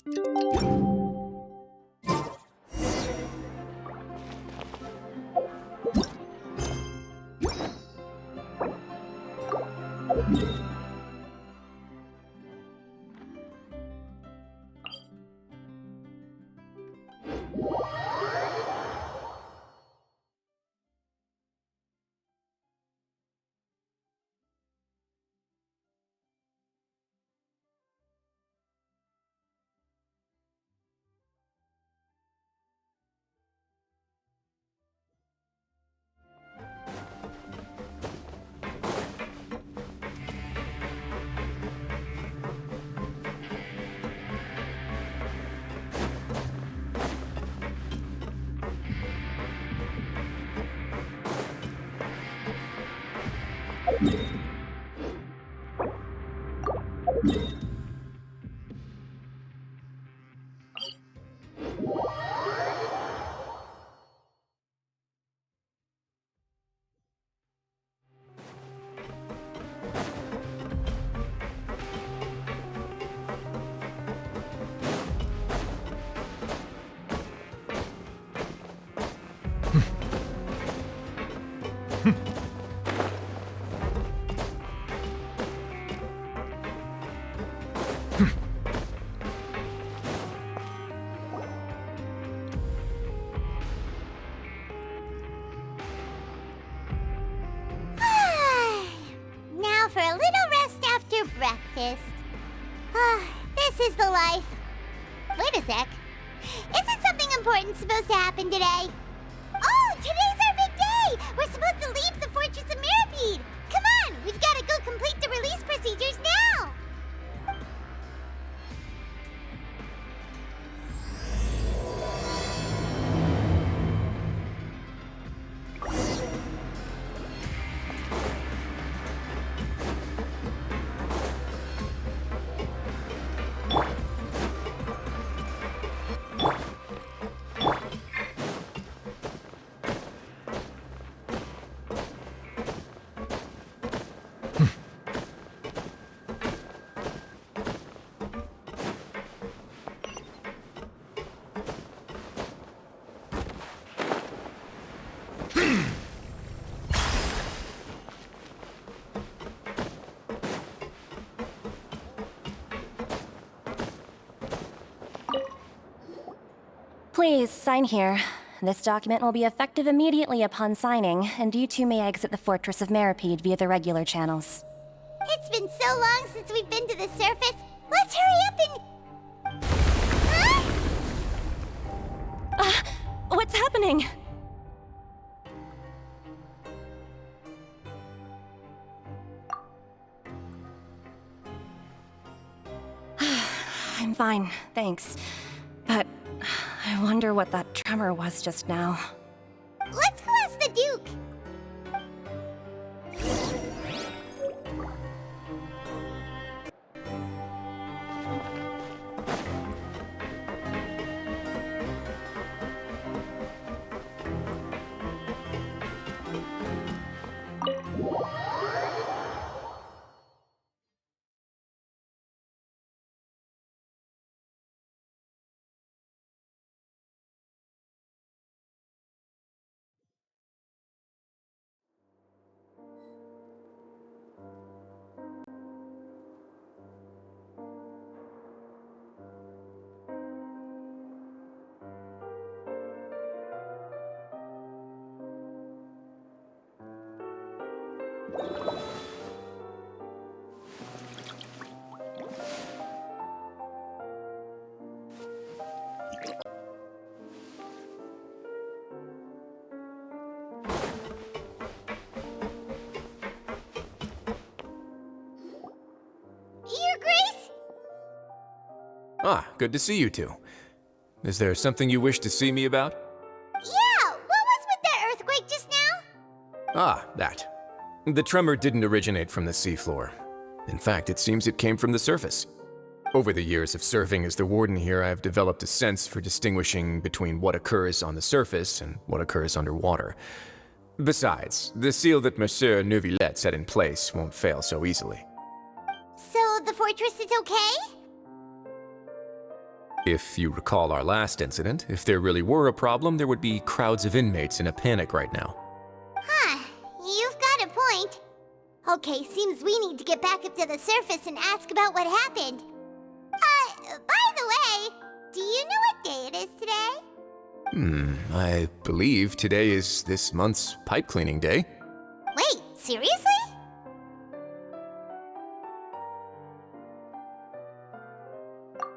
Now for a little rest after breakfast. This is the life. Wait a sec. Isn't something important supposed to happen today? Oh, today's our big day! We're supposed to leave the Fortress of Mirapede! Come on, we've got to go complete the release procedures now! Please, sign here. This document will be effective immediately upon signing, and you two may exit the Fortress of Mirapede via the regular channels. It's been so long since we've been to the surface. Let's hurry up and... Huh? What's happening? I'm fine, thanks. But I wonder what that tremor was just now. Let's go ask the Duke. Your Grace? Ah, good to see you two. Is there something you wish to see me about? Yeah, what was with that earthquake just now? Ah, that. The tremor didn't originate from the seafloor. In fact, it seems it came from the surface. Over the years of serving as the warden here, I've developed a sense for distinguishing between what occurs on the surface and what occurs underwater. Besides, the seal that Monsieur Neuvillette set in place won't fail so easily. So the fortress is okay? If you recall our last incident, if there really were a problem, there would be crowds of inmates in a panic right now. Huh, you've got a point. Okay, seems we need to get back up to the surface and ask about what happened. By the way, do you know what day it is today? I believe today is this month's pipe cleaning day. Wait, seriously?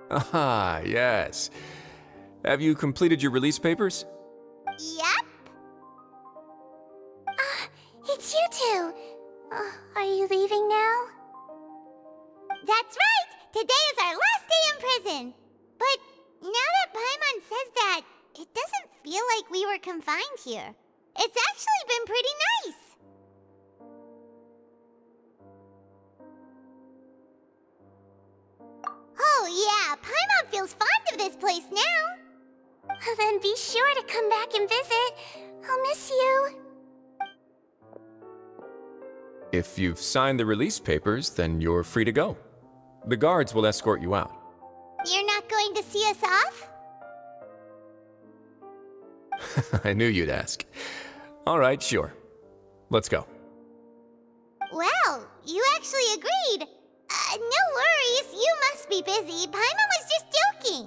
Aha, yes. Have you completed your release papers? Yep. It's you two. Are you leaving now? That's right! Today is our last day in prison. But now that Paimon says that, it doesn't feel like we were confined here. It's actually been pretty nice. Oh yeah, Paimon feels fond of this place now. Then be sure to come back and visit. I'll miss you. If you've signed the release papers, then you're free to go. The guards will escort you out. You're not going to see us off? I knew you'd ask. All right, sure. Let's go. Well, you actually agreed. No worries, you must be busy. Paimon was just joking.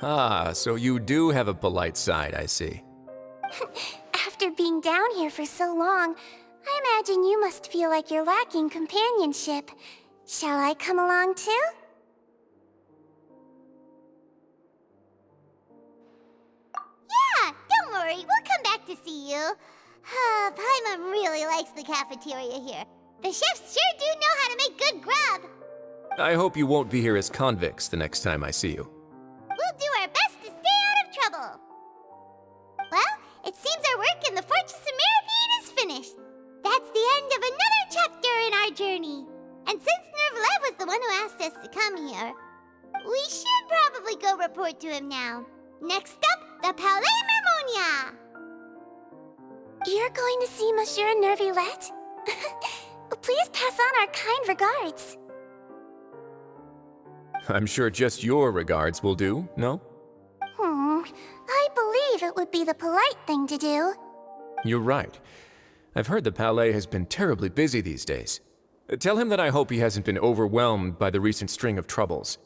Ah, so you do have a polite side, I see. After being down here for so long, I imagine you must feel like you're lacking companionship. Shall I come along too? Yeah, don't worry, we'll come back to see you. Paimon really likes the cafeteria here. The chefs sure do know how to make good grub. I hope you won't be here as convicts the next time I see you. We'll do our best to stay out of trouble. Well, it seems our work in the Fortress of Mirapede is finished. That's the end of another chapter in our journey. And since Nervlev was the one who asked us to come here, we should probably go report to him now. Next up, the Palais Mermonia. You're going to see Monsieur Nervillette? Please pass on our kind regards. I'm sure just your regards will do, no? I believe it would be the polite thing to do. You're right. I've heard the Palais has been terribly busy these days. Tell him that I hope he hasn't been overwhelmed by the recent string of troubles.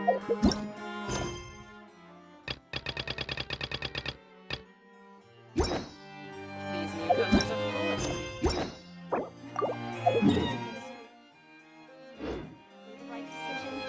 These newcomers are full of these. The right decision.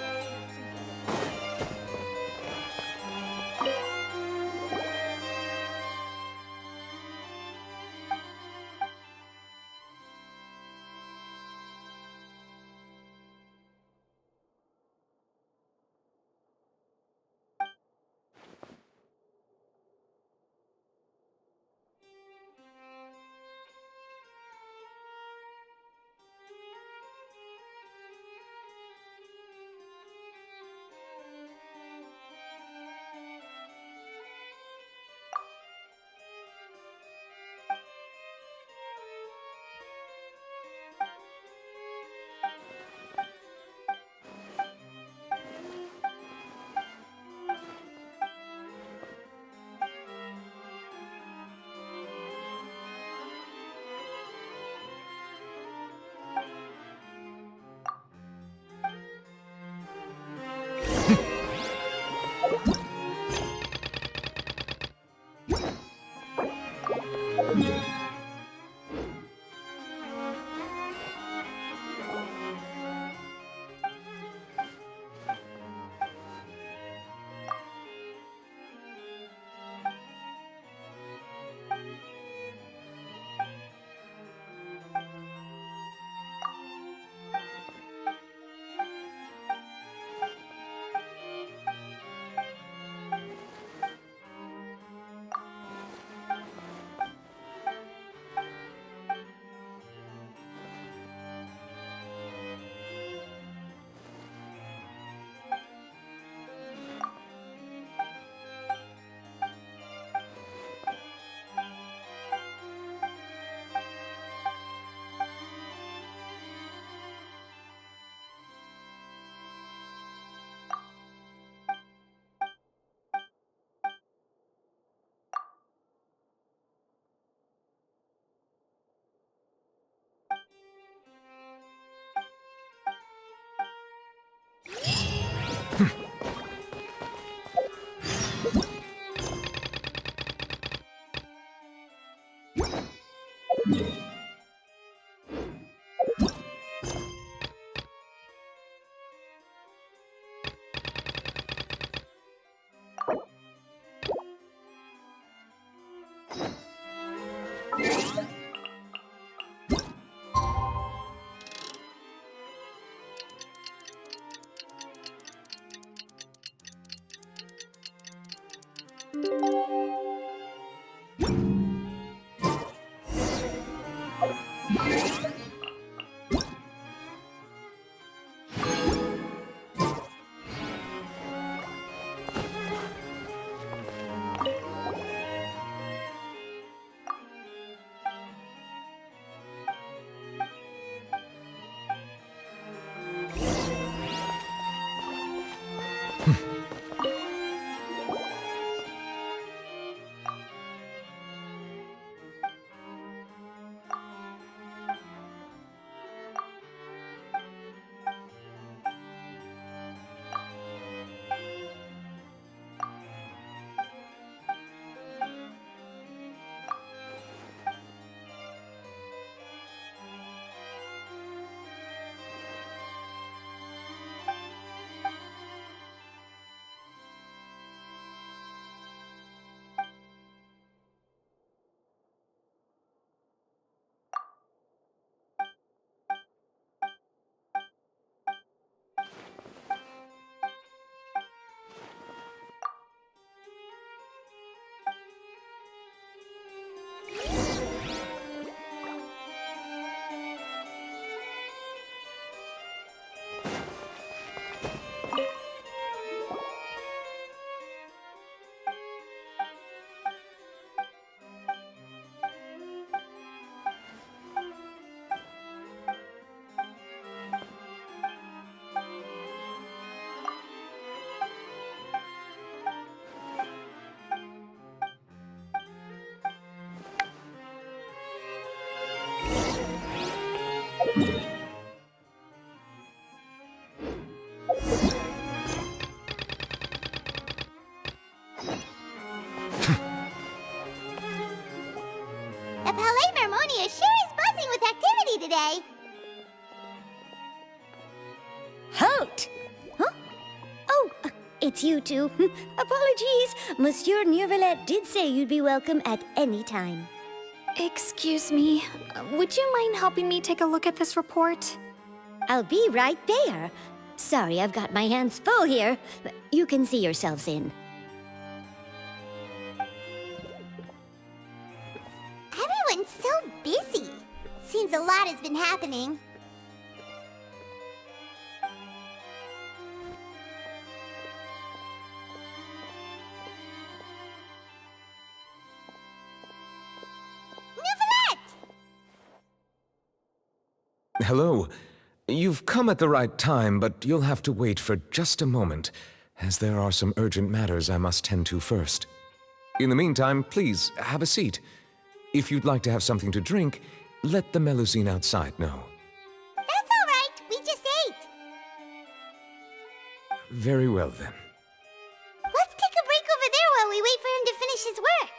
Navia sure is buzzing with activity today. Halt! Huh? Oh, it's you two. Apologies. Monsieur Neuvillette did say you'd be welcome at any time. Excuse me, would you mind helping me take a look at this report? I'll be right there. Sorry, I've got my hands full here. You can see yourselves in. Everyone's so busy. Seems a lot has been happening. Neuvillette! Hello. You've come at the right time, but you'll have to wait for just a moment, as there are some urgent matters I must tend to first. In the meantime, please, have a seat. If you'd like to have something to drink, let the Melusine outside know. That's all right. We just ate. Very well, then. Let's take a break over there while we wait for him to finish his work.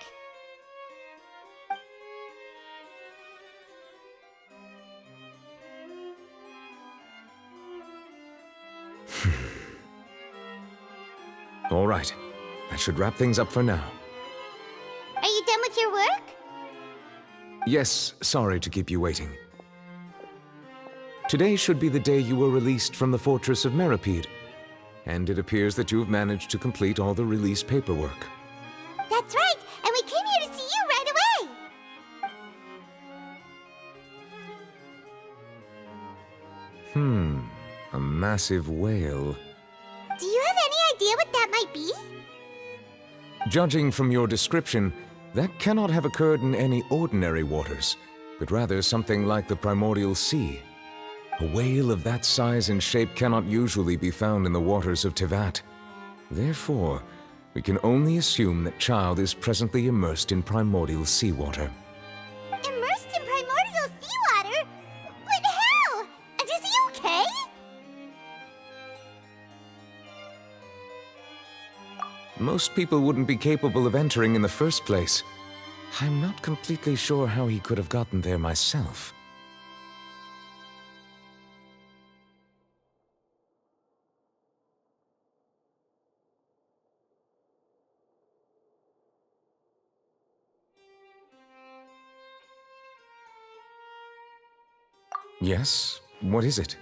All right. That should wrap things up for now. Are you done with your work? Yes, sorry to keep you waiting. Today should be the day you were released from the Fortress of Meripede, and it appears that you've managed to complete all the release paperwork. That's right, and we came here to see you right away. A massive whale. Do you have any idea what that might be? Judging from your description, that cannot have occurred in any ordinary waters, but rather something like the primordial sea. A whale of that size and shape cannot usually be found in the waters of Tevat. Therefore, we can only assume that Child is presently immersed in primordial seawater. Immersed in primordial seawater? But how? And is he okay? Most people wouldn't be capable of entering in the first place. I'm not completely sure how he could have gotten there myself. Yes? What is it?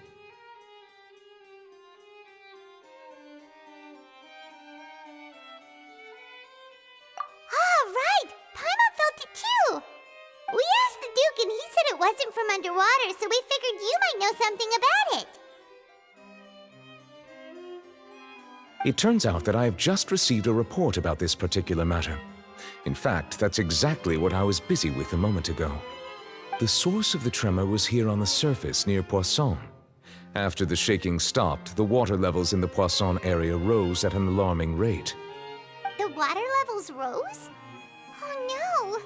Ah, right! Paimon felt it too! We asked the Duke and he said it wasn't from underwater, so we figured you might know something about it. It turns out that I have just received a report about this particular matter. In fact, that's exactly what I was busy with a moment ago. The source of the tremor was here on the surface near Poisson. After the shaking stopped, the water levels in the Poisson area rose at an alarming rate. The water levels rose? Oh no!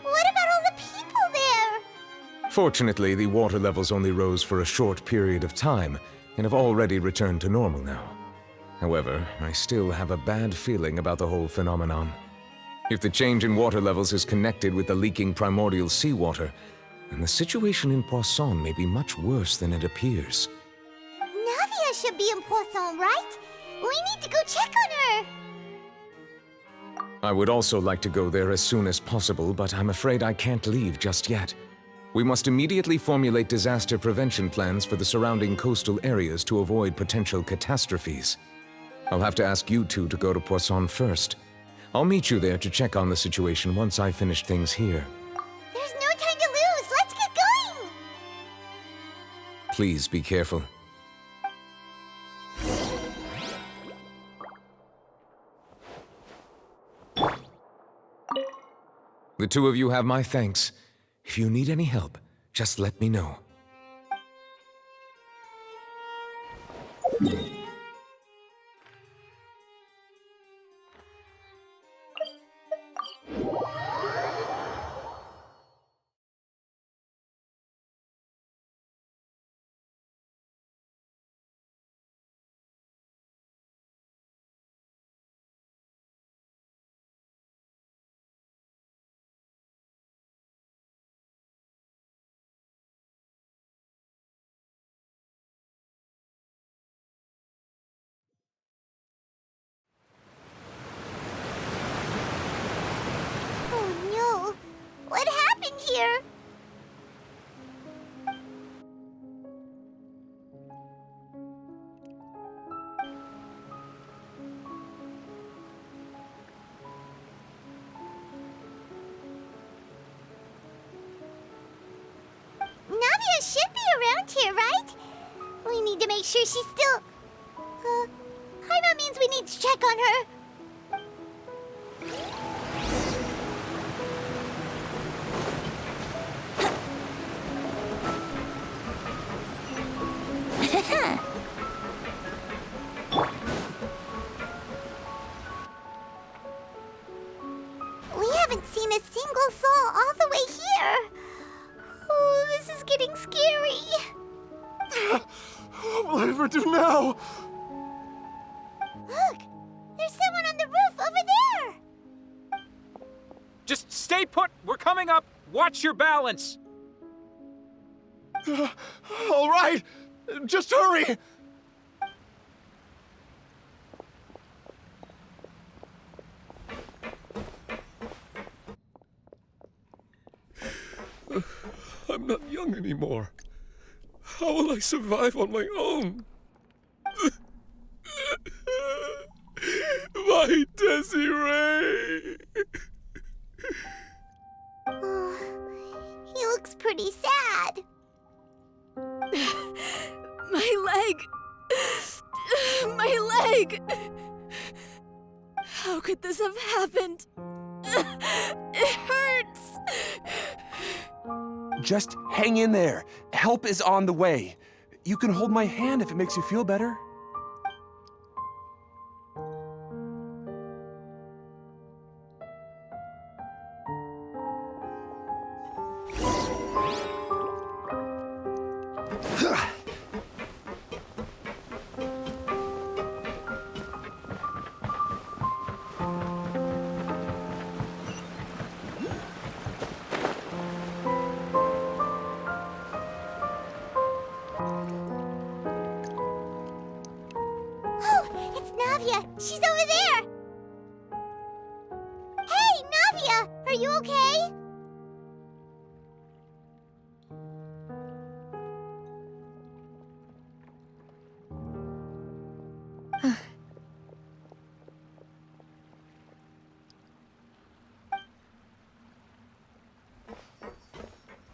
What about all the people there? Fortunately, the water levels only rose for a short period of time and have already returned to normal now. However, I still have a bad feeling about the whole phenomenon. If the change in water levels is connected with the leaking primordial seawater, then the situation in Poisson may be much worse than it appears. Navia should be in Poisson, right? We need to go check on her! I would also like to go there as soon as possible, but I'm afraid I can't leave just yet. We must immediately formulate disaster prevention plans for the surrounding coastal areas to avoid potential catastrophes. I'll have to ask you two to go to Poisson first. I'll meet you there to check on the situation once I've finished things here. There's no time to lose! Let's get going! Please be careful. The two of you have my thanks. If you need any help, just let me know. make sure she's still... Hyma means we need to check on her. We haven't seen a single soul all the way here. Oh, this is getting scary. What will I ever do now? Look, there's someone on the roof over there. Just stay put. We're coming up. Watch your balance. All right, just hurry. I'm not young anymore. How will I survive on my own? My Desiree! Oh, he looks pretty sad. My leg! My leg! How could this have happened? It hurts! Just hang in there. Help is on the way. You can hold my hand if it makes you feel better. Oh, it's Navia. She's over there. Hey, Navia, are you okay?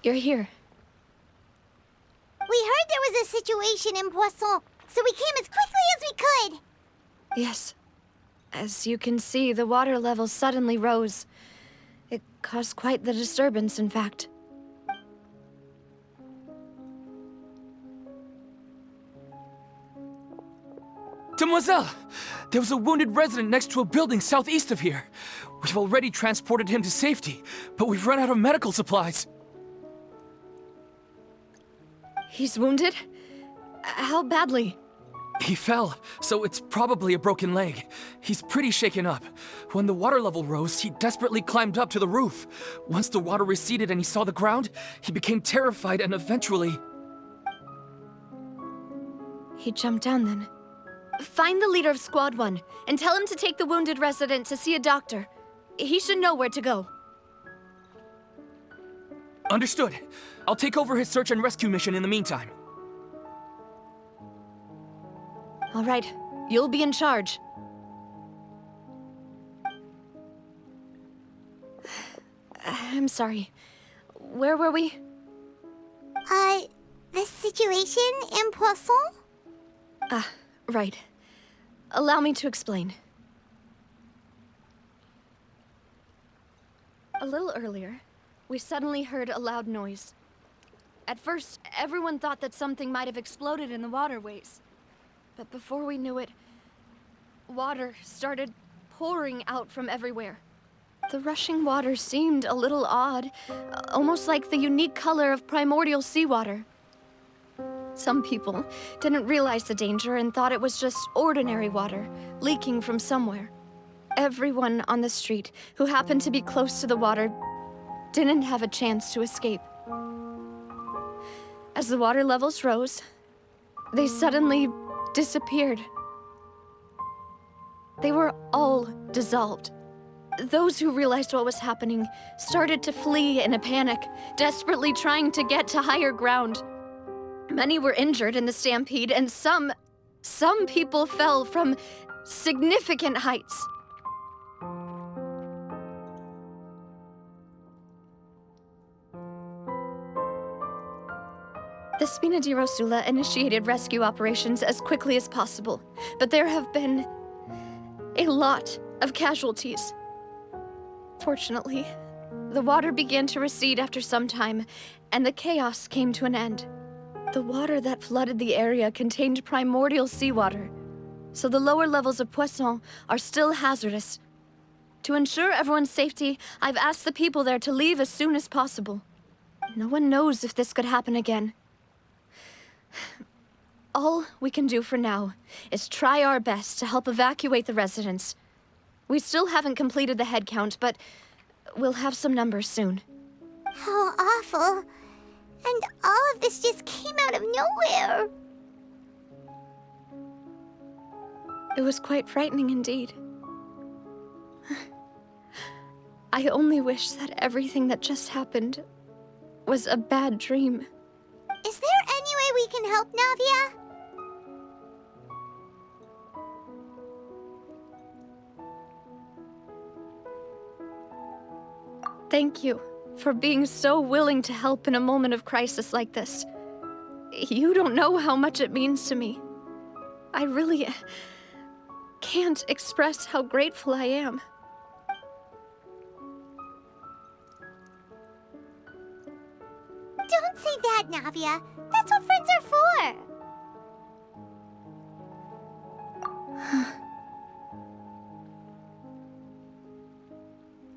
You're here. We heard there was a situation in Poisson, so we came as quickly as we could. Yes. As you can see, the water level suddenly rose. It caused quite the disturbance, in fact. Demoiselle! There was a wounded resident next to a building southeast of here. We've already transported him to safety, but we've run out of medical supplies. He's wounded? How badly? He fell, so it's probably a broken leg. He's pretty shaken up. When the water level rose, he desperately climbed up to the roof. Once the water receded and he saw the ground, he became terrified and eventually... He jumped down then. Find the leader of Squad 1 and tell him to take the wounded resident to see a doctor. He should know where to go. Understood. I'll take over his search and rescue mission in the meantime. All right, you'll be in charge. I'm sorry. Where were we? The situation in Poisson? Ah, right. Allow me to explain. A little earlier, we suddenly heard a loud noise. At first, everyone thought that something might have exploded in the waterways. But before we knew it, water started pouring out from everywhere. The rushing water seemed a little odd, almost like the unique color of primordial seawater. Some people didn't realize the danger and thought it was just ordinary water leaking from somewhere. Everyone on the street who happened to be close to the water didn't have a chance to escape. As the water levels rose, they suddenly disappeared. They were all dissolved. Those who realized what was happening started to flee in a panic, desperately trying to get to higher ground. Many were injured in the stampede, and some people fell from significant heights. The The Spina di Rosula initiated rescue operations as quickly as possible, but there have been a lot of casualties. Fortunately, the water began to recede after some time, and the chaos came to an end. The water that flooded the area contained primordial seawater, so the lower levels of Poisson are still hazardous. To ensure everyone's safety, I've asked the people there to leave as soon as possible. No one knows if this could happen again. All we can do for now is try our best to help evacuate the residents. We still haven't completed the head count, but we'll have some numbers soon. How awful. And all of this just came out of nowhere. It was quite frightening indeed. I only wish that everything that just happened was a bad dream. Is there any way we can help, Navia? Thank you for being so willing to help in a moment of crisis like this. You don't know how much it means to me. I really can't express how grateful I am. Don't say that, Navia. That's what friends are for.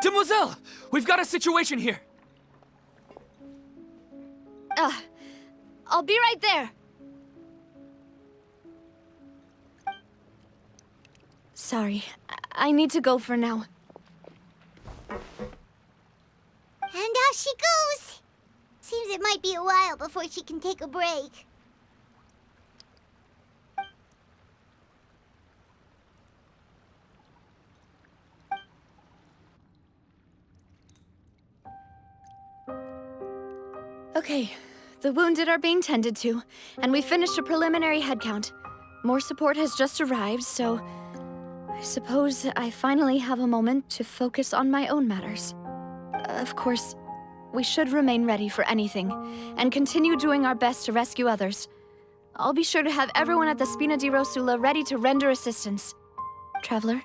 Demoiselle! We've got a situation here! I'll be right there. Sorry, I need to go for now. And off she goes. Seems it might be a while before she can take a break. Okay, the wounded are being tended to, and we finished a preliminary head count. More support has just arrived, so I suppose I finally have a moment to focus on my own matters. Of course, we should remain ready for anything, and continue doing our best to rescue others. I'll be sure to have everyone at the Spina di Rosula ready to render assistance. Traveler,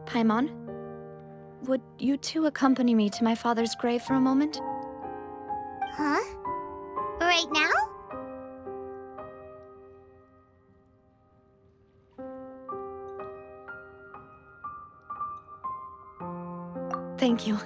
Paimon, would you two accompany me to my father's grave for a moment? Huh? Right now? Thank you.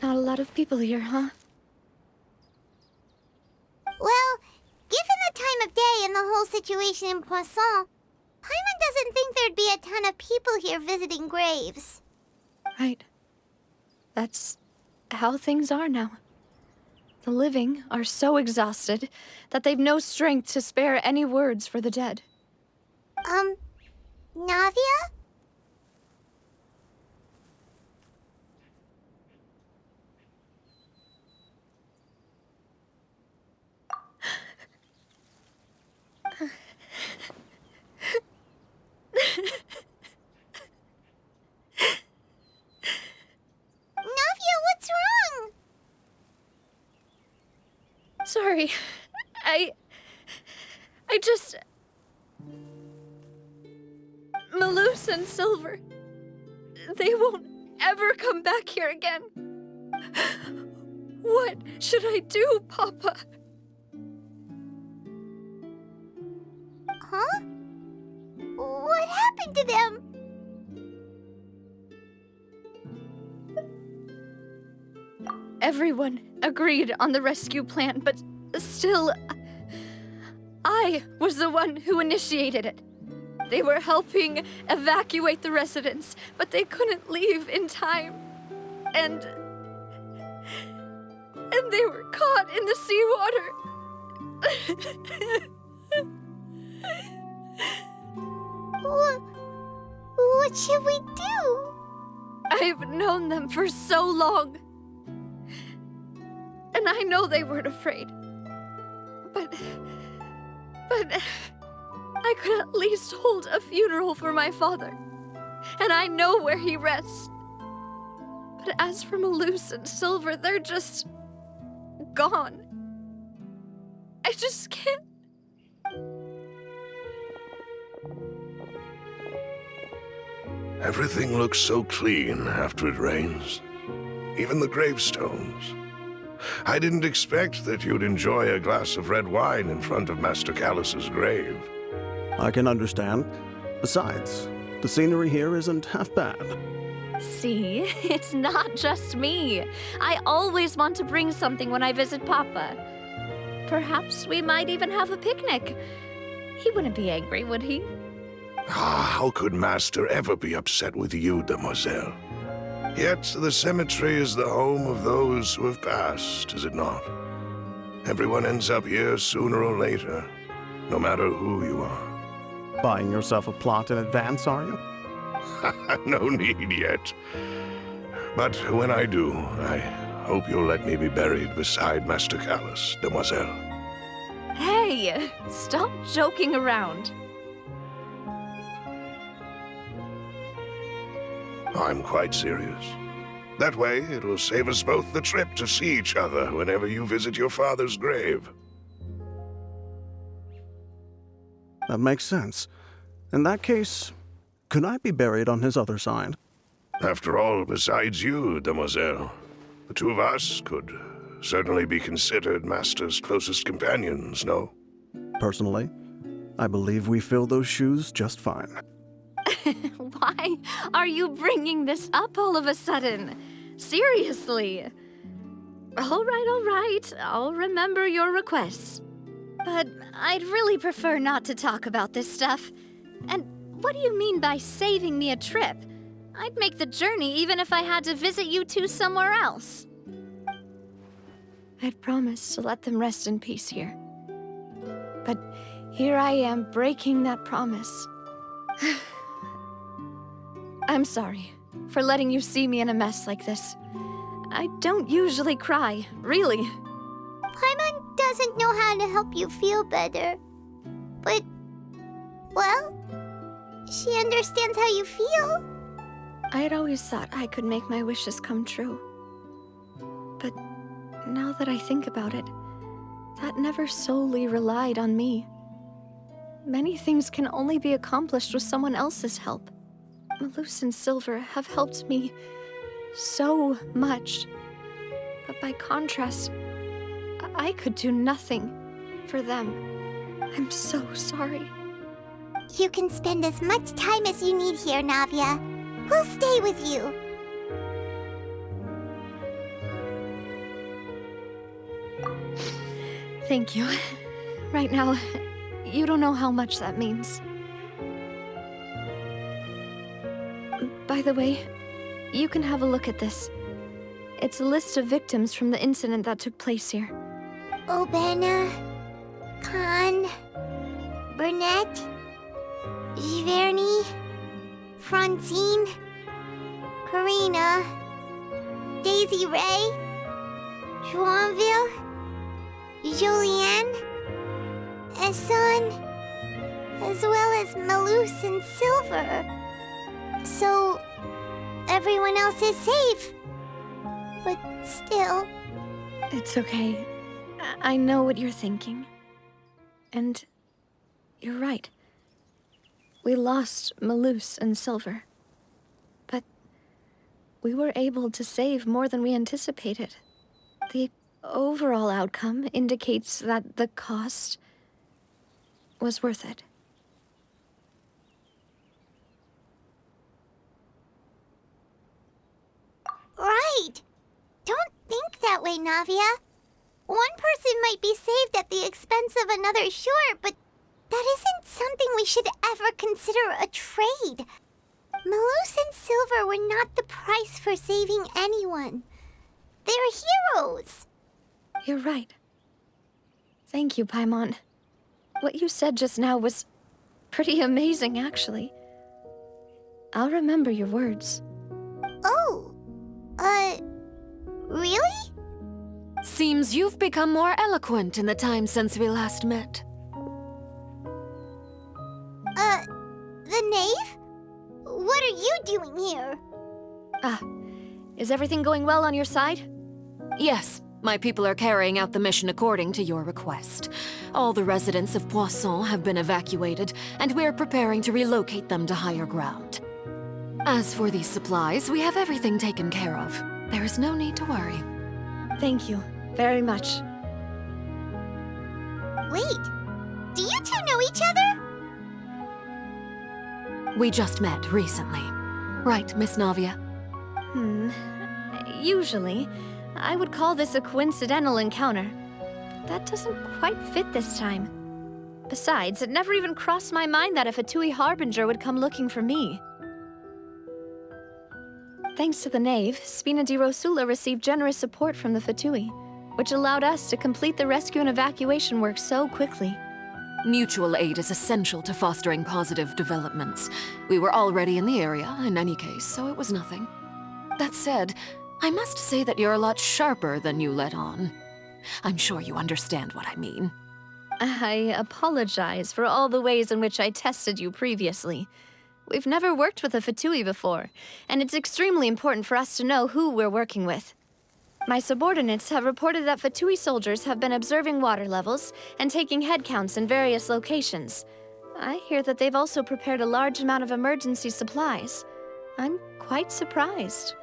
Not a lot of people here, huh? Well, given the time of day and the whole situation in Poisson, Paimon doesn't think there'd be a ton of people here visiting graves. Right. That's how things are now. The living are so exhausted that they've no strength to spare any words for the dead. Navia? Navia, what's wrong? Sorry. I just... Malus and Silver. They won't ever come back here again. What should I do, Papa? Huh? What happened to them? Everyone agreed on the rescue plan, but still, I was the one who initiated it. They were helping evacuate the residents, but they couldn't leave in time. And they were caught in the seawater. What should we do? I've known them for so long. And I know they weren't afraid. But I could at least hold a funeral for my father. And I know where he rests. But as for Malus and Silver, they're just gone. I just can't. Everything looks so clean after it rains. Even the gravestones. I didn't expect that you'd enjoy a glass of red wine in front of Master Callus's grave. I can understand. Besides, the scenery here isn't half bad. See, it's not just me. I always want to bring something when I visit Papa. Perhaps we might even have a picnic. He wouldn't be angry, would he? How could Master ever be upset with you, demoiselle? Yet the cemetery is the home of those who have passed, is it not? Everyone ends up here sooner or later, no matter who you are. Buying yourself a plot in advance, are you? No need yet. But when I do, I hope you'll let me be buried beside Master Callus, demoiselle. Hey, stop joking around. I'm quite serious. That way, it'll save us both the trip to see each other whenever you visit your father's grave. That makes sense. In that case, could I be buried on his other side? After all, besides you, demoiselle, the two of us could certainly be considered Master's closest companions, no? Personally, I believe we fill those shoes just fine. Why are you bringing this up all of a sudden? Seriously. All right. I'll remember your requests. But I'd really prefer not to talk about this stuff. And what do you mean by saving me a trip? I'd make the journey even if I had to visit you two somewhere else. I'd promised to let them rest in peace here. But here I am breaking that promise. I'm sorry for letting you see me in a mess like this. I don't usually cry, really. Paimon doesn't know how to help you feel better. But, well, she understands how you feel. I had always thought I could make my wishes come true. But now that I think about it, that never solely relied on me. Many things can only be accomplished with someone else's help. Malus and Silver have helped me so much. But by contrast, I could do nothing for them. I'm so sorry. You can spend as much time as you need here, Navia. We'll stay with you. Thank you. Right now, you don't know how much that means. By the way, you can have a look at this. It's a list of victims from the incident that took place here. Obena, Khan, Burnett, Giverny, Francine, Karina, Daisy Ray, Joinville, Julianne, Esson, as well as Malus and Silver. So, everyone else is safe. But still... It's okay. I know what you're thinking. And you're right. We lost Malus and Silver. But we were able to save more than we anticipated. The overall outcome indicates that the cost was worth it. Right! Don't think that Navia. One person might be saved at the expense of another, sure, but that isn't something we should ever consider a trade. Malus and Silver were not the price for saving anyone. They're heroes. You're right. Thank you, Paimon. What you said just now was pretty amazing, actually. I'll remember your words. Oh, really? Seems you've become more eloquent in the time since we last met. The knave? What are you doing here? Is everything going well on your side? Yes, my people are carrying out the mission according to your request. All the residents of Poisson have been evacuated, and we're preparing to relocate them to higher ground. As for these supplies, we have everything taken care of. There is no need to worry. Thank you very much. Wait, do you two know each other? We just met recently. Right, Miss Navia? Usually, I would call this a coincidental encounter. But that doesn't quite fit this time. Besides, it never even crossed my mind that a Fatui Harbinger would come looking for me. Thanks to the Knave, Spina di Rosula received generous support from the Fatui, which allowed us to complete the rescue and evacuation work so quickly. Mutual aid is essential to fostering positive developments. We were already in the area, in any case, so it was nothing. That said, I must say that you're a lot sharper than you let on. I'm sure you understand what I mean. I apologize for all the ways in which I tested you previously. We've never worked with a Fatui before, and it's extremely important for us to know who we're working with. My subordinates have reported that Fatui soldiers have been observing water levels and taking head counts in various locations. I hear that they've also prepared a large amount of emergency supplies. I'm quite surprised.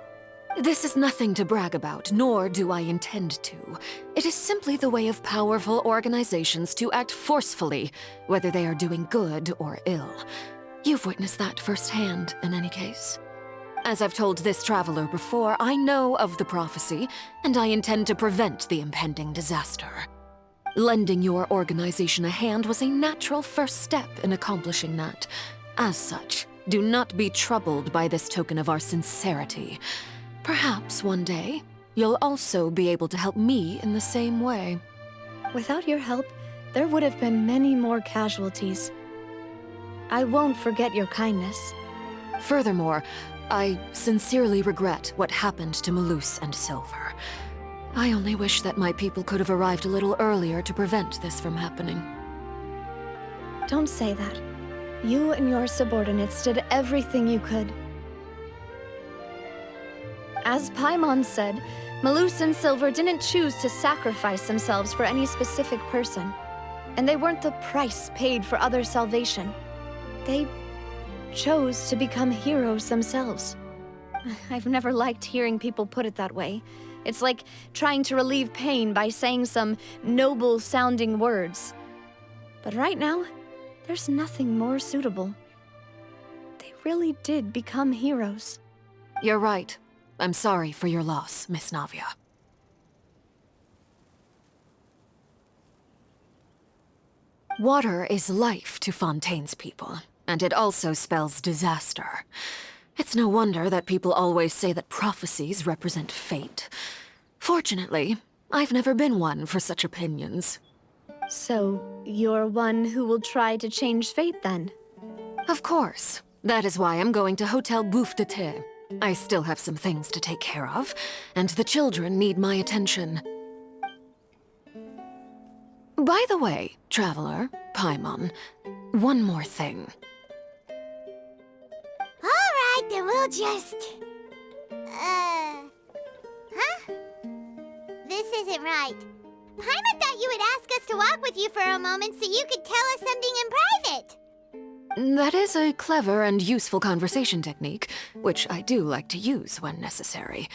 This is nothing to brag about, nor do I intend to. It is simply the way of powerful organizations to act forcefully, whether they are doing good or ill. You've witnessed that firsthand, in any case. As I've told this traveler before, I know of the prophecy, and I intend to prevent the impending disaster. Lending your organization a hand was a natural first step in accomplishing that. As such, do not be troubled by this token of our sincerity. Perhaps one day, you'll also be able to help me in the same way. Without your help, there would have been many more casualties. I won't forget your kindness. Furthermore, I sincerely regret what happened to Malus and Silver. I only wish that my people could have arrived a little earlier to prevent this from happening. Don't say that. You and your subordinates did everything you could. As Paimon said, Malus and Silver didn't choose to sacrifice themselves for any specific person. And they weren't the price paid for other salvation. They chose to become heroes themselves. I've never liked hearing people put it that way. It's like trying to relieve pain by saying some noble-sounding words. But right now, there's nothing more suitable. They really did become heroes. You're right. I'm sorry for your loss, Miss Navia. Water is life to Fontaine's people, and it also spells disaster. It's no wonder that people always say that prophecies represent fate. Fortunately, I've never been one for such opinions. So, you're one who will try to change fate, then? Of course. That is why I'm going to Hotel Bouffe de Thé. I still have some things to take care of, and the children need my attention. By the way, Traveler, Paimon, one more thing. Alright, then we'll just... Huh? This isn't right. Paimon thought you would ask us to walk with you for a moment so you could tell us something in private. That is a clever and useful conversation technique, which I do like to use when necessary.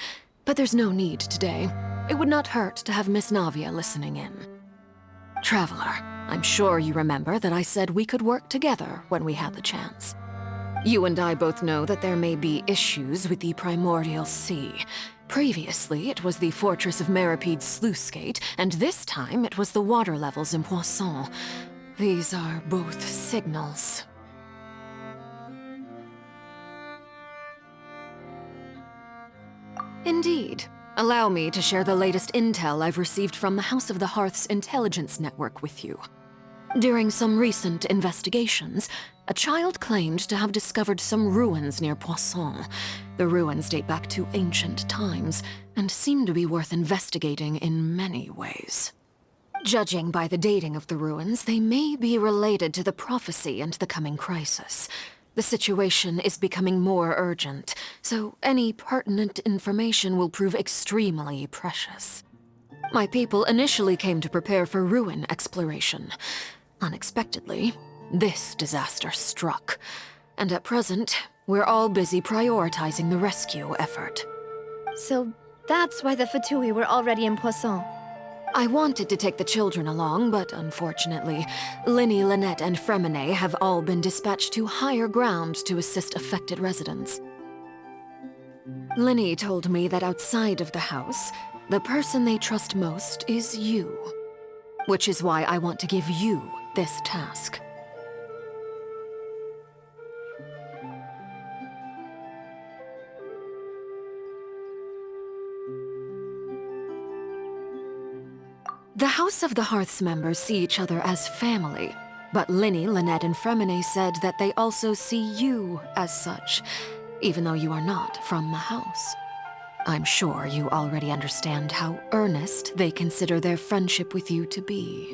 But there's no need today. It would not hurt to have Miss Navia listening in. Traveler, I'm sure you remember that I said we could work together when we had the chance. You and I both know that there may be issues with the primordial sea. Previously, it was the fortress of Meripede's sluice gate, and this time it was the water levels in Poisson. These are both signals. Indeed. Allow me to share the latest intel I've received from the House of the Hearth's intelligence network with you. During some recent investigations, a child claimed to have discovered some ruins near Poisson. The ruins date back to ancient times, and seem to be worth investigating in many ways. Judging by the dating of the ruins, they may be related to the prophecy and the coming crisis. The situation is becoming more urgent, so any pertinent information will prove extremely precious. My people initially came to prepare for ruin exploration. Unexpectedly, this disaster struck, and at present, we're all busy prioritizing the rescue effort. So that's why the Fatui were already in Poisson. I wanted to take the children along, but unfortunately, Linny, Lynette, and Fremine have all been dispatched to higher ground to assist affected residents. Linny told me that outside of the house, the person they trust most is you. Which is why I want to give you this task. The House of the Hearth's members see each other as family, but Linny, Lynette, and Fremine said that they also see you as such, even though you are not from the house. I'm sure you already understand how earnest they consider their friendship with you to be.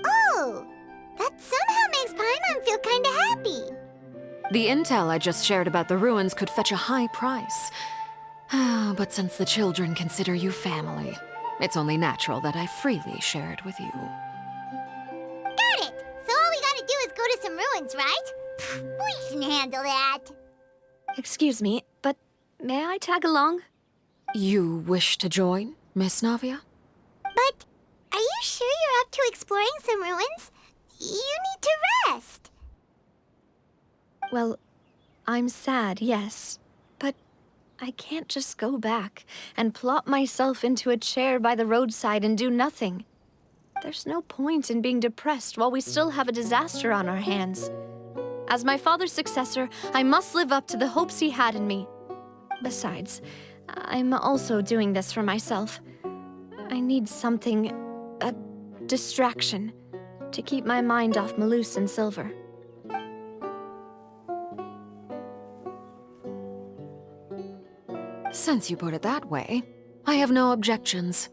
Oh, that somehow makes Paimon feel kinda happy. The intel I just shared about the ruins could fetch a high price. But since the children consider you family, it's only natural that I freely share it with you. Got it! So all we gotta do is go to some ruins, right? We can handle that. Excuse me, but may I tag along? You wish to join, Miss Navia? But are you sure you're up to exploring some ruins? You need to rest. Well, I'm sad, yes. But I can't just go back and plop myself into a chair by the roadside and do nothing. There's no point in being depressed while we still have a disaster on our hands. As my father's successor, I must live up to the hopes he had in me. Besides, I'm also doing this for myself. I need something, a distraction, to keep my mind off Malus and Silver. Since you put it that way, I have no objections.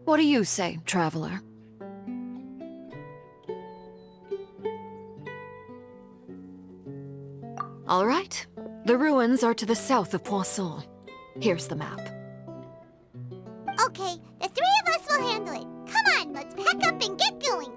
What do you say, traveler? All right. The ruins are to the south of Poisson. Here's the map. Okay, the three of us will handle it. Come on, let's pack up and get going.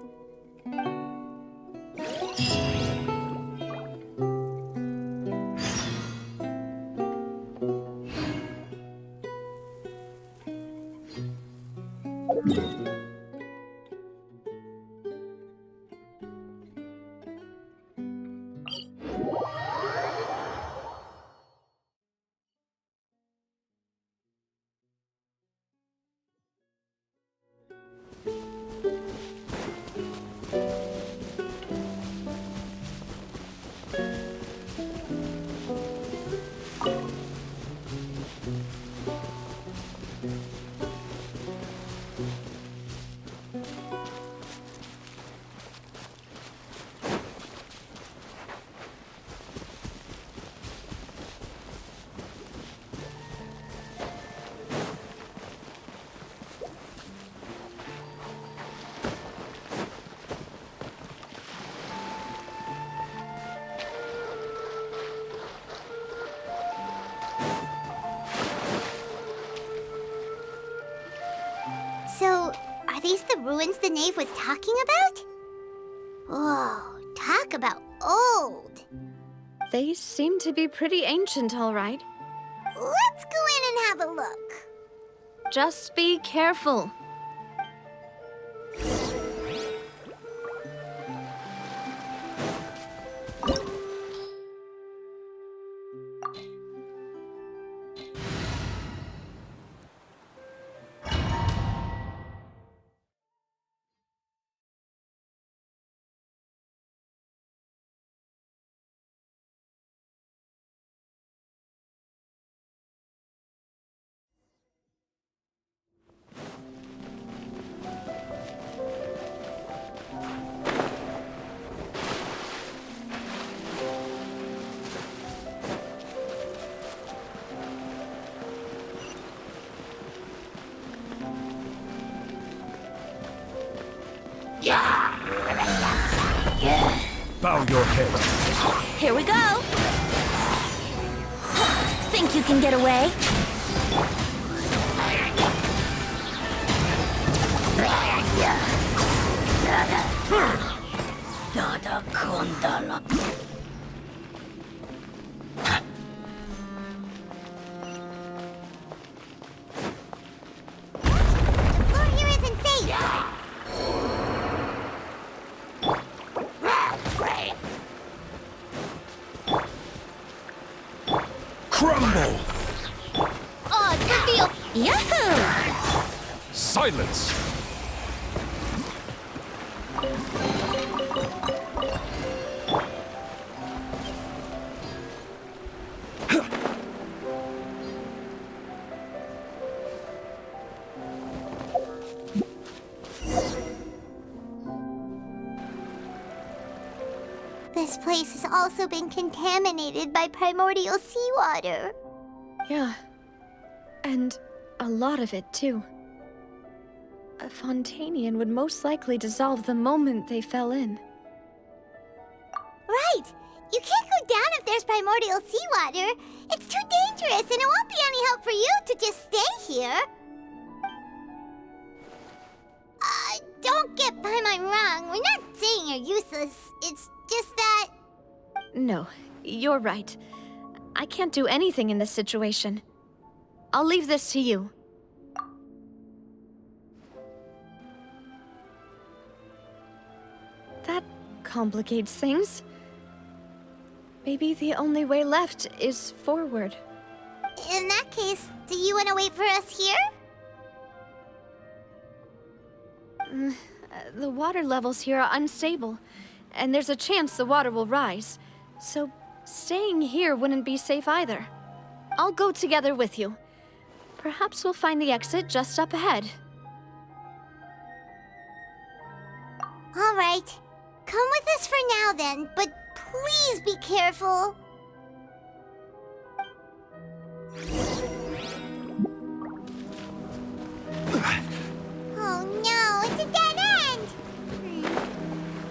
So, are these the ruins the knave was talking about? Whoa, talk about old. They seem to be pretty ancient, all right. Let's go in and have a look. Just be careful. Bow your head. Here we go! Think you can get away? The floor here isn't safe. Crumble! Oh, it's revealed. Yahoo! Silence! This place has also been contaminated by primordial seawater. Yeah. And a lot of it, too. A Fontanian would most likely dissolve the moment they fell in. Right! You can't go down if there's primordial seawater. It's too dangerous, and it won't be any help for you to just stay here. Don't get Paimon wrong. We're not saying you're useless. It's just that... No, you're right. I can't do anything in this situation. I'll leave this to you. That complicates things. Maybe the only way left is forward. In that case, do you want to wait for us here? The water levels here are unstable, and there's a chance the water will rise. So staying here wouldn't be safe either. I'll go together with you. Perhaps we'll find the exit just up ahead. All right. Come with us for now then, but please be careful. Oh no, it's a dead end!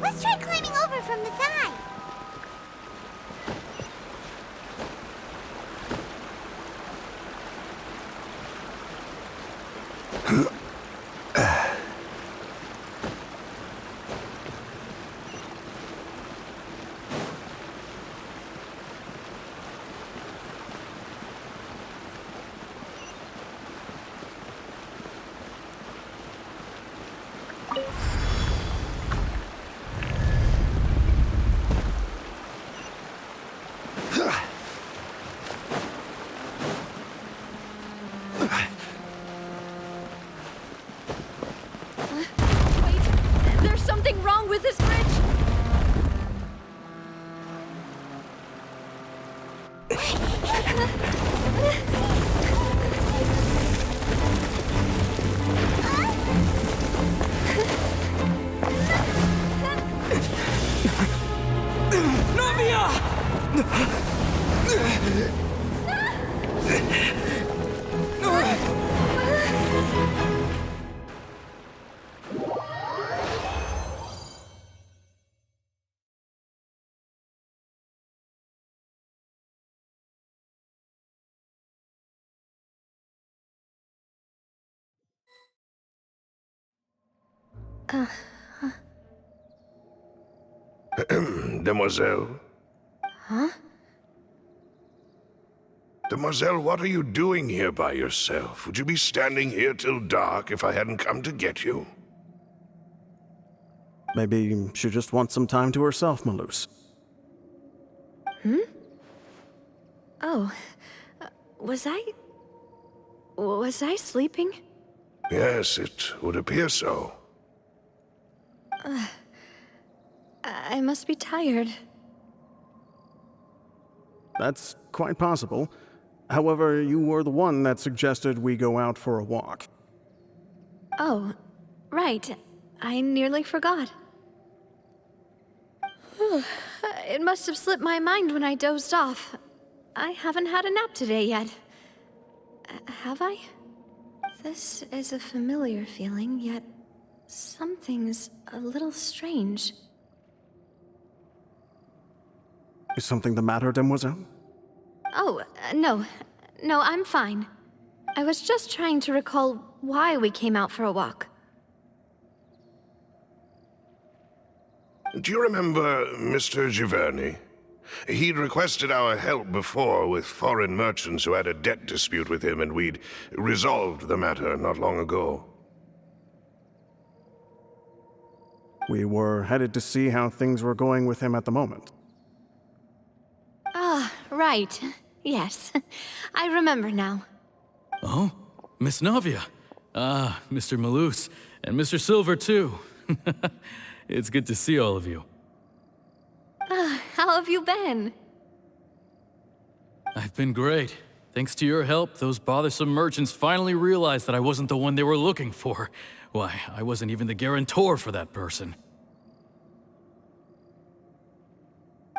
Let's try climbing over from the side. There's something wrong with this bridge! Demoiselle? Huh? Demoiselle, what are you doing here by yourself? Would you be standing here till dark if I hadn't come to get you? Maybe she just wants some time to herself, Maloose. Oh. Was I sleeping? Yes, it would appear so. I must be tired. That's quite possible. However, you were the one that suggested we go out for a walk. Oh, right. I nearly forgot. It must have slipped my mind when I dozed off. I haven't had a nap today yet. Have I? This is a familiar feeling, yet something's a little strange. Is something the matter, Demoiselle? Oh, no. No, I'm fine. I was just trying to recall why we came out for a walk. Do you remember Mr. Giverny? He'd requested our help before with foreign merchants who had a debt dispute with him, and we'd resolved the matter not long ago. We were headed to see how things were going with him at the moment. Ah, right. Yes. I remember now. Oh, Miss Navia. Ah, Mr. Malus, and Mr. Silver, too. It's good to see all of you. How have you been? I've been great. Thanks to your help, those bothersome merchants finally realized that I wasn't the one they were looking for. Why, I wasn't even the guarantor for that person.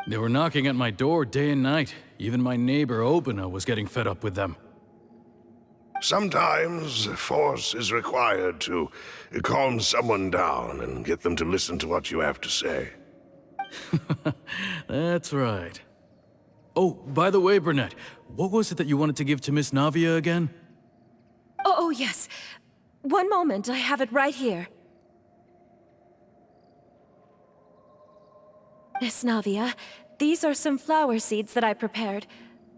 They were knocking at my door day and night. Even my neighbor, Obina, was getting fed up with them. Sometimes force is required to calm someone down and get them to listen to what you have to say. That's right. Oh, by the way, Burnett, what was it that you wanted to give to Miss Navia again? Oh, yes. One moment, I have it right here. Miss Navia, these are some flower seeds that I prepared.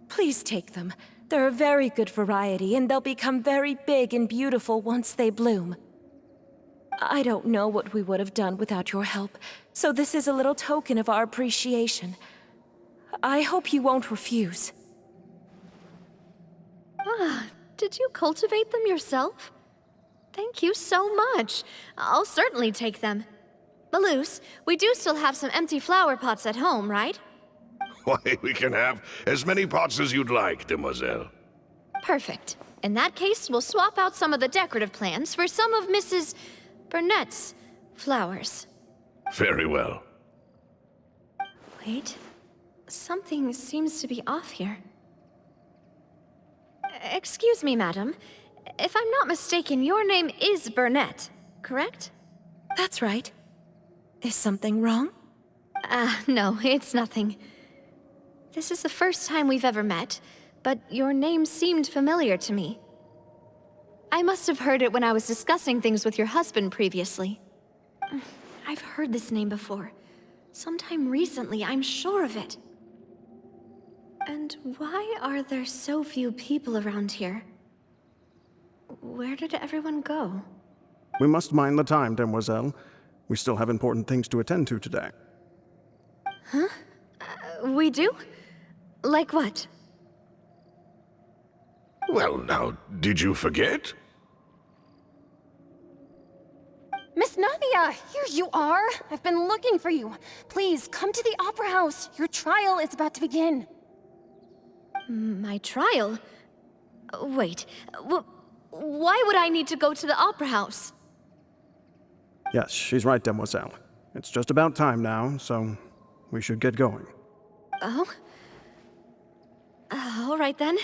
Please take them. They're a very good variety, and they'll become very big and beautiful once they bloom. I don't know what we would have done without your help, so this is a little token of our appreciation. I hope you won't refuse. Ah, did you cultivate them yourself? Thank you so much. I'll certainly take them. Malus, we do still have some empty flower pots at home, right? Why, we can have as many pots as you'd like, Demoiselle. Perfect. In that case, we'll swap out some of the decorative plants for some of Mrs. Burnett's flowers. Very well. Wait. Something seems to be off here. Excuse me, madam. If I'm not mistaken, your name is Burnett, correct? That's right. Is something wrong? No, it's nothing. This is the first time we've ever met, but your name seemed familiar to me. I must have heard it when I was discussing things with your husband previously. I've heard this name before. Sometime recently, I'm sure of it. And why are there so few people around here? Where did everyone go? We must mind the time, Demoiselle. We still have important things to attend to today. Huh? We do? Like what? Well, now, did you forget? Miss Navia, here you are. I've been looking for you. Please, come to the Opera House. Your trial is about to begin. My trial? Wait, why would I need to go to the Opera House? Yes, she's right, Demoiselle. It's just about time now, so we should get going. Oh? All right then.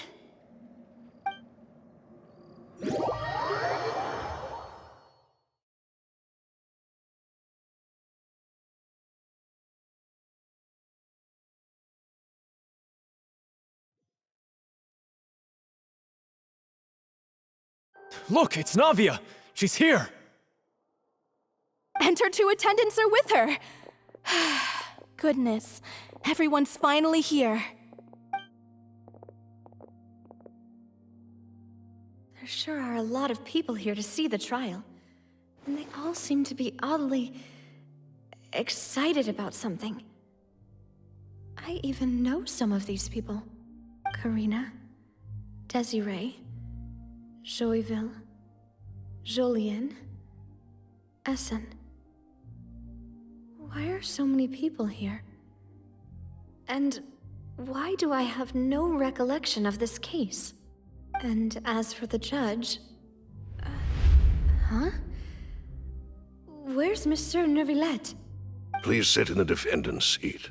Look, it's Navia! She's here! And her two attendants are with her! Goodness, everyone's finally here. There sure are a lot of people here to see the trial. And they all seem to be oddly excited about something. I even know some of these people. Karina, Desiree, Joyville, Jolien, Essen. Why are so many people here? And why do I have no recollection of this case? And as for the judge... huh? Where's Monsieur Neuvillette? Please sit in the defendant's seat.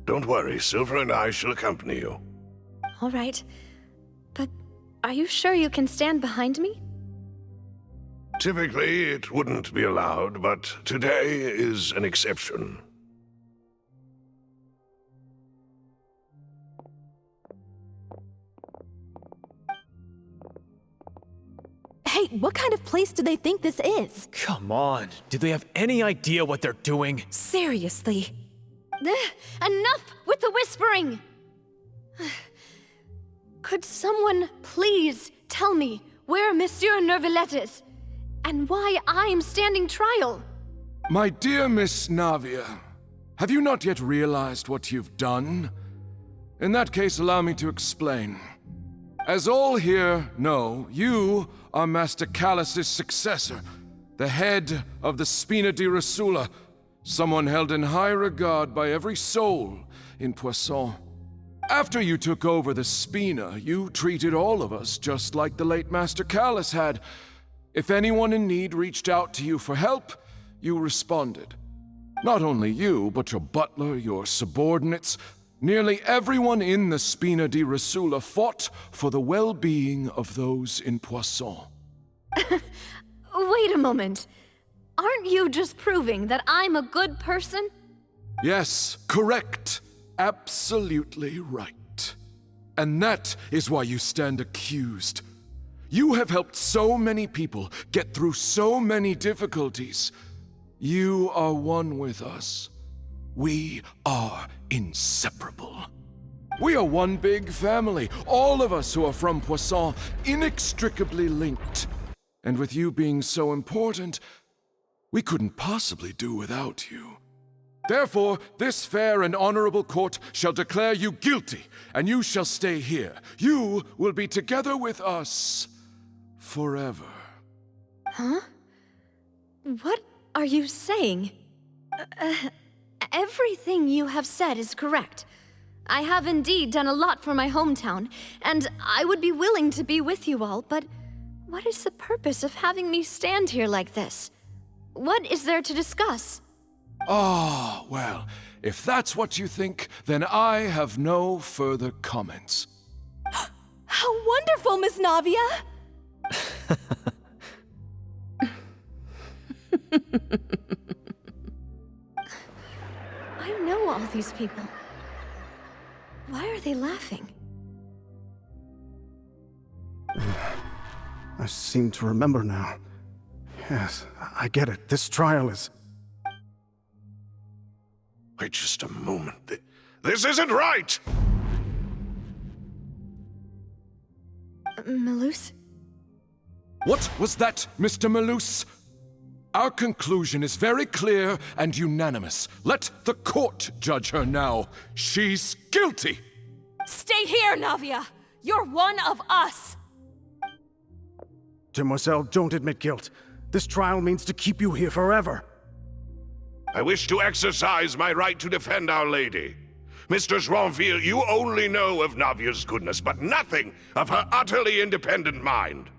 Don't worry, Silver and I shall accompany you. All right. But are you sure you can stand behind me? Typically, it wouldn't be allowed, but today is an exception. What kind of place do they think this is? Come on, do they have any idea what they're doing? Seriously. Enough with the whispering! Could someone please tell me where Monsieur Neuvillette is, and why I'm standing trial? My dear Miss Navia, have you not yet realized what you've done? In that case, allow me to explain. As all here know, you are Master Callus's successor, the head of the Spina di Rosula, someone held in high regard by every soul in Poisson. After you took over the Spina, you treated all of us just like the late Master Callus had. If anyone in need reached out to you for help, you responded. Not only you, but your butler, your subordinates, nearly everyone in the Spina di Rosula fought for the well-being of those in Poisson. Wait a moment. Aren't you just proving that I'm a good person? Yes, correct. Absolutely right. And that is why you stand accused. You have helped so many people get through so many difficulties. You are one with us. We are inseparable. We are one big family, all of us who are from Poisson, inextricably linked. And with you being so important, we couldn't possibly do without you. Therefore, this fair and honorable court shall declare you guilty, and you shall stay here. You will be together with us forever. Huh? What are you saying? Everything you have said is correct. I have indeed done a lot for my hometown, and I would be willing to be with you all, but what is the purpose of having me stand here like this? What is there to discuss? Ah, well, if that's what you think, then I have no further comments. How wonderful, Miss Navia! I know all these people. Why are they laughing? I seem to remember now. Yes, I get it. This trial is... Wait just a moment. This isn't right! Melus? What was that, Mr. Melus? Our conclusion is very clear and unanimous. Let the court judge her now. She's guilty! Stay here, Navia! You're one of us! Demoiselle, don't admit guilt. This trial means to keep you here forever. I wish to exercise my right to defend Our Lady. Mr. Joinville, you only know of Navia's goodness, but nothing of her utterly independent mind.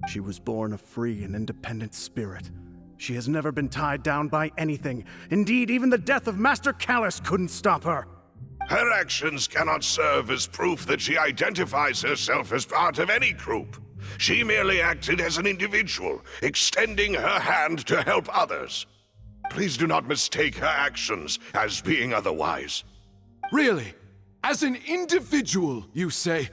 She was born a free and independent spirit. She has never been tied down by anything. Indeed, even the death of Master Callus couldn't stop her. Her actions cannot serve as proof that she identifies herself as part of any group. She merely acted as an individual, extending her hand to help others. Please do not mistake her actions as being otherwise. Really? As an individual, you say?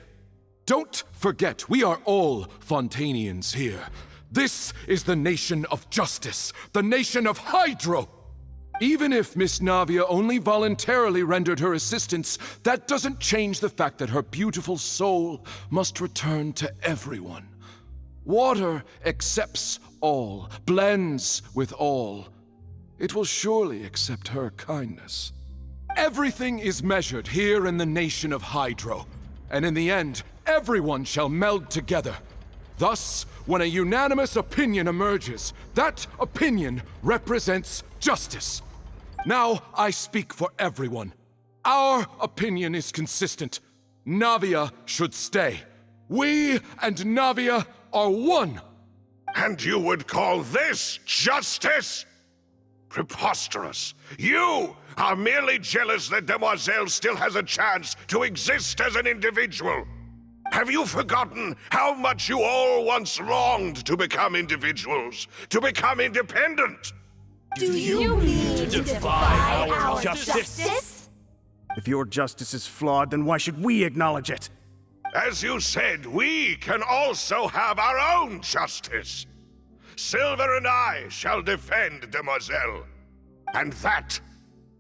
Don't forget, we are all Fontanians here. This is the nation of justice, the nation of Hydro. Even if Miss Navia only voluntarily rendered her assistance, that doesn't change the fact that her beautiful soul must return to everyone. Water accepts all, blends with all. It will surely accept her kindness. Everything is measured here in the nation of Hydro, and in the end, everyone shall meld together. Thus, when a unanimous opinion emerges, that opinion represents justice. Now I speak for everyone. Our opinion is consistent. Navia should stay. We and Navia are one. And you would call this justice? Preposterous. You are merely jealous that Demoiselle still has a chance to exist as an individual. Have you forgotten how much you all once longed to become individuals, to become independent? Do you mean to defy our justice? If your justice is flawed, then why should we acknowledge it? As you said, we can also have our own justice. Silver and I shall defend Demoiselle. And that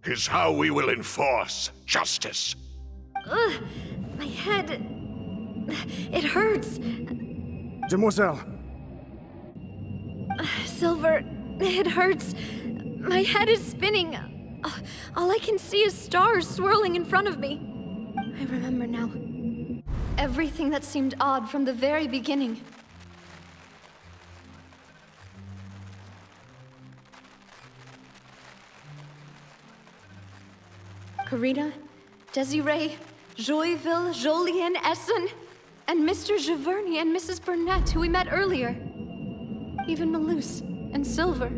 is how we will enforce justice. Ugh, my head... It hurts. Demoiselle. Silver, it hurts. My head is spinning. All I can see is stars swirling in front of me. I remember now. Everything that seemed odd from the very beginning. Karina, Desiree, Joyville, Jolien, Essen, and Mr. Giverny and Mrs. Burnett, who we met earlier. Even Malus and Silver.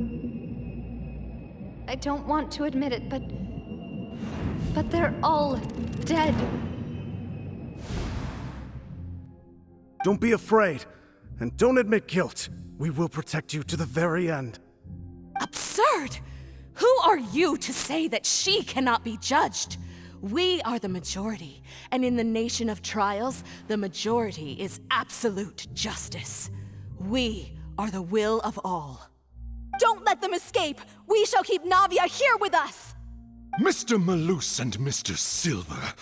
I don't want to admit it, but they're all dead. Don't be afraid, and don't admit guilt. We will protect you to the very end. Absurd! Who are you to say that she cannot be judged? We are the majority, and in the nation of trials, the majority is absolute justice. We are the will of all. Don't let them escape! We shall keep Navia here with us! Mr. Malus and Mr. Silver,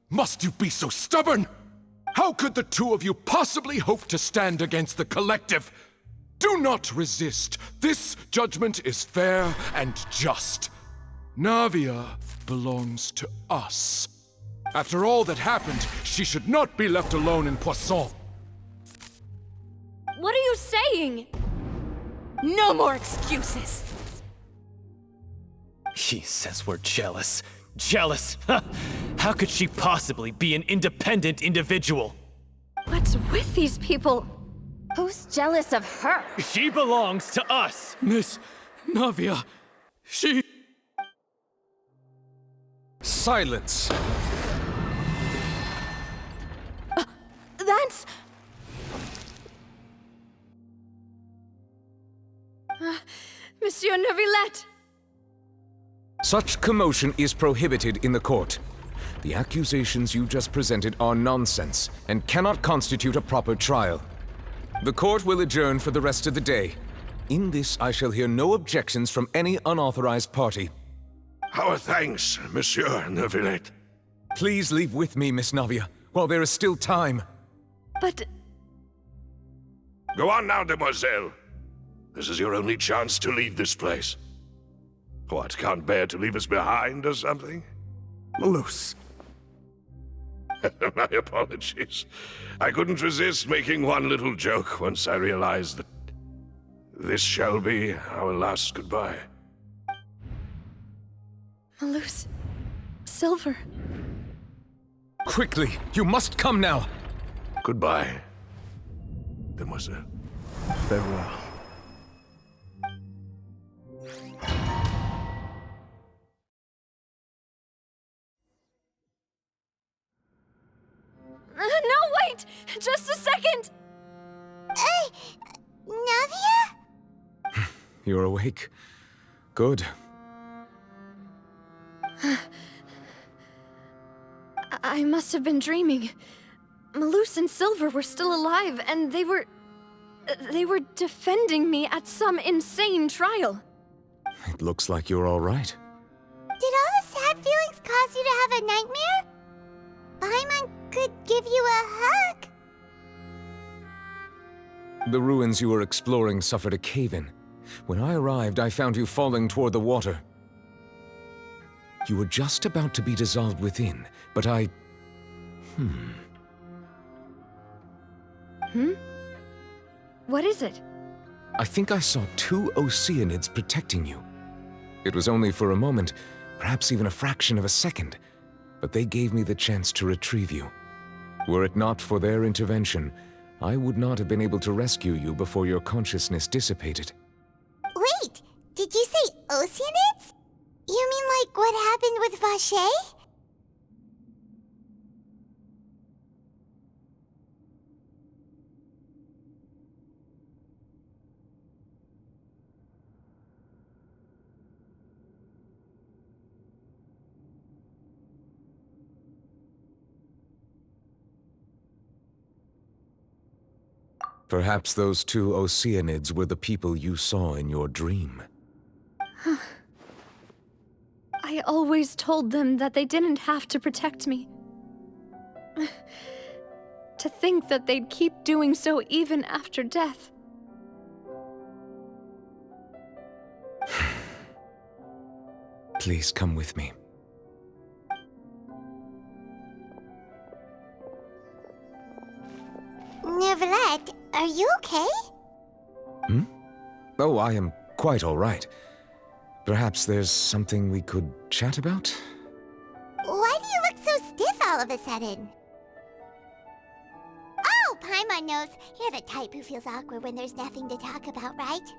must you be so stubborn? How could the two of you possibly hope to stand against the collective? Do not resist. This judgment is fair and just. Navia belongs to us. After all that happened, she should not be left alone in Poisson. What are you saying? No more excuses! He says we're jealous. Jealous? How could she possibly be an independent individual? What's with these people? Who's jealous of her? She belongs to us! Miss Navia, she... Silence! That's... Monsieur Neuvillette! Such commotion is prohibited in the court. The accusations you just presented are nonsense and cannot constitute a proper trial. The court will adjourn for the rest of the day. In this, I shall hear no objections from any unauthorized party. Our thanks, Monsieur Neuvillette. Please leave with me, Miss Navia, while there is still time. But... Go on now, Demoiselle. This is your only chance to leave this place. What, can't bear to leave us behind or something? Malus. My apologies. I couldn't resist making one little joke once I realized that this shall be our last goodbye. Malus... Silver... Quickly, you must come now! Goodbye, Demoiselle. Farewell. No, wait! Just a second! Navia? You're awake. Good. I must have been dreaming. Malus and Silver were still alive, and they were defending me at some insane trial. It looks like you're all right. Did all the sad feelings cause you to have a nightmare? Paimon could give you a hug. The ruins you were exploring suffered a cave-in. When I arrived, I found you falling toward the water. You were just about to be dissolved within, but I... What is it? I think I saw two Oceanids protecting you. It was only for a moment, perhaps even a fraction of a second, but they gave me the chance to retrieve you. Were it not for their intervention, I would not have been able to rescue you before your consciousness dissipated. Wait, did you say Oceanids? You mean like what happened with Vache? Perhaps those two Oceanids were the people you saw in your dream. I always told them that they didn't have to protect me. To think that they'd keep doing so even after death. Please come with me. Neverlet, are you okay? Hmm? Oh, I am quite all right. Perhaps there's something we could chat about? Why do you look so stiff all of a sudden? Oh, Paimon knows. You're the type who feels awkward when there's nothing to talk about, right?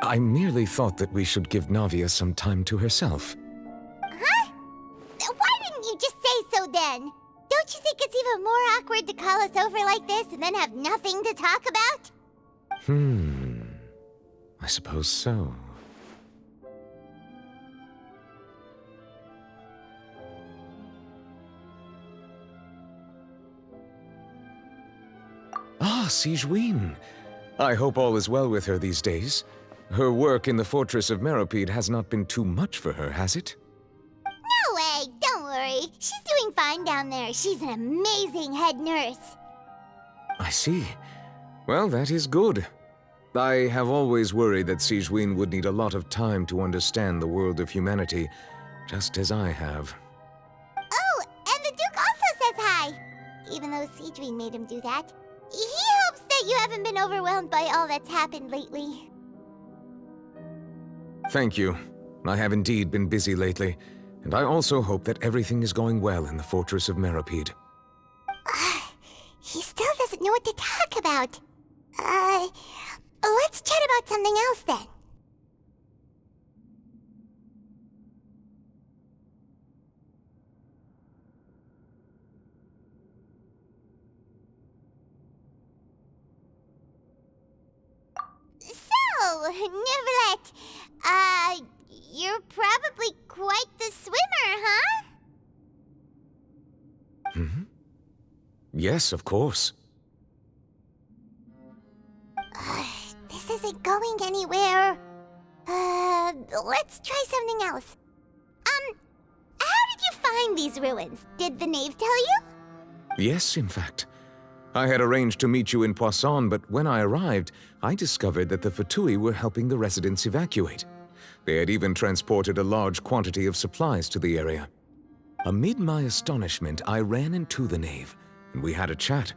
I merely thought that we should give Navia some time to herself. Huh? Why didn't you just say so then? Don't you think it's even more awkward to call us over like this and then have nothing to talk about? I suppose so. Ah, Sigewinne. I hope all is well with her these days. Her work in the Fortress of Meropide has not been too much for her, has it? No way, don't worry. She's doing fine down there. She's an amazing head nurse. I see. Well, that is good. I have always worried that Sigewinne would need a lot of time to understand the world of humanity, just as I have. Oh, and the Duke also says hi. Even though Sigewinne made him do that. He hopes that you haven't been overwhelmed by all that's happened lately. Thank you. I have indeed been busy lately, and I also hope that everything is going well in the Fortress of Meropide. He still doesn't know what to talk about. Let's chat about something else then. So, Neverlet, you're probably quite the swimmer, huh? Yes, of course. This isn't going anywhere. Let's try something else. How did you find these ruins? Did the knave tell you? Yes, in fact. I had arranged to meet you in Poisson, but when I arrived, I discovered that the Fatui were helping the residents evacuate. They had even transported a large quantity of supplies to the area. Amid my astonishment, I ran into the knave, and we had a chat.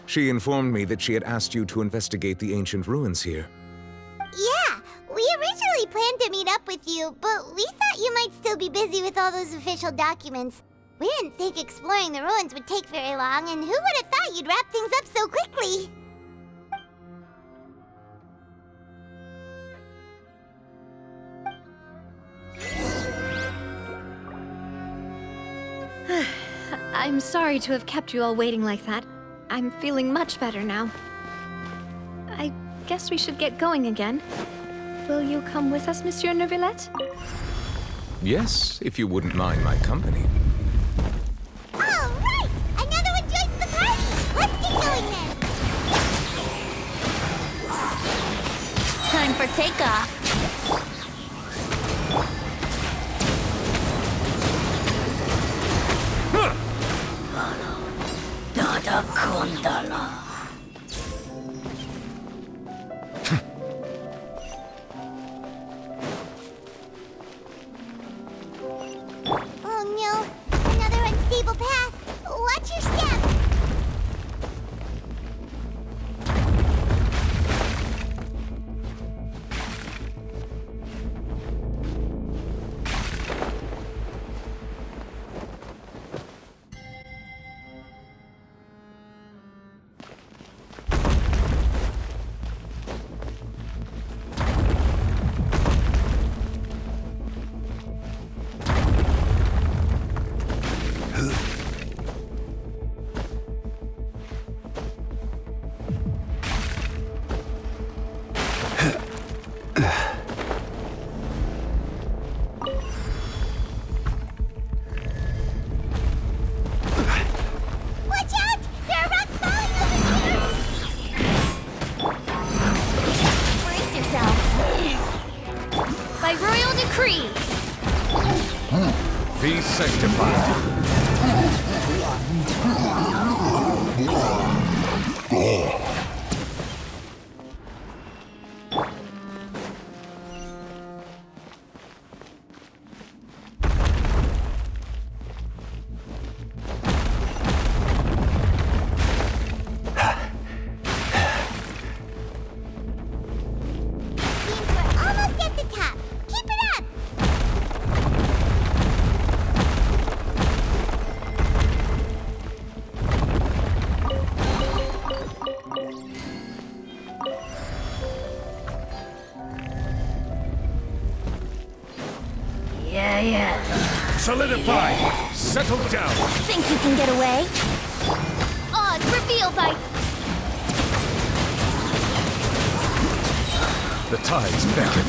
She informed me that she had asked you to investigate the ancient ruins here. Yeah, we originally planned to meet up with you, but we thought you might still be busy with all those official documents. We didn't think exploring the ruins would take very long, and who would have thought you'd wrap things up so quickly? I'm sorry to have kept you all waiting like that. I'm feeling much better now. I guess we should get going again. Will you come with us, Monsieur Neuvillette? Yes, if you wouldn't mind my company. All right! Another one joins the party! Let's get going then! Time for takeoff. Nada Kundala. Oh no! Another unstable path! Watch your step! sanctified. Almost at the top. Keep it up. Yeah. Solidify! Settle down! Think you can get away? Oh, it's revealed by... The tide's beckon.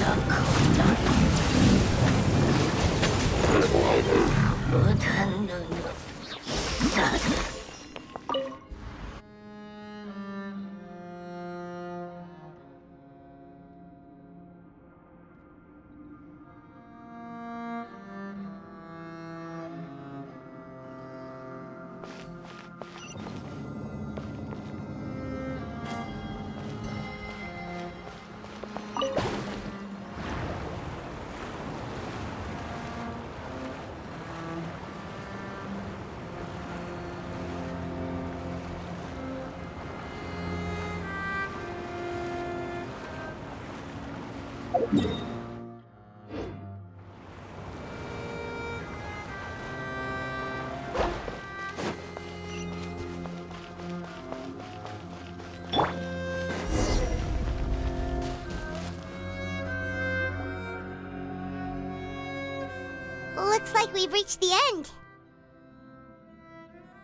Looks like we've reached the end.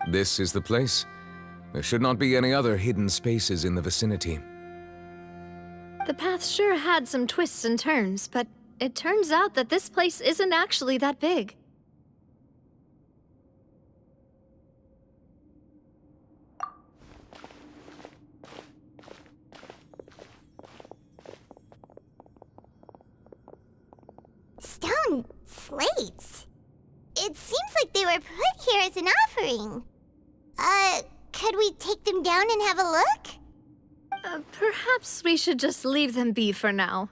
This is the place. There should not be any other hidden spaces in the vicinity. The path sure had some twists and turns, but it turns out that this place isn't actually that big. Stone slates. It seems like they were put here as an offering. Could we take them down and have a look? Perhaps we should just leave them be for now.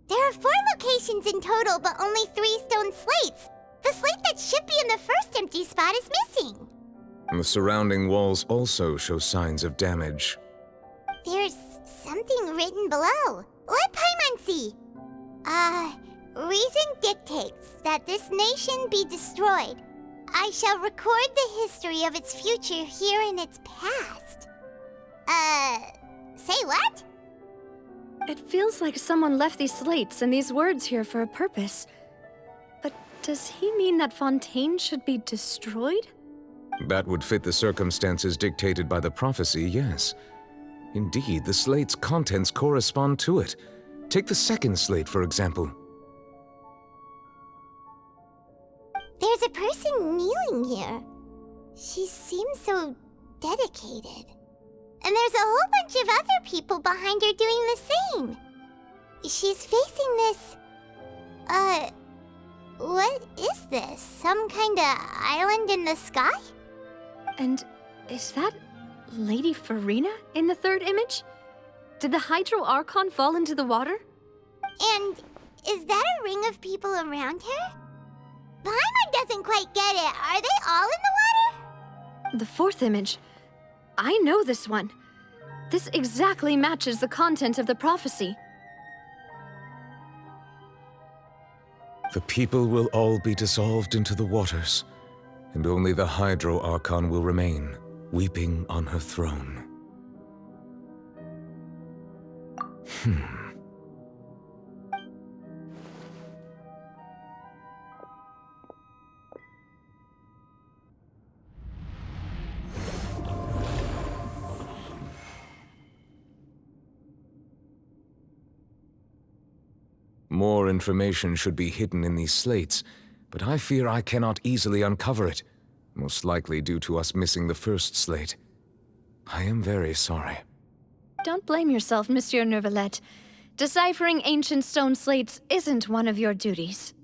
There are 4 locations in total, but only 3 stone slates. The slate that should be in the first empty spot is missing. The surrounding walls also show signs of damage. There's something written below. Let Paimon see. Reason dictates that this nation be destroyed. I shall record the history of its future here in its past. Say what? It feels like someone left these slates and these words here for a purpose. But does he mean that Fontaine should be destroyed? That would fit the circumstances dictated by the prophecy, yes. Indeed, the slate's contents correspond to it. Take the second slate, for example. There's a person kneeling here. She seems so dedicated. And there's a whole bunch of other people behind her doing the same. She's facing this... what is this? Some kind of island in the sky? And is that Lady Farina in the third image? Did the Hydro Archon fall into the water? And is that a ring of people around her? Paimon doesn't quite get it. Are they all in the water? The fourth image. I know this one. This exactly matches the content of the prophecy. The people will all be dissolved into the waters, and only the Hydro Archon will remain, weeping on her throne. More information should be hidden in these slates, but I fear I cannot easily uncover it, most likely due to us missing the first slate. I am very sorry. Don't blame yourself, Monsieur Neuvillette. Deciphering ancient stone slates isn't one of your duties.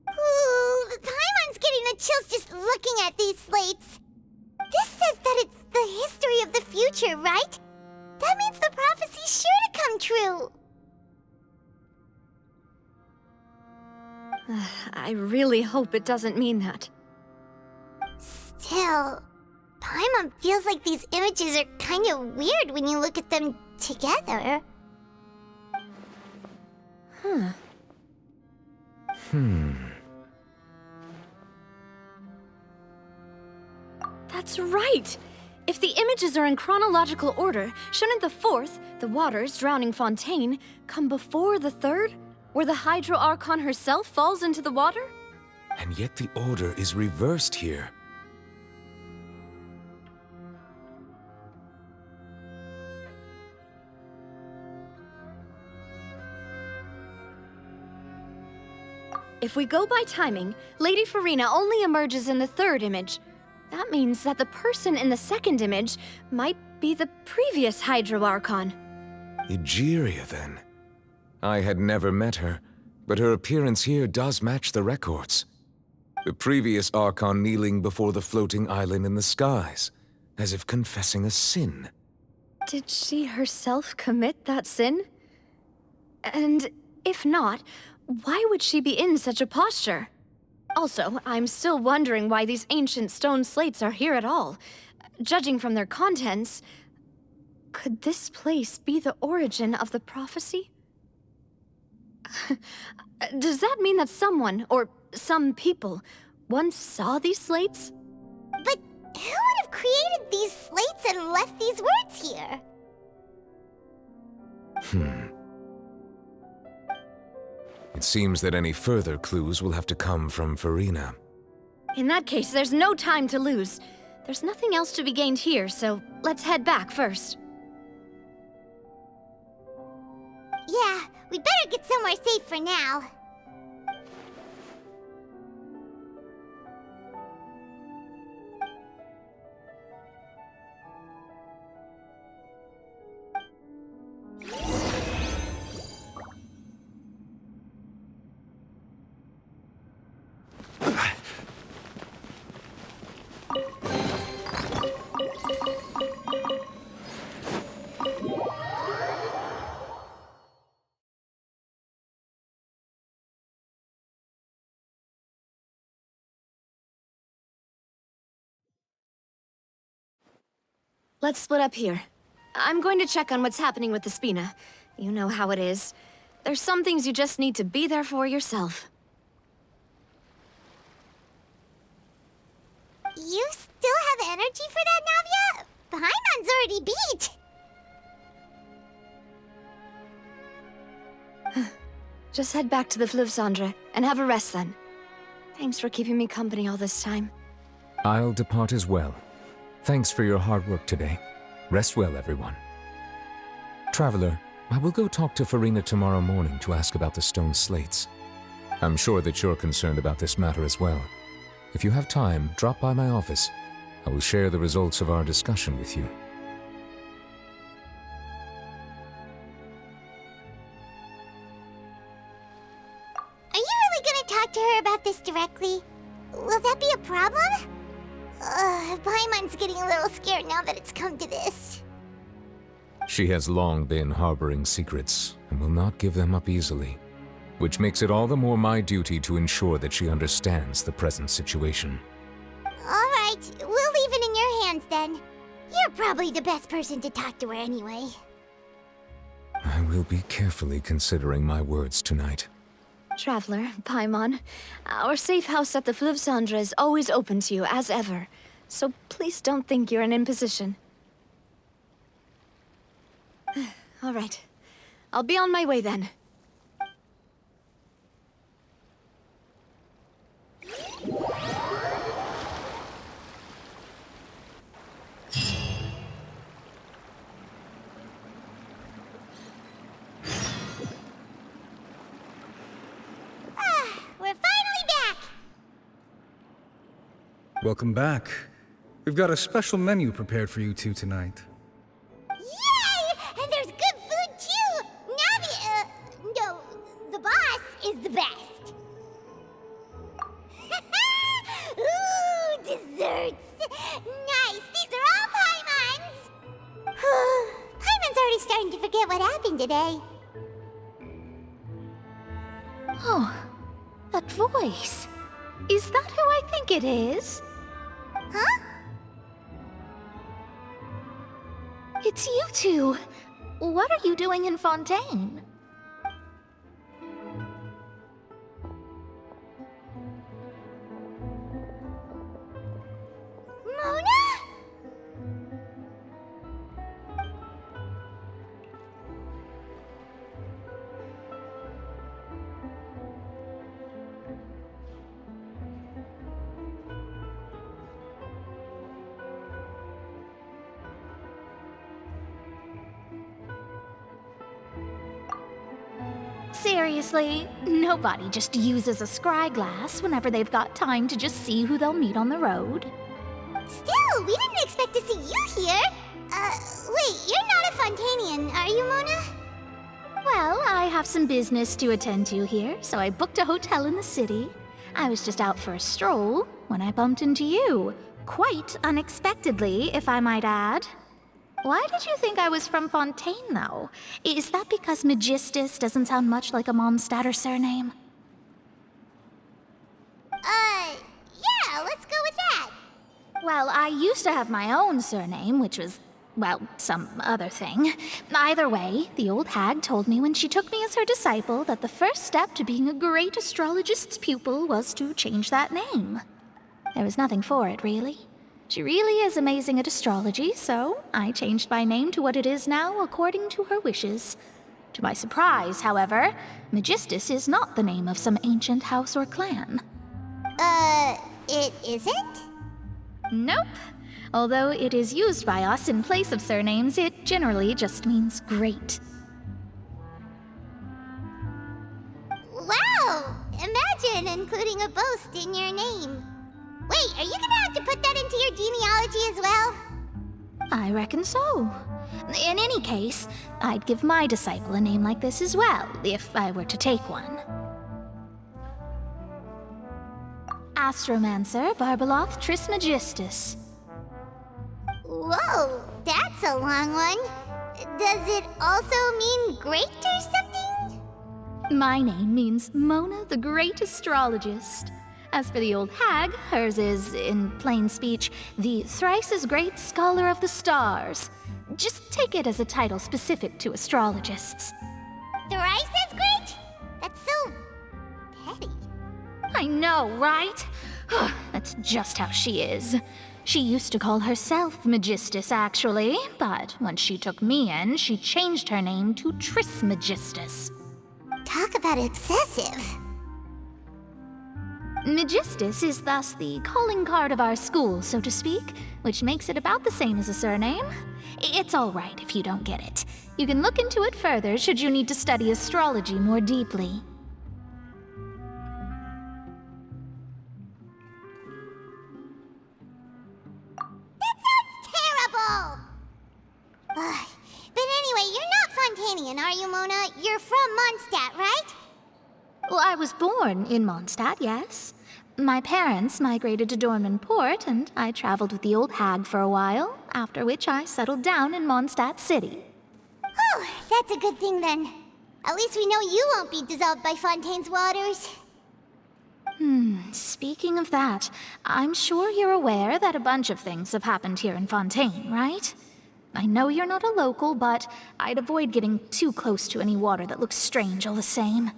Ooh, Paimon's getting the chills just looking at these slates. This says that it's the history of the future, right? That means the prophecy's sure to come true. I really hope it doesn't mean that. Still, Paimon feels like these images are kind of weird when you look at them together. Huh. That's right! If the images are in chronological order, shouldn't the fourth, the waters drowning Fontaine, come before the third, where the Hydro Archon herself falls into the water? And yet the order is reversed here. If we go by timing, Lady Farina only emerges in the third image. That means that the person in the second image might be the previous Hydro Archon. Egeria, then. I had never met her, but her appearance here does match the records. The previous Archon kneeling before the floating island in the skies, as if confessing a sin. Did she herself commit that sin? And if not, why would she be in such a posture? Also, I'm still wondering why these ancient stone slates are here at all. Judging from their contents, could this place be the origin of the prophecy? Does that mean that someone, or some people, once saw these slates? But who would have created these slates and left these words here? It seems that any further clues will have to come from Farina. In that case, there's no time to lose. There's nothing else to be gained here, so let's head back first. Yeah, we better get somewhere safe for now. Let's split up here. I'm going to check on what's happening with the Spina. You know how it is. There's some things you just need to be there for yourself. You still have energy for that, Navia? Paimon's already beat. Just head back to the Fleuve-Cendre and have a rest then. Thanks for keeping me company all this time. I'll depart as well. Thanks for your hard work today. Rest well, everyone. Traveler, I will go talk to Farina tomorrow morning to ask about the stone slates. I'm sure that you're concerned about this matter as well. If you have time, drop by my office. I will share the results of our discussion with you. Are you really gonna talk to her about this directly? Will that be a problem? Paimon's getting a little scared now that it's come to this. She has long been harboring secrets and will not give them up easily, which makes it all the more my duty to ensure that she understands the present situation. All right, we'll leave it in your hands then. You're probably the best person to talk to her anyway. I will be carefully considering my words tonight. Traveler, Paimon, our safe house at the Fleuve-Cendre is always open to you, as ever. So please don't think you're an imposition. All right. I'll be on my way then. We're finally back! Welcome back. We've got a special menu prepared for you two tonight. Yay! And there's good food too! Navi, is the best. Ooh, desserts. Nice. These are all Paimon's. Paimon's already starting to forget what happened today. Oh, that voice. Is that who I think it is? Huh? It's you two. What are you doing in Fontaine? Mona? Seriously, nobody just uses a scry glass whenever they've got time to just see who they'll meet on the road. Still, we didn't expect to see you here. Wait, you're not a Fontanian, are you, Mona? Well, I have some business to attend to here, so I booked a hotel in the city. I was just out for a stroll when I bumped into you. Quite unexpectedly, if I might add. Why did you think I was from Fontaine, though? Is that because Magistus doesn't sound much like a Mondstadter surname? Yeah, let's go with that. Well, I used to have my own surname, which was, well, some other thing. Either way, the old hag told me when she took me as her disciple that the first step to being a great astrologist's pupil was to change that name. There was nothing for it, really. She really is amazing at astrology, so I changed my name to what it is now according to her wishes. To my surprise, however, Magistus is not the name of some ancient house or clan. It isn't? Nope. Although it is used by us in place of surnames, it generally just means great. Wow! Imagine including a boast in your name. Wait, are you gonna have to put that into your genealogy as well? I reckon so. In any case, I'd give my disciple a name like this as well, if I were to take one. Astromancer Barbeloth Trismegistus. Whoa, that's a long one. Does it also mean great or something? My name means Mona the Great Astrologist. As for the old hag, hers is, in plain speech, the thrice-as-great Scholar of the Stars. Just take it as a title specific to astrologists. Thrice as great? That's so petty. I know, right? That's just how she is. She used to call herself Magistus, actually, but when she took me in, she changed her name to Trismegistus. Talk about excessive. Magistus is thus the calling card of our school, so to speak, which makes it about the same as a surname. It's all right if you don't get it. You can look into it further should you need to study astrology more deeply. That sounds terrible! But anyway, you're not Fontanian, are you, Mona? You're from Mondstadt, right? Well, I was born in Mondstadt, yes. My parents migrated to Dorman Port, and I traveled with the old hag for a while, after which I settled down in Mondstadt City. Oh, that's a good thing then. At least we know you won't be dissolved by Fontaine's waters. Speaking of that, I'm sure you're aware that a bunch of things have happened here in Fontaine, right? I know you're not a local, but I'd avoid getting too close to any water that looks strange all the same.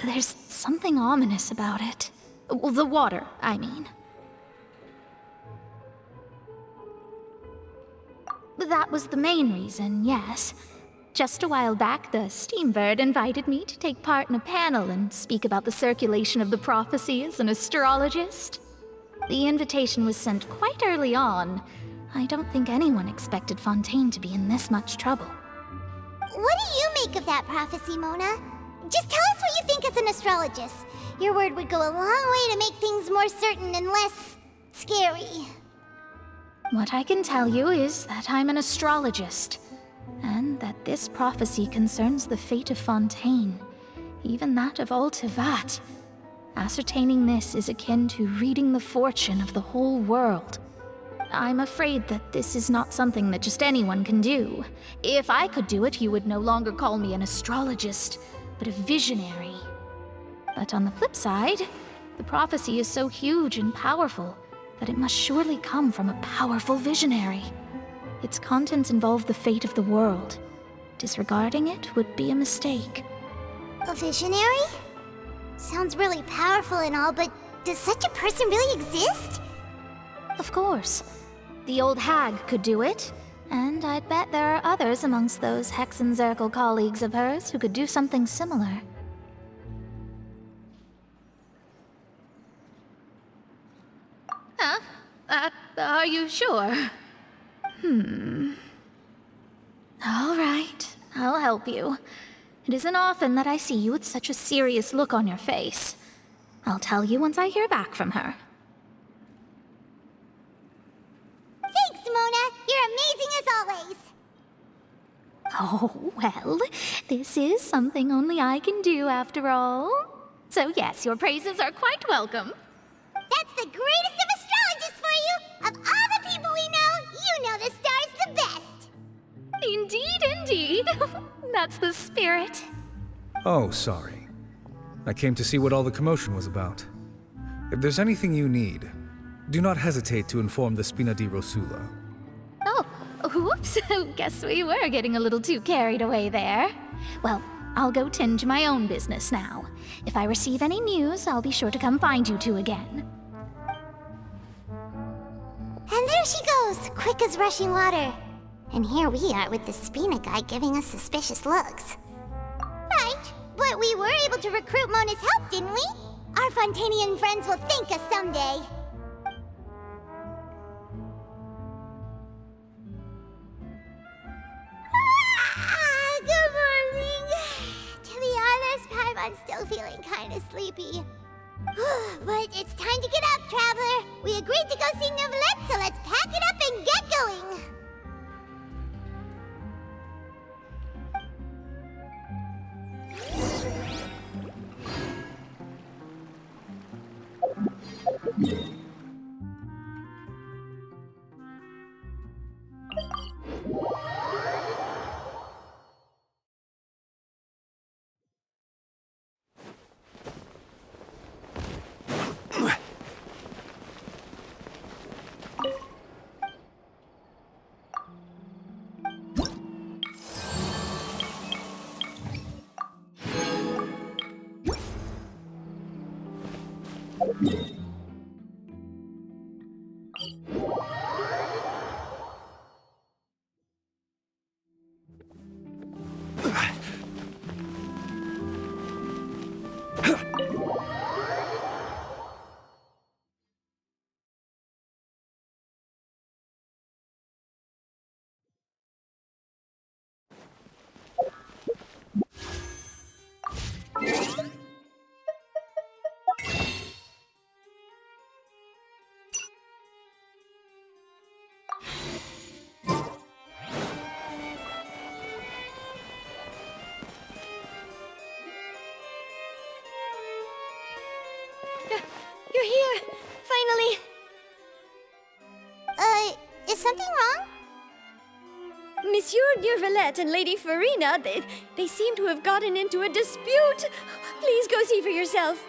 There's something ominous about it. Well, the water, I mean. That was the main reason, yes. Just a while back, the Steambird invited me to take part in a panel and speak about the circulation of the prophecy as an astrologist. The invitation was sent quite early on. I don't think anyone expected Fontaine to be in this much trouble. What do you make of that prophecy, Mona? Just tell us what you think as an astrologist. Your word would go a long way to make things more certain and less scary. What I can tell you is that I'm an astrologist, and that this prophecy concerns the fate of Fontaine. even that of all Tevat. Ascertaining this is akin to reading the fortune of the whole world. I'm afraid that this is not something that just anyone can do. If I could do it, you would no longer call me an astrologist, but a visionary. But on the flip side, the prophecy is so huge and powerful that it must surely come from a powerful visionary. Its contents involve the fate of the world. Disregarding it would be a mistake. A visionary? Sounds really powerful and all, but does such a person really exist? Of course. The old hag could do it, and I'd bet there are others amongst those Hexenzirkel colleagues of hers who could do something similar. Huh? Are you sure? All right, I'll help you. It isn't often that I see you with such a serious look on your face. I'll tell you once I hear back from her. Thanks, Mona! You're amazing as always! Oh, well, this is something only I can do after all. So yes, your praises are quite welcome. That's the greatest of astrologists for you! Of all the people we know, you know the star's the best! Indeed, indeed. That's the spirit. Oh, sorry. I came to see what all the commotion was about. If there's anything you need, do not hesitate to inform the Spina di Rosula. Oh, whoops. Guess we were getting a little too carried away there. Well, I'll go tend to my own business now. If I receive any news, I'll be sure to come find you two again. And there she goes, quick as rushing water. And here we are with the Spina guy giving us suspicious looks. Right, but we were able to recruit Mona's help, didn't we? Our Fontanian friends will thank us someday. Good morning. To be honest, I'm still feeling kind of sleepy. But it's time to get up, traveler. We agreed to go see Neuvillette, so let's pack it up and get going. You're here! Finally! Is something wrong? Monsieur Neuvillette and Lady Farina, they seem to have gotten into a dispute. Please go see for yourself.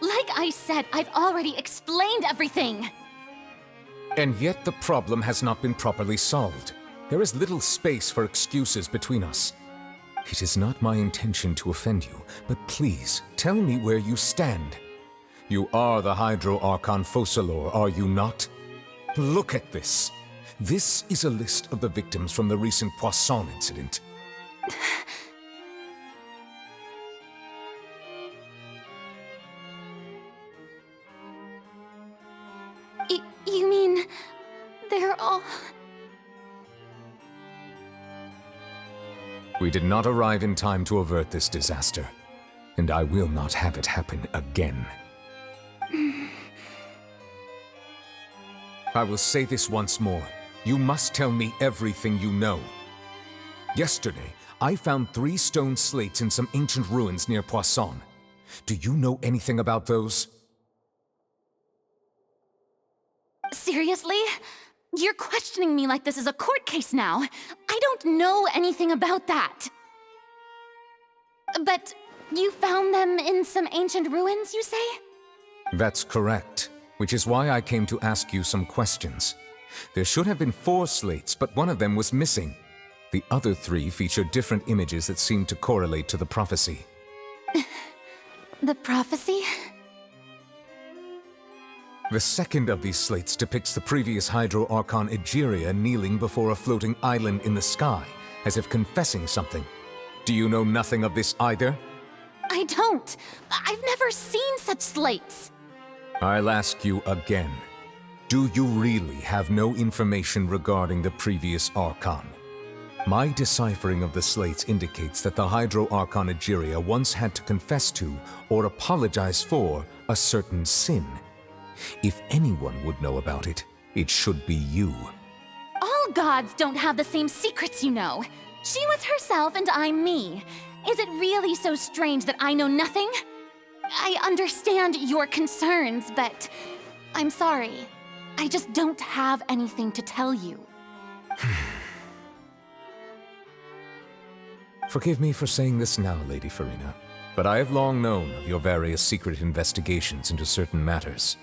Like I said, I've already explained everything! And yet the problem has not been properly solved. There is little space for excuses between us. It is not my intention to offend you, but please, tell me where you stand. You are the Hydro Archon Focalor, are you not? Look at this. This is a list of the victims from the recent Poisson incident. You mean... they're all... We did not arrive in time to avert this disaster, and I will not have it happen again. I will say this once more. You must tell me everything you know. Yesterday, I found 3 stone slates in some ancient ruins near Poisson. Do you know anything about those? Seriously? You're questioning me like this is a court case now. I don't know anything about that. But you found them in some ancient ruins, you say? That's correct, which is why I came to ask you some questions. There should have been 4 slates, but one of them was missing. The other 3 featured different images that seemed to correlate to the prophecy. The prophecy? The second of these slates depicts the previous Hydro Archon Egeria kneeling before a floating island in the sky, as if confessing something. Do you know nothing of this either? I don't. I've never seen such slates. I'll ask you again. Do you really have no information regarding the previous Archon? My deciphering of the slates indicates that the Hydro Archon Egeria once had to confess to, or apologize for, a certain sin. If anyone would know about it, it should be you. All gods don't have the same secrets, you know. She was herself and I'm me. Is it really so strange that I know nothing? I understand your concerns, but I'm sorry. I just don't have anything to tell you. Forgive me for saying this now, Lady Farina, but I have long known of your various secret investigations into certain matters.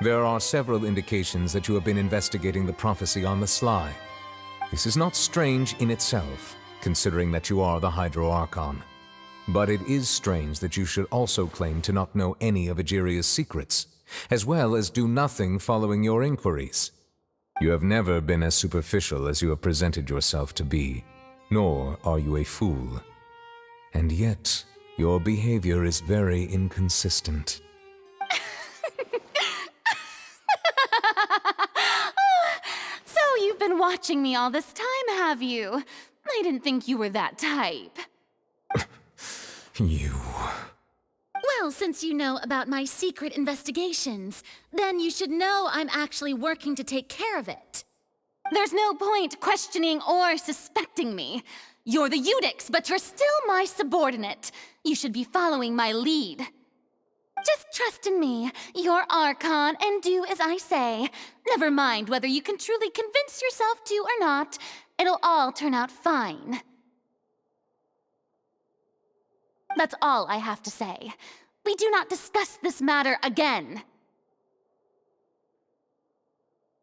There are several indications that you have been investigating the prophecy on the sly. This is not strange in itself, considering that you are the Hydro Archon. But it is strange that you should also claim to not know any of Egeria's secrets, as well as do nothing following your inquiries. You have never been as superficial as you have presented yourself to be, nor are you a fool. And yet, your behavior is very inconsistent. So you've been watching me all this time, have you? I didn't think you were that type. You... Well, since you know about my secret investigations, then you should know I'm actually working to take care of it. There's no point questioning or suspecting me. You're the Eudix, but you're still my subordinate. You should be following my lead. Just trust in me, your Archon, and do as I say. Never mind whether you can truly convince yourself to or not. It'll all turn out fine. That's all I have to say. We do not discuss this matter again.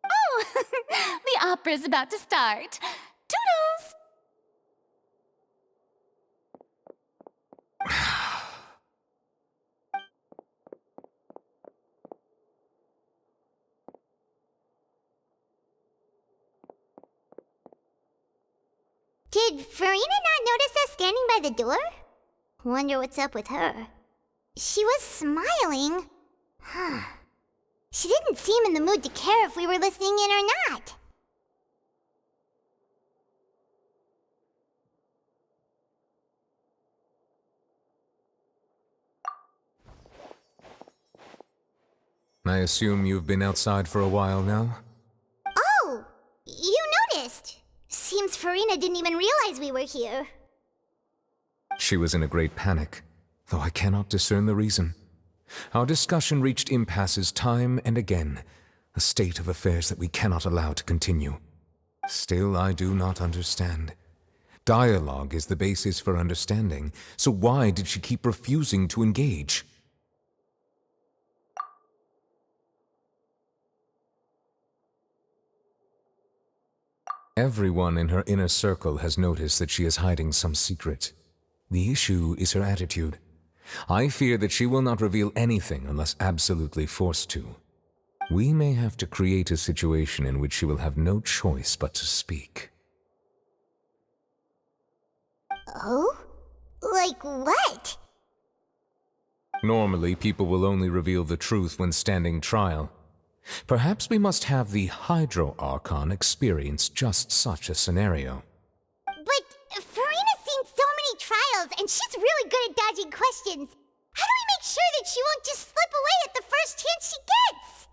Oh, the opera's about to start. Toodles! Did Farina not notice us standing by the door? Wonder what's up with her. She was smiling. She didn't seem in the mood to care if we were listening in or not. I assume you've been outside for a while now? Oh! You noticed! Seems Farina didn't even realize we were here. She was in a great panic, though I cannot discern the reason. Our discussion reached impasses time and again, a state of affairs that we cannot allow to continue. Still, I do not understand. Dialogue is the basis for understanding, so why did she keep refusing to engage? Everyone in her inner circle has noticed that she is hiding some secret. The issue is her attitude. I fear that she will not reveal anything unless absolutely forced to. We may have to create a situation in which she will have no choice but to speak. Oh? Like what? Normally, people will only reveal the truth when standing trial. Perhaps we must have the Hydro Archon experience just such a scenario. But Farina's seen so many trials, and she's really good at dodging questions. How do we make sure that she won't just slip away at the first chance she gets.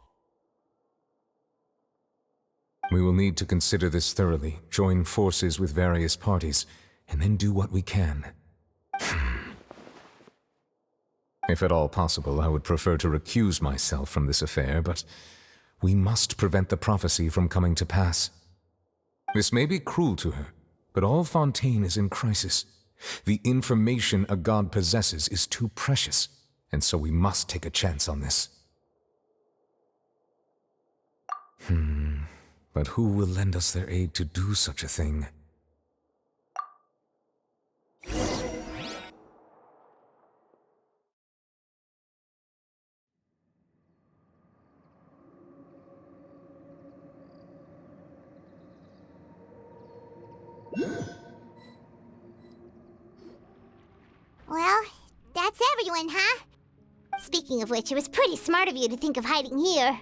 We will need to consider this thoroughly, join forces with various parties, and then do what we can. If at all possible, I would prefer to recuse myself from this affair, but we must prevent the prophecy from coming to pass. This may be cruel to her, but all Fontaine is in crisis. The information a god possesses is too precious, and so we must take a chance on this. But who will lend us their aid to do such a thing? Well, that's everyone, huh? Speaking of which, it was pretty smart of you to think of hiding here.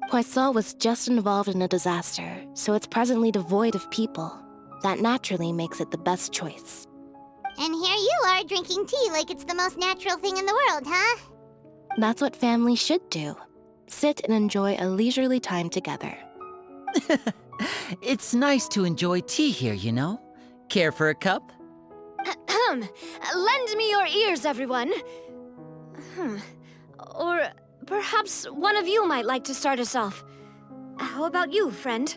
Poisson was just involved in a disaster, so it's presently devoid of people. That naturally makes it the best choice. And here you are drinking tea like it's the most natural thing in the world, huh? That's what family should do. Sit and enjoy a leisurely time together. It's nice to enjoy tea here, you know? Care for a cup? Lend me your ears, everyone. Or perhaps one of you might like to start us off. How about you, friend?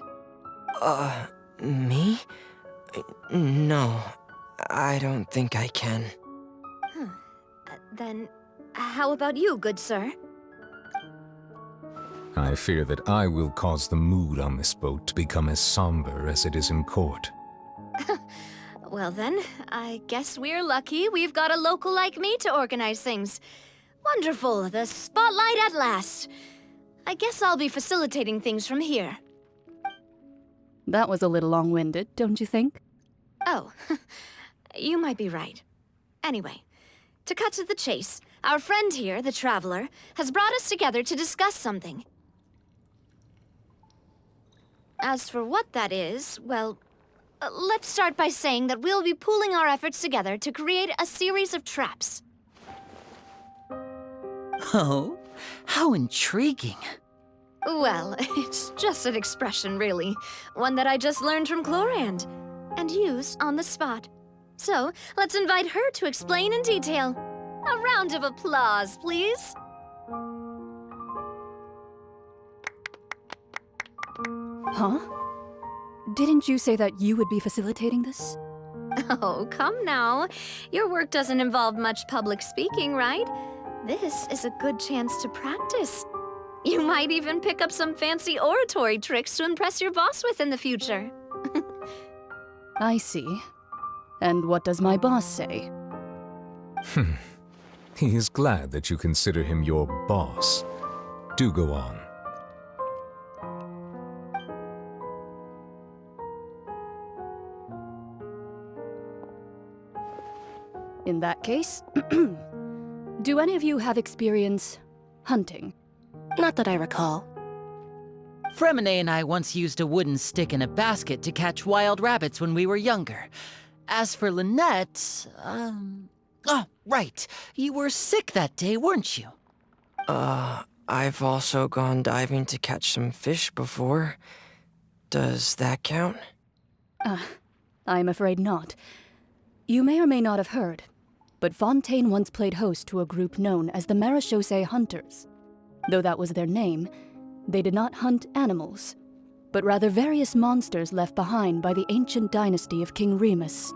Me? No, I don't think I can. Then, how about you, good sir? I fear that I will cause the mood on this boat to become as somber as it is in court. Well then, I guess we're lucky we've got a local like me to organize things. Wonderful, the spotlight at last. I guess I'll be facilitating things from here. That was a little long-winded, don't you think? Oh, you might be right. Anyway, to cut to the chase, our friend here, the Traveler, has brought us together to discuss something. As for what that is, well, let's start by saying that we'll be pooling our efforts together to create a series of traps. Oh, how intriguing. Well, it's just an expression, really. One that I just learned from Chlorand, and used on the spot. So, let's invite her to explain in detail. A round of applause, please. Huh? Didn't you say that you would be facilitating this? Oh, come now. Your work doesn't involve much public speaking, right? This is a good chance to practice. You might even pick up some fancy oratory tricks to impress your boss with in the future. I see. And what does my boss say? He is glad that you consider him your boss. Do go on. In that case, do any of you have experience hunting? Not that I recall. Fremine and I once used a wooden stick in a basket to catch wild rabbits when we were younger. As for Lynette, oh, right. You were sick that day, weren't you? I've also gone diving to catch some fish before. Does that count? I'm afraid not. You may or may not have heard, but Fontaine once played host to a group known as the Marechaussee Hunters. Though that was their name, they did not hunt animals, but rather various monsters left behind by the ancient dynasty of King Remus.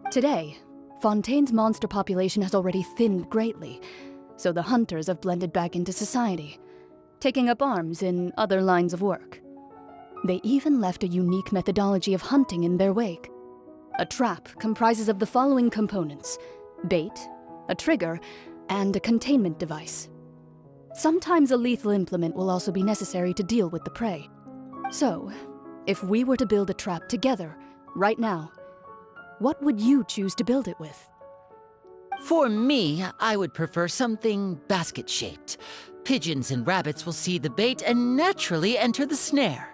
Today, Fontaine's monster population has already thinned greatly, so the hunters have blended back into society, taking up arms in other lines of work. They even left a unique methodology of hunting in their wake. A trap comprises of the following components: bait, a trigger, and a containment device. Sometimes a lethal implement will also be necessary to deal with the prey. So, if we were to build a trap together, right now, what would you choose to build it with? For me, I would prefer something basket-shaped. Pigeons and rabbits will see the bait and naturally enter the snare.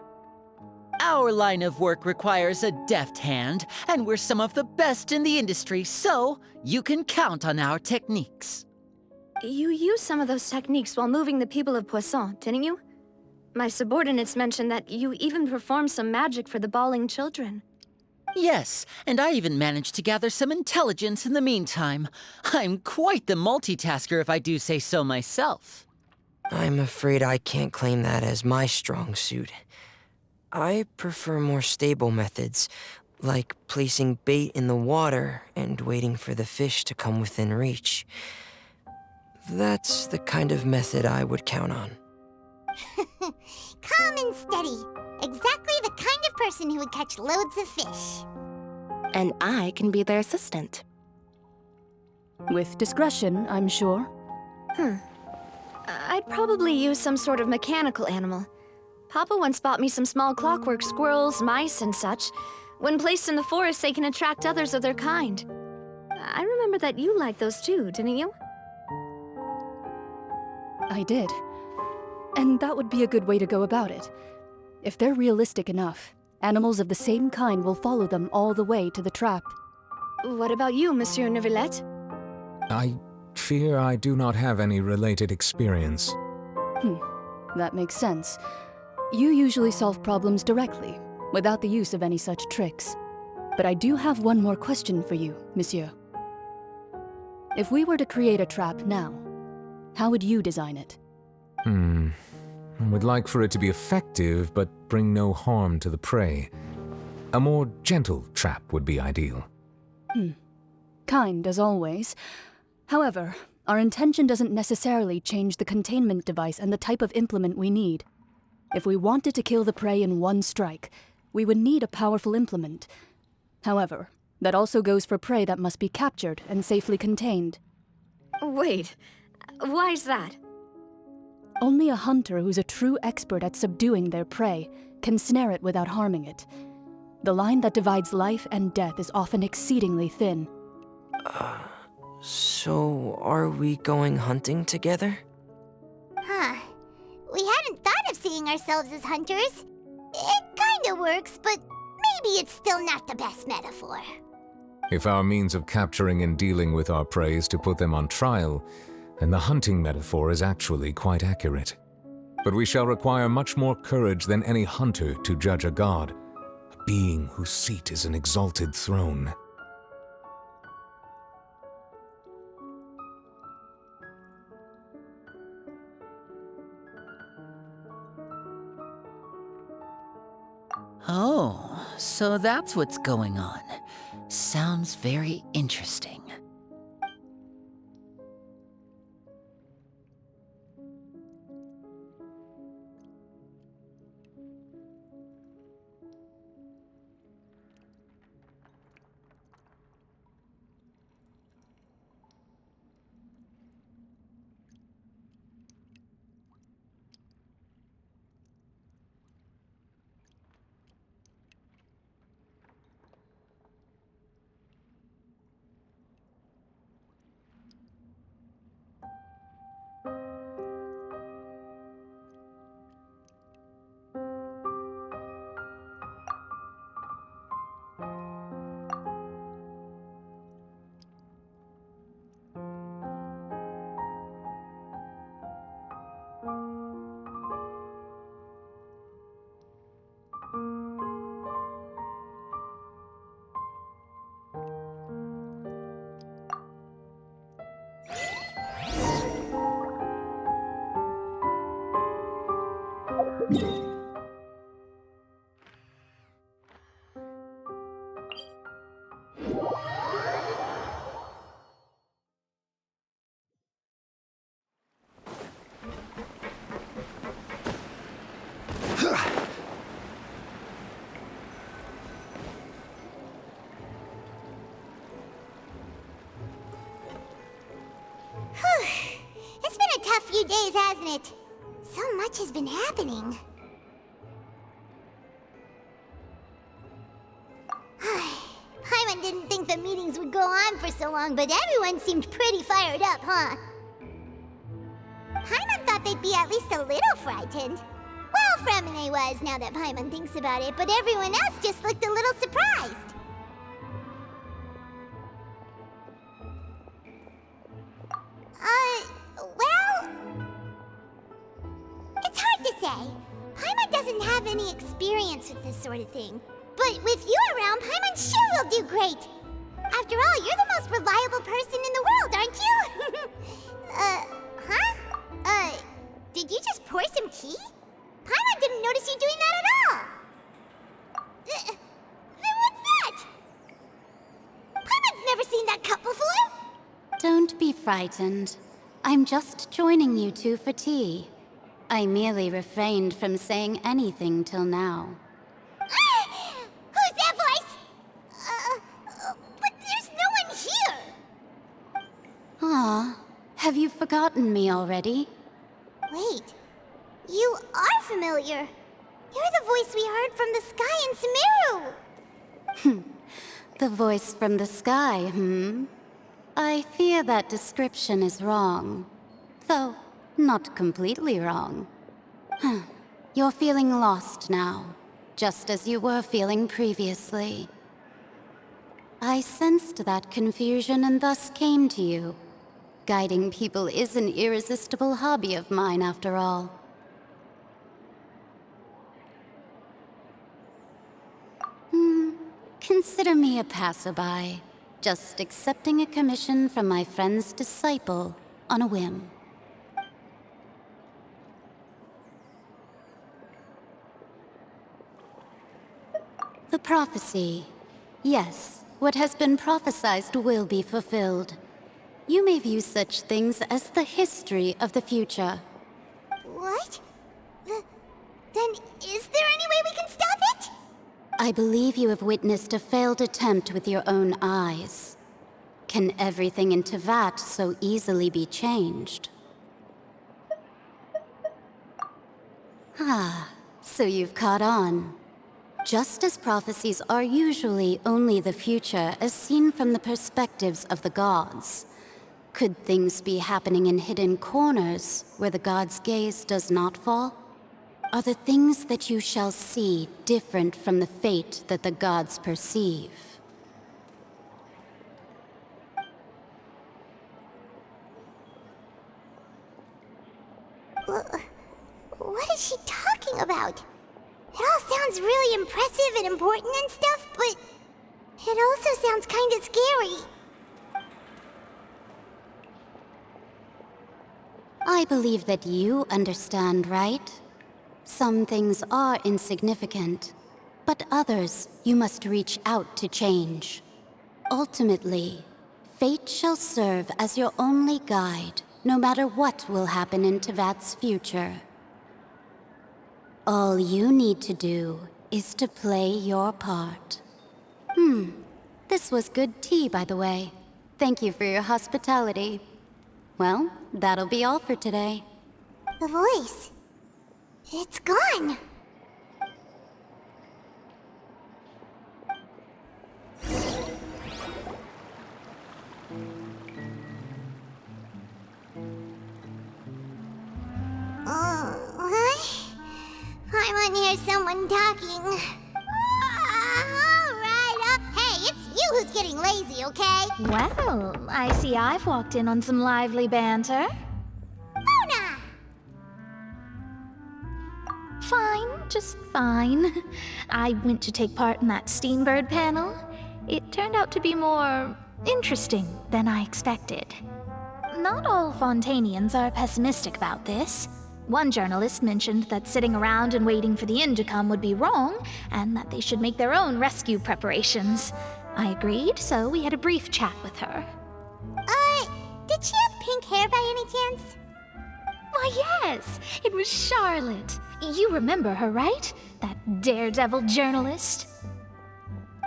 Our line of work requires a deft hand, and we're some of the best in the industry, so you can count on our techniques. You used some of those techniques while moving the people of Poisson, didn't you? My subordinates mentioned that you even performed some magic for the bawling children. Yes, and I even managed to gather some intelligence in the meantime. I'm quite the multitasker if I do say so myself. I'm afraid I can't claim that as my strong suit. I prefer more stable methods, like placing bait in the water and waiting for the fish to come within reach. That's the kind of method I would count on. Calm and steady. Exactly the kind of person who would catch loads of fish. And I can be their assistant. With discretion, I'm sure. I'd probably use some sort of mechanical animal. Papa once bought me some small clockwork squirrels, mice, and such. When placed in the forest, they can attract others of their kind. I remember that you liked those too, didn't you? I did. And that would be a good way to go about it. If they're realistic enough, animals of the same kind will follow them all the way to the trap. What about you, Monsieur Neuvillette? I fear I do not have any related experience. That makes sense. You usually solve problems directly, without the use of any such tricks. But I do have one more question for you, Monsieur. If we were to create a trap now, how would you design it? I would like for it to be effective, but bring no harm to the prey. A more gentle trap would be ideal. Kind, as always. However, our intention doesn't necessarily change the containment device and the type of implement we need. If we wanted to kill the prey in one strike, we would need a powerful implement. However, that also goes for prey that must be captured and safely contained. Wait, why's that? Only a hunter who's a true expert at subduing their prey can snare it without harming it. The line that divides life and death is often exceedingly thin. So are we going hunting together? We hadn't thought of seeing ourselves as hunters. It kinda works, but maybe it's still not the best metaphor. If our means of capturing and dealing with our prey is to put them on trial, then the hunting metaphor is actually quite accurate. But we shall require much more courage than any hunter to judge a god, a being whose seat is an exalted throne. Oh, so that's what's going on. Sounds very interesting. It's been a tough few days, hasn't it? So much has been happening. Paimon didn't think the meetings would go on for so long, but everyone seemed pretty fired up, huh? Paimon thought they'd be at least a little frightened. Well, Fremine was, now that Paimon thinks about it, but everyone else just looked a little surprised. Well... It's hard to say. Paimon doesn't have any experience with this sort of thing. But with you around, Paimon sure will do great. After all, you're the most reliable person in the world, aren't you? Did you just pour some tea? Paimon didn't notice you doing that at all. Then what's that? Paimon's never seen that cup before. Don't be frightened. I'm just joining you two for tea. I merely refrained from saying anything till now. Who's that voice? But there's no one here. Ah, have you forgotten me already? Wait, you are familiar. You're the voice we heard from the sky in Sumeru. The voice from the sky, I fear that description is wrong. Though, not completely wrong. You're feeling lost now, just as you were feeling previously. I sensed that confusion and thus came to you. Guiding people is an irresistible hobby of mine, after all. Consider me a passerby, just accepting a commission from my friend's disciple on a whim. The prophecy. Yes, what has been prophesied will be fulfilled. You may view such things as the history of the future. What? Then is there any way we can stop it? I believe you have witnessed a failed attempt with your own eyes. Can everything in Tevat so easily be changed? Ah, so you've caught on. Just as prophecies are usually only the future as seen from the perspectives of the gods, could things be happening in hidden corners where the gods' gaze does not fall? Are the things that you shall see different from the fate that the gods perceive? What is she talking about? It all sounds really impressive and important and stuff, but it also sounds kind of scary. I believe that you understand, right? Some things are insignificant, but others you must reach out to change. Ultimately, fate shall serve as your only guide, no matter what will happen in Tevat's future. All you need to do is to play your part. This was good tea, by the way. Thank you for your hospitality. Well, that'll be all for today. The voice. It's gone. I want to hear someone talking. Alright, hey, it's you who's getting lazy, okay? Well, I see I've walked in on some lively banter. Mona! Fine, just fine. I went to take part in that Steambird panel. It turned out to be more interesting than I expected. Not all Fontanians are pessimistic about this. One journalist mentioned that sitting around and waiting for the end to come would be wrong, and that they should make their own rescue preparations. I agreed, so we had a brief chat with her. Did she have pink hair by any chance? Why, yes! It was Charlotte. You remember her, right? That daredevil journalist?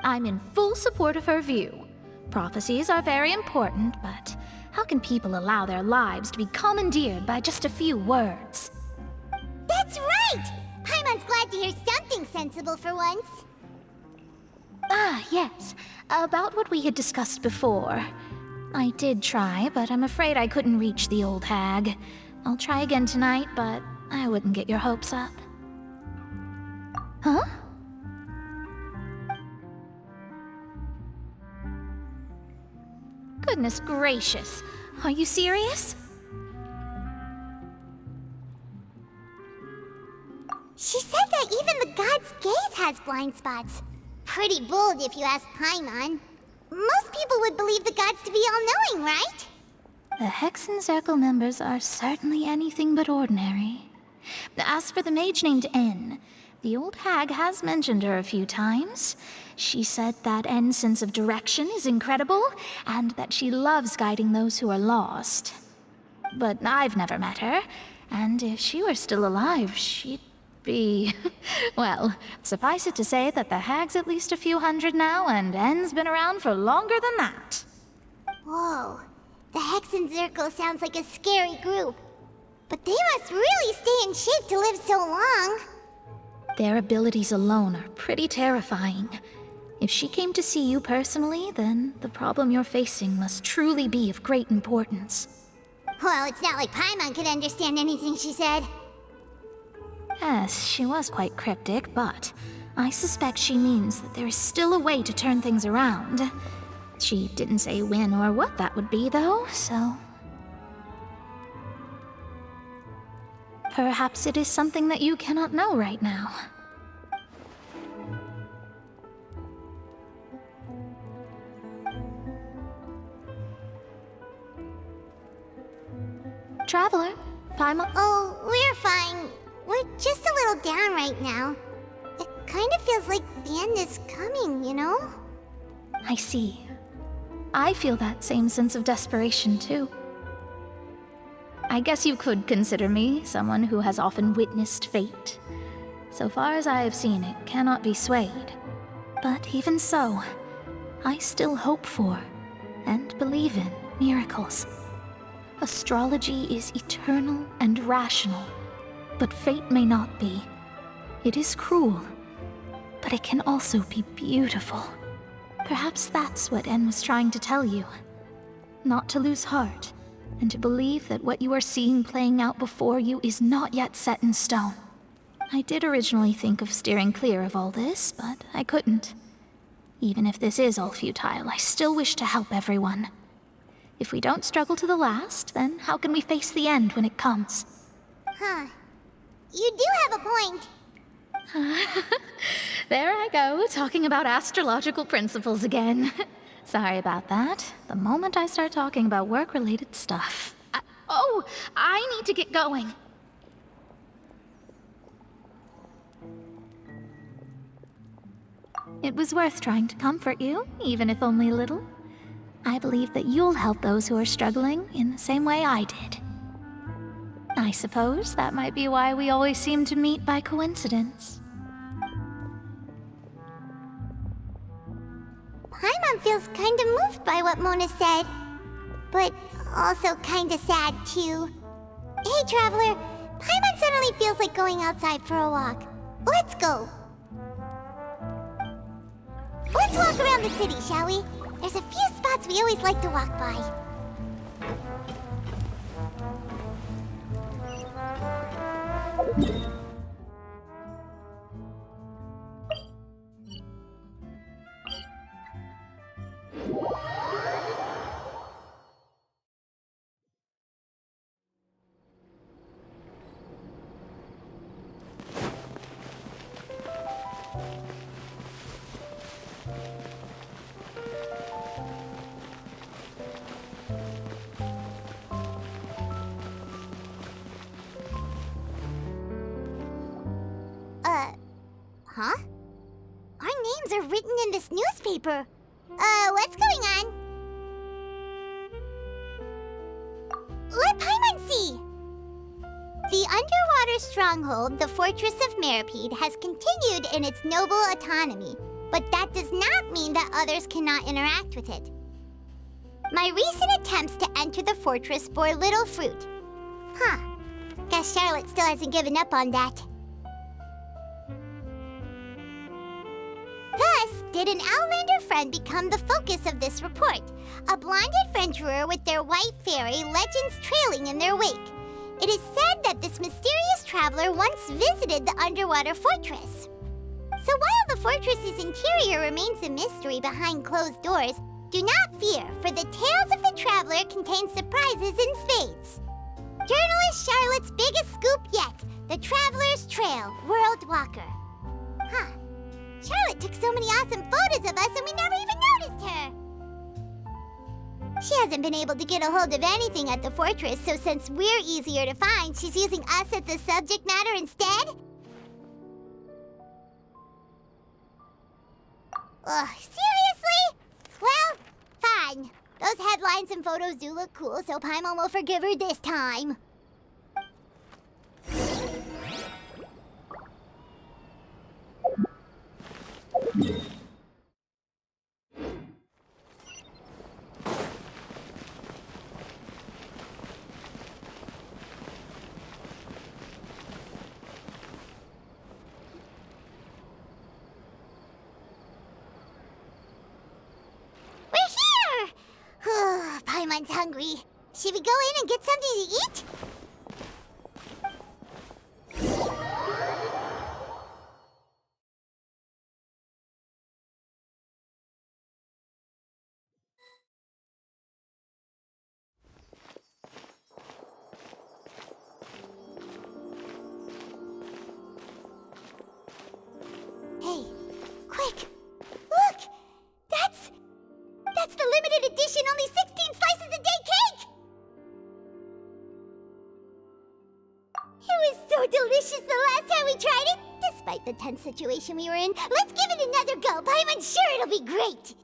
I'm in full support of her view. Prophecies are very important, but how can people allow their lives to be commandeered by just a few words? That's right! Paimon's glad to hear something sensible for once. Ah, yes. About what we had discussed before. I did try, but I'm afraid I couldn't reach the old hag. I'll try again tonight, but I wouldn't get your hopes up. Huh? Goodness gracious. Are you serious? She said that even the god's gaze has blind spots. Pretty bold if you ask Paimon. Most people would believe the gods to be all-knowing, right? The Hexen Circle members are certainly anything but ordinary. As for the mage named N, the old hag has mentioned her a few times. She said that N's sense of direction is incredible, and that she loves guiding those who are lost. But I've never met her, and if she were still alive, she'd be... Well, suffice it to say that the hag's at least a few hundred now, and N's been around for longer than that. Whoa. The Hexen Circle sounds like a scary group. But they must really stay in shape to live so long. Their abilities alone are pretty terrifying. If she came to see you personally, then the problem you're facing must truly be of great importance. Well, it's not like Paimon could understand anything she said. Yes, she was quite cryptic, but I suspect she means that there is still a way to turn things around. She didn't say when or what that would be, though, so... Perhaps it is something that you cannot know right now. Traveler, Paimon... Oh, we're fine. We're just a little down right now. It kind of feels like the end is coming, you know? I see. I feel that same sense of desperation, too. I guess you could consider me someone who has often witnessed fate. So far as I have seen, it cannot be swayed. But even so, I still hope for, and believe in, miracles. Astrology is eternal and rational, but fate may not be. It is cruel, but it can also be beautiful. Perhaps that's what En was trying to tell you. Not to lose heart, and to believe that what you are seeing playing out before you is not yet set in stone. I did originally think of steering clear of all this, but I couldn't. Even if this is all futile, I still wish to help everyone. If we don't struggle to the last, then how can we face the end when it comes? Huh. You do have a point. There I go, talking about astrological principles again. Sorry about that. The moment I start talking about work-related stuff... I need to get going. It was worth trying to comfort you, even if only a little. I believe that you'll help those who are struggling in the same way I did. I suppose that might be why we always seem to meet by coincidence. Paimon feels kinda moved by what Mona said. But also kinda sad, too. Hey, Traveler. Paimon suddenly feels like going outside for a walk. Let's go. Let's walk around the city, shall we? There's a few spots we always like to walk by. Huh? Our names are written in this newspaper. What's going on? Let Paimon see! The underwater stronghold, the Fortress of Meripede, has continued in its noble autonomy, but that does not mean that others cannot interact with it. My recent attempts to enter the fortress bore little fruit. Huh. Guess Charlotte still hasn't given up on that. Thus, did an Outlander friend become the focus of this report, a blonde adventurer with their white fairy legends trailing in their wake. It is said that this mysterious traveler once visited the underwater fortress. So while the fortress's interior remains a mystery behind closed doors, do not fear, for the Tales of the Traveler contains surprises in spades. Journalist Charlotte's biggest scoop yet, The Traveler's Trail, World Walker. Huh. Charlotte took so many awesome photos of us and we never even noticed her. She hasn't been able to get a hold of anything at the fortress, so since we're easier to find, she's using us as the subject matter instead? Ugh, seriously? Well, fine. Those headlines and photos do look cool, so Paimon will forgive her this time. Paimon's hungry. Should we go in and get something to eat? Hey, quick! Look! That's the limited edition, only 16 slices a day cake! It was so delicious the last time we tried it! Despite the tense situation we were in, let's give it another go! Paimon's sure it'll be great!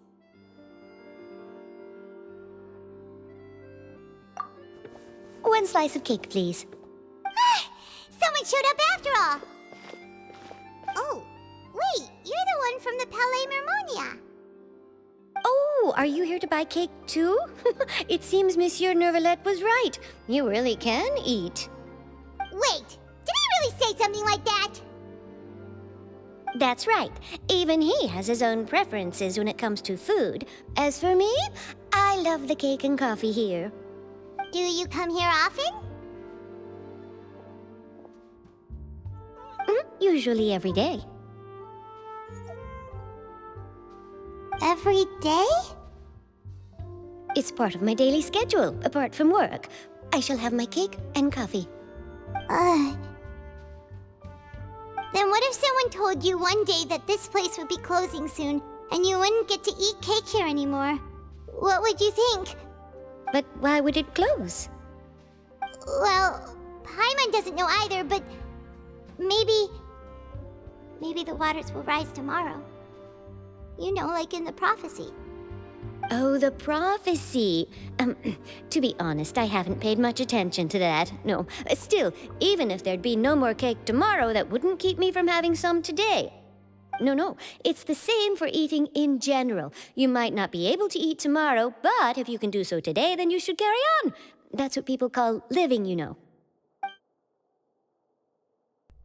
One slice of cake, please. Someone showed up after all! Oh, wait, you're the one from the Palais Mermonia. Oh, are you here to buy cake too? It seems Monsieur Nervalette was right. You really can eat. Wait, did he really say something like that? That's right. Even he has his own preferences when it comes to food. As for me, I love the cake and coffee here. Do you come here often? Usually every day. Every day? It's part of my daily schedule, apart from work. I shall have my cake and coffee. Then what if someone told you one day that this place would be closing soon, and you wouldn't get to eat cake here anymore? What would you think? But why would it close? Well, Paimon doesn't know either, but maybe the waters will rise tomorrow. You know, like in the prophecy. Oh, the prophecy. To be honest, I haven't paid much attention to that. No, still, even if there'd be no more cake tomorrow, that wouldn't keep me from having some today. No, it's the same for eating in general. You might not be able to eat tomorrow, but if you can do so today, then you should carry on. That's what people call living, you know.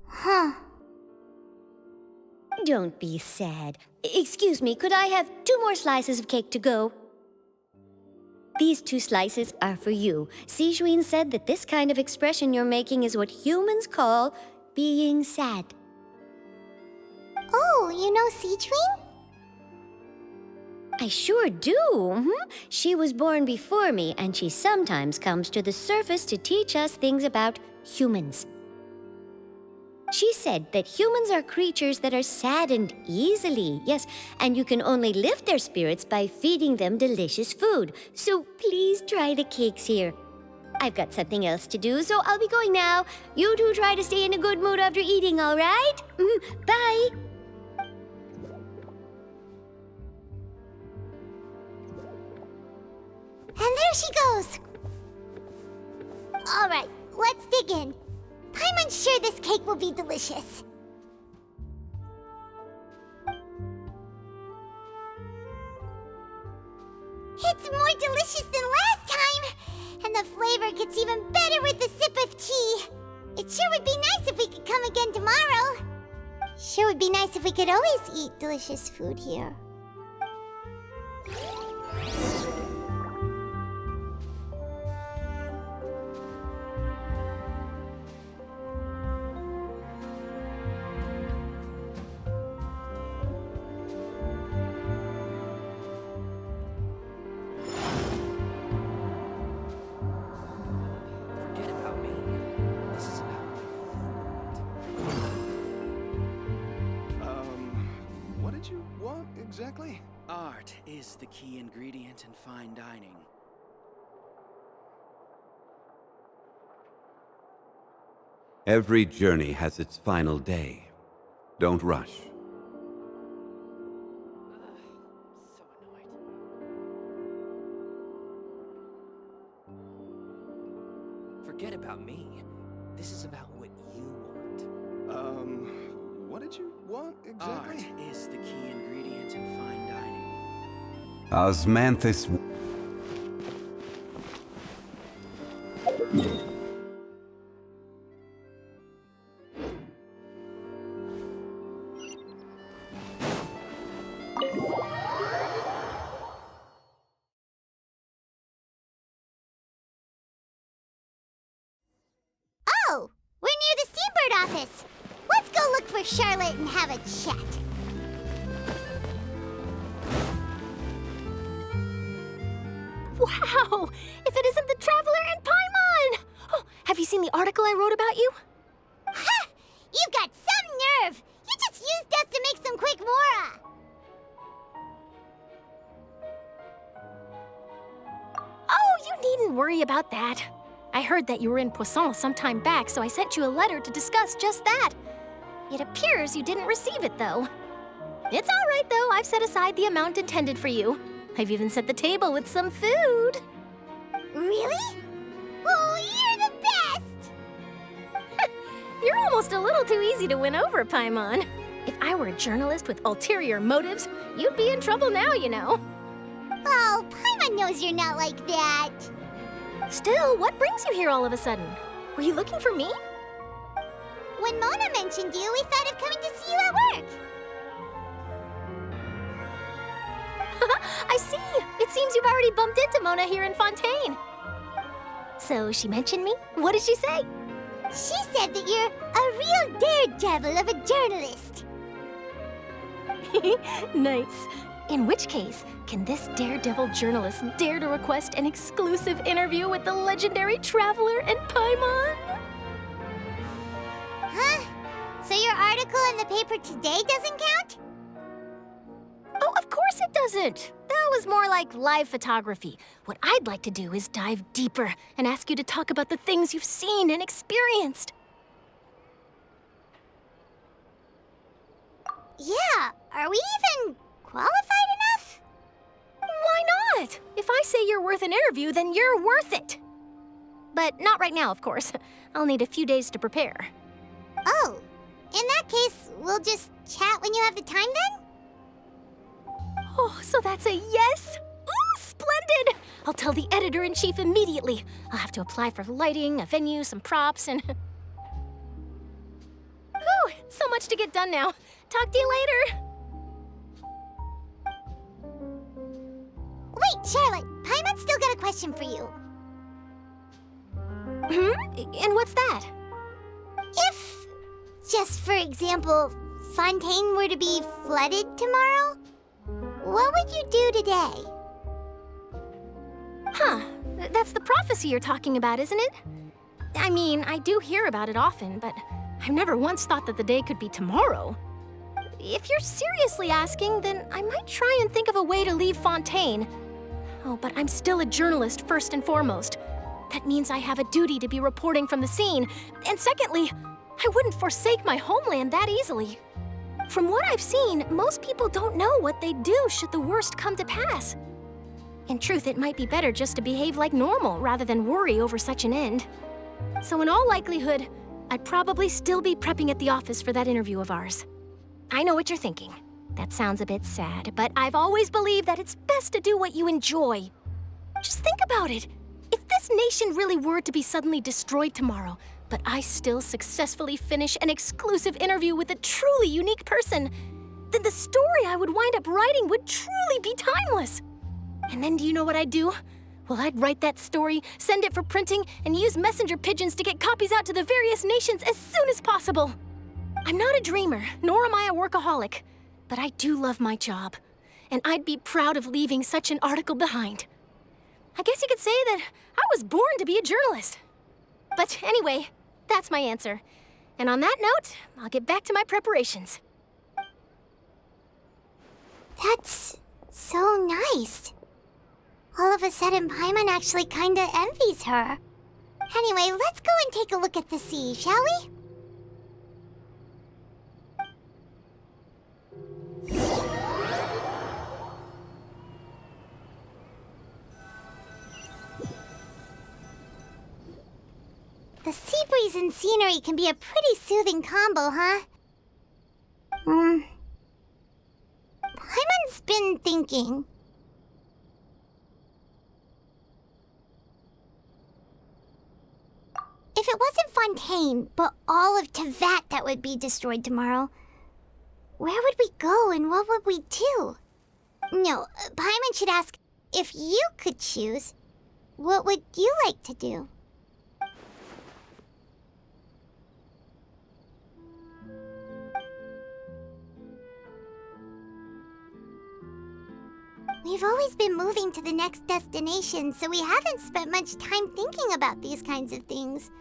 Huh. Don't be sad. Excuse me, could I have 2 more slices of cake to go? These 2 slices are for you. Sijuin said that this kind of expression you're making is what humans call being sad. Oh, you know Sijuin? I sure do. She was born before me, and she sometimes comes to the surface to teach us things about humans. She said that humans are creatures that are saddened easily, yes, and you can only lift their spirits by feeding them delicious food. So please try the cakes here. I've got something else to do, so I'll be going now. You two try to stay in a good mood after eating, all right? Bye! And there she goes! Alright, let's dig in. Paimon's sure this cake will be delicious. It's more delicious than last time! And the flavor gets even better with a sip of tea. It sure would be nice if we could come again tomorrow. Sure would be nice if we could always eat delicious food here. did you want exactly? Art is the key ingredient in fine dining. Every journey has its final day. Don't rush. Forget about me. This is about what you want. What did you want exactly? Art is the key ingredient in fine dining. Osmanthus. Oh, we're near the Steambird office. Let's go look for Charlotte and have a chat. Wow! If it isn't the Traveler and Paimon! Oh, have you seen the article I wrote about you? Ha! You've got some nerve! You just used us to make some quick mora! Oh, you needn't worry about that. I heard that you were in Poisson some time back, so I sent you a letter to discuss just that. It appears you didn't receive it, though. It's all right, though. I've set aside the amount intended for you. I've even set the table with some food. Really? Oh, you're the best! You're almost a little too easy to win over, Paimon. If I were a journalist with ulterior motives, you'd be in trouble now, you know. Oh, Paimon knows you're not like that. Still, what brings you here all of a sudden? Were you looking for me? When Mona mentioned you, we thought of coming to see you at work. I see. It seems you've already bumped into Mona here in Fontaine. So she mentioned me? What did she say? She said that you're a real daredevil of a journalist. Nice. In which case, can this daredevil journalist dare to request an exclusive interview with the legendary Traveler and Paimon? Huh? So your article in the paper today doesn't count? Oh, of course it doesn't. That was more like live photography. What I'd like to do is dive deeper and ask you to talk about the things you've seen and experienced. Yeah, are we even qualified enough? Why not? If I say you're worth an interview, then you're worth it. But not right now, of course. I'll need a few days to prepare. Oh, in that case, we'll just chat when you have the time then? Oh, so that's a yes? Ooh, splendid! I'll tell the editor-in-chief immediately. I'll have to apply for lighting, a venue, some props, and... Whew, so much to get done now. Talk to you later. Wait, Charlotte, Paimon's still got a question for you. And what's that? If, just for example, Fontaine were to be flooded tomorrow, what would you do today? Huh, that's the prophecy you're talking about, isn't it? I mean, I do hear about it often, but I've never once thought that the day could be tomorrow. If you're seriously asking, then I might try and think of a way to leave Fontaine. Oh, but I'm still a journalist first and foremost. That means I have a duty to be reporting from the scene. And secondly, I wouldn't forsake my homeland that easily. From what I've seen, most people don't know what they'd do should the worst come to pass. In truth, it might be better just to behave like normal rather than worry over such an end. So in all likelihood, I'd probably still be prepping at the office for that interview of ours. I know what you're thinking. That sounds a bit sad, but I've always believed that it's best to do what you enjoy. Just think about it. If this nation really were to be suddenly destroyed tomorrow, but I still successfully finish an exclusive interview with a truly unique person, then the story I would wind up writing would truly be timeless. And then do you know what I'd do? Well, I'd write that story, send it for printing, and use messenger pigeons to get copies out to the various nations as soon as possible. I'm not a dreamer, nor am I a workaholic, but I do love my job, and I'd be proud of leaving such an article behind. I guess you could say that I was born to be a journalist. But anyway, that's my answer. And on that note, I'll get back to my preparations. That's so nice. All of a sudden, Paimon actually kinda envies her. Anyway, let's go and take a look at the sea, shall we? The sea breeze and scenery can be a pretty soothing combo, huh? Paimon's been thinking. If it wasn't Fontaine, but all of Tevat that would be destroyed tomorrow, where would we go and what would we do? No, Paimon should ask, if you could choose, what would you like to do? We've always been moving to the next destination, so we haven't spent much time thinking about these kinds of things.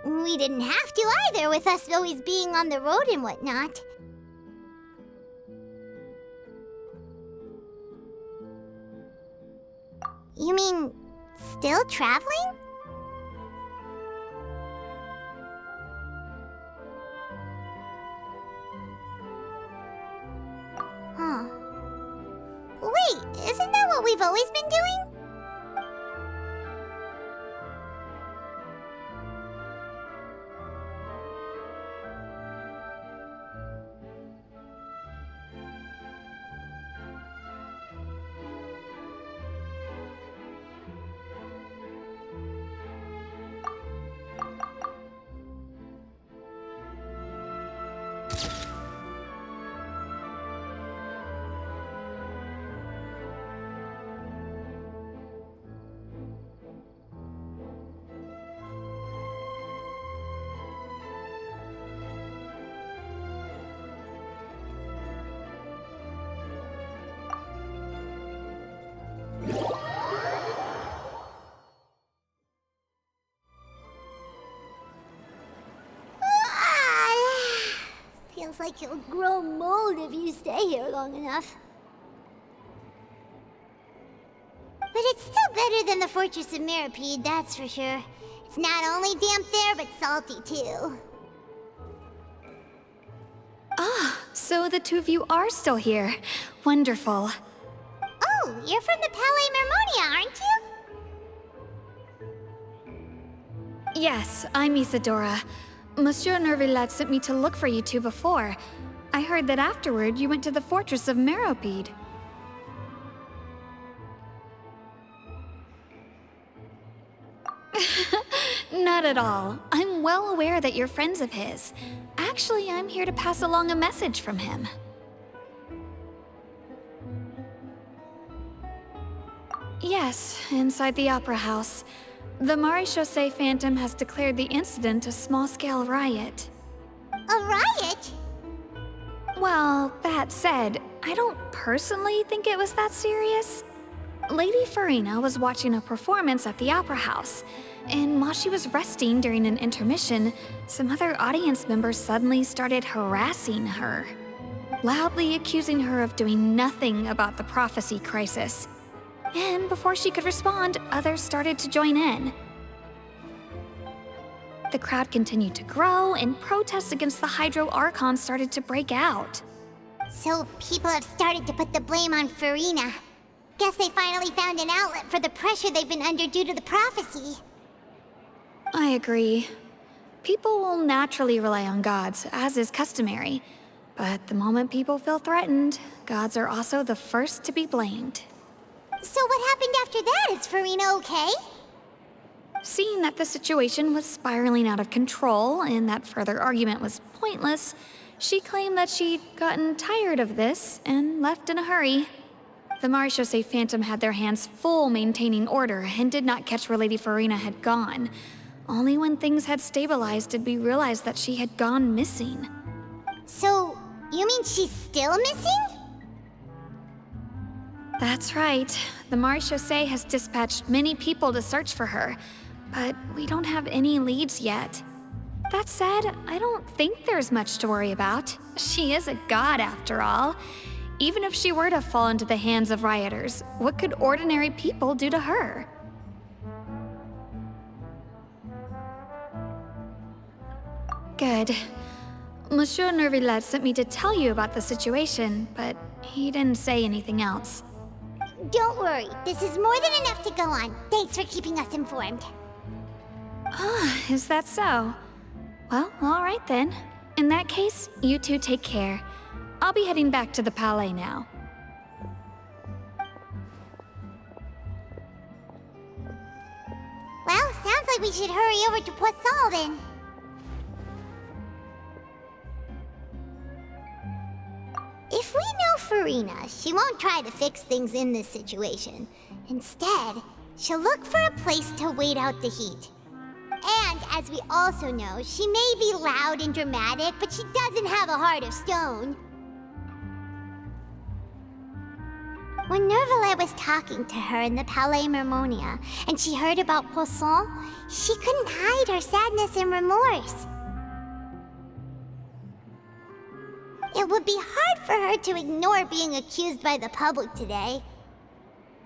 We didn't have to either, with us always being on the road and whatnot. You mean, still traveling? Huh. Wait, isn't that what we've always been doing? Feels like you'll grow mold if you stay here long enough. But it's still better than the Fortress of Meropide, that's for sure. It's not only damp there, but salty too. Ah, so the two of you are still here. Wonderful. Oh, you're from the Palais Mermonia, aren't you? Yes, I'm Isadora. Monsieur Nervillat sent me to look for you two before. I heard that afterward you went to the Fortress of Meropide. Not at all. I'm well aware that you're friends of his. Actually, I'm here to pass along a message from him. Yes, inside the Opera House. The Maréchaussée Phantom has declared the incident a small-scale riot. A riot? Well, that said, I don't personally think it was that serious. Lady Farina was watching a performance at the Opera House, and while she was resting during an intermission, some other audience members suddenly started harassing her, loudly accusing her of doing nothing about the prophecy crisis. And before she could respond, others started to join in. The crowd continued to grow, and protests against the Hydro Archon started to break out. So people have started to put the blame on Farina. Guess they finally found an outlet for the pressure they've been under due to the prophecy. I agree. People will naturally rely on gods, as is customary. But the moment people feel threatened, gods are also the first to be blamed. So what happened after that? Is Farina okay? Seeing that the situation was spiraling out of control and that further argument was pointless, she claimed that she'd gotten tired of this and left in a hurry. The Maréchaussée Phantom had their hands full maintaining order and did not catch where Lady Farina had gone. Only when things had stabilized did we realize that she had gone missing. So, you mean she's still missing? That's right. The Maréchaussée has dispatched many people to search for her, but we don't have any leads yet. That said, I don't think there's much to worry about. She is a god after all. Even if she were to fall into the hands of rioters, what could ordinary people do to her? Good. Monsieur Nervillet sent me to tell you about the situation, but he didn't say anything else. Don't worry, this is more than enough to go on. Thanks for keeping us informed. Ah, is that so? Well, all right then. In that case, you two take care. I'll be heading back to the Palais now. Well, sounds like we should hurry over to Poisson then. If we know Farina, she won't try to fix things in this situation. Instead, she'll look for a place to wait out the heat. And as we also know, she may be loud and dramatic, but she doesn't have a heart of stone. When Nervillet was talking to her in the Palais Mermonia, and she heard about Poisson, she couldn't hide her sadness and remorse. It would be hard for her to ignore being accused by the public today.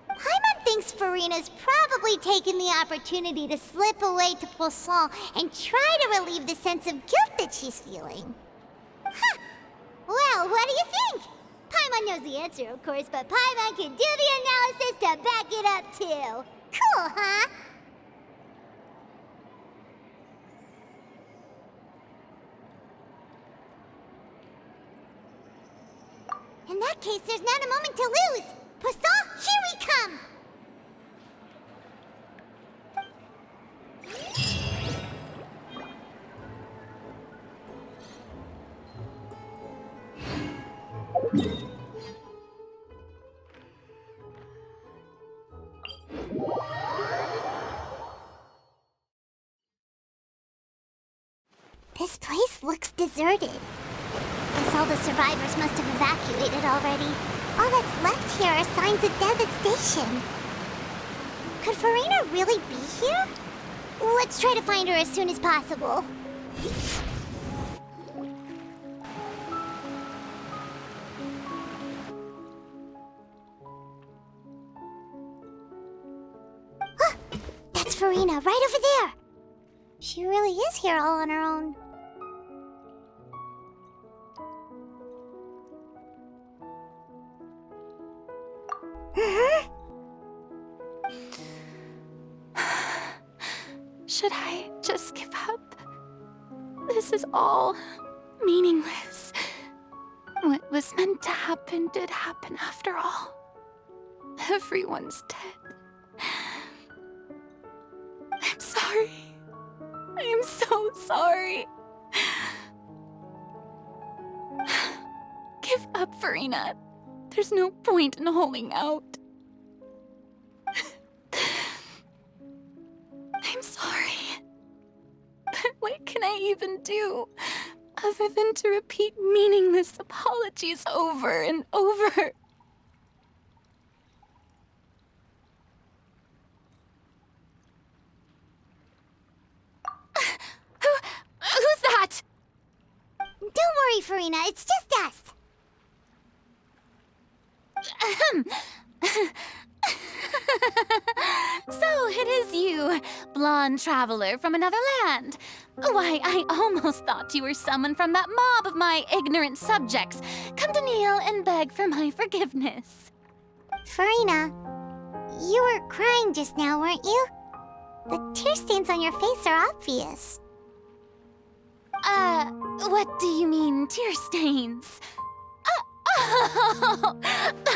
Paimon thinks Farina's probably taken the opportunity to slip away to Poisson and try to relieve the sense of guilt that she's feeling. Huh! Well, what do you think? Paimon knows the answer, of course, but Paimon can do the analysis to back it up, too. Cool, huh? In that case, there's not a moment to lose! Poisson, here we come! This place looks deserted. Guess all the survivors must have evacuated already. All that's left here are signs of devastation. Could Farina really be here? Let's try to find her as soon as possible. Ah, that's Farina, right over there. She really is here all on her own. Should I just give up? This is all meaningless. What was meant to happen did happen after all. Everyone's dead. I'm sorry. I am so sorry. Give up, Farina. There's no point in holding out. I'm sorry. But what can I even do other than to repeat meaningless apologies over and over? Who's that? Don't worry, Farina. It's just us. So it is you, blonde traveler from another land. Why, I almost thought you were someone from that mob of my ignorant subjects, come to kneel and beg for my forgiveness. Farina, you were crying just now, weren't you? The tear stains on your face are obvious. What do you mean, tear stains? Oh,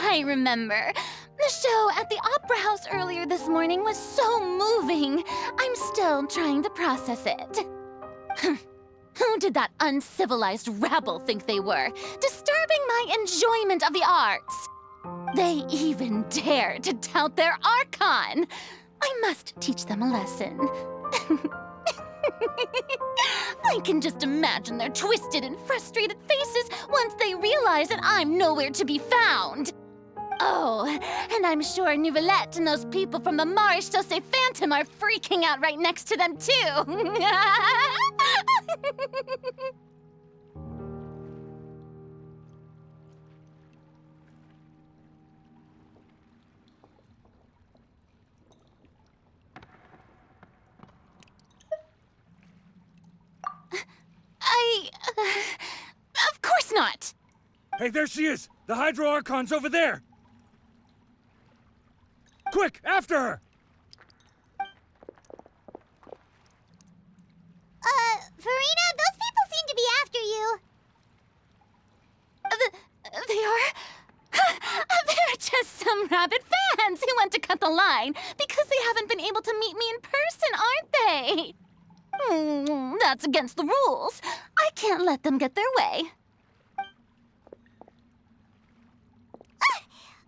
I remember. The show at the Opera House earlier this morning was so moving. I'm still trying to process it. Who did that uncivilized rabble think they were, disturbing my enjoyment of the arts? They even dare to tout their Archon. I must teach them a lesson. I can just imagine their twisted and frustrated faces once they realize that I'm nowhere to be found. Oh, and I'm sure Neuvillette and those people from the Maréchaussée Phantom are freaking out right next to them, too. Of course not! Hey, there she is! The Hydro Archon's over there! Quick, after her! Farina, those people seem to be after you. They are... They're just some rabid fans who want to cut the line because they haven't been able to meet me in person, aren't they? That's against the rules. I can't let them get their way.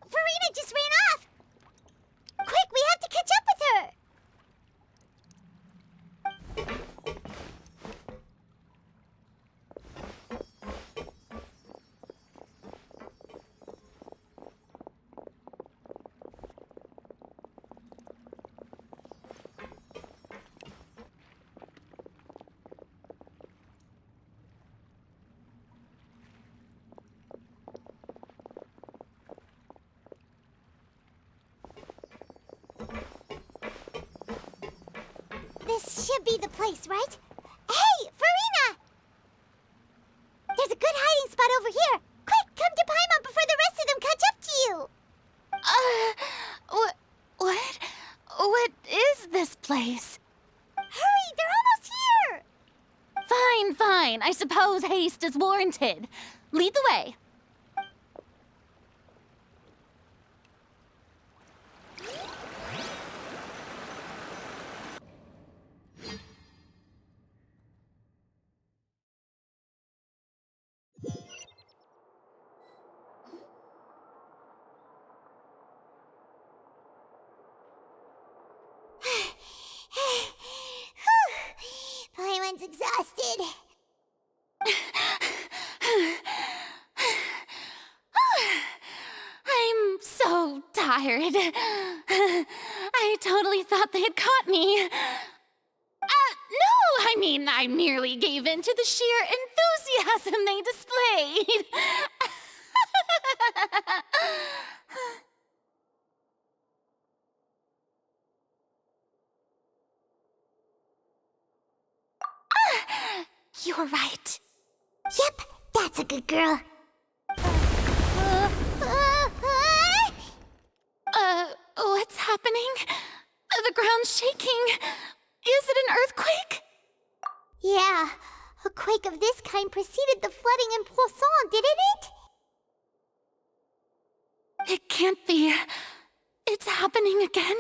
Farina just ran off! Quick, we have to catch up with her! This should be the place, right? Hey, Farina! There's a good hiding spot over here. Quick, come to Paimon before the rest of them catch up to you. What is this place? Hurry, they're almost here! Fine. I suppose haste is warranted. Lead the way. Paimon's exhausted. I'm so tired. I totally thought they had caught me. No, I merely gave in to the sheer enthusiasm they displayed. You're right. Yep, that's a good girl. What's happening? The ground's shaking. Is it an earthquake? Yeah, a quake of this kind preceded the flooding in Poisson, didn't it? It can't be. It's happening again.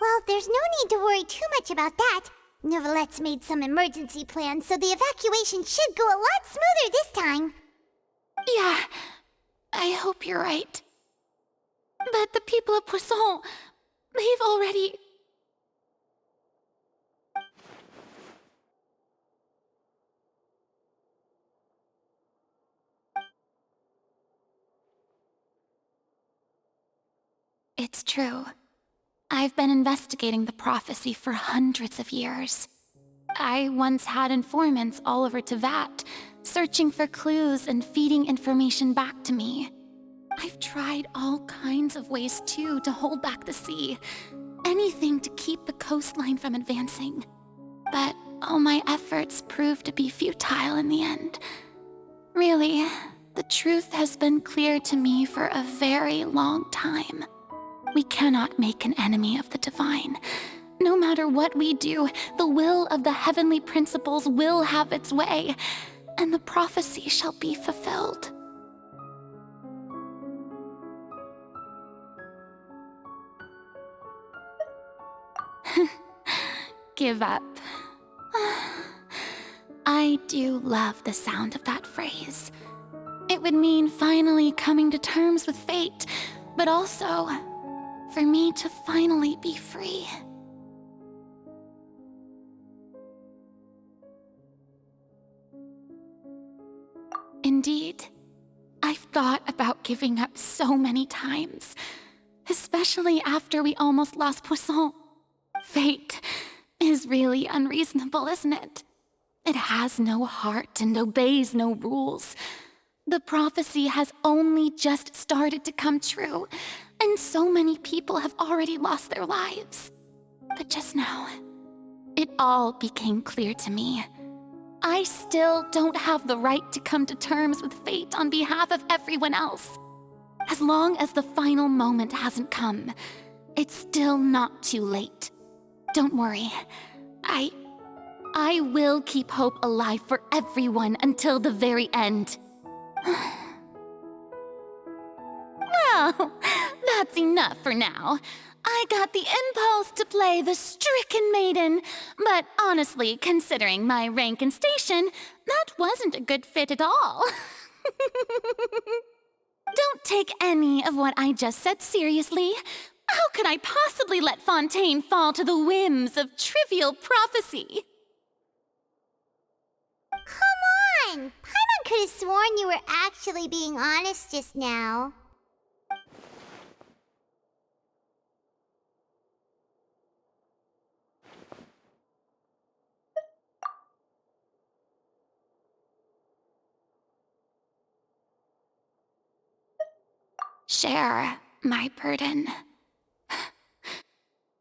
Well, there's no need to worry too much about that. Novelette's made some emergency plans, so the evacuation should go a lot smoother this time. Yeah, I hope you're right. But the people of Poisson, they've already... It's true. I've been investigating the prophecy for hundreds of years. I once had informants all over Tevat, searching for clues and feeding information back to me. I've tried all kinds of ways, too, to hold back the sea. Anything to keep the coastline from advancing. But all my efforts proved to be futile in the end. Really, the truth has been clear to me for a very long time. We cannot make an enemy of the divine. No matter what we do, the will of the heavenly principles will have its way, and the prophecy shall be fulfilled. Give up. I do love the sound of that phrase. It would mean finally coming to terms with fate, but also for me to finally be free. Indeed, I've thought about giving up so many times, especially after we almost lost Poisson. Fate is really unreasonable, isn't it? It has no heart and obeys no rules. The prophecy has only just started to come true, and so many people have already lost their lives. But just now, it all became clear to me. I still don't have the right to come to terms with fate on behalf of everyone else. As long as the final moment hasn't come, it's still not too late. Don't worry. I will keep hope alive for everyone until the very end. Well, that's enough for now. I got the impulse to play the stricken maiden, but honestly, considering my rank and station, that wasn't a good fit at all. Don't take any of what I just said seriously. How could I possibly let Fontaine fall to the whims of trivial prophecy? Come on! Paimon could have sworn you were actually being honest just now. Share my burden.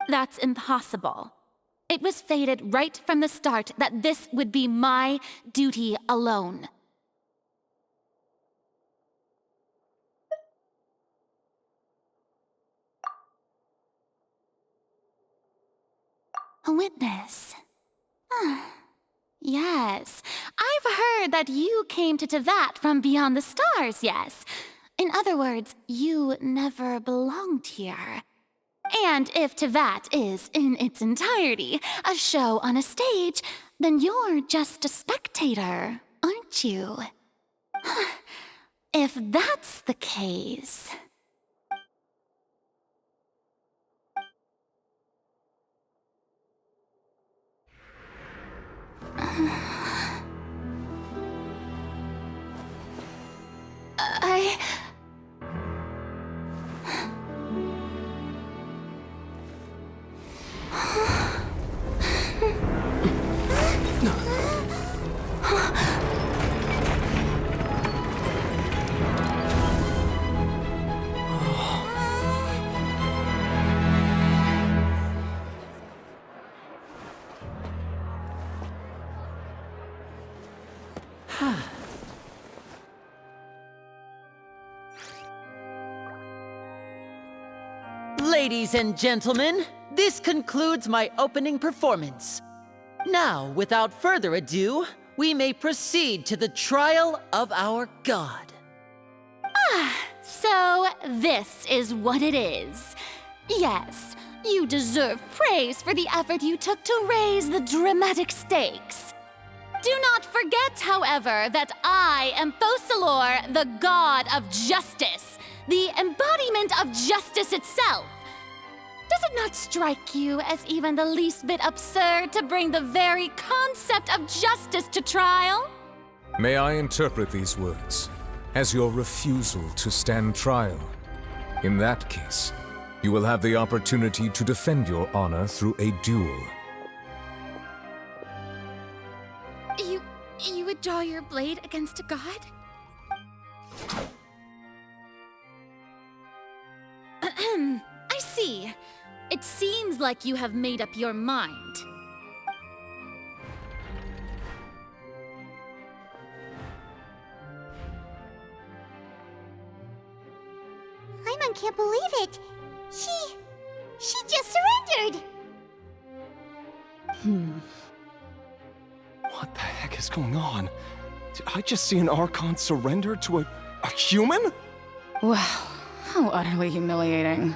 That's impossible. It was fated right from the start that this would be my duty alone. A witness. Yes, I've heard that you came to Tevat from beyond the stars, yes. In other words, you never belonged here. And if Tevat is, in its entirety, a show on a stage, then you're just a spectator, aren't you? If that's the case... Ladies and gentlemen, this concludes my opening performance. Now, without further ado, we may proceed to the trial of our god. So this is what it is. Yes, you deserve praise for the effort you took to raise the dramatic stakes. Do not forget, however, that I am Focalor, the god of justice, the embodiment of justice itself. Does it not strike you as even the least bit absurd to bring the very concept of justice to trial? May I interpret these words as your refusal to stand trial? In that case, you will have the opportunity to defend your honor through a duel. You would draw your blade against a god? I see. It seems like you have made up your mind. Paimon can't believe it. She just surrendered. What the heck is going on? Did I just see an Archon surrender to a human? Wow, how utterly humiliating.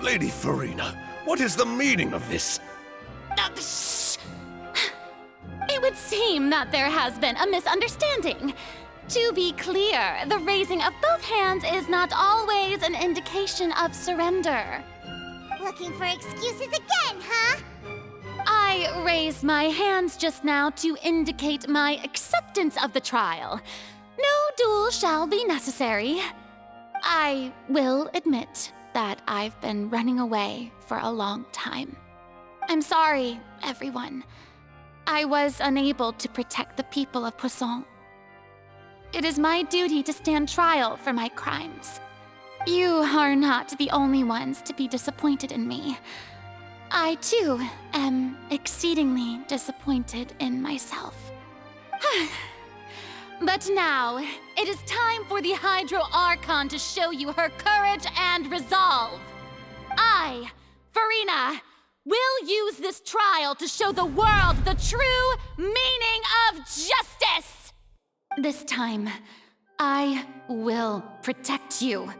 Lady Farina, what is the meaning of this? It would seem that there has been a misunderstanding. To be clear, the raising of both hands is not always an indication of surrender. Looking for excuses again, huh? I raised my hands just now to indicate my acceptance of the trial. No duel shall be necessary. I will admit that I've been running away for a long time. I'm sorry, everyone. I was unable to protect the people of Poisson. It is my duty to stand trial for my crimes. You are not the only ones to be disappointed in me. I, too, am exceedingly disappointed in myself. But now, it is time for the Hydro Archon to show you her courage and resolve. I, Farina, will use this trial to show the world the true meaning of justice! This time, I will protect you.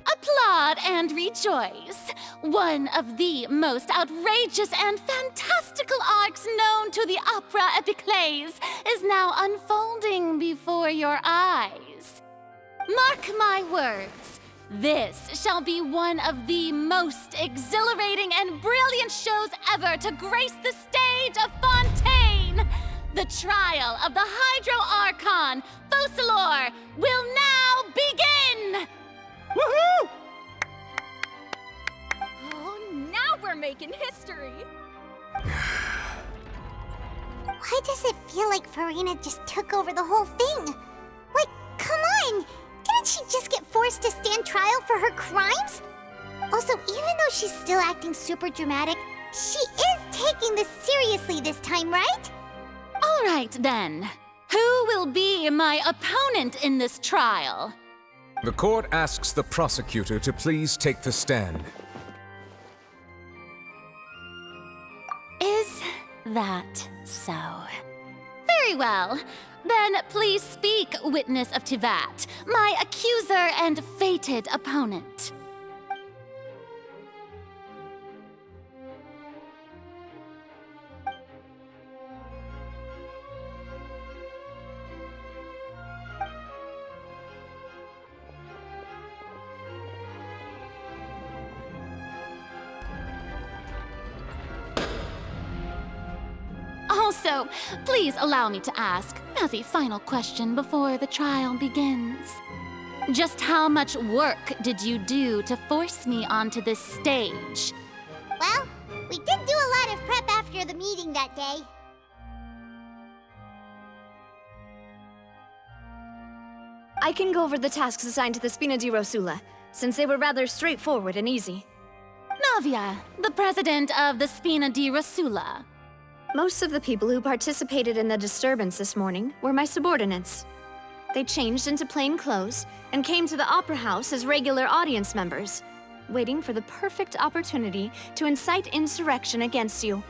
Applaud and rejoice! One of the most outrageous and fantastical arcs known to the opera epiclese is now unfolding before your eyes. Mark my words, this shall be one of the most exhilarating and brilliant shows ever to grace the stage of Fontaine! The trial of the Hydro Archon, Focalor, will now begin! Woohoo! Oh, now we're making history! Why does it feel like Farina just took over the whole thing? Like, come on! Didn't she just get forced to stand trial for her crimes? Also, even though she's still acting super dramatic, she is taking this seriously this time, right? All right, then. Who will be my opponent in this trial? The court asks the prosecutor to please take the stand. Is that so? Very well. Then please speak, witness of Tivat, my accuser and fated opponent. Also, please allow me to ask, as a final question before the trial begins. Just how much work did you do to force me onto this stage? Well, we did do a lot of prep after the meeting that day. I can go over the tasks assigned to the Spina di Rosula, since they were rather straightforward and easy. Navia, the president of the Spina di Rosula. Most of the people who participated in the disturbance this morning were my subordinates. They changed into plain clothes and came to the Opera House as regular audience members, waiting for the perfect opportunity to incite insurrection against you.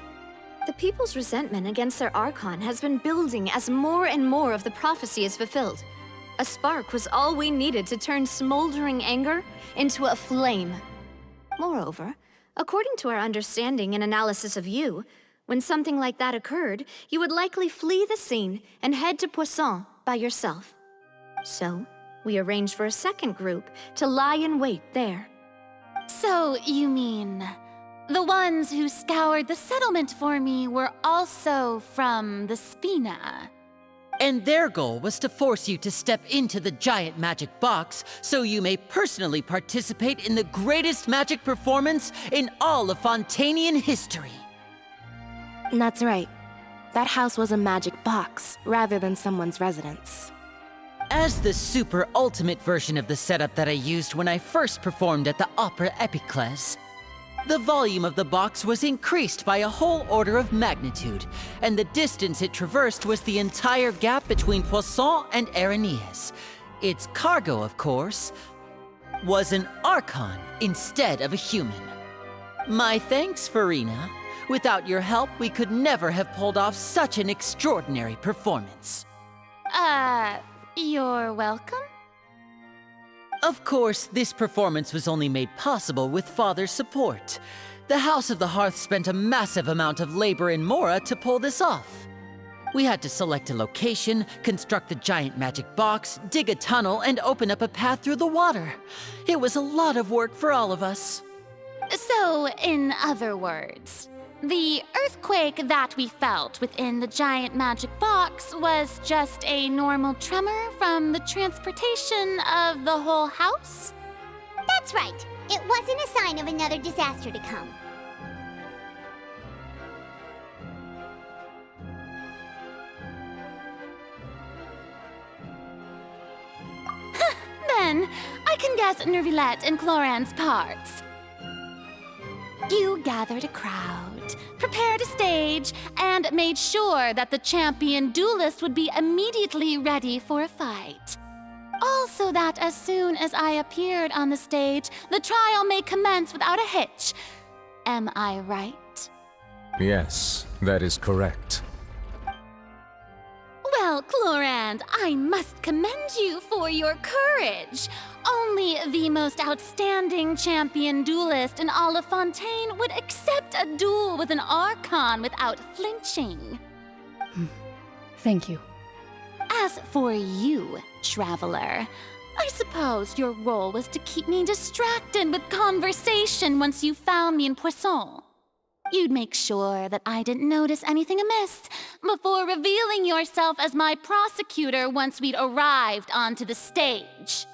The people's resentment against their Archon has been building as more and more of the prophecy is fulfilled. A spark was all we needed to turn smoldering anger into a flame. Moreover, according to our understanding and analysis of you, when something like that occurred, you would likely flee the scene and head to Poisson by yourself. So, we arranged for a second group to lie in wait there. So, you mean, the ones who scoured the settlement for me were also from the Spina? And their goal was to force you to step into the giant magic box so you may personally participate in the greatest magic performance in all of Fontainian history. That's right. That house was a magic box, rather than someone's residence. As the super ultimate version of the setup that I used when I first performed at the Opera Epiclese, the volume of the box was increased by a whole order of magnitude, and the distance it traversed was the entire gap between Poisson and Aranias. Its cargo, of course, was an Archon instead of a human. My thanks, Farina. Without your help, we could never have pulled off such an extraordinary performance. You're welcome? Of course, this performance was only made possible with Father's support. The House of the Hearth spent a massive amount of labor in Mora to pull this off. We had to select a location, construct the giant magic box, dig a tunnel, and open up a path through the water. It was a lot of work for all of us. So, in other words, the earthquake that we felt within the giant magic box was just a normal tremor from the transportation of the whole house? That's right. It wasn't a sign of another disaster to come. Then, I can guess Nervilette and Cloran's parts. You gathered a crowd, prepared a stage, and made sure that the champion duelist would be immediately ready for a fight. Also that as soon as I appeared on the stage, the trial may commence without a hitch. Am I right? Yes, that is correct. Well, Clorand, I must commend you for your courage. Only the most outstanding champion duelist in all of Fontaine would accept a duel with an Archon without flinching. Thank you. As for you, Traveler, I suppose your role was to keep me distracted with conversation once you found me in Poisson. You'd make sure that I didn't notice anything amiss before revealing yourself as my prosecutor once we'd arrived onto the stage.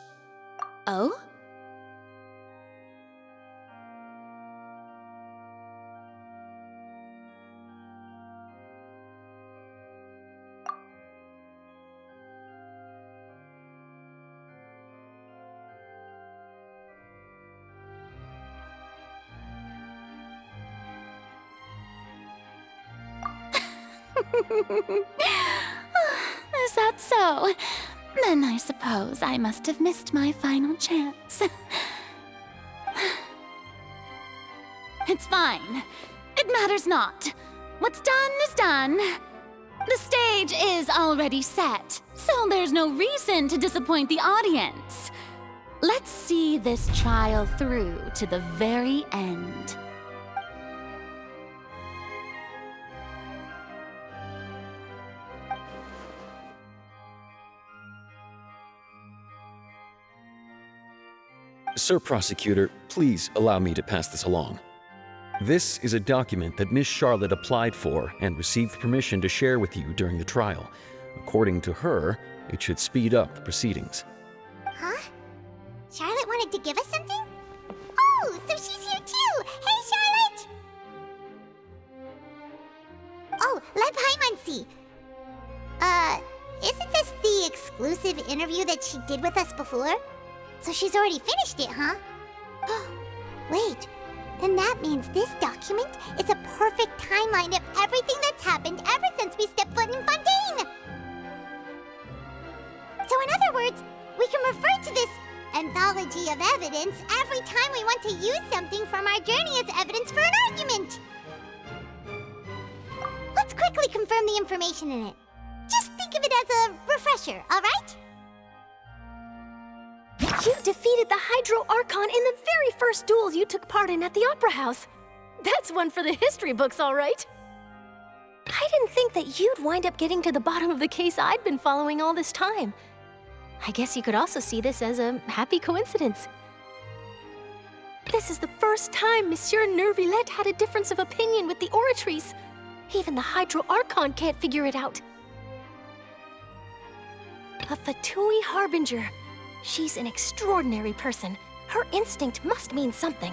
Oh? Is that so? Then I suppose I must have missed my final chance. It's fine. It matters not. What's done is done. The stage is already set, so there's no reason to disappoint the audience. Let's see this trial through to the very end. Sir Prosecutor, please allow me to pass this along. This is a document that Miss Charlotte applied for and received permission to share with you during the trial. According to her, it should speed up the proceedings. Huh? Charlotte wanted to give us something? Oh, so she's here too! Hey, Charlotte! Oh, let Paimon see. Isn't this the exclusive interview that she did with us before? So she's already finished it, huh? Wait, then that means this document is a perfect timeline of everything that's happened ever since we stepped foot in Fontaine! So in other words, we can refer to this anthology of evidence every time we want to use something from our journey as evidence for an argument! Let's quickly confirm the information in it. Just think of it as a refresher, alright? You defeated the Hydro Archon in the very first duel you took part in at the Opera House. That's one for the history books, all right. I didn't think that you'd wind up getting to the bottom of the case I'd been following all this time. I guess you could also see this as a happy coincidence. This is the first time Monsieur Neuvillette had a difference of opinion with the Oratrice. Even the Hydro Archon can't figure it out. A Fatui Harbinger. She's an extraordinary person. Her instinct must mean something.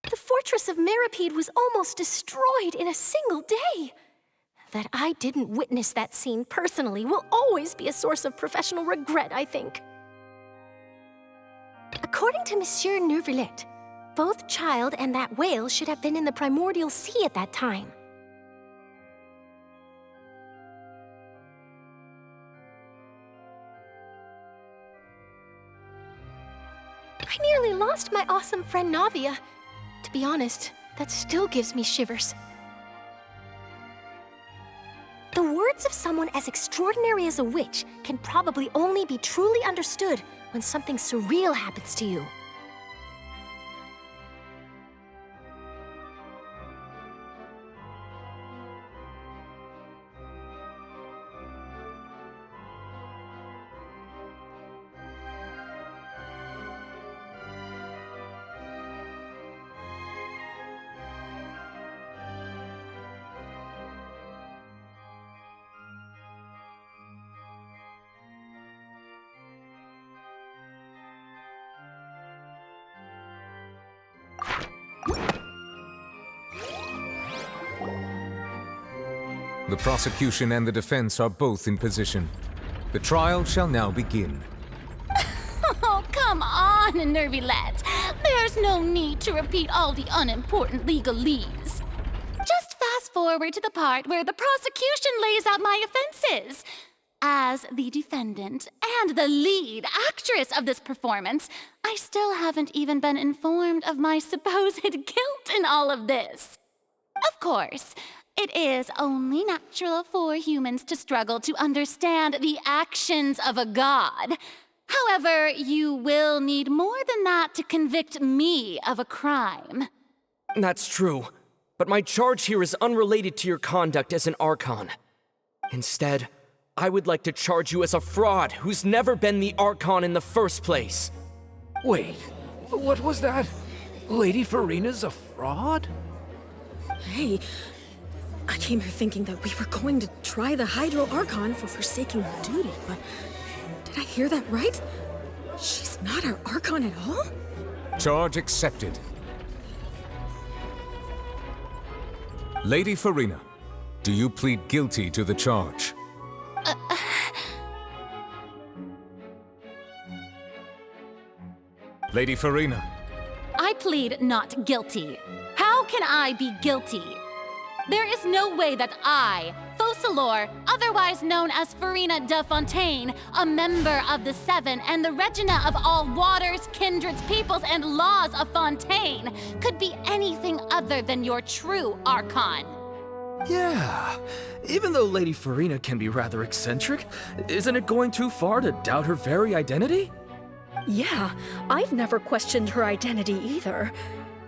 The fortress of Meripede was almost destroyed in a single day. That I didn't witness that scene personally will always be a source of professional regret, I think. According to Monsieur Neuvillette, both Child and that whale should have been in the primordial sea at that time. I nearly lost my awesome friend Navia. To be honest, that still gives me shivers. The words of someone as extraordinary as a witch can probably only be truly understood when something surreal happens to you. The prosecution and the defense are both in position. The trial shall now begin. Oh, come on, Neuvillette. There's There's no need to repeat all the unimportant legalese. Just fast forward to the part where the prosecution lays out my offenses. As the defendant and the lead actress of this performance, I still haven't even been informed of my supposed guilt in all of this. Of course, it is only natural for humans to struggle to understand the actions of a god. However, you will need more than that to convict me of a crime. That's true, but my charge here is unrelated to your conduct as an Archon. Instead, I would like to charge you as a fraud who's never been the Archon in the first place. Wait, what was that? Lady Farina's a fraud? Hey, I came here thinking that we were going to try the Hydro Archon for forsaking her duty, but did I hear that right? She's not our Archon at all? Charge accepted. Lady Farina, do you plead guilty to the charge? Lady Farina. I plead not guilty. How can I be guilty? There is no way that I, Focalor, otherwise known as Farina de Fontaine, a member of the Seven and the Regina of all waters, kindreds, peoples, and laws of Fontaine, could be anything other than your true Archon. Yeah, even though Lady Farina can be rather eccentric, isn't it going too far to doubt her very identity? Yeah, I've never questioned her identity either.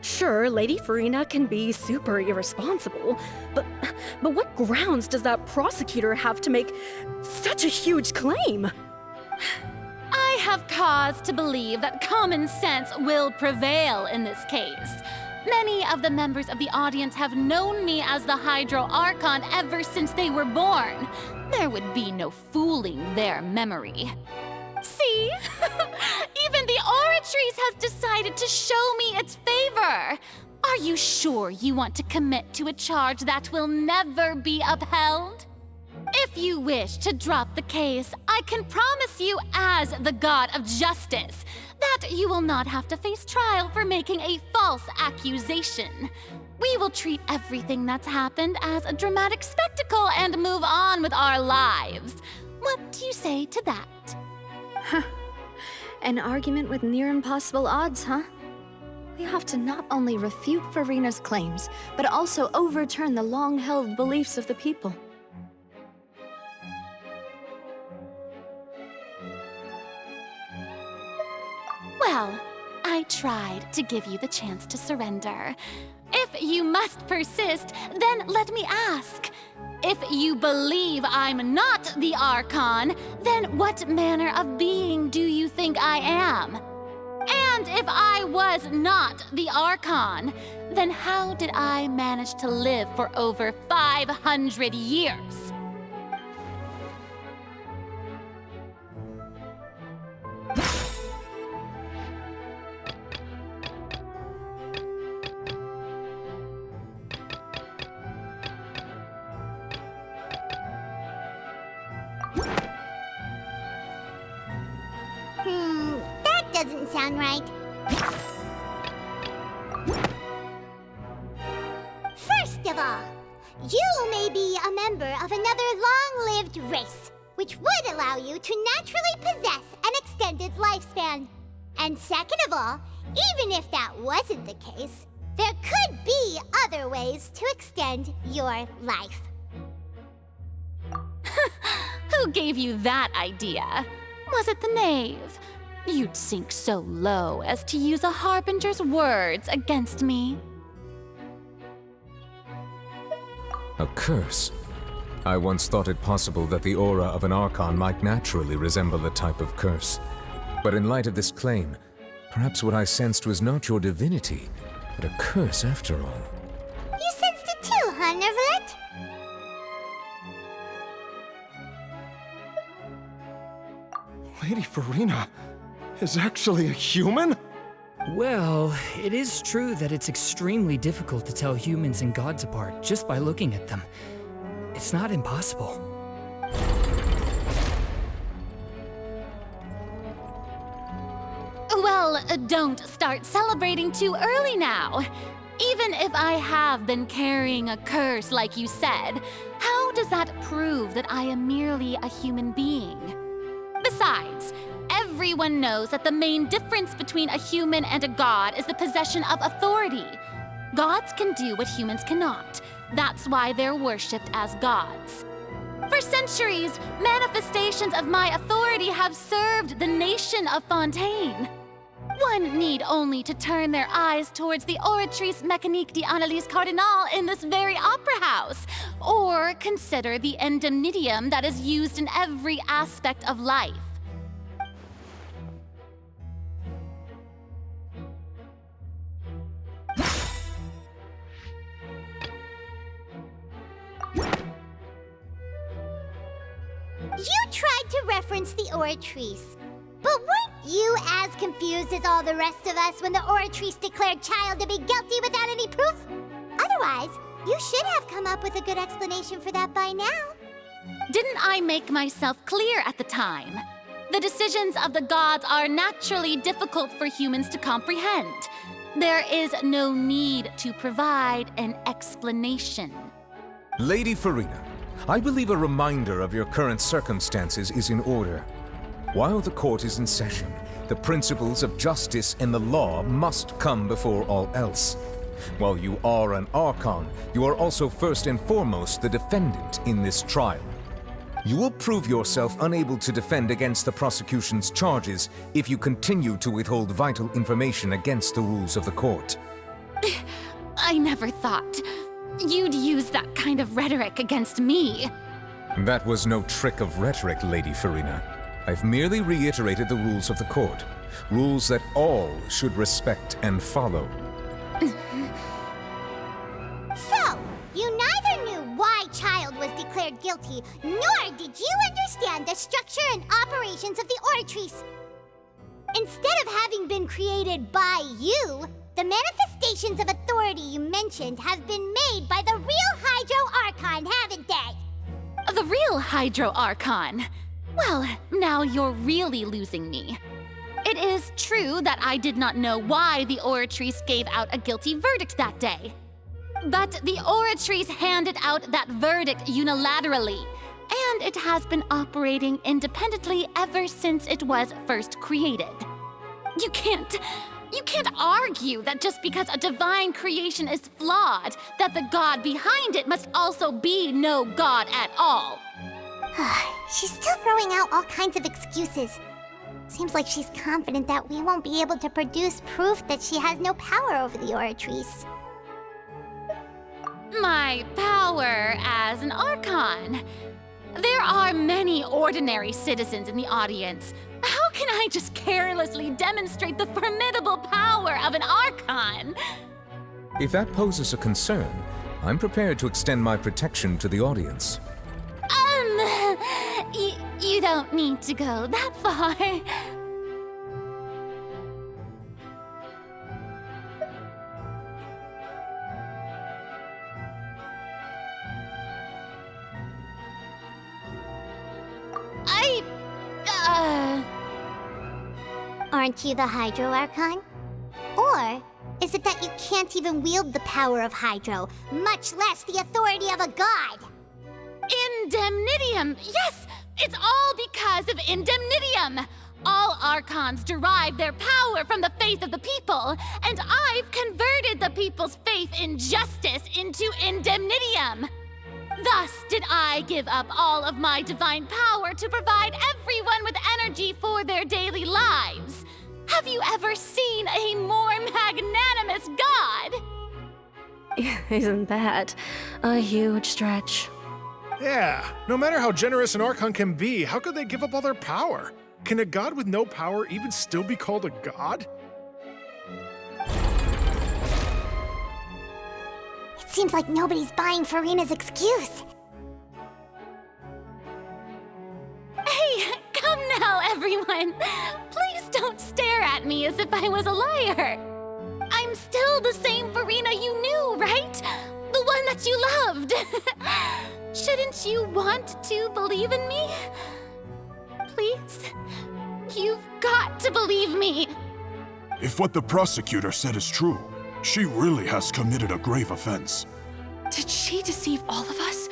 Sure, Lady Farina can be super irresponsible, but what grounds does that prosecutor have to make such a huge claim? I have cause to believe that common sense will prevail in this case. Many of the members of the audience have known me as the Hydro Archon ever since they were born. There would be no fooling their memory. See? Even the Oratrice has decided to show me its favor. Are you sure you want to commit to a charge that will never be upheld? If you wish to drop the case, I can promise you as the God of Justice that you will not have to face trial for making a false accusation. We will treat everything that's happened as a dramatic spectacle and move on with our lives. What do you say to that? Huh. An argument with near impossible odds, huh? We have to not only refute Farina's claims, but also overturn the long-held beliefs of the people. Well, I tried to give you the chance to surrender. If you must persist, then let me ask. If you believe I'm not the Archon, then what manner of being do you think I am? And if I was not the Archon, then how did I manage to live for over 500 years? That doesn't sound right. First of all, you may be a member of another long-lived race, which would allow you to naturally possess an extended lifespan. And second of all, even if that wasn't the case, there could be other ways to extend your life. Who gave you that idea? Was it the knave? You'd sink so low as to use a harbinger's words against me. A curse? I once thought it possible that the aura of an Archon might naturally resemble a type of curse. But in light of this claim, perhaps what I sensed was not your divinity, but a curse after all. You sensed it too, huh, Neverlet? Lady Farina is actually a human? Well, it is true that it's extremely difficult to tell humans and gods apart just by looking at them. It's not impossible. Well, don't start celebrating too early now. Even if I have been carrying a curse like you said, how does that prove that I am merely a human being? Besides, everyone knows that the main difference between a human and a god is the possession of authority. Gods can do what humans cannot. That's why they're worshipped as gods. For centuries, manifestations of my authority have served the nation of Fontaine. One need only to turn their eyes towards the Oratrice Mécanique d'Analyse Cardinal in this very opera house, or consider the indemnitium that is used in every aspect of life. You tried to reference the Oratrice, but weren't you as confused as all the rest of us when the Oratrice declared Child to be guilty without any proof? Otherwise, you should have come up with a good explanation for that by now. Didn't I make myself clear at the time? The decisions of the gods are naturally difficult for humans to comprehend. There is no need to provide an explanation. Lady Farina, I believe a reminder of your current circumstances is in order. While the court is in session, the principles of justice and the law must come before all else. While you are an Archon, you are also first and foremost the defendant in this trial. You will prove yourself unable to defend against the prosecution's charges if you continue to withhold vital information against the rules of the court. I never thought you'd use that kind of rhetoric against me. That was no trick of rhetoric, Lady Farina. I've merely reiterated the rules of the court. Rules that all should respect and follow. So, you neither knew why Child was declared guilty, nor did you understand the structure and operations of the Oratrice. Instead of having been created by you, the manifestations of authority you mentioned have been made by the real Hydro Archon, haven't they? The real Hydro Archon? Well, now you're really losing me. It is true that I did not know why the Oratrice gave out a guilty verdict that day. But the Oratrice handed out that verdict unilaterally, and it has been operating independently ever since it was first created. You can't argue that just because a divine creation is flawed, that the god behind it must also be no god at all. She's still throwing out all kinds of excuses. Seems like she's confident that we won't be able to produce proof that she has no power over the Oratrice. My power as an Archon. There are many ordinary citizens in the audience. How can I just carelessly demonstrate the formidable power of an Archon? If that poses a concern, I'm prepared to extend my protection to the audience. You don't need to go that far. Aren't you the Hydro Archon? Or is it that you can't even wield the power of Hydro, much less the authority of a god? Indemnitium! Yes! It's all because of Indemnitium! All Archons derive their power from the faith of the people, and I've converted the people's faith in justice into Indemnitium! Thus did I give up all of my divine power to provide everyone with energy for their daily lives. Have you ever seen a more magnanimous god? Isn't that a huge stretch? Yeah, no matter how generous an Archon can be, how could they give up all their power? Can a god with no power even still be called a god? It seems like nobody's buying Farina's excuse. Hey, come now, everyone! Please don't stare at me as if I was a liar! I'm still the same Farina you knew, right? The one that you loved! Shouldn't you want to believe in me? Please? You've got to believe me! If what the prosecutor said is true, she really has committed a grave offense. Did she deceive all of us?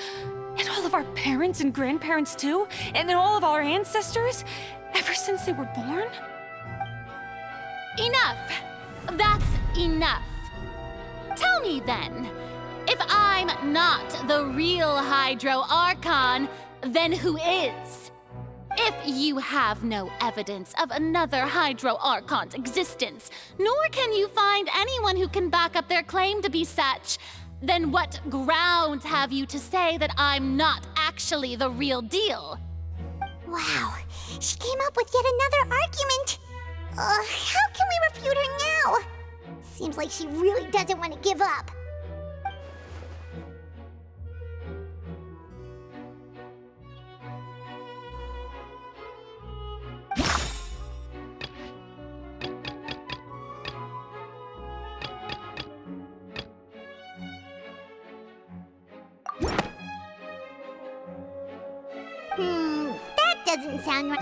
And all of our parents and grandparents too? And all of our ancestors? Ever since they were born? Enough! That's enough. Tell me then, if I'm not the real Hydro Archon, then who is? If you have no evidence of another Hydro Archon's existence, nor can you find anyone who can back up their claim to be such, then what grounds have you to say that I'm not actually the real deal? Wow, she came up with yet another argument. How can we refute her now? Seems like she really doesn't want to give up. That doesn't sound right.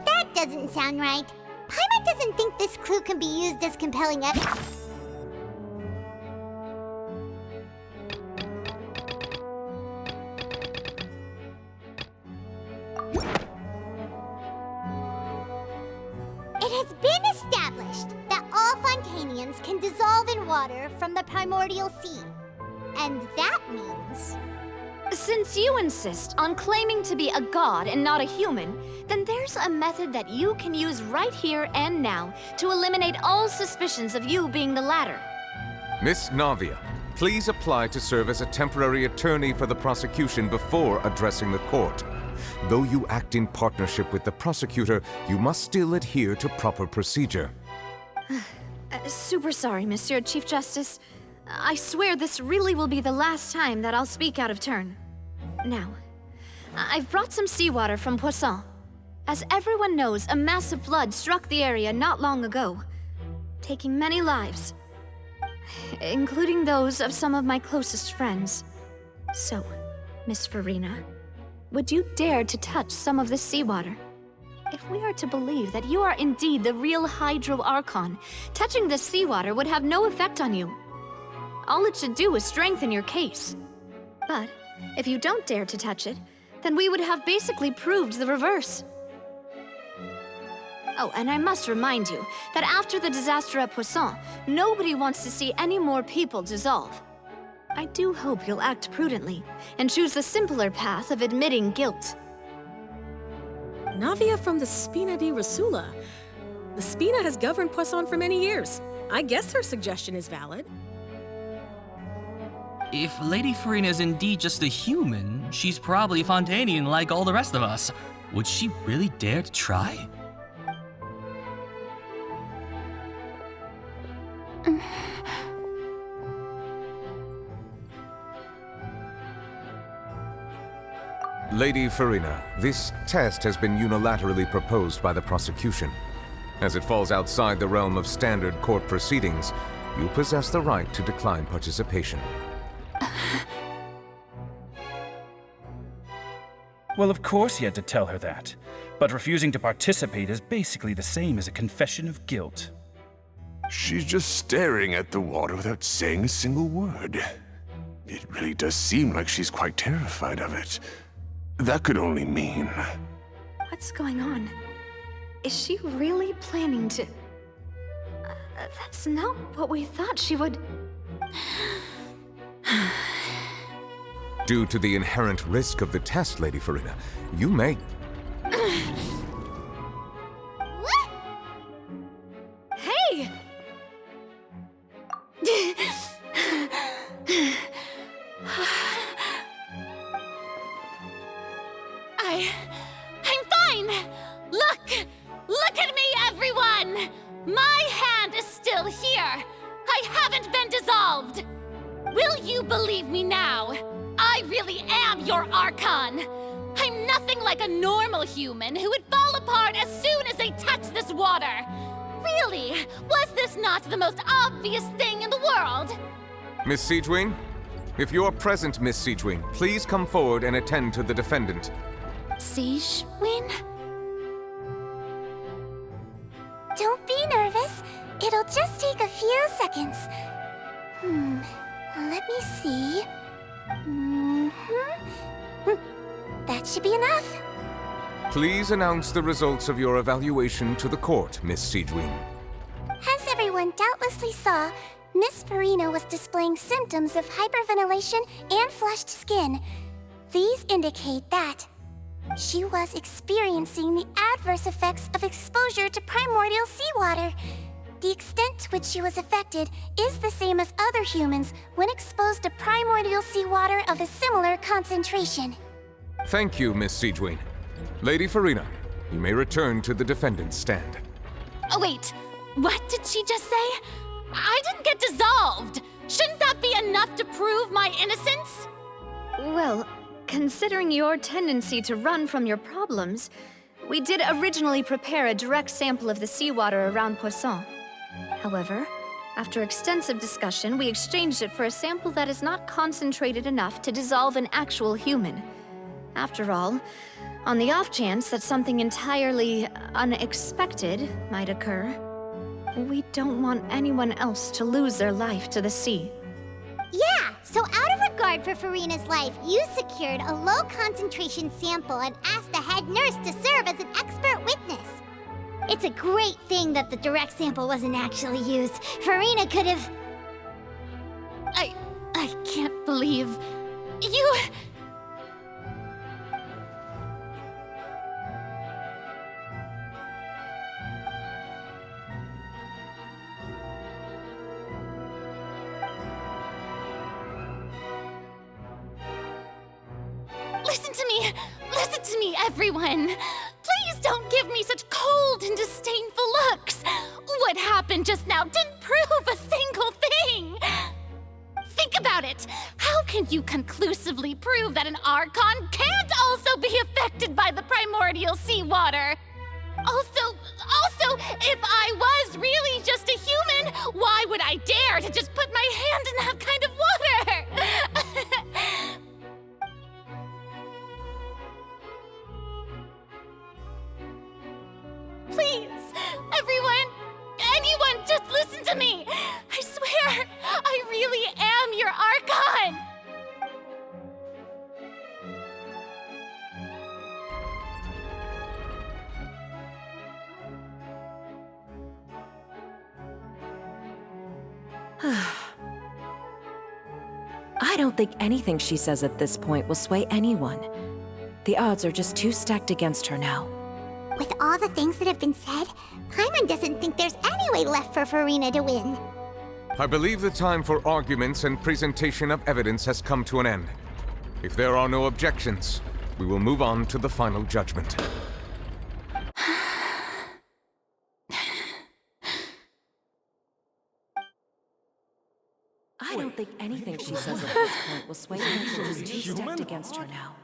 That doesn't sound right. Paimon doesn't think this clue can be used as compelling evidence. It has been established that all Fontanians can dissolve in water from the primordial sea. And that means... Since you insist on claiming to be a god and not a human, then there's a method that you can use right here and now to eliminate all suspicions of you being the latter. Miss Navia, please apply to serve as a temporary attorney for the prosecution before addressing the court. Though you act in partnership with the prosecutor, you must still adhere to proper procedure. Super sorry, Monsieur Chief Justice. I swear this really will be the last time that I'll speak out of turn. Now, I've brought some seawater from Poisson. As everyone knows, a massive flood struck the area not long ago, taking many lives, including those of some of my closest friends. So, Miss Farina, would you dare to touch some of this seawater? If we are to believe that you are indeed the real Hydro Archon, touching this seawater would have no effect on you. All it should do is strengthen your case. But if you don't dare to touch it, then we would have basically proved the reverse. Oh, and I must remind you that after the disaster at Poisson, nobody wants to see any more people dissolve. I do hope you'll act prudently and choose the simpler path of admitting guilt. Navia from the Spina di Rosula. The Spina has governed Poisson for many years. I guess her suggestion is valid. If Lady Farina is indeed just a human, she's probably Fontanian like all the rest of us. Would she really dare to try? Lady Farina, this test has been unilaterally proposed by the prosecution. As it falls outside the realm of standard court proceedings, you possess the right to decline participation. Well, of course he had to tell her that. But refusing to participate is basically the same as a confession of guilt. She's just staring at the water without saying a single word. It really does seem like she's quite terrified of it. That could only mean... What's going on? Is she really planning to... that's not what we thought she would... Due to the inherent risk of the test, Lady Farina, you may... Hey! I'm fine! Look at me, everyone! My hand is still here! I haven't been dissolved! Will you believe me now? I really am your Archon! I'm nothing like a normal human who would fall apart as soon as they touch this water! Really, was this not the most obvious thing in the world? Miss Siegewien? If you're present, Miss Siegewien, please come forward and attend to the defendant. Siegewin? Don't be nervous. It'll just take a few seconds. Let me see. That should be enough. Please announce the results of your evaluation to the court, Miss Siegewin. As everyone doubtlessly saw, Miss Farina was displaying symptoms of hyperventilation and flushed skin. These indicate that she was experiencing the adverse effects of exposure to primordial seawater. The extent to which she was affected is the same as other humans when exposed to primordial seawater of a similar concentration. Thank you, Miss Siegewin. Lady Farina, you may return to the defendant's stand. Oh, wait. What did she just say? I didn't get dissolved. Shouldn't that be enough to prove my innocence? Well, considering your tendency to run from your problems, we did originally prepare a direct sample of the seawater around Poisson. However, after extensive discussion, we exchanged it for a sample that is not concentrated enough to dissolve an actual human. After all, on the off chance that something entirely unexpected might occur, we don't want anyone else to lose their life to the sea. Yeah, so out of regard for Farina's life, you secured a low-concentration sample and asked the head nurse to serve as an expert witness. It's a great thing that the direct sample wasn't actually used. Farina could have... I can't believe... you... Listen to me, everyone! Please don't give me such cold and disdainful looks! What happened just now didn't prove a single thing! Think about it! How can you conclusively prove that an Archon can't also be affected by the primordial seawater? Also, if I was really just a human, why would I dare to just put my hand in that kind of water? Please, everyone, anyone, just listen to me! I swear, I really am your Archon! I don't think anything she says at this point will sway anyone. The odds are just too stacked against her now. With all the things that have been said, Paimon doesn't think there's any way left for Farina to win. I believe the time for arguments and presentation of evidence has come to an end. If there are no objections, we will move on to the final judgment. I don't think anything she says at this point will sway anyone. She's too stacked against her now.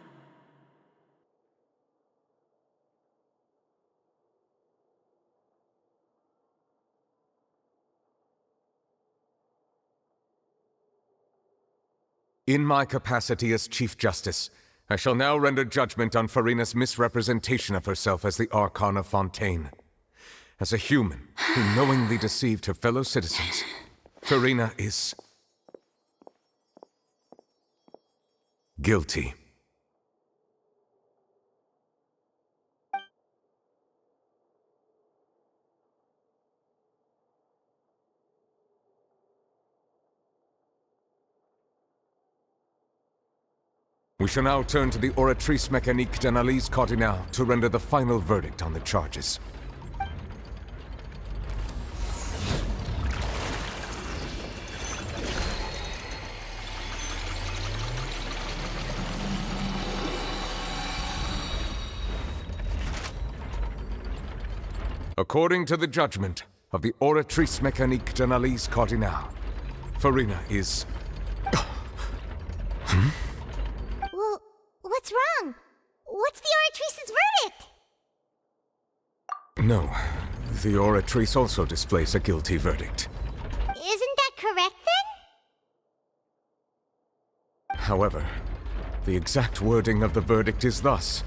In my capacity as Chief Justice, I shall now render judgment on Farina's misrepresentation of herself as the Archon of Fontaine. As a human who knowingly deceived her fellow citizens, Farina is... guilty. We shall now turn to the Oratrice Mécanique d'Analyse Cardinale to render the final verdict on the charges. According to the judgment of the Oratrice Mécanique d'Analyse Cardinale, Farina is... Well, what's wrong? What's the Oratrice's verdict? No, the Oratrice also displays a guilty verdict. Isn't that correct then? However, the exact wording of the verdict is thus: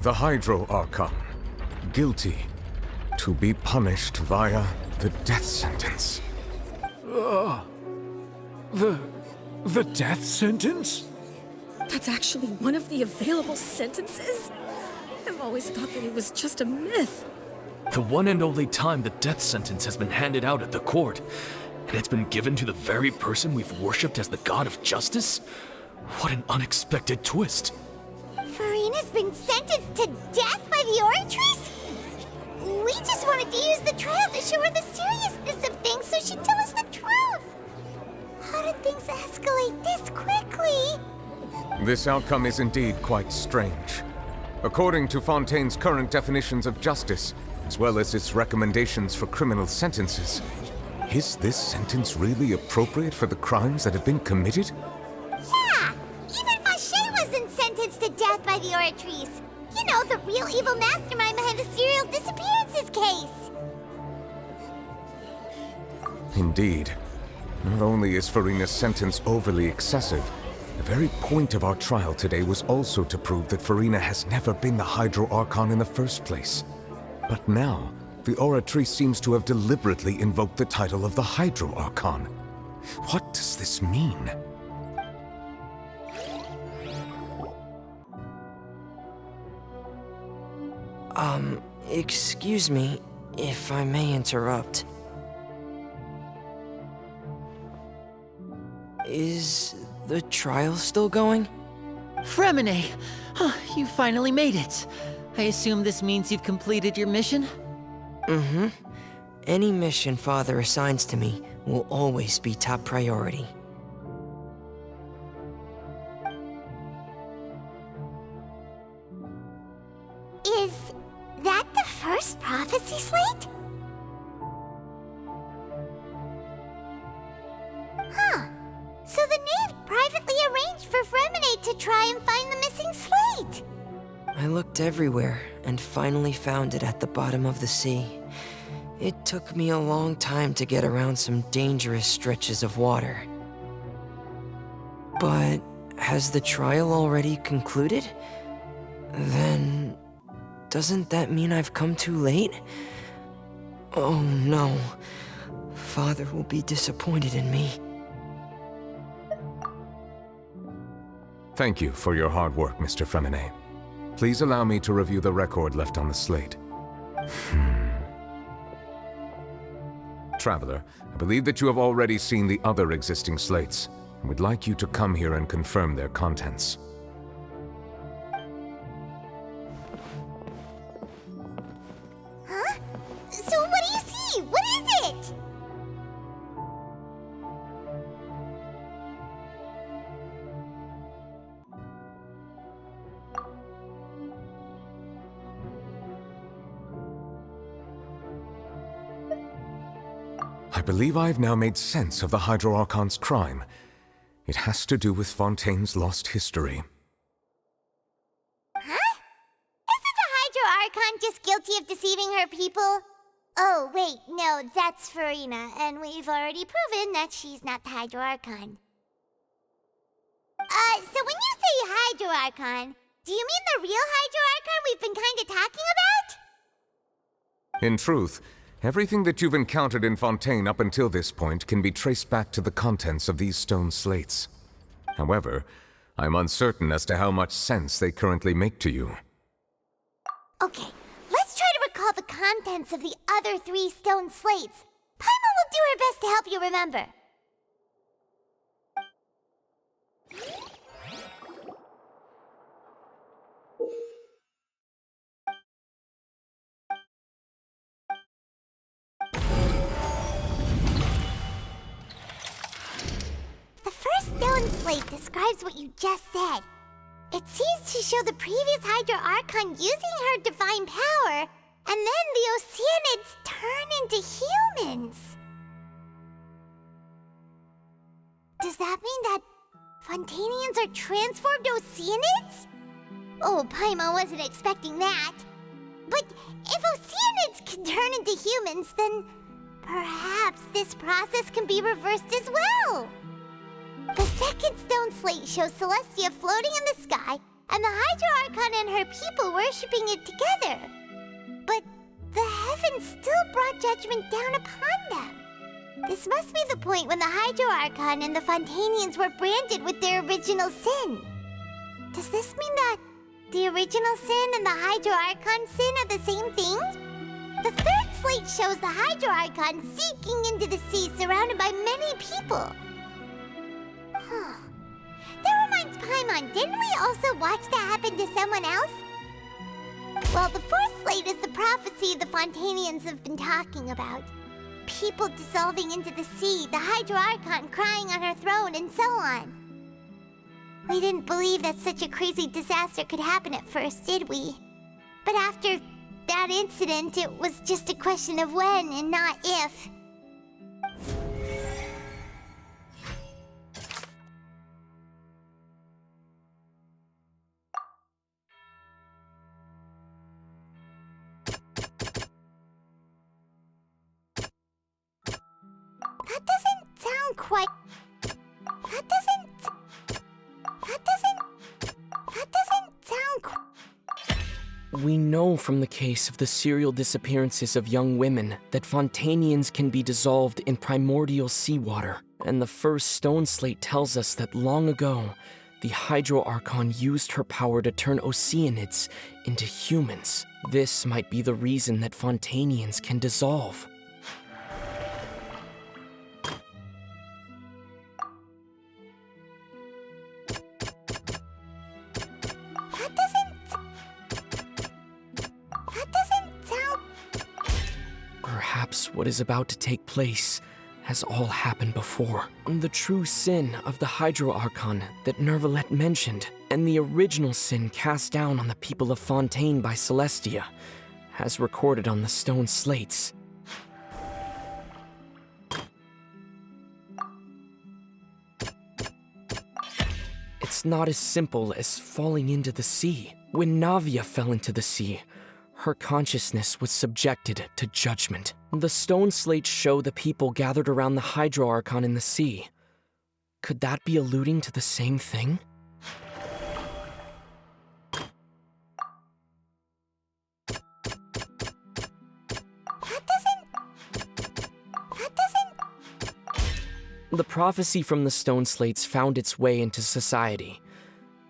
The Hydro Archon. Guilty. To be punished via the death sentence. The death sentence? That's actually one of the available sentences? I've always thought that it was just a myth. The one and only time the death sentence has been handed out at the court, and it's been given to the very person we've worshipped as the god of justice? What an unexpected twist. Furina's been sentenced to death by the Oratrice? We just wanted to use the trial to show her the seriousness of things so she'd tell us the truth. How did things escalate this quickly? This outcome is indeed quite strange. According to Fontaine's current definitions of justice, as well as its recommendations for criminal sentences, is this sentence really appropriate for the crimes that have been committed? Yeah! Even Vacher wasn't sentenced to death by the Oratrice. You know, the real evil mastermind behind the serial disappearances case. Indeed. Not only is Furina's sentence overly excessive, the very point of our trial today was also to prove that Furina has never been the Hydro Archon in the first place. But now, the Oratrice seems to have deliberately invoked the title of the Hydro Archon. What does this mean? Excuse me, if I may interrupt. Is the trial still going? Fremine! You finally made it. I assume this means you've completed your mission? Mm-hmm. Any mission Father assigns to me will always be top priority. Is that the first prophecy slate? Huh. So the knave privately arranged for Fremine to try and find the missing slate. I looked everywhere and finally found it at the bottom of the sea. It took me a long time to get around some dangerous stretches of water. But has the trial already concluded? Then doesn't that mean I've come too late? Oh no. Father will be disappointed in me. Thank you for your hard work, Mr. Fremine. Please allow me to review the record left on the slate. Traveler, I believe that you have already seen the other existing slates, and would like you to come here and confirm their contents. Huh? So what do you see? What is it? I believe I've now made sense of the Hydro Archon's crime. It has to do with Fontaine's lost history. Huh? Isn't the Hydro Archon just guilty of deceiving her people? Oh, wait, no, that's Furina, and we've already proven that she's not the Hydro Archon. So when you say Hydro Archon, do you mean the real Hydro Archon we've been kinda talking about? In truth, everything that you've encountered in Fontaine up until this point can be traced back to the contents of these stone slates. However, I'm uncertain as to how much sense they currently make to you. Okay, let's try to recall the contents of the other 3 stone slates. Paimon will do her best to help you remember. The first stone slate describes what you just said. It seems to show the previous Hydro Archon using her divine power, and then the Oceanids turn into humans. Does that mean that Fontanians are transformed Oceanids? Oh, Paimon wasn't expecting that. But if Oceanids can turn into humans, then perhaps this process can be reversed as well. The second stone slate shows Celestia floating in the sky, and the Hydro Archon and her people worshipping it together. But the heavens still brought judgment down upon them. This must be the point when the Hydro Archon and the Fontanians were branded with their original sin. Does this mean that the original sin and the Hydro Archon sin are the same thing? The third slate shows the Hydro Archon seeking into the sea surrounded by many people. That reminds Paimon, didn't we also watch that happen to someone else? Well, the fourth slate is the prophecy the Fontanians have been talking about. People dissolving into the sea, the Hydro Archon crying on her throne, and so on. We didn't believe that such a crazy disaster could happen at first, did we? But after that incident, it was just a question of when and not if. That doesn't sound quite... That doesn't sound quite... We know from the case of the serial disappearances of young women that Fontanians can be dissolved in primordial seawater, and the first stone slate tells us that long ago, the Hydro Archon used her power to turn Oceanids into humans. This might be the reason that Fontanians can dissolve. Perhaps what is about to take place has all happened before. The true sin of the Hydro Archon that Nervalette mentioned, and the original sin cast down on the people of Fontaine by Celestia, as recorded on the stone slates. It's not as simple as falling into the sea. When Navia fell into the sea, her consciousness was subjected to judgment. The stone slates show the people gathered around the Hydro Archon in the sea. Could that be alluding to the same thing? The prophecy from the stone slates found its way into society,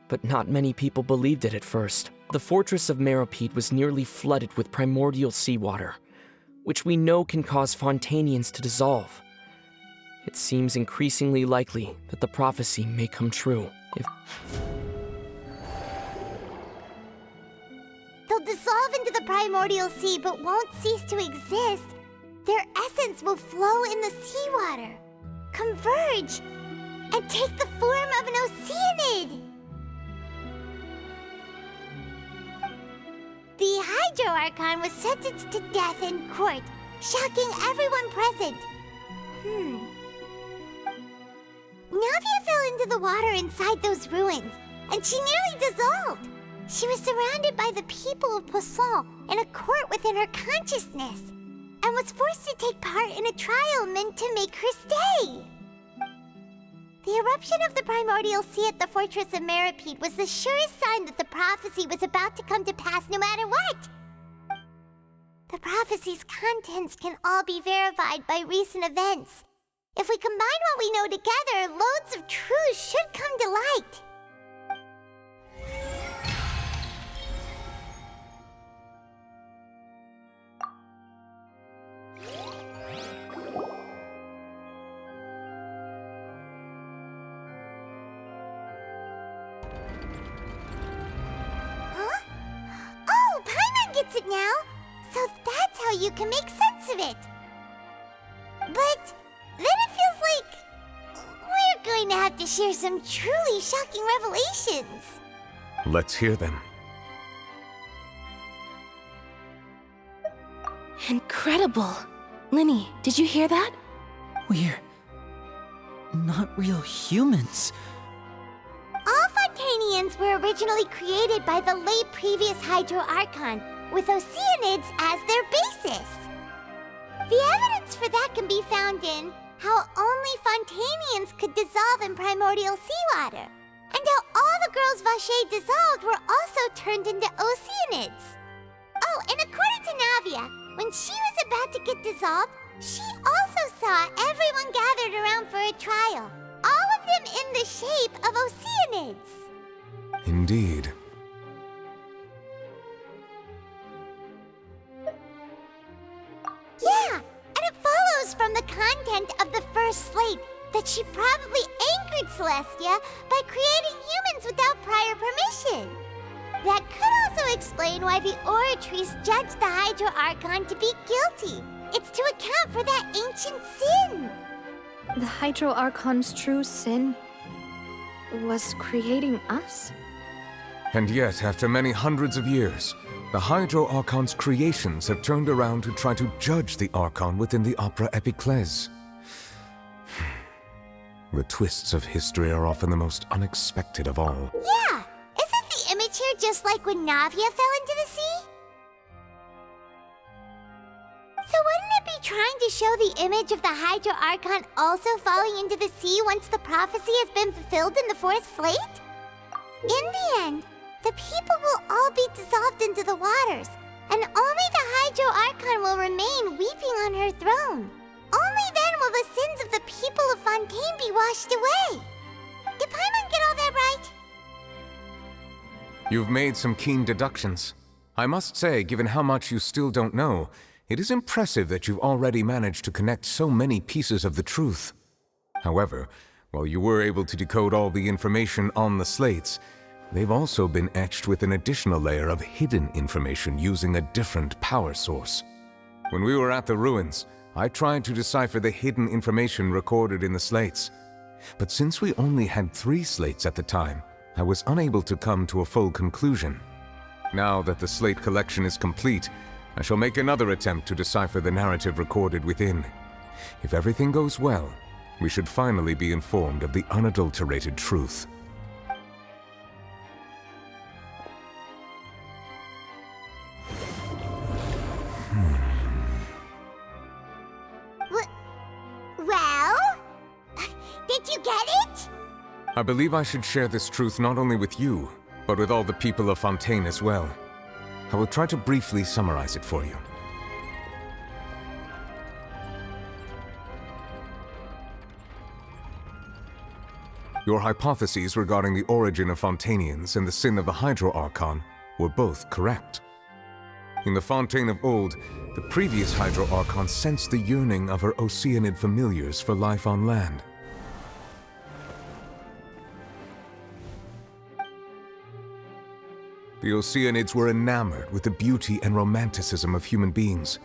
but not many people believed it at first. The fortress of Meropide was nearly flooded with primordial seawater, which we know can cause Fontanians to dissolve. It seems increasingly likely that the prophecy may come true if... They'll dissolve into the primordial sea but won't cease to exist. Their essence will flow in the seawater, converge, and take the form of an Oceanid. The Hydro Archon was sentenced to death in court, shocking everyone present. Navia fell into the water inside those ruins, and she nearly dissolved. She was surrounded by the people of Poisson in a court within her consciousness, and was forced to take part in a trial meant to make her stay. The eruption of the primordial sea at the fortress of Meropide was the surest sign that the prophecy was about to come to pass no matter what. The prophecy's contents can all be verified by recent events. If we combine what we know together, loads of truths should come to light. Gets it now, so that's how you can make sense of it. But then it feels like we're going to have to share some truly shocking revelations. Let's hear them. Incredible. Linny, did you hear that? We're not real humans. All Fontanians were originally created by the late previous Hydro Archon, with Oceanids as their basis. The evidence for that can be found in how only Fontanians could dissolve in primordial seawater, and how all the girls Vache dissolved were also turned into Oceanids. Oh, and according to Navia, when she was about to get dissolved, she also saw everyone gathered around for a trial. All of them in the shape of Oceanids. Indeed. Yeah, and it follows from the content of the first slate that she probably angered Celestia by creating humans without prior permission. That could also explain why the Oratrice judged the Hydro Archon to be guilty. It's to account for that ancient sin. The Hydro Archon's true sin was creating us? And yet, after many hundreds of years, the Hydro Archon's creations have turned around to try to judge the Archon within the Opera Epiclese. The twists of history are often the most unexpected of all. Yeah! Isn't the image here just like when Navia fell into the sea? So wouldn't it be trying to show the image of the Hydro Archon also falling into the sea once the prophecy has been fulfilled in the fourth slate? In the end, the people will all be dissolved into the waters, and only the Hydro Archon will remain weeping on her throne. Only then will the sins of the people of Fontaine be washed away. Did Paimon get all that right? You've made some keen deductions. I must say, given how much you still don't know, it is impressive that you've already managed to connect so many pieces of the truth. However, while you were able to decode all the information on the slates, they've also been etched with an additional layer of hidden information using a different power source. When we were at the ruins, I tried to decipher the hidden information recorded in the slates. But since we only had 3 slates at the time, I was unable to come to a full conclusion. Now that the slate collection is complete, I shall make another attempt to decipher the narrative recorded within. If everything goes well, we should finally be informed of the unadulterated truth. Well? Did you get it? I believe I should share this truth not only with you, but with all the people of Fontaine as well. I will try to briefly summarize it for you. Your hypotheses regarding the origin of Fontainians and the sin of the Hydro Archon were both correct. In the Fontaine of old, the previous Hydro Archon sensed the yearning of her Oceanid familiars for life on land. The Oceanids were enamored with the beauty and romanticism of human beings,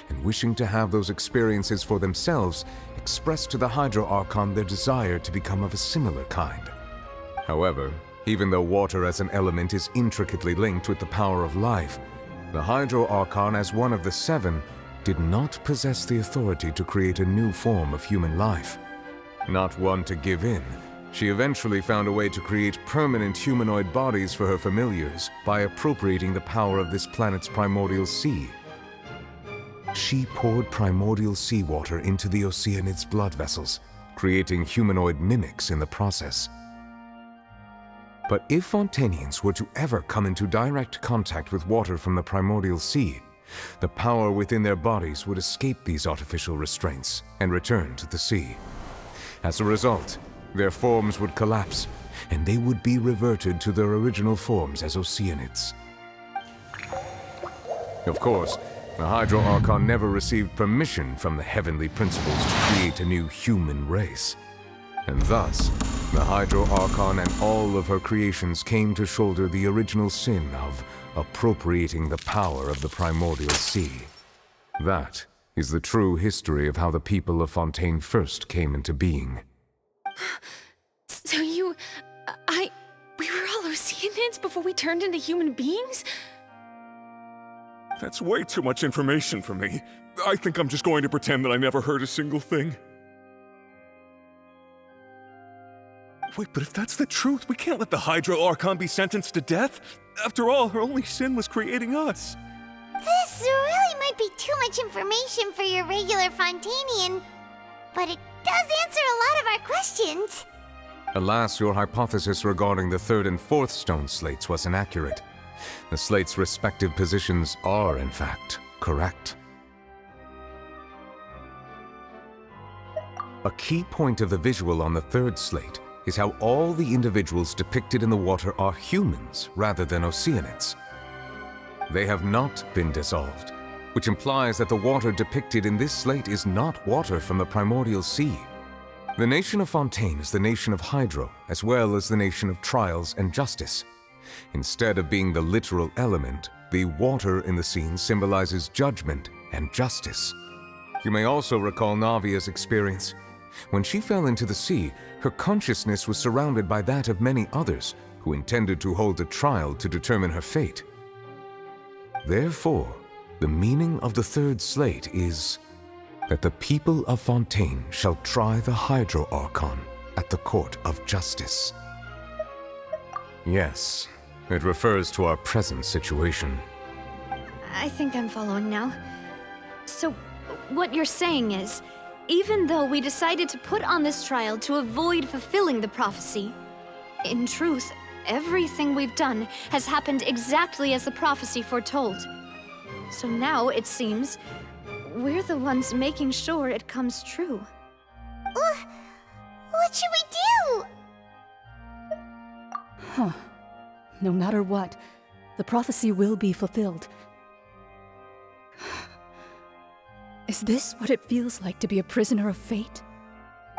and wishing to have those experiences for themselves, expressed to the Hydro Archon their desire to become of a similar kind. However, even though water as an element is intricately linked with the power of life, the Hydro Archon, as one of the 7, did not possess the authority to create a new form of human life. Not one to give in, she eventually found a way to create permanent humanoid bodies for her familiars by appropriating the power of this planet's primordial sea. She poured primordial seawater into the Oceanid's blood vessels, creating humanoid mimics in the process. But if Fontainians were to ever come into direct contact with water from the primordial sea, the power within their bodies would escape these artificial restraints and return to the sea. As a result, their forms would collapse, and they would be reverted to their original forms as Oceanids. Of course, the Hydro Archon never received permission from the heavenly principles to create a new human race. And thus, the Hydro Archon and all of her creations came to shoulder the original sin of appropriating the power of the primordial sea. That is the true history of how the people of Fontaine first came into being. So we were all Oceanids before we turned into human beings? That's way too much information for me. I think I'm just going to pretend that I never heard a single thing. Wait, but if that's the truth, we can't let the Hydro Archon be sentenced to death. After all, her only sin was creating us. This really might be too much information for your regular Fontainian, but it does answer a lot of our questions. Alas, your hypothesis regarding the third and fourth stone slates was inaccurate. The slates' respective positions are, in fact, correct. A key point of the visual on the third slate is how all the individuals depicted in the water are humans rather than Oceanids. They have not been dissolved, which implies that the water depicted in this slate is not water from the primordial sea. The nation of Fontaine is the nation of Hydro, as well as the nation of Trials and Justice. Instead of being the literal element, the water in the scene symbolizes judgment and justice. You may also recall Navia's experience. When she fell into the sea, her consciousness was surrounded by that of many others who intended to hold a trial to determine her fate. Therefore, the meaning of the third slate is that the people of Fontaine shall try the Hydro Archon at the Court of Justice. Yes, it refers to our present situation. I think I'm following now. So, what you're saying is, even though we decided to put on this trial to avoid fulfilling the prophecy, in truth, everything we've done has happened exactly as the prophecy foretold. So now, it seems, we're the ones making sure it comes true. What should we do? Huh. No matter what, the prophecy will be fulfilled. Is this what it feels like to be a prisoner of fate?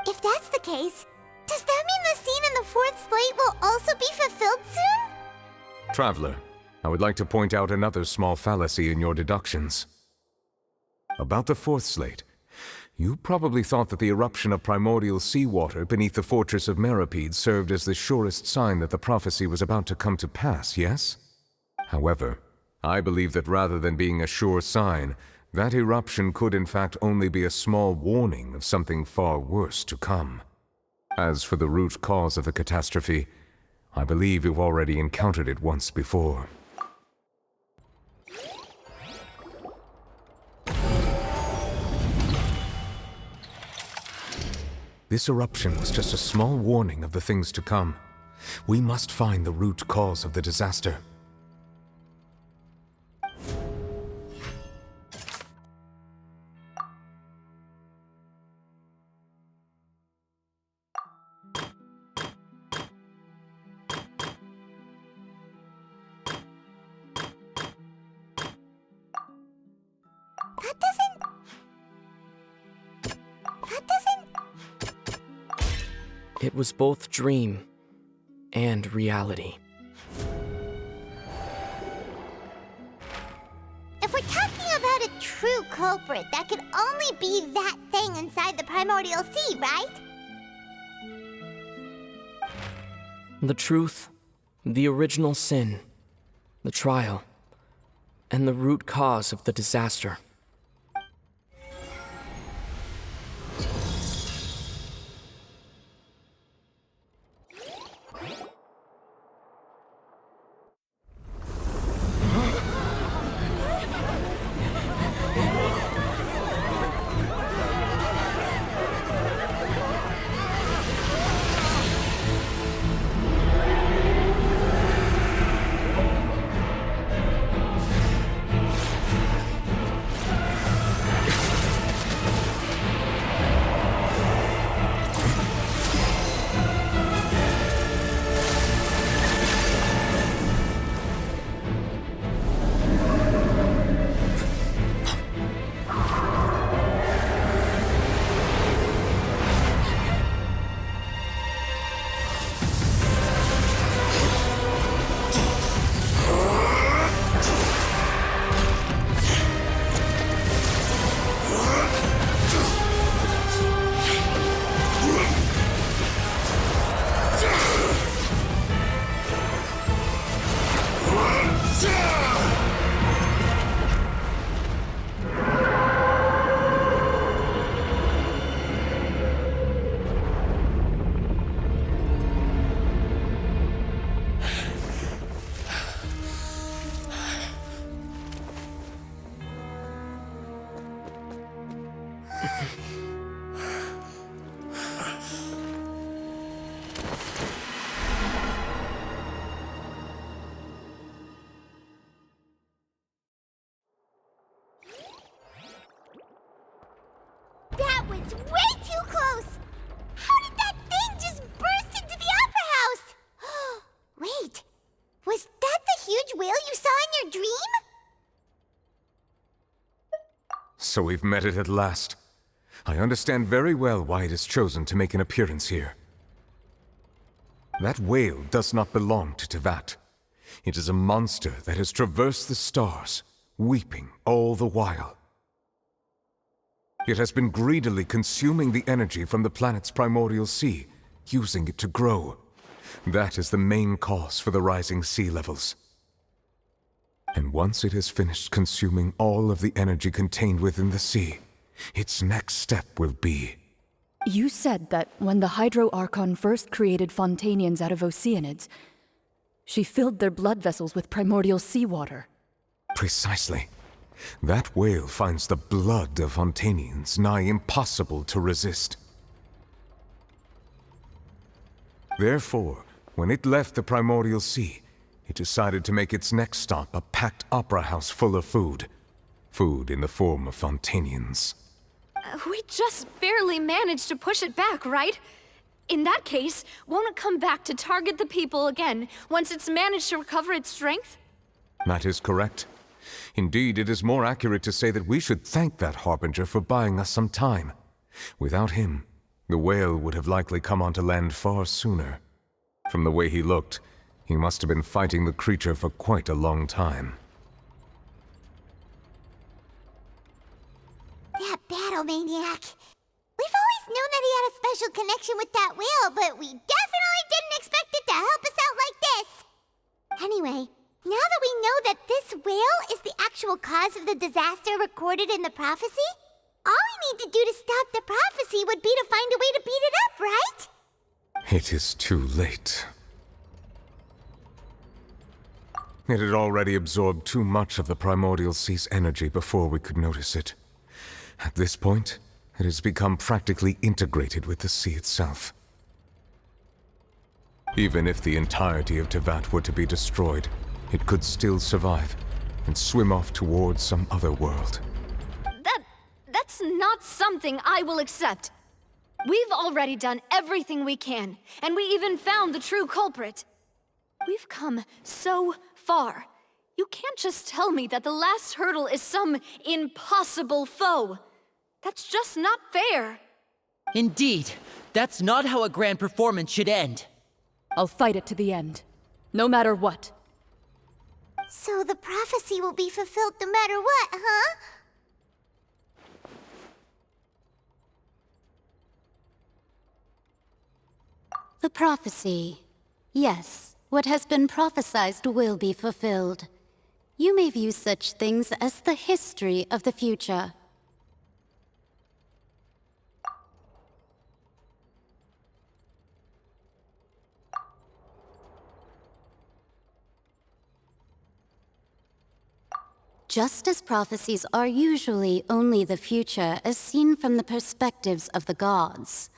If that's the case, does that mean the scene in the fourth slate will also be fulfilled soon? Traveler, I would like to point out another small fallacy in your deductions. About the fourth slate, you probably thought that the eruption of primordial seawater beneath the fortress of Meripede served as the surest sign that the prophecy was about to come to pass, yes? However, I believe that rather than being a sure sign, that eruption could in fact only be a small warning of something far worse to come. As for the root cause of the catastrophe, I believe you've already encountered it once before. This eruption was just a small warning of the things to come. We must find the root cause of the disaster. It was both dream and reality. If we're talking about a true culprit, that could only be that thing inside the primordial sea, right? The truth, the original sin, the trial, and the root cause of the disaster. That's way too close! How did that thing just burst into the Opera House? Wait, was that the huge whale you saw in your dream? So we've met it at last. I understand very well why it has chosen to make an appearance here. That whale does not belong to Teyvat. It is a monster that has traversed the stars, weeping all the while. It has been greedily consuming the energy from the planet's primordial sea, using it to grow. That is the main cause for the rising sea levels. And once it has finished consuming all of the energy contained within the sea, its next step will be... You said that when the Hydro Archon first created Fontanians out of Oceanids, she filled their blood vessels with primordial seawater. Precisely. That whale finds the blood of Fontanians nigh impossible to resist. Therefore, when it left the primordial sea, it decided to make its next stop a packed opera house full of food. Food in the form of Fontanians. We just barely managed to push it back, right? In that case, won't it come back to target the people again once it's managed to recover its strength? That is correct. Indeed, it is more accurate to say that we should thank that Harbinger for buying us some time. Without him, the whale would have likely come onto land far sooner. From the way he looked, he must have been fighting the creature for quite a long time. That battle maniac. We've always known that he had a special connection with that whale, but we definitely didn't expect it to help us out like this. Anyway, now that we know that this whale is the actual cause of the disaster recorded in the prophecy, all we need to do to stop the prophecy would be to find a way to beat it up, right? It is too late. It had already absorbed too much of the primordial sea's energy before we could notice it. At this point, it has become practically integrated with the sea itself. Even if the entirety of Teyvat were to be destroyed, it could still survive and swim off towards some other world. That's not something I will accept. We've already done everything we can, and we even found the true culprit. We've come so far. You can't just tell me that the last hurdle is some impossible foe. That's just not fair. Indeed, that's not how a grand performance should end. I'll fight it to the end, no matter what. So the prophecy will be fulfilled no matter what, huh? The prophecy. Yes, what has been prophesied will be fulfilled. You may view such things as the history of the future. Just as prophecies are usually only the future as seen from the perspectives of the gods,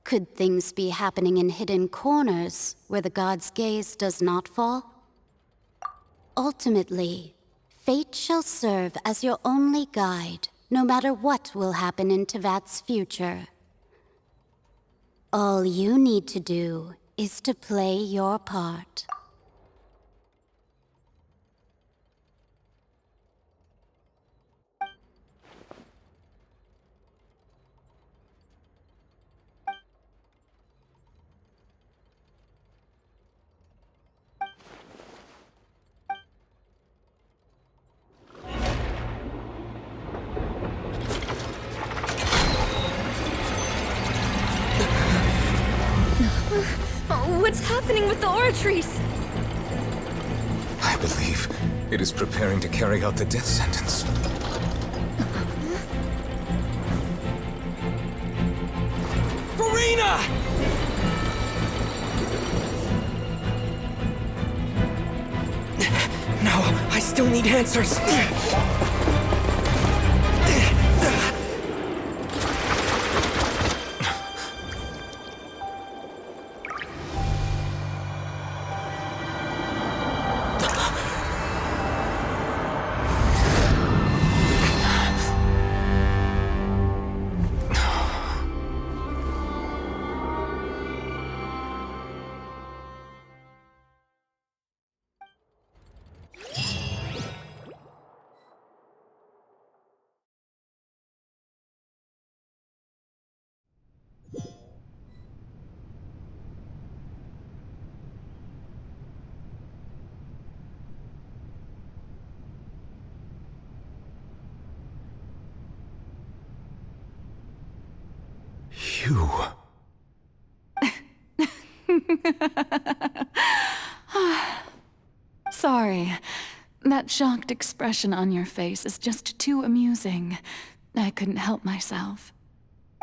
could things be happening in hidden corners where the gods' gaze does not fall? Ultimately, fate shall serve as your only guide, no matter what will happen in Teyvat's future. All you need to do is to play your part. What's happening with the oratories? I believe it is preparing to carry out the death sentence. Farina! No, I still need answers. You... Sorry. That shocked expression on your face is just too amusing. I couldn't help myself.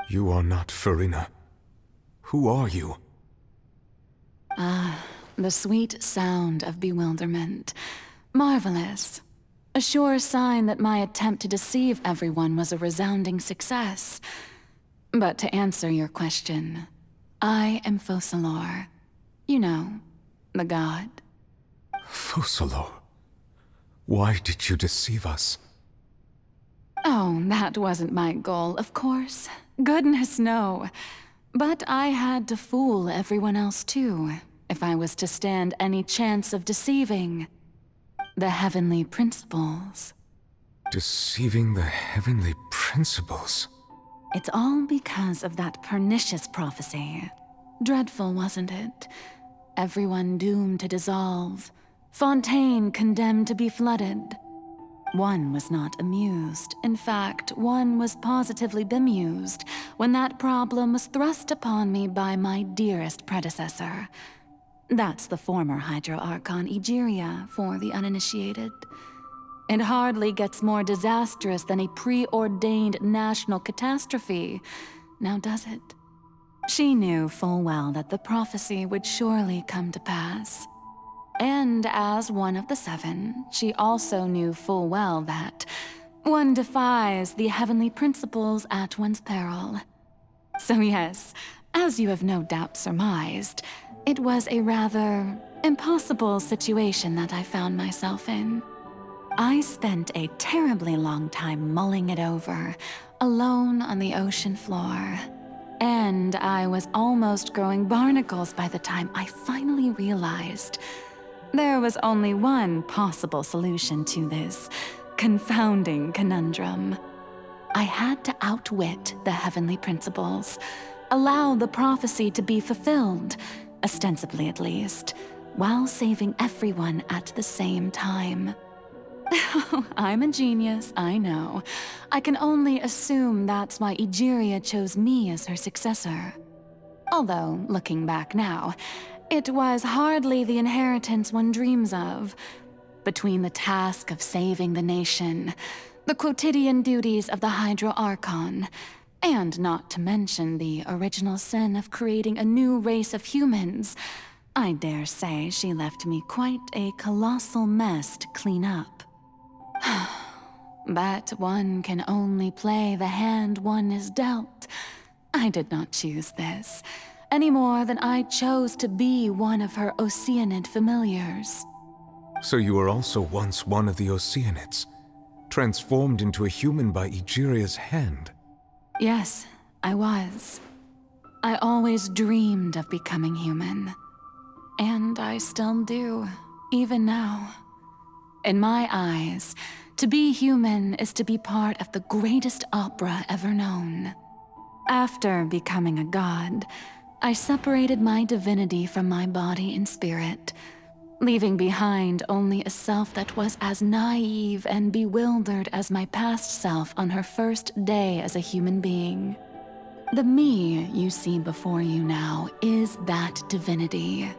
You are not Farina. Who are you? The sweet sound of bewilderment. Marvelous. A sure sign that my attempt to deceive everyone was a resounding success. But to answer your question, I am Focalor. You know, the god. Focalor? Why did you deceive us? Oh, that wasn't my goal, of course. Goodness, no. But I had to fool everyone else too, if I was to stand any chance of deceiving the heavenly principles. Deceiving the heavenly principles? It's all because of that pernicious prophecy. Dreadful, wasn't it? Everyone doomed to dissolve. Fontaine condemned to be flooded. One was not amused. In fact, one was positively bemused when that problem was thrust upon me by my dearest predecessor. That's the former Hydro Archon Egeria for the uninitiated. It hardly gets more disastrous than a preordained national catastrophe, now does it? She knew full well that the prophecy would surely come to pass. And as one of the seven, she also knew full well that one defies the heavenly principles at one's peril. So yes, as you have no doubt surmised, it was a rather impossible situation that I found myself in. I spent a terribly long time mulling it over, alone on the ocean floor. And I was almost growing barnacles by the time I finally realized there was only one possible solution to this confounding conundrum. I had to outwit the heavenly principles, allow the prophecy to be fulfilled, ostensibly at least, while saving everyone at the same time. I'm a genius, I know. I can only assume that's why Egeria chose me as her successor. Although, looking back now, it was hardly the inheritance one dreams of. Between the task of saving the nation, the quotidian duties of the Hydro Archon, and not to mention the original sin of creating a new race of humans, I dare say she left me quite a colossal mess to clean up. But one can only play the hand one is dealt. I did not choose this, any more than I chose to be one of her Oceanid familiars. So you were also once one of the Oceanids, transformed into a human by Egeria's hand? Yes, I was. I always dreamed of becoming human. And I still do, even now. In my eyes, to be human is to be part of the greatest opera ever known. After becoming a god, I separated my divinity from my body and spirit, leaving behind only a self that was as naive and bewildered as my past self on her first day as a human being. The me you see before you now is that divinity.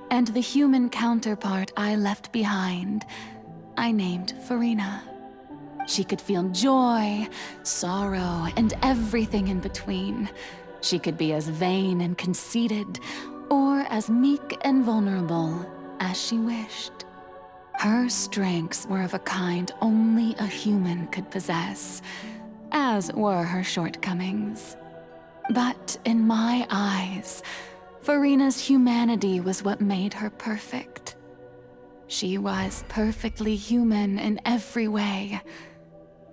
And the human counterpart I left behind, I named Farina. She could feel joy, sorrow, and everything in between. She could be as vain and conceited, or as meek and vulnerable as she wished. Her strengths were of a kind only a human could possess, as were her shortcomings. But in my eyes, Farina's humanity was what made her perfect. She was perfectly human in every way.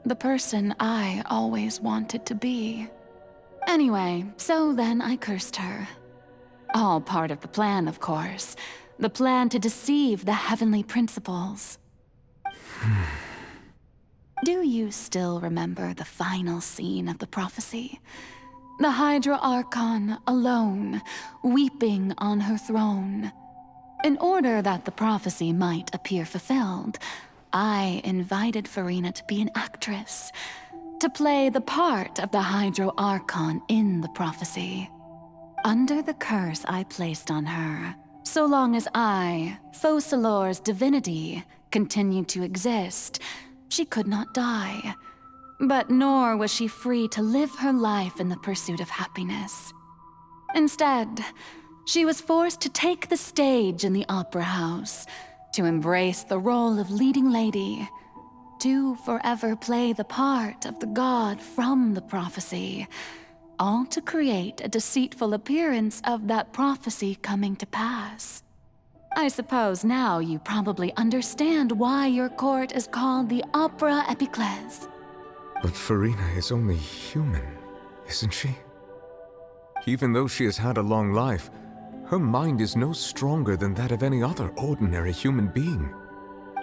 The person I always wanted to be. Anyway, so then I cursed her. All part of the plan, of course. The plan to deceive the heavenly principles. Do you still remember the final scene of the prophecy? The Hydra Archon alone, weeping on her throne. In order that the prophecy might appear fulfilled, I invited Farina to be an actress. to play the part of the Hydro Archon in the prophecy. Under the curse I placed on her, so long as I, Focalor's divinity, continued to exist, she could not die. But nor was she free to live her life in the pursuit of happiness. Instead, she was forced to take the stage in the opera house, to embrace the role of leading lady, to forever play the part of the god from the prophecy, all to create a deceitful appearance of that prophecy coming to pass. I suppose now you probably understand why your court is called the Opera Epiclese. But Farina is only human, isn't she? Even though she has had a long life, her mind is no stronger than that of any other ordinary human being.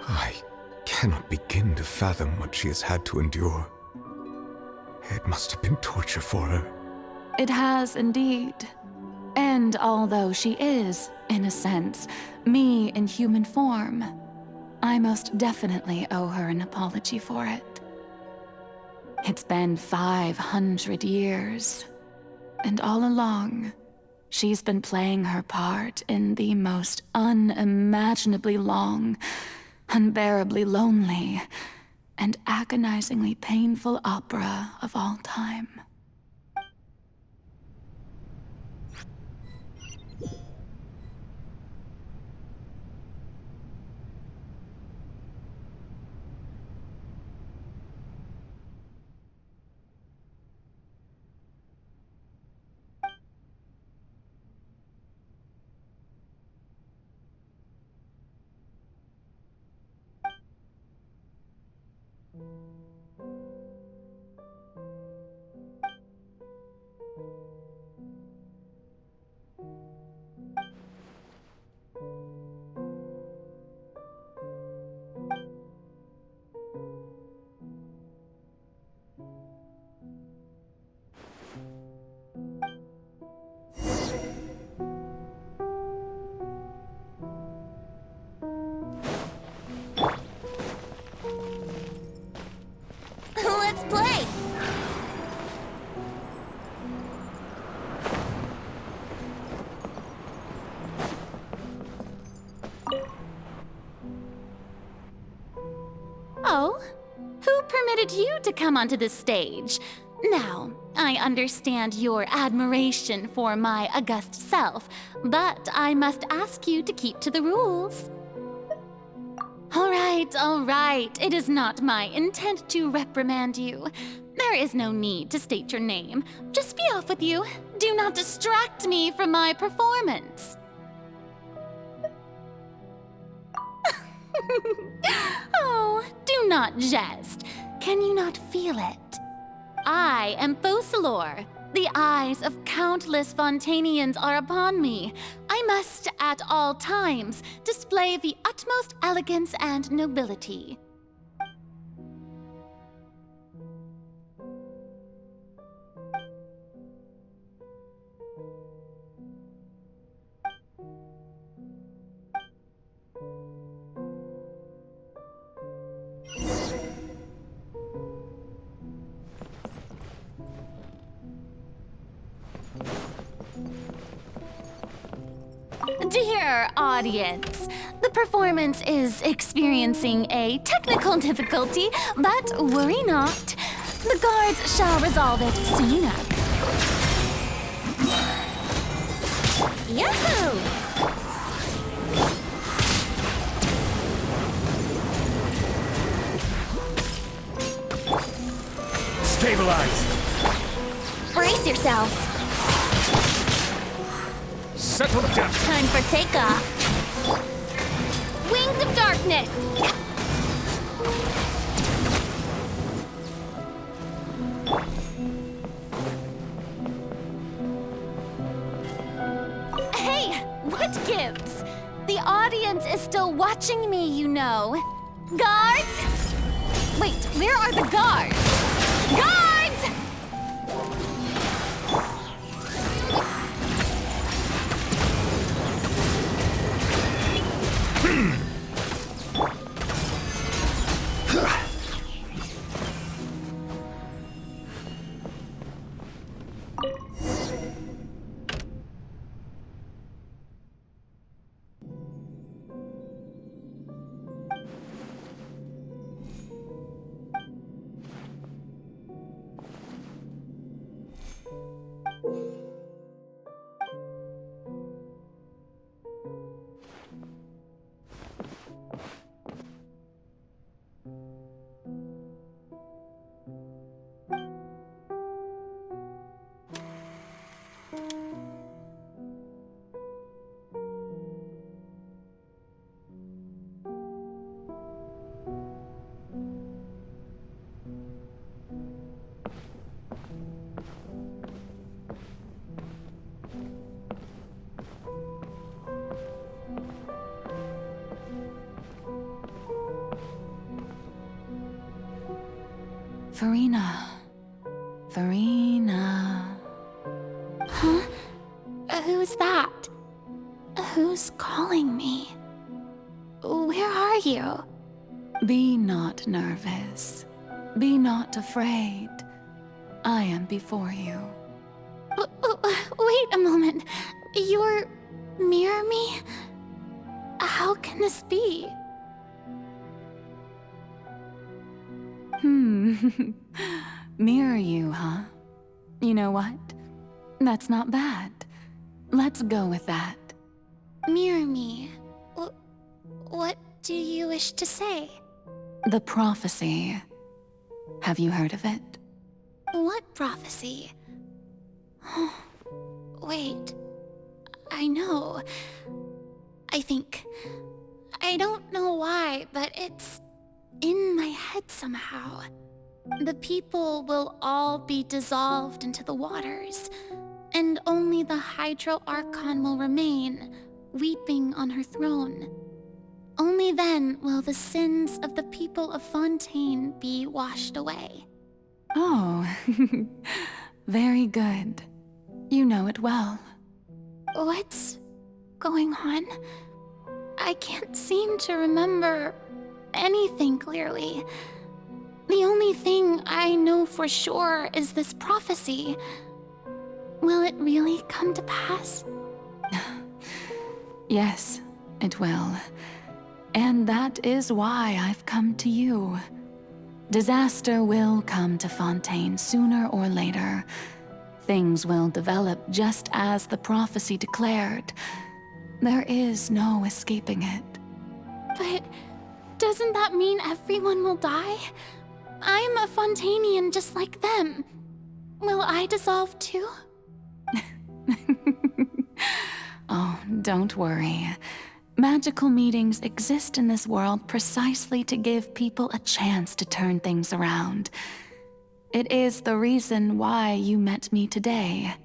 I cannot begin to fathom what she has had to endure. It must have been torture for her. It has indeed. And although she is, in a sense, me in human form, I most definitely owe her an apology for it. It's been 500 years, and all along, she's been playing her part in the most unimaginably long, unbearably lonely, and agonizingly painful opera of all time. Let's play! Oh? Who permitted you to come onto this stage? Now, I understand your admiration for my august self, but I must ask you to keep to the rules. All right. It is not my intent to reprimand you. There is no need to state your name. Just be off with you. Do not distract me from my performance. Oh, do not jest. Can you not feel it? I am Focalor. The eyes of countless Fontanians are upon me. I must, at all times, display the utmost elegance and nobility. Dear audience, the performance is experiencing a technical difficulty, but worry not. The guards shall resolve it soon enough. Yahoo! Stabilize! Brace yourselves. Settle down! Time for takeoff. Wings of darkness! Hey, what gives? The audience is still watching me, you know. Guards? Wait, where are the guards? Guards! Farina. Farina. Huh? Who's that? Who's calling me? Where are you? Be not nervous. Be not afraid. I am before you. Wait a moment. You're mirror me? How can this be? Mirror you, huh? You know what? That's not bad. Let's go with that. Mirror me. What do you wish to say? The prophecy. Have you heard of it? What prophecy? Wait. I know. I think. I don't know why, but it's in my head somehow. The people will all be dissolved into the waters, and only the Hydro Archon will remain, weeping on her throne. Only then will the sins of the people of Fontaine be washed away. Oh, very good. You know it well. What's going on? I can't seem to remember anything clearly. The only thing I know for sure is this prophecy. Will it really come to pass? Yes, it will. And that is why I've come to you. Disaster will come to Fontaine sooner or later. Things will develop just as the prophecy declared. There is no escaping it. But doesn't that mean everyone will die? I'm a Fontainian just like them. Will I dissolve too? Oh, don't worry. Magical meetings exist in this world precisely to give people a chance to turn things around. It is the reason why you met me today.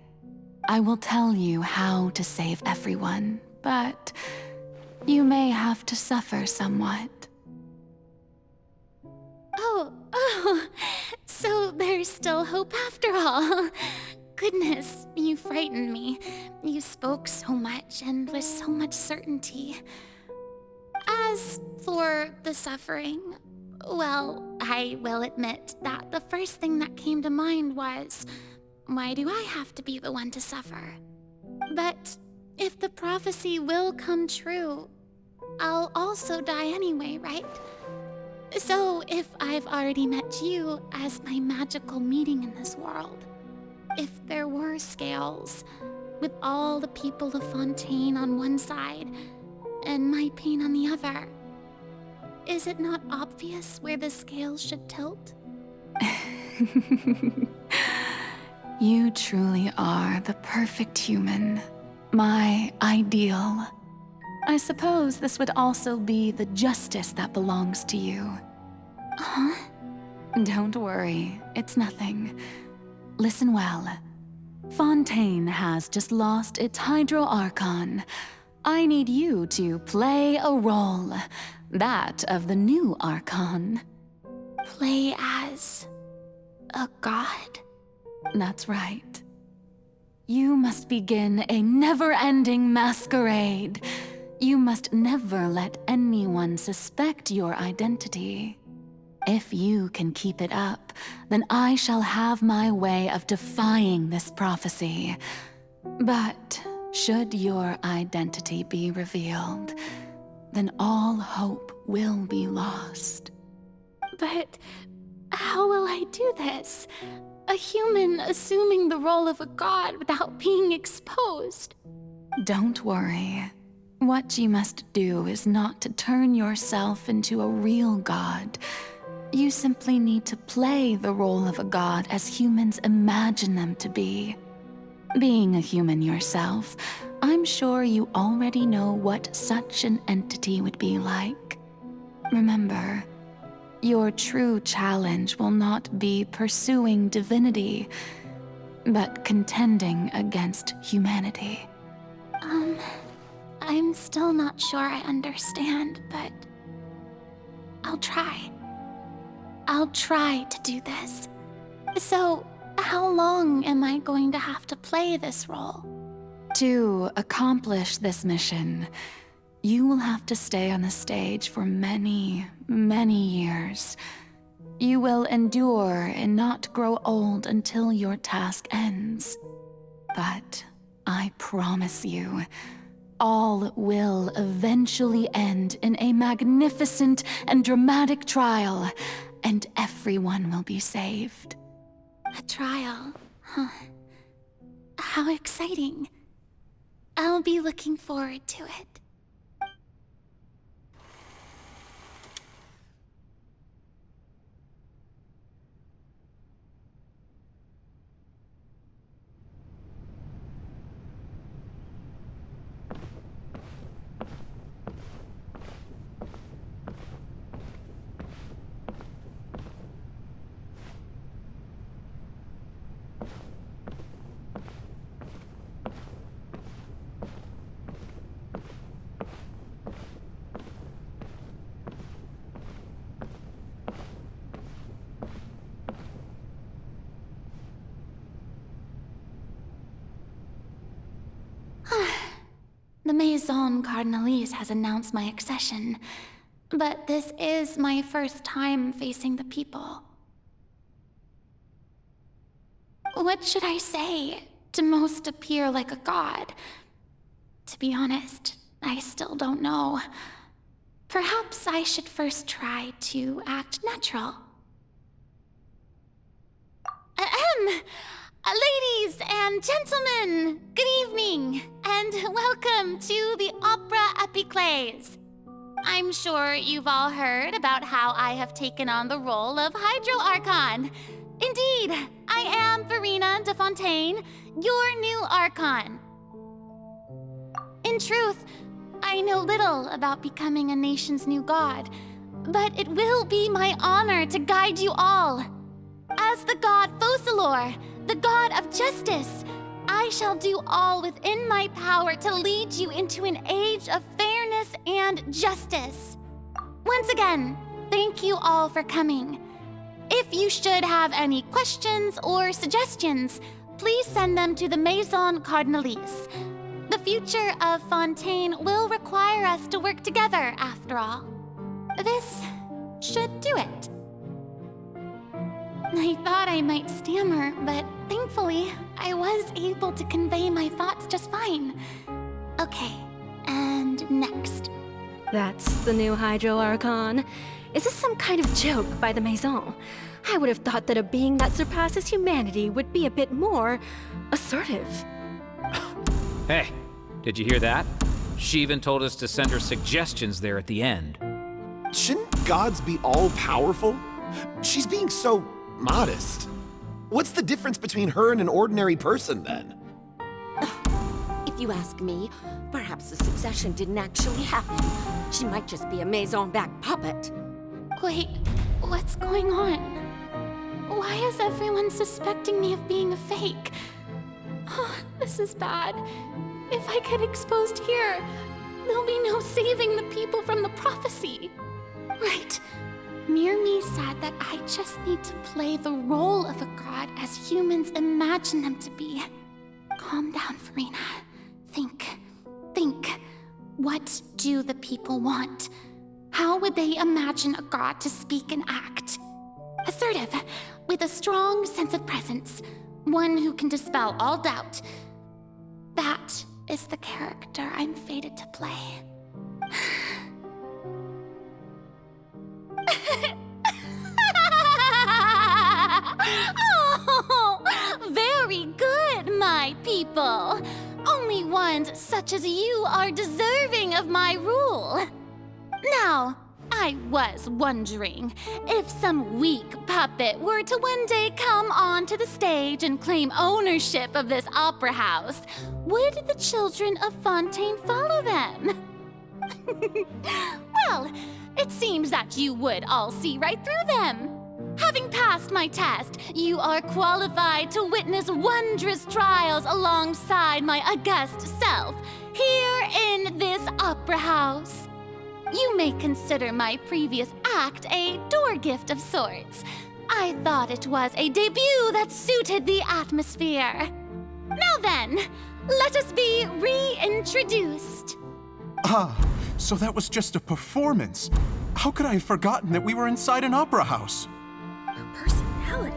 I will tell you how to save everyone, but you may have to suffer somewhat. Oh, so there's still hope after all. Goodness, you frightened me. You spoke so much and with so much certainty. As for the suffering, well, I will admit that the first thing that came to mind was, why do I have to be the one to suffer? But if the prophecy will come true, I'll also die anyway, right? So if I've already met you as my magical meeting in this world, if there were scales, with all the people of Fontaine on one side, and my pain on the other, is it not obvious where the scales should tilt? You truly are the perfect human, my ideal. I suppose this would also be the justice that belongs to you. Huh? Don't worry, it's nothing. Listen well. Fontaine has just lost its Hydro Archon. I need you to play a role, that of the new Archon. Play as a god? That's right. You must begin a never-ending masquerade. You must never let anyone suspect your identity. If you can keep it up, then I shall have my way of defying this prophecy. But should your identity be revealed, then all hope will be lost. But how will I do this? A human assuming the role of a god without being exposed? Don't worry. What you must do is not to turn yourself into a real god. You simply need to play the role of a god as humans imagine them to be. Being a human yourself, I'm sure you already know what such an entity would be like. Remember, your true challenge will not be pursuing divinity, but contending against humanity. I'm still not sure I understand, but I'll try. I'll try to do this. So, how long am I going to have to play this role? To accomplish this mission, you will have to stay on the stage for many, many years. You will endure and not grow old until your task ends. But I promise you, all will eventually end in a magnificent and dramatic trial, and everyone will be saved. A trial, huh? How exciting. I'll be looking forward to it. The Maison Cardinalise has announced my accession, but this is my first time facing the people. What should I say to most appear like a god? To be honest, I still don't know. Perhaps I should first try to act natural. Ladies and gentlemen, good evening, and welcome to the Opera Epiclese. I'm sure you've all heard about how I have taken on the role of Hydro Archon. Indeed, I am Verena de Fontaine, your new Archon. In truth, I know little about becoming a nation's new god, but it will be my honor to guide you all. As the god Focalor, the god of justice, I shall do all within my power to lead you into an age of fairness and justice. Once again, thank you all for coming. If you should have any questions or suggestions, please send them to the Maison Cardinalise. The future of Fontaine will require us to work together, after all. This should do it. I thought I might stammer, but thankfully, I was able to convey my thoughts just fine. Okay, and next. That's the new Hydro Archon. Is this some kind of joke by the Maison? I would have thought that a being that surpasses humanity would be a bit more assertive. Hey, did you hear that? She even told us to send her suggestions there at the end. Shouldn't gods be all-powerful? She's being so modest. What's the difference between her and an ordinary person, then? If you ask me, perhaps the succession didn't actually happen. She might just be a Maison-back puppet. Wait, what's going on? Why is everyone suspecting me of being a fake? Oh, this is bad. If I get exposed here, there'll be no saving the people from the prophecy. Right. Mirmi said that I just need to play the role of a god as humans imagine them to be. Calm down, Verena. Think. What do the people want? How would they imagine a god to speak and act? Assertive, with a strong sense of presence. One who can dispel all doubt. That is the character I'm fated to play. Oh, very good, my people. Only ones such as you are deserving of my rule. Now, I was wondering if some weak puppet were to one day come onto the stage and claim ownership of this opera house, would the children of Fontaine follow them? Well, it seems that you would all see right through them. Having passed my test, you are qualified to witness wondrous trials alongside my august self, here in this opera house. You may consider my previous act a door gift of sorts. I thought it was a debut that suited the atmosphere. Now then, let us be reintroduced. Ah, so that was just a performance. How could I have forgotten that we were inside an opera house? Her personality.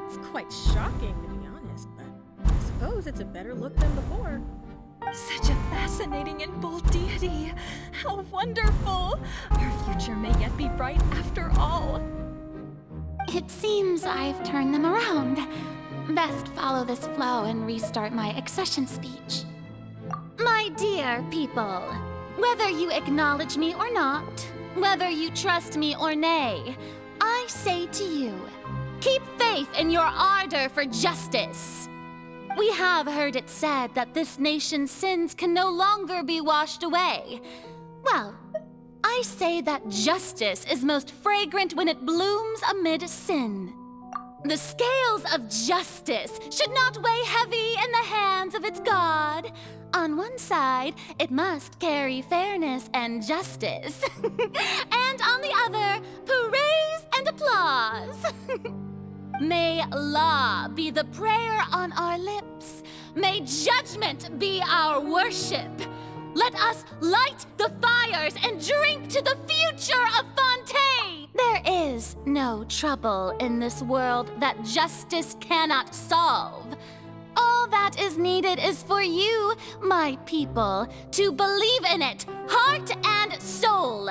It's quite shocking, to be honest, but I suppose it's a better look than before. Such a fascinating and bold deity. How wonderful! Her future may yet be bright after all. It seems I've turned them around. Best follow this flow and restart my accession speech. My dear people, whether you acknowledge me or not, whether you trust me or nay, I say to you, keep faith in your ardor for justice. We have heard it said that this nation's sins can no longer be washed away. Well, I say that justice is most fragrant when it blooms amid sin. The scales of justice should not weigh heavy in the hands of its God. On one side, it must carry fairness and justice. And on the other, praise and applause. May law be the prayer on our lips. May judgment be our worship. Let us light the fires and drink to the future of Fontaine! There is no trouble in this world that justice cannot solve. All that is needed is for you, my people, to believe in it, heart and soul.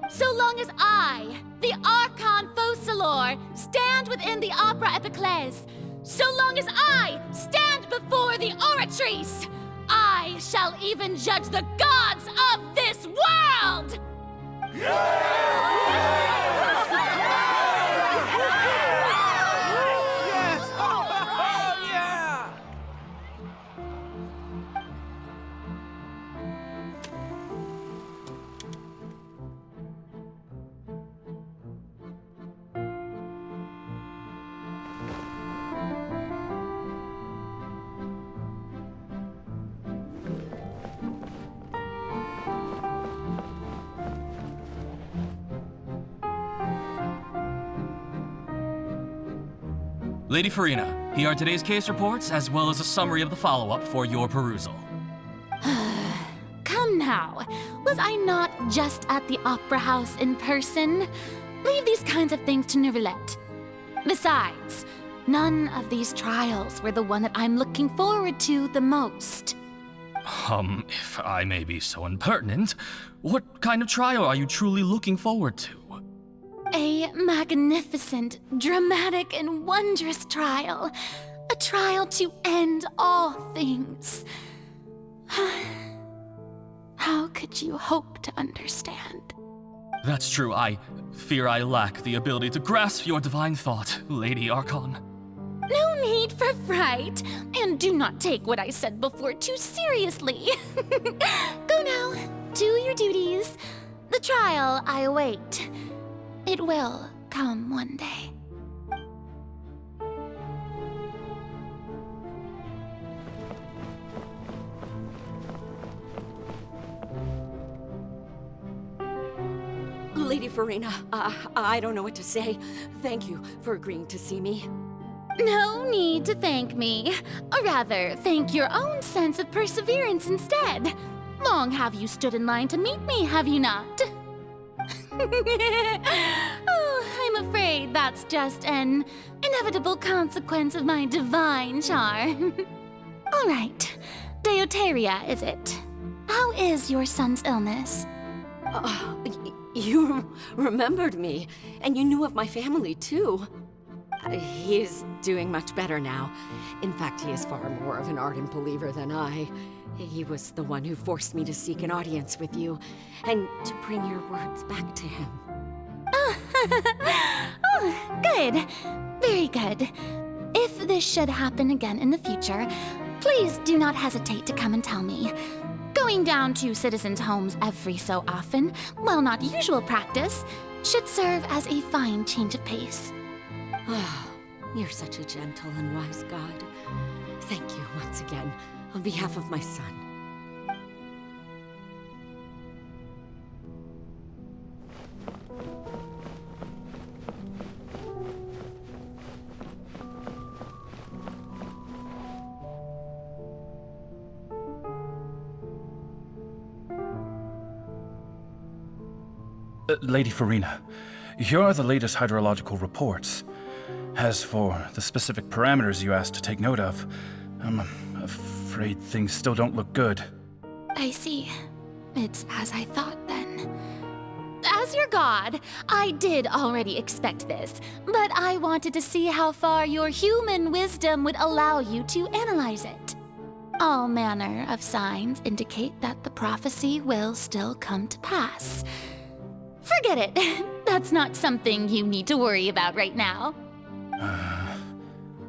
So long as I, the Archon Focalor, stand within the Opera Epiclese, so long as I stand before the Oratrice, I shall even judge the gods of this world! Lady Farina, here are today's case reports, as well as a summary of the follow-up for your perusal. Come now, was I not just at the Opera House in person? Leave these kinds of things to Neuvillette. Besides, none of these trials were the one that I'm looking forward to the most. If I may be so impertinent, what kind of trial are you truly looking forward to? A magnificent, dramatic, and wondrous trial. A trial to end all things. How could you hope to understand? That's true. I fear I lack the ability to grasp your divine thought, Lady Archon. No need for fright, and do not take what I said before too seriously. Go now, do your duties. The trial I await. It will come one day. Lady Farina, I don't know what to say. Thank you for agreeing to see me. No need to thank me. Or rather, thank your own sense of perseverance instead. Long have you stood in line to meet me, have you not? Oh, I'm afraid that's just an inevitable consequence of my divine charm. All right, Deoteria, is it? How is your son's illness? You remembered me, and you knew of my family, too. He is doing much better now. In fact, he is far more of an ardent believer than I. He was the one who forced me to seek an audience with you, and to bring your words back to him. Oh, good. Very good. If this should happen again in the future, please do not hesitate to come and tell me. Going down to citizens' homes every so often, while not usual practice, should serve as a fine change of pace. Oh, you're such a gentle and wise god. Thank you once again, on behalf of my son. Lady Farina, here are the latest hydrological reports. As for the specific parameters you asked to take note of, I'm afraid things still don't look good. I see. It's as I thought then. As your god, I did already expect this, but I wanted to see how far your human wisdom would allow you to analyze it. All manner of signs indicate that the prophecy will still come to pass. Forget it. That's not something you need to worry about right now.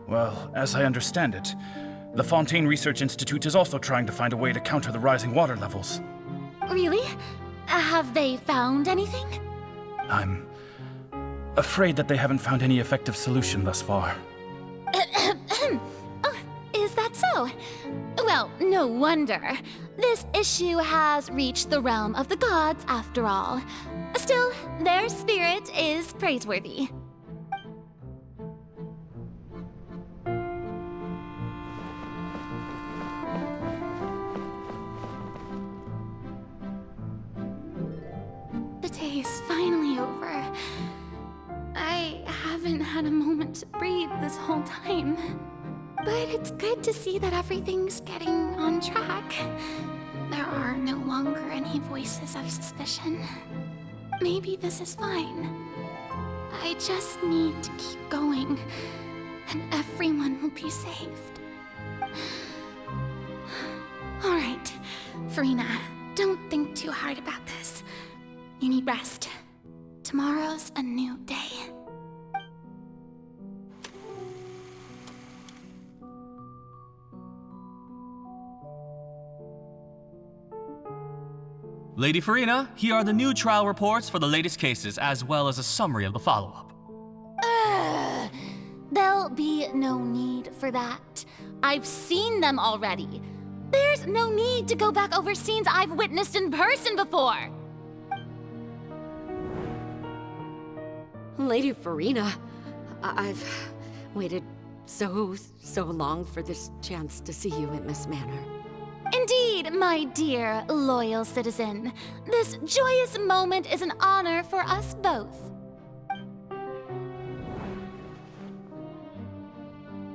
Well, as I understand it, the Fontaine Research Institute is also trying to find a way to counter the rising water levels. Really? Have they found anything? I'm afraid that they haven't found any effective solution thus far. Oh, is that so? Well, no wonder. This issue has reached the realm of the gods, after all. Still, their spirit is praiseworthy. The day is finally over. I haven't had a moment to breathe this whole time. But it's good to see that everything's getting on track. There are no longer any voices of suspicion. Maybe this is fine. I just need to keep going, and everyone will be saved. All right, Farina, don't think too hard about this. You need rest. Tomorrow's a new day. Lady Farina, here are the new trial reports for the latest cases, as well as a summary of the follow-up. There'll be no need for that. I've seen them already. There's no need to go back over scenes I've witnessed in person before. Lady Farina, I've waited so long for this chance to see you in this manner. Indeed, my dear, loyal citizen. This joyous moment is an honor for us both.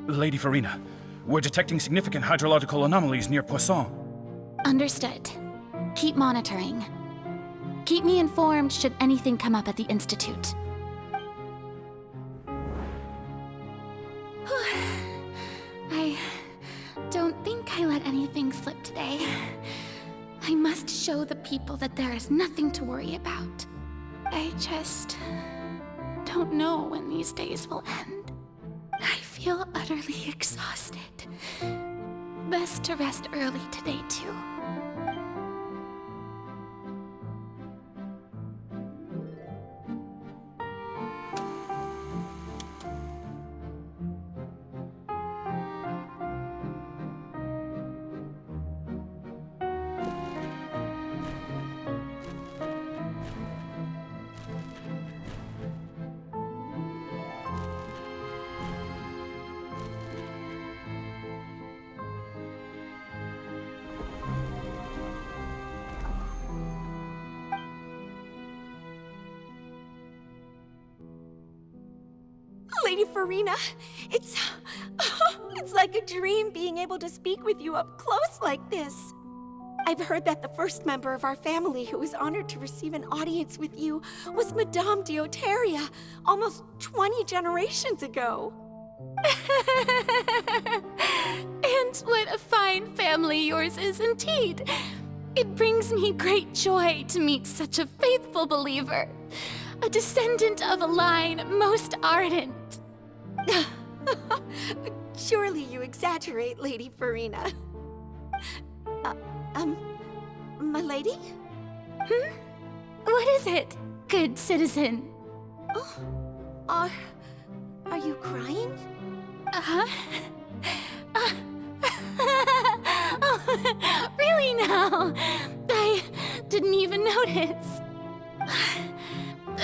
Lady Farina, we're detecting significant hydrological anomalies near Poisson. Understood. Keep monitoring. Keep me informed should anything come up at the Institute. I don't think I let anything slip today. I must show the people that there is nothing to worry about. I just don't know when these days will end. I feel utterly exhausted. Best to rest early today, too. Lady Farina, it's like a dream being able to speak with you up close like this. I've heard that the first member of our family who was honored to receive an audience with you was Madame Deoteria, almost 20 generations ago. And what a fine family yours is indeed. It brings me great joy to meet such a faithful believer, a descendant of a line most ardent. Surely you exaggerate, Lady Farina. My lady? What is it, good citizen? Oh, are you crying? Oh, really now? I didn't even notice.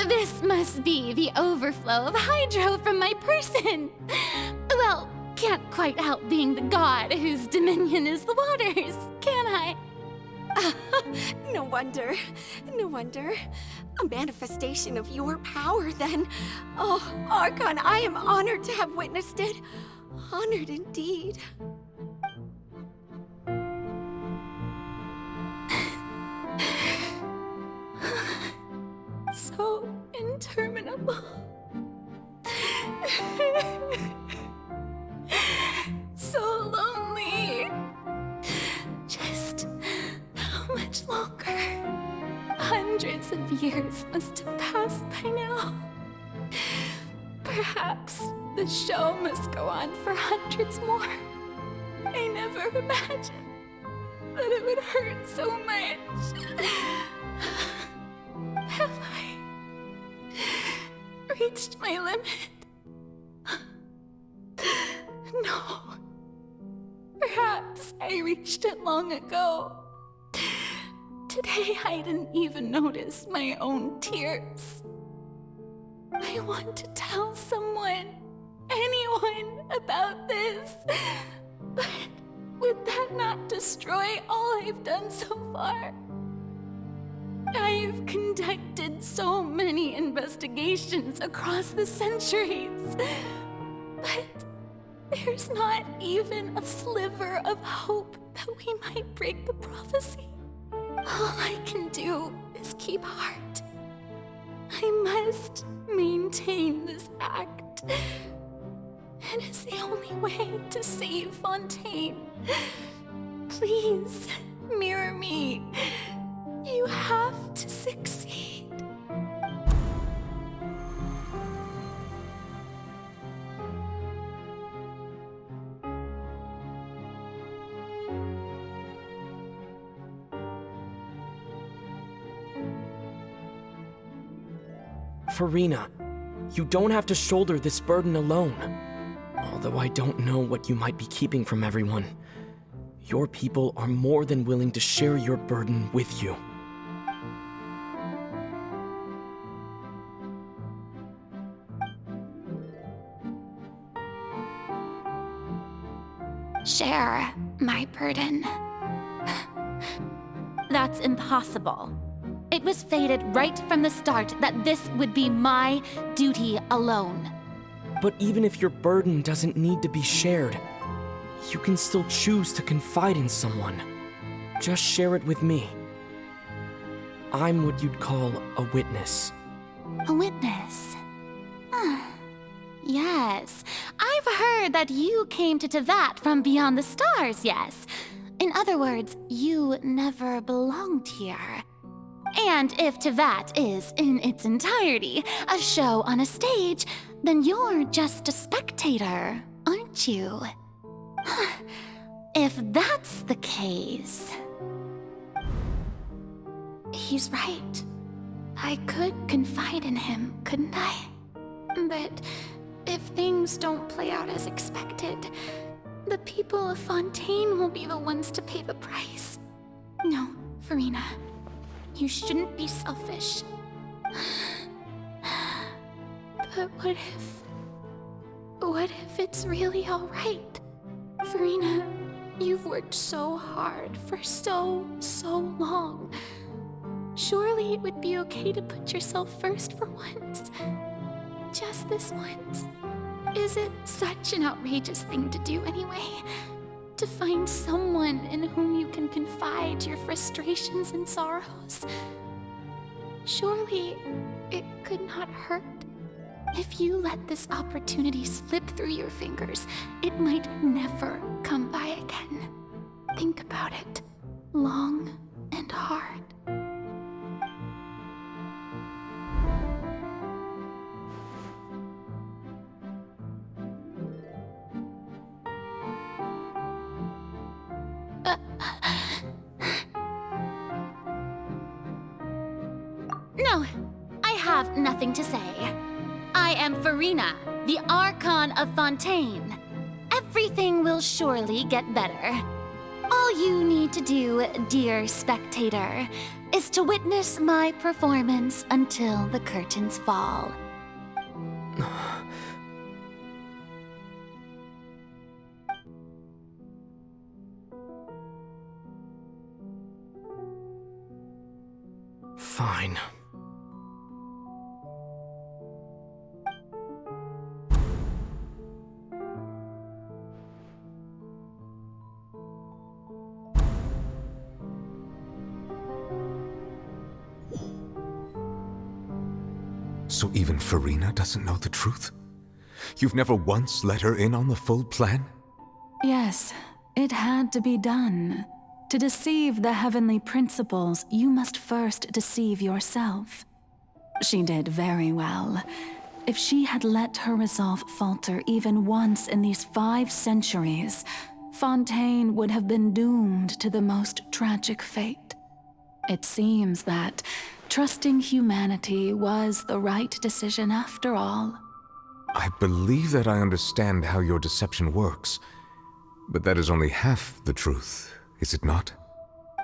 This must be the overflow of hydro from my person. Well, can't quite help being the god whose dominion is the waters, can I? No wonder. No wonder. A manifestation of your power, then. Oh, Archon, I am honored to have witnessed it. Honored indeed. So interminable. So lonely. Just how much longer? Hundreds of years must have passed by now. Perhaps the show must go on for hundreds more. I never imagined that it would hurt so much. Have I reached my limit? No. Perhaps I reached it long ago. Today I didn't even notice my own tears. I want to tell someone, anyone, about this. But would that not destroy all I've done so far? I've conducted so many investigations across the centuries, but there's not even a sliver of hope that we might break the prophecy. All I can do is keep heart. I must maintain this act. It is the only way to save Fontaine. Please, mirror me. You have to succeed. Farina, you don't have to shoulder this burden alone. Although I don't know what you might be keeping from everyone, your people are more than willing to share your burden with you. Share my burden. That's impossible. It was fated right from the start that this would be my duty alone. But even if your burden doesn't need to be shared, you can still choose to confide in someone. Just share it with me. I'm what you'd call a witness. A witness? Yes. I've heard that you came to Tevat from beyond the stars, yes. In other words, you never belonged here. And if Tevat is, in its entirety, a show on a stage, then you're just a spectator, aren't you? If that's the case... He's right. I could confide in him, couldn't I? But if things don't play out as expected, the people of Fontaine will be the ones to pay the price. No, Farina. You shouldn't be selfish. But what if it's really all right? Farina, you've worked so hard for so long. Surely it would be okay to put yourself first for once. Just this once. Is it such an outrageous thing to do anyway? To find someone in whom you can confide your frustrations and sorrows? Surely it could not hurt. If you let this opportunity slip through your fingers, it might never come by again. Think about it long and hard. No, I have nothing to say. I am Farina, the Archon of Fontaine. Everything will surely get better. All you need to do, dear spectator, is to witness my performance until the curtains fall. Fine. So even Farina doesn't know the truth? You've never once let her in on the full plan? Yes, it had to be done. To deceive the heavenly principles, you must first deceive yourself. She did very well. If she had let her resolve falter even once in these 5 centuries, Fontaine would have been doomed to the most tragic fate. It seems that trusting humanity was the right decision after all. I believe that I understand how your deception works, but that is only half the truth, is it not?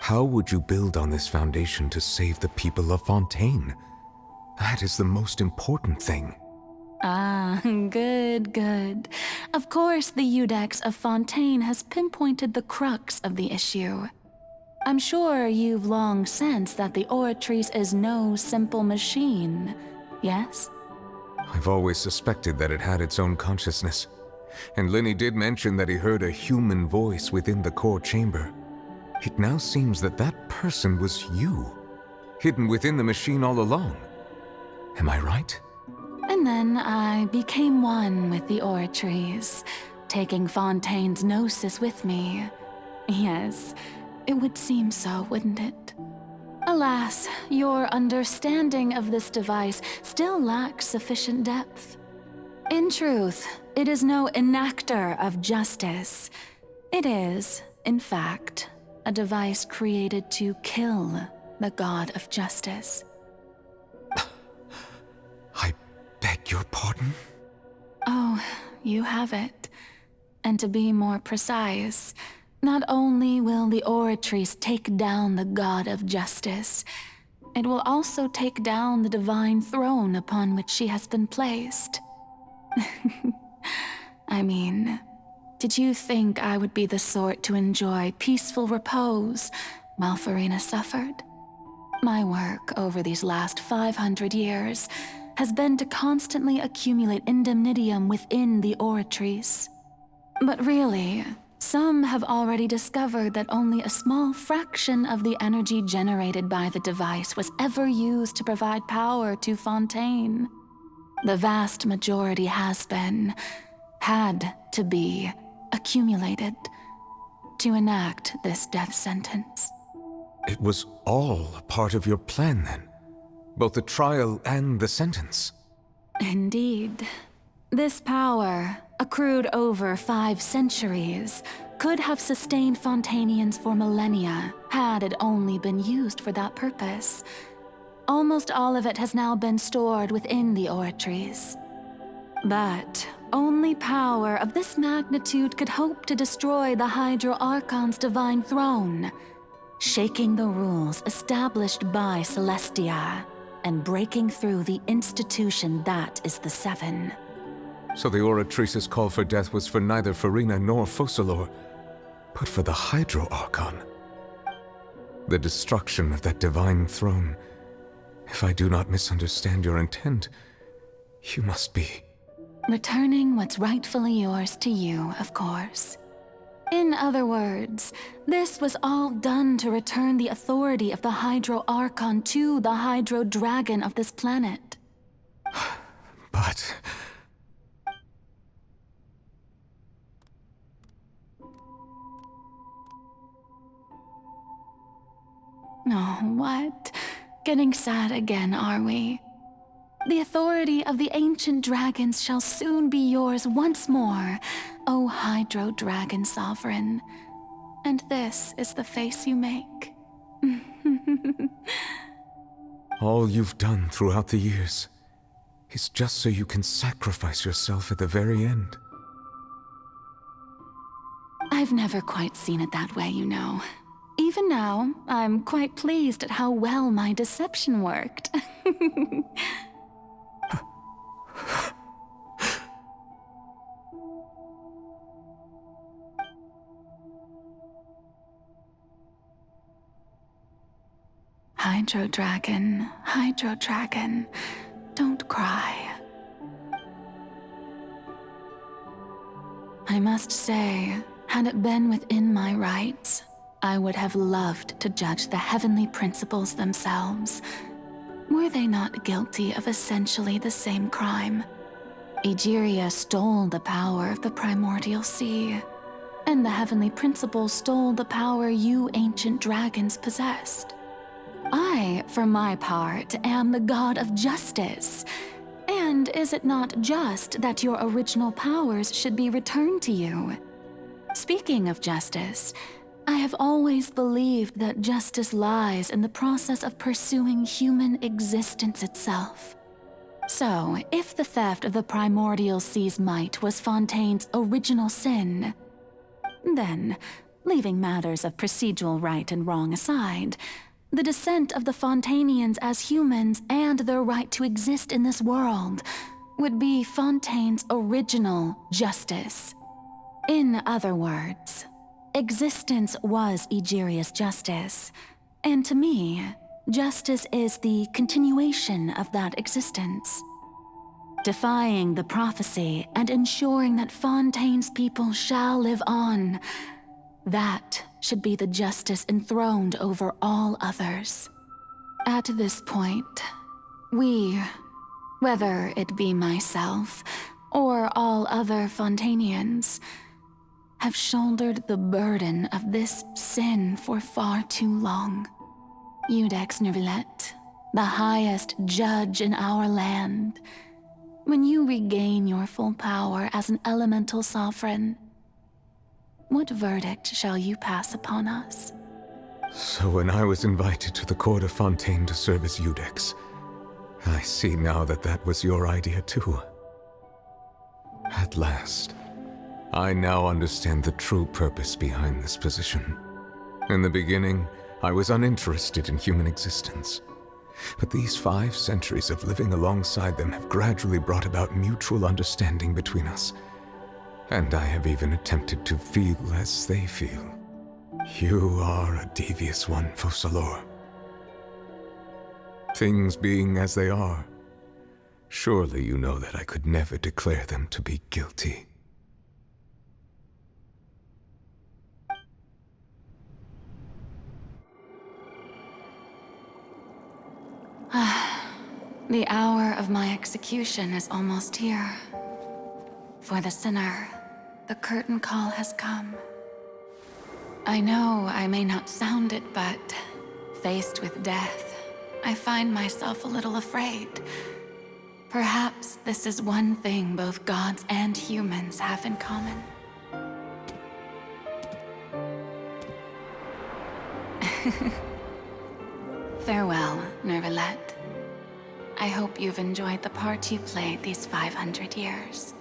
How would you build on this foundation to save the people of Fontaine? That is the most important thing. Ah, good. Of course, the Iudex of Fontaine has pinpointed the crux of the issue. I'm sure you've long sensed that the Oratrice is no simple machine, yes? I've always suspected that it had its own consciousness. And Lenny did mention that he heard a human voice within the core chamber. It now seems that that person was you, hidden within the machine all along. Am I right? And then I became one with the Oratrice, taking Fontaine's gnosis with me. Yes, it would seem so, wouldn't it? Alas, your understanding of this device still lacks sufficient depth. In truth, it is no enactor of justice. It is, in fact, a device created to kill the god of justice. I beg your pardon? Oh, you have it. And to be more precise, not only will the Oratrice take down the god of justice, it will also take down the divine throne upon which she has been placed. I mean, did you think I would be the sort to enjoy peaceful repose while Farina suffered? My work over these last 500 years has been to constantly accumulate indemnitium within the Oratrice. But really, some have already discovered that only a small fraction of the energy generated by the device was ever used to provide power to Fontaine. The vast majority had to be, accumulated to enact this death sentence. It was all a part of your plan then? Both the trial and the sentence? Indeed. This power, accrued over 5 centuries, could have sustained Fontainians for millennia had it only been used for that purpose. Almost all of it has now been stored within the Oratrice. But only power of this magnitude could hope to destroy the Hydro Archon's divine throne, shaking the rules established by Celestia, and breaking through the institution that is the Seven. So the Oratrice's call for death was for neither Farina nor Focalor, but for the Hydro Archon. The destruction of that divine throne. If I do not misunderstand your intent, you must be... Returning what's rightfully yours to you, of course. In other words, this was all done to return the authority of the Hydro Archon to the Hydro Dragon of this planet. But... Oh, what? Getting sad again, are we? The authority of the ancient dragons shall soon be yours once more, O Hydro Dragon Sovereign. And this is the face you make. all you've done throughout the years is just so you can sacrifice yourself at the very end. I've never quite seen it that way, you know. Even now, I'm quite pleased at how well my deception worked. Hydro Dragon, don't cry. I must say, had it been within my rights, I would have loved to judge the heavenly principles themselves. Were they not guilty of essentially the same crime? Egeria stole the power of the primordial sea, and the heavenly principles stole the power you ancient dragons possessed. I, for my part, am the god of justice. And is it not just that your original powers should be returned to you? Speaking of justice, I have always believed that justice lies in the process of pursuing human existence itself. So, if the theft of the primordial sea's might was Fontaine's original sin, then, leaving matters of procedural right and wrong aside, the descent of the Fontainians as humans and their right to exist in this world would be Fontaine's original justice. In other words, existence was Egeria's justice, and to me, justice is the continuation of that existence. Defying the prophecy and ensuring that Fontaine's people shall live on, that should be the justice enthroned over all others. At this point, we, whether it be myself or all other Fontainians, have shouldered the burden of this sin for far too long. Iudex Neuvillette, the highest judge in our land, when you regain your full power as an elemental sovereign, what verdict shall you pass upon us? So when I was invited to the court of Fontaine to serve as Iudex, I see now that that was your idea too. At last, I now understand the true purpose behind this position. In the beginning, I was uninterested in human existence. But these 5 centuries of living alongside them have gradually brought about mutual understanding between us. And I have even attempted to feel as they feel. You are a devious one, Focalors. Things being as they are, surely you know that I could never declare them to be guilty. The hour of my execution is almost here. For the sinner, the curtain call has come. I know I may not sound it, but faced with death, I find myself a little afraid. Perhaps this is one thing both gods and humans have in common. Farewell, Neuvillette. I hope you've enjoyed the part you played these 500 years.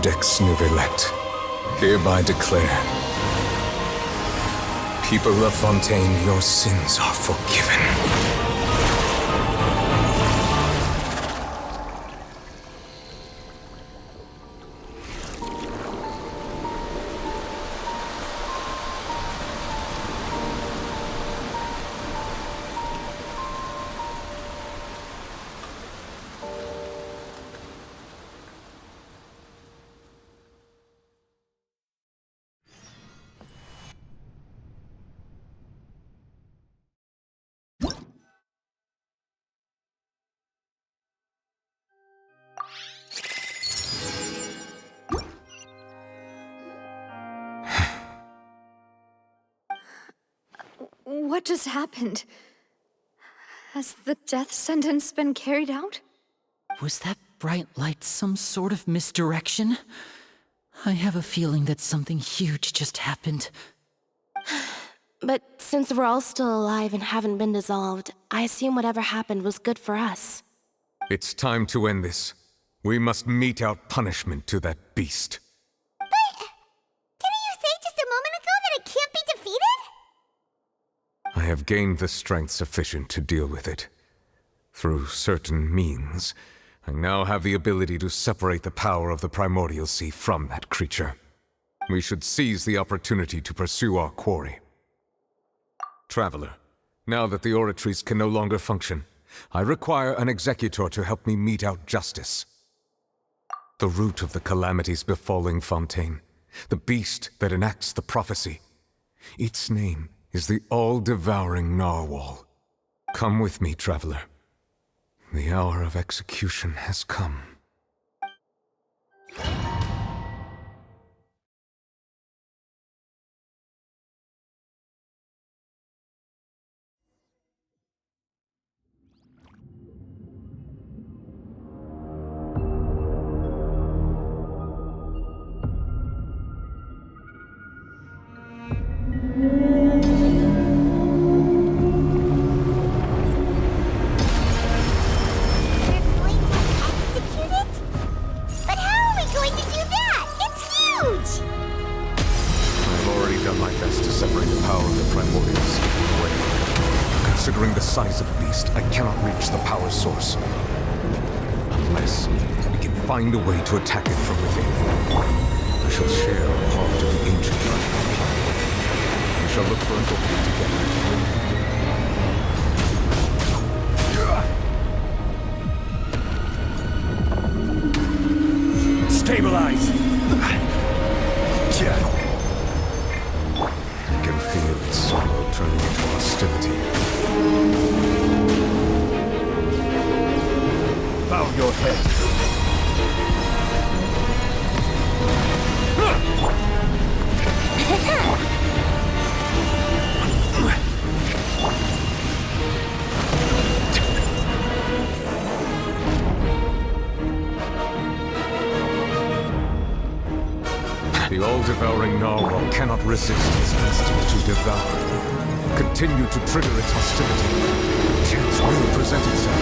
Codex Nouvellette, hereby declare, people of Fontaine, your sins are forgiven. What just happened? Has the death sentence been carried out? Was that bright light some sort of misdirection? I have a feeling that something huge just happened. But since we're all still alive and haven't been dissolved, I assume whatever happened was good for us. It's time to end this. We must mete out punishment to that beast. Didn't you say just a moment ago that it can't be defeated? I have gained the strength sufficient to deal with it. Through certain means, I now have the ability to separate the power of the Primordial Sea from that creature. We should seize the opportunity to pursue our quarry. Traveler, now that the oratories can no longer function, I require an executor to help me mete out justice. The root of the calamities befalling Fontaine, the beast that enacts the prophecy. Its name is the all-devouring narwhal. Come with me, traveler. The hour of execution has come. Considering the size of the beast, I cannot reach the power source. Unless we can find a way to attack it from within. I shall share a part of the ancient life. We shall look for an opening together. Stabilize! I can feel its sorrow turning into hostility. Bow your head. The all-devouring narwhal cannot resist its instinct to devour. Continue to trigger its hostility. Chance will present itself.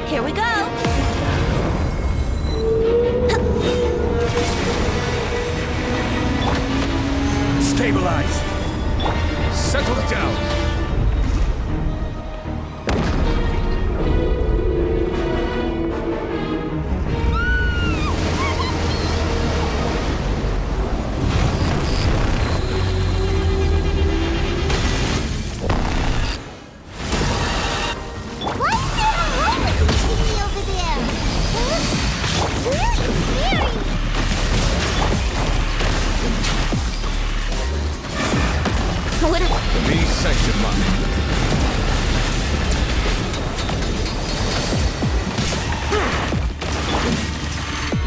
Here we go! Stabilize! Settle down!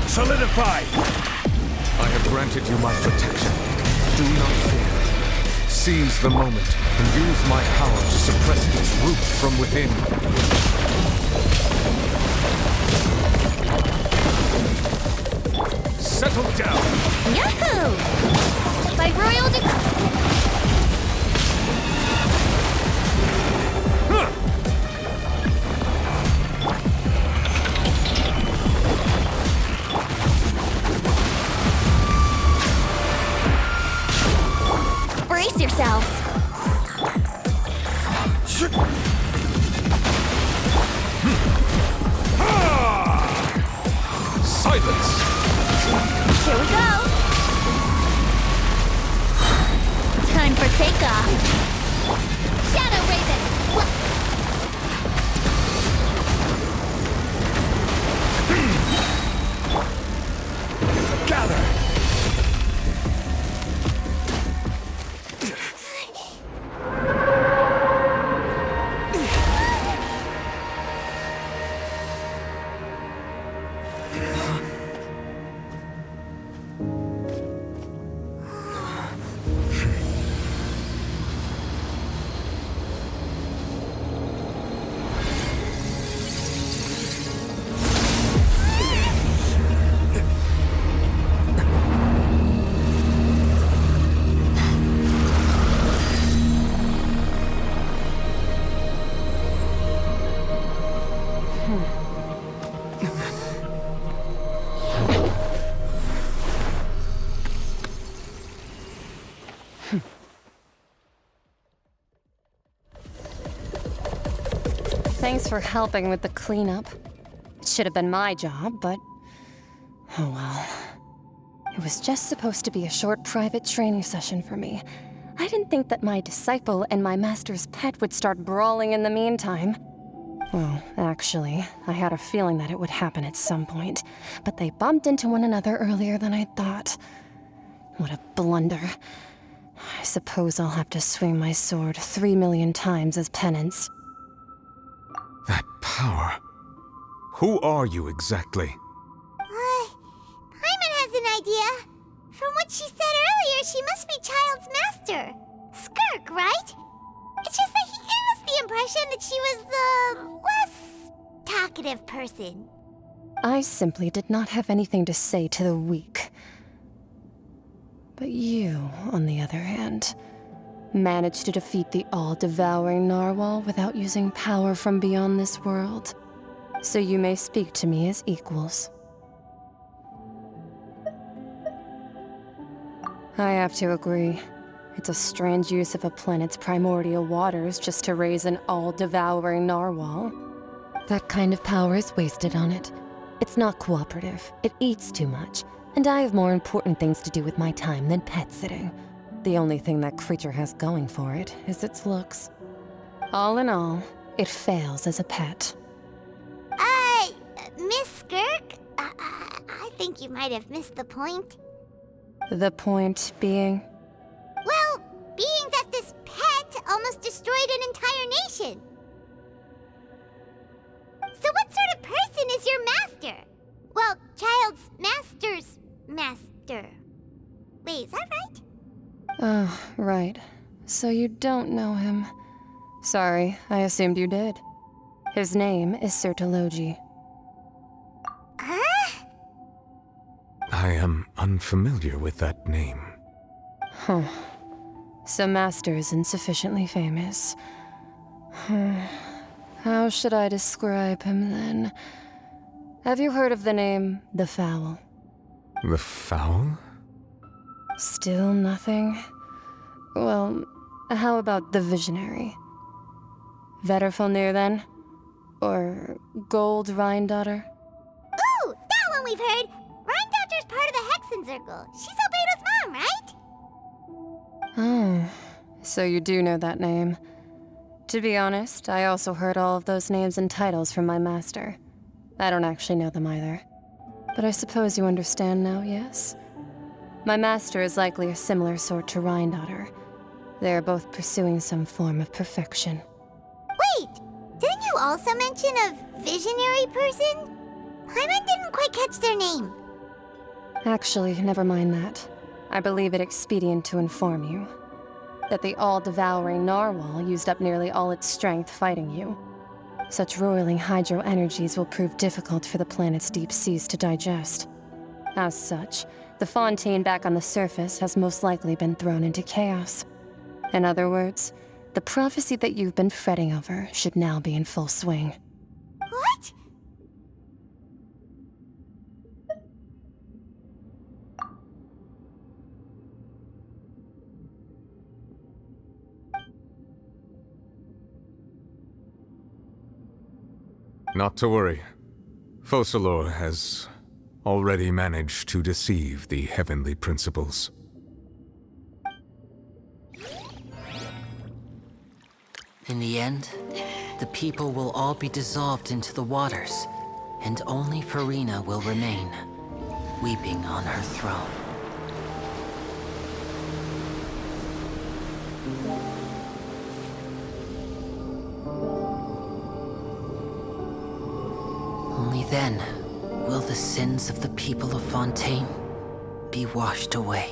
Solidify! I have granted you my protection. Do not fear. Seize the moment and use my power to suppress its root from within. Settle down! Yahoo! By royal decree. Silence! Here we go! Time for takeoff! Shadow Raven! Gather! Thanks for helping with the cleanup. It should have been my job, but... oh well. It was just supposed to be a short private training session for me. I didn't think that my disciple and my master's pet would start brawling in the meantime. Well, actually, I had a feeling that it would happen at some point, but they bumped into one another earlier than I thought. What a blunder. I suppose I'll have to swing my sword 3 million times as penance. That power. Who are you exactly? Paimon has an idea. From what she said earlier, she must be Child's master. Skirk, right? It's just that he gave us the impression that she was the less talkative person. I simply did not have anything to say to the weak. But you, on the other hand, managed to defeat the all-devouring narwhal without using power from beyond this world. So you may speak to me as equals. I have to agree. It's a strange use of a planet's primordial waters just to raise an all-devouring narwhal. That kind of power is wasted on it. It's not cooperative, it eats too much, and I have more important things to do with my time than pet sitting. The only thing that creature has going for it is its looks. All in all, it fails as a pet. Miss Skirk? I think you might have missed the point. The point being? Well, being that this pet almost destroyed an entire nation. So what sort of person is your master? Well, Child's master's master. Wait, is that right? Oh, right. So you don't know him. Sorry, I assumed you did. His name is Sertologi. Huh? I am unfamiliar with that name. Huh. So Master isn't sufficiently famous. How should I describe him then? Have you heard of the name The Fowl? The Fowl? Still nothing? Well, how about the Visionary? Vetterfulnir then? Or Gold Rhine-Daughter? Ooh, that one we've heard! Rhine-Daughter's part of the Hexen Circle. She's Albedo's mom, right? Oh, so you do know that name. To be honest, I also heard all of those names and titles from my master. I don't actually know them either. But I suppose you understand now, yes? My master is likely a similar sort to Rhine-Daughter. They are both pursuing some form of perfection. Wait! Didn't you also mention a visionary person? Paimon didn't quite catch their name. Actually, never mind that. I believe it expedient to inform you that the all-devouring narwhal used up nearly all its strength fighting you. Such roiling hydro energies will prove difficult for the planet's deep seas to digest. As such, the fontaine back on the surface has most likely been thrown into chaos. In other words, the prophecy that you've been fretting over should now be in full swing. What? Not to worry. Focalor has already managed to deceive the heavenly principles. In the end, the people will all be dissolved into the waters, and only Farina will remain, weeping on her throne. Only then will the sins of the people of Fontaine be washed away.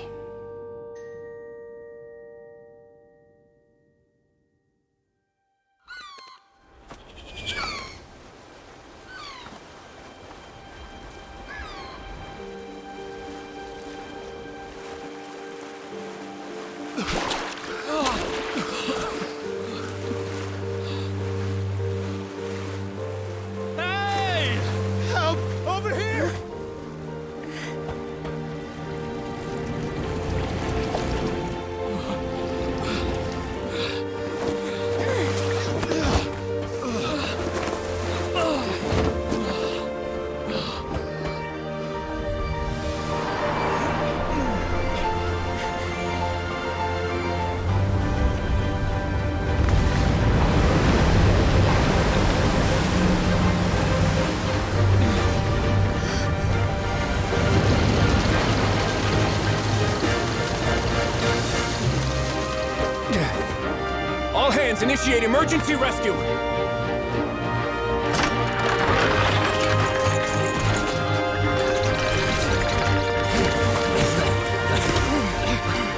Hey! Help! Over here! All hands, initiate emergency rescue!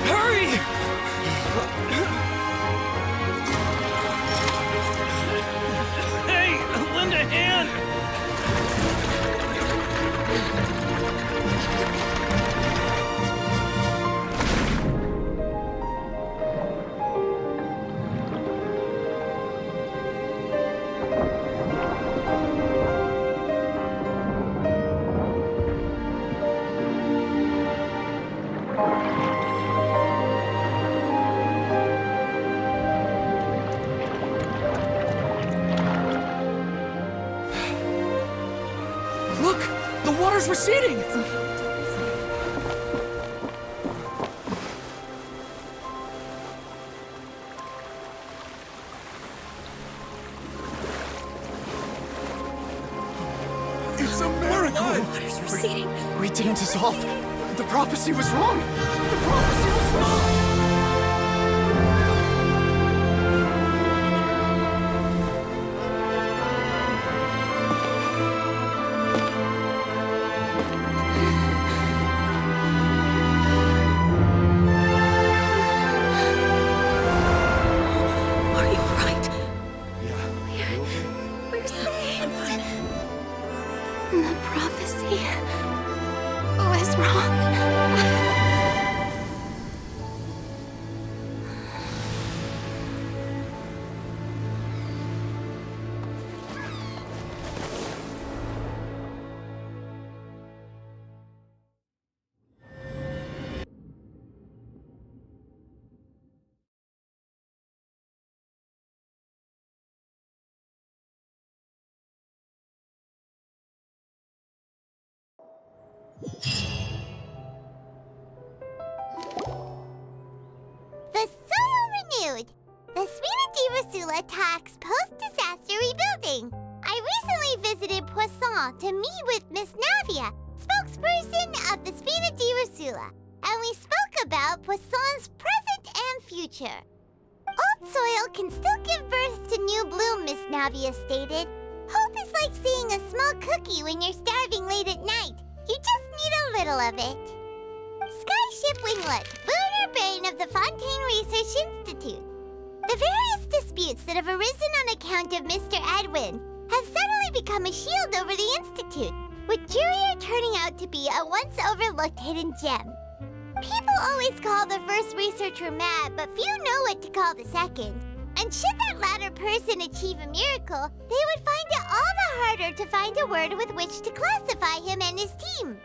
Hurry! Hey, lend a hand! Look! The water's receding! It's a miracle! Water's receding. We didn't dissolve. The prophecy was wrong. The prophecy was wrong. Are you alright? Yeah. We're saved. The prophecy was wrong. The soil renewed. The Spina di Rosula talks post-disaster rebuilding. I recently visited Poisson to meet with Miss Navia, spokesperson of the Spina di Rosula, and we spoke about Poisson's present and future. Old soil can still give birth to new bloom, Miss Navia stated. Hope is like seeing a small cookie when you're starving late at night. You just need a little of it. Skyship Winglet, lunar brain of the Fontaine Research Institute. The various disputes that have arisen on account of Mr. Edwin have suddenly become a shield over the Institute, with Jurier turning out to be a once overlooked hidden gem. People always call the first researcher mad, but few know what to call the second. And should that latter person achieve a miracle, they would find it all the harder to find a word with which to classify him and his team.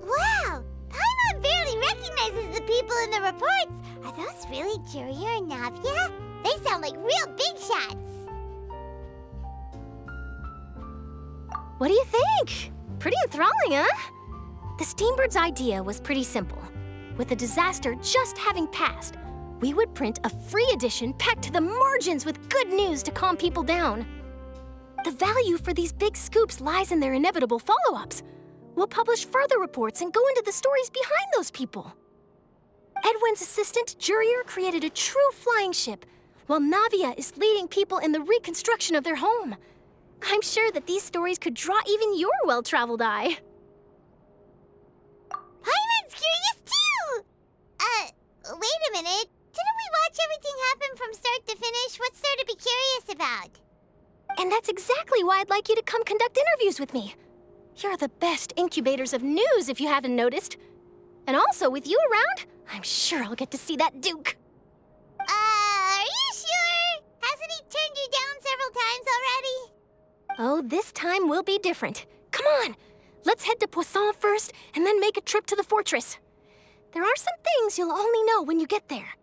Wow! Paimon barely recognizes the people in the reports. Are those really Jurier and Navia? They sound like real big shots. What do you think? Pretty enthralling, huh? The Steambird's idea was pretty simple. With the disaster just having passed, we would print a free edition packed to the margins with good news to calm people down. The value for these big scoops lies in their inevitable follow-ups. We'll publish further reports and go into the stories behind those people. Edwin's assistant, Jurier, created a true flying ship, while Navia is leading people in the reconstruction of their home. I'm sure that these stories could draw even your well-traveled eye. Paimon's curious too! Wait a minute. Didn't we watch everything happen from start to finish? What's there to be curious about? And that's exactly why I'd like you to come conduct interviews with me. You're the best incubators of news, if you haven't noticed. And also, with you around, I'm sure I'll get to see that Duke. Are you sure? Hasn't he turned you down several times already? Oh, this time will be different. Come on, let's head to Poisson first, and then make a trip to the fortress. There are some things you'll only know when you get there.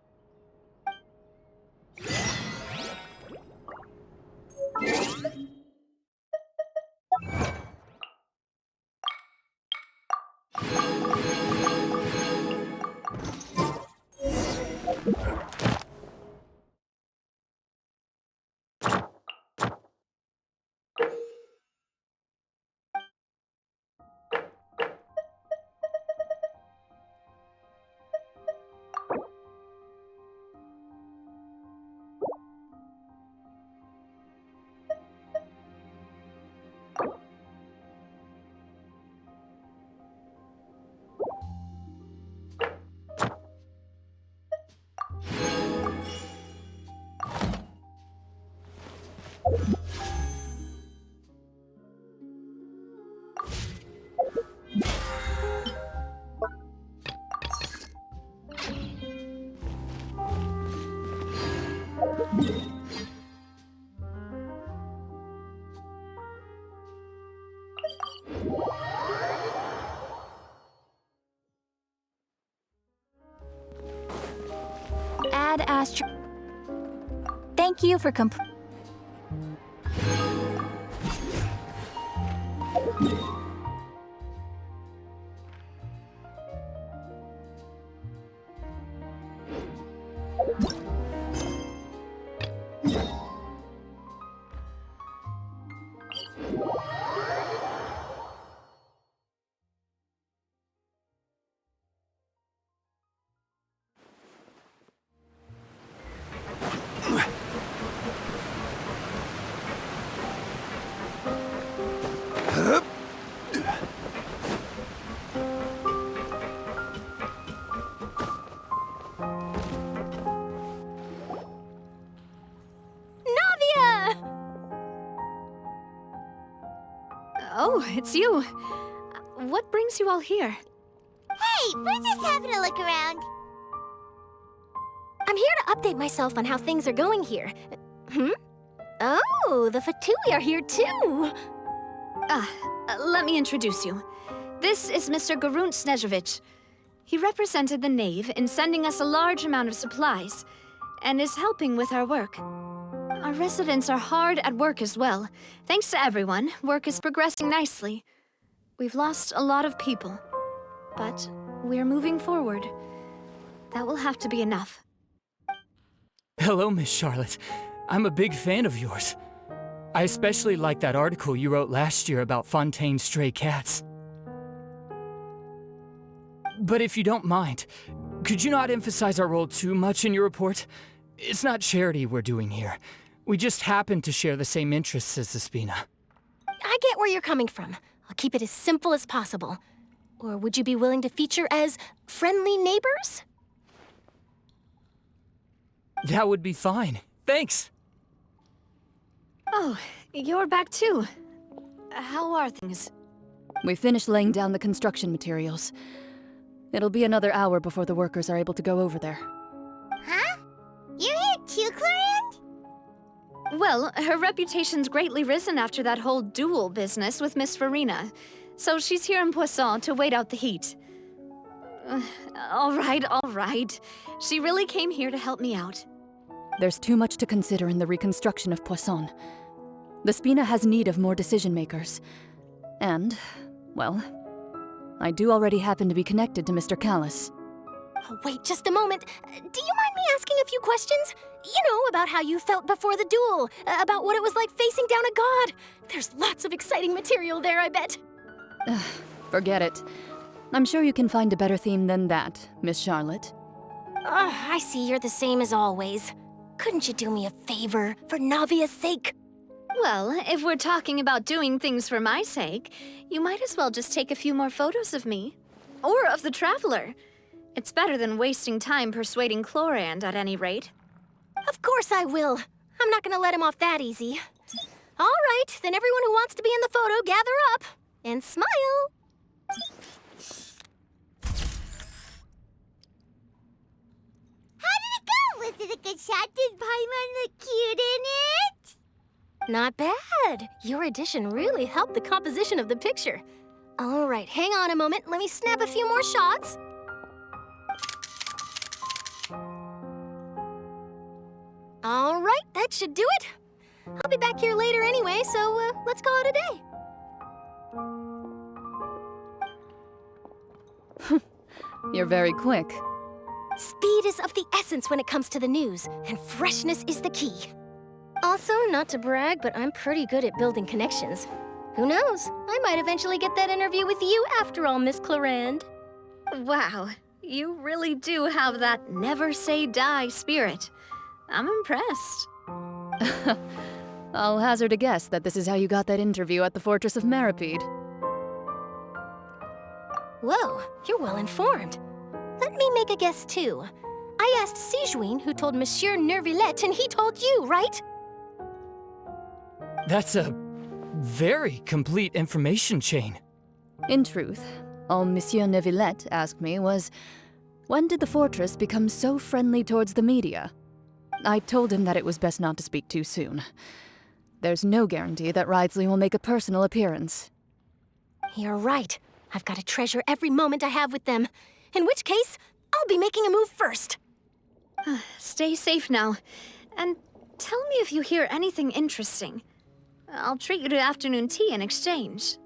Ad Astro. Thank you for Oh, it's you. What brings you all here? Hey, we're just having a look around. I'm here to update myself on how things are going here. Oh, the Fatui are here too. Let me introduce you. This is Mr. Garunt Snežević. He represented the Knave in sending us a large amount of supplies, and is helping with our work. Our residents are hard at work as well. Thanks to everyone, work is progressing nicely. We've lost a lot of people, but we're moving forward. That will have to be enough. Hello, Miss Charlotte. I'm a big fan of yours. I especially like that article you wrote last year about Fontaine's stray cats. But if you don't mind, could you not emphasize our role too much in your report? It's not charity we're doing here. We just happen to share the same interests as the Spina. I get where you're coming from. I'll keep it as simple as possible. Or would you be willing to feature as friendly neighbors? That would be fine. Thanks. Oh, you're back too. How are things? We finished laying down the construction materials. It'll be another hour before the workers are able to go over there. Huh? You're here too, Clorian? Well, her reputation's greatly risen after that whole duel business with Miss Farina. So she's here in Poisson to wait out the heat. All right. She really came here to help me out. There's too much to consider in the reconstruction of Poisson. The Spina has need of more decision makers. And, well, I do already happen to be connected to Mr. Callis. Oh, wait just a moment. Do you mind me asking a few questions? You know, about how you felt before the duel, about what it was like facing down a god. There's lots of exciting material there, I bet. Forget it. I'm sure you can find a better theme than that, Miss Charlotte. I see you're the same as always. Couldn't you do me a favor, for Navia's sake? Well, if we're talking about doing things for my sake, you might as well just take a few more photos of me. Or of the Traveler. It's better than wasting time persuading Chlorand, at any rate. Of course I will. I'm not gonna let him off that easy. All right, then everyone who wants to be in the photo, gather up. And smile. How did it go? Was it a good shot? Did Paimon look cute in it? Not bad. Your addition really helped the composition of the picture. All right, hang on a moment. Let me snap a few more shots. All right, that should do it. I'll be back here later anyway, so let's call it a day. You're very quick. Speed is of the essence when it comes to the news, and freshness is the key. Also, not to brag, but I'm pretty good at building connections. Who knows? I might eventually get that interview with you after all, Miss Chlorand. Wow, you really do have that never say die spirit. I'm impressed. I'll hazard a guess that this is how you got that interview at the Fortress of Meripede. Whoa, you're well informed. Let me make a guess too. I asked Sigewinne, who told Monsieur Neuvillette, and he told you, right? That's a very complete information chain. In truth, all Monsieur Neuvillette asked me was, when did the fortress become so friendly towards the media? I told him that it was best not to speak too soon. There's no guarantee that Ridsley will make a personal appearance. You're right. I've got to treasure every moment I have with them. In which case, I'll be making a move first. Stay safe now. And tell me if you hear anything interesting. I'll treat you to afternoon tea in exchange.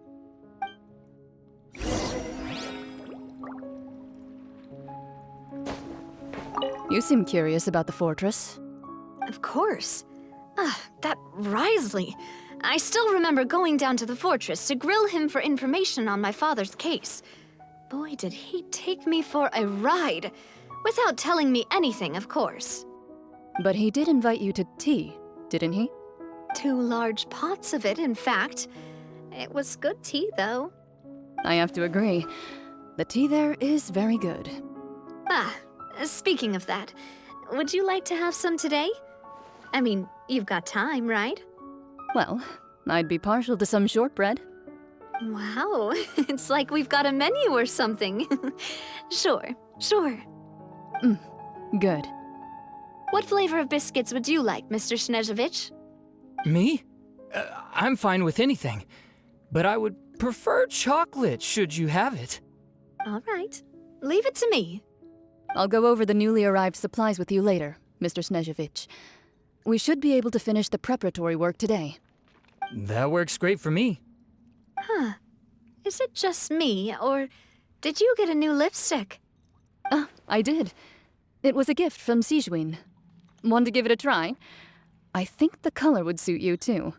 You seem curious about the fortress. Of course. That Wriothesley. I still remember going down to the fortress to grill him for information on my father's case. Boy, did he take me for a ride. Without telling me anything, of course. But he did invite you to tea, didn't he? 2 large pots of it, in fact. It was good tea, though. I have to agree. The tea there is very good. Speaking of that, would you like to have some today? I mean, you've got time, right? Well, I'd be partial to some shortbread. Wow, it's like we've got a menu or something. Sure. Good. What flavor of biscuits would you like, Mr. Snezhevich? Me? I'm fine with anything. But I would prefer chocolate, should you have it. All right. Leave it to me. I'll go over the newly arrived supplies with you later, Mr. Snezhevich. We should be able to finish the preparatory work today. That works great for me. Huh. Is it just me, or did you get a new lipstick? I did. It was a gift from Sigewinne. Want to give it a try? I think the color would suit you, too.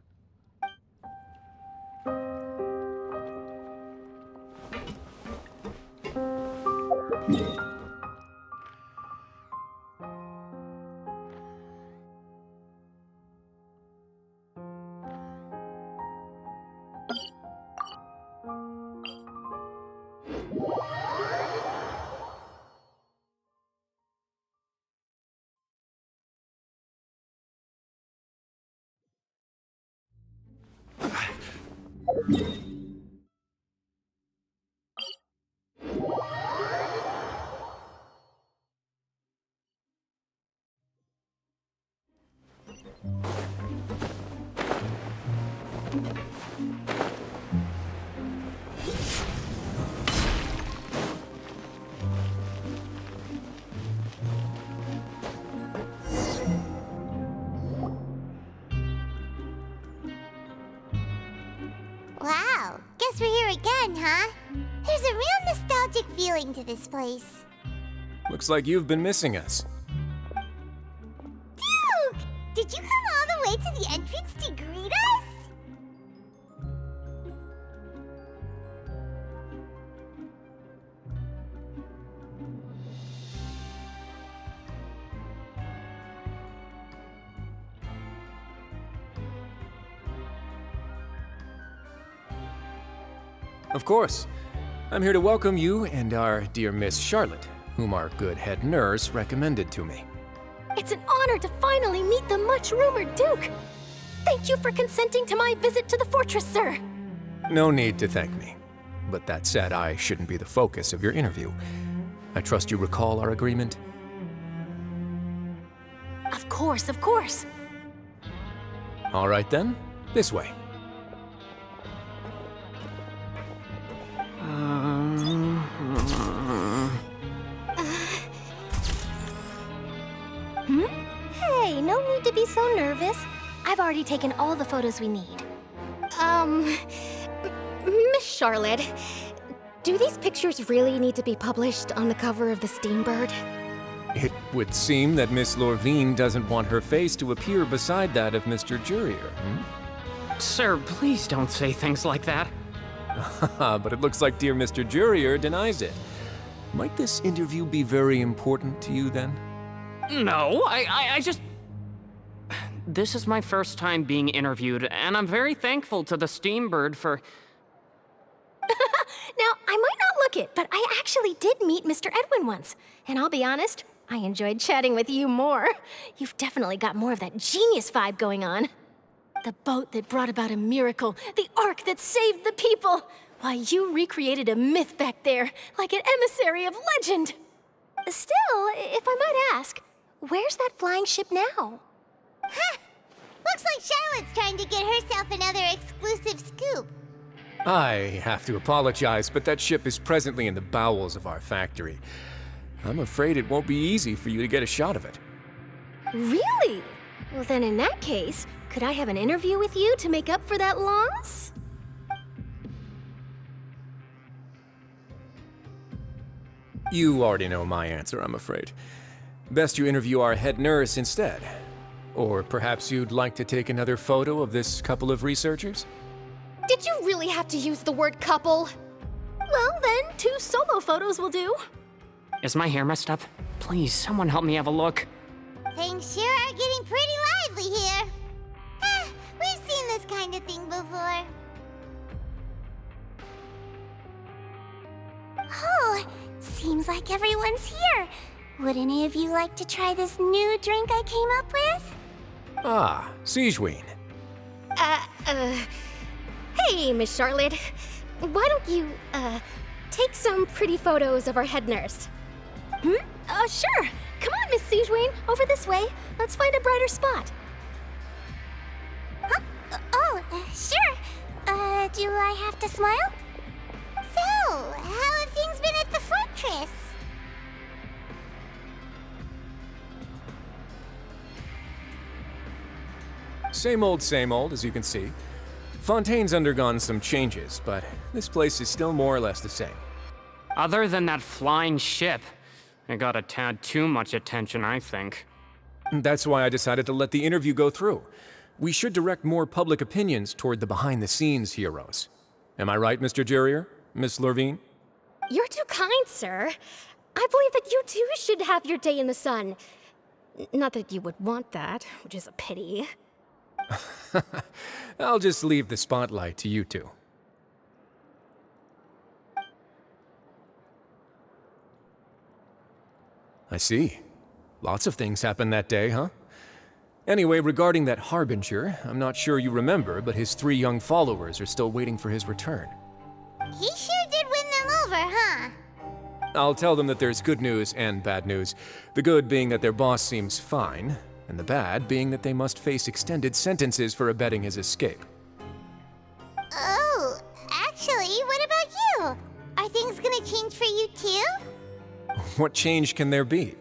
Wow, guess we're here again, huh? There's a real nostalgic feeling to this place. Looks like you've been missing us. Duke! Did you come all the way to the entrance to greet us? Of course. I'm here to welcome you and our dear Miss Charlotte, whom our good head nurse recommended to me. It's an honor to finally meet the much-rumored Duke. Thank you for consenting to my visit to the fortress, sir. No need to thank me. But that said, I shouldn't be the focus of your interview. I trust you recall our agreement? Of course, of course. All right then, this way. Hey, no need to be so nervous. I've already taken all the photos we need. Miss Charlotte, do these pictures really need to be published on the cover of the Steambird? It would seem that Miss Lorvine doesn't want her face to appear beside that of Mr. Jurier, Sir, please don't say things like that. But it looks like dear Mr. Jurier denies it. Might this interview be very important to you then? No, I just... This is my first time being interviewed, and I'm very thankful to the Steambird for... Now, I might not look it, but I actually did meet Mr. Edwin once. And I'll be honest, I enjoyed chatting with you more. You've definitely got more of that genius vibe going on. The boat that brought about a miracle, the ark that saved the people. Why, you recreated a myth back there, like an emissary of legend. Still, if I might ask, where's that flying ship now? Huh! Looks like Charlotte's trying to get herself another exclusive scoop. I have to apologize, but that ship is presently in the bowels of our factory. I'm afraid it won't be easy for you to get a shot of it. Really? Well, then in that case, could I have an interview with you to make up for that loss? You already know my answer, I'm afraid. Best you interview our head nurse instead. Or perhaps you'd like to take another photo of this couple of researchers? Did you really have to use the word couple? Well, then, 2 solo photos will do. Is my hair messed up? Please, someone help me have a look. Things sure are getting pretty lively here. We've seen this kind of thing before. Oh, seems like everyone's here. Would any of you like to try this new drink I came up with? Ah, Siegeween. Hey, Miss Charlotte. Why don't you, take some pretty photos of our head nurse? Sure. Come on, Miss Siegeween. Over this way. Let's find a brighter spot. Huh? Sure. Do I have to smile? So, how have things been at the fortress? Same old, as you can see. Fontaine's undergone some changes, but this place is still more or less the same. Other than that flying ship, it got a tad too much attention, I think. That's why I decided to let the interview go through. We should direct more public opinions toward the behind-the-scenes heroes. Am I right, Mr. Jurier? Miss Lorvine? You're too kind, sir. I believe that you too should have your day in the sun. Not that you would want that, which is a pity. I'll just leave the spotlight to you two. I see. Lots of things happened that day, huh? Anyway, regarding that Harbinger, I'm not sure you remember, but his 3 young followers are still waiting for his return. He sure did win them over, huh? I'll tell them that there's good news and bad news. The good being that their boss seems fine, and the bad being that they must face extended sentences for abetting his escape. Oh, actually, what about you? Are things gonna change for you too? What change can there be?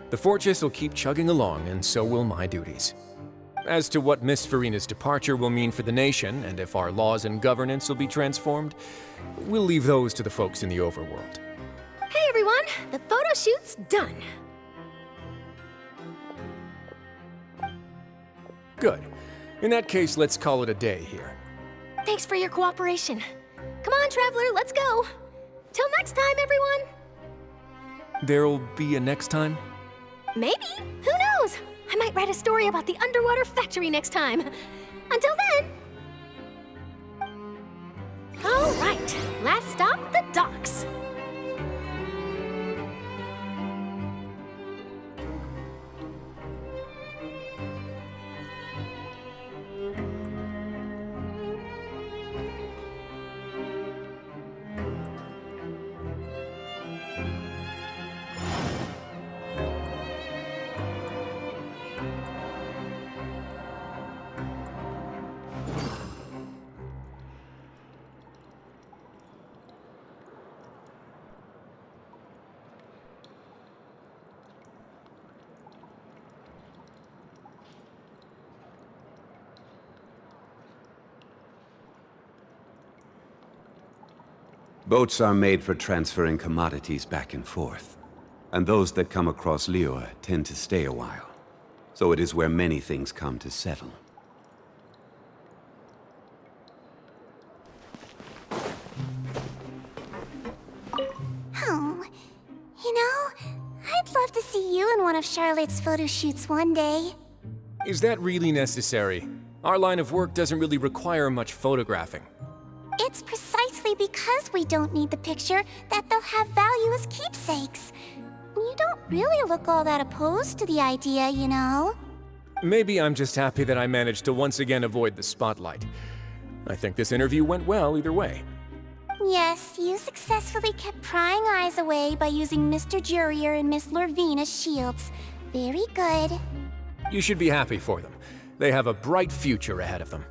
The fortress will keep chugging along, and so will my duties. As to what Miss Farina's departure will mean for the nation, and if our laws and governance will be transformed, we'll leave those to the folks in the overworld. Hey everyone, the photo shoot's done. Good. In that case, let's call it a day here. Thanks for your cooperation. Come on, Traveler, let's go. Till next time, everyone. There'll be a next time? Maybe. Who knows? I might write a story about the underwater factory next time. Until then. All right, last stop, the docks. Boats are made for transferring commodities back and forth, and those that come across Liyue tend to stay a while. So it is where many things come to settle. Oh, you know, I'd love to see you in one of Charlotte's photo shoots one day. Is that really necessary? Our line of work doesn't really require much photographing. It's precisely because we don't need the picture that they'll have value as keepsakes. You don't really look all that opposed to the idea, you know? Maybe I'm just happy that I managed to once again avoid the spotlight. I think this interview went well either way. Yes, you successfully kept prying eyes away by using Mr. Jurier and Miss Lorvine as shields. Very good. You should be happy for them. They have a bright future ahead of them.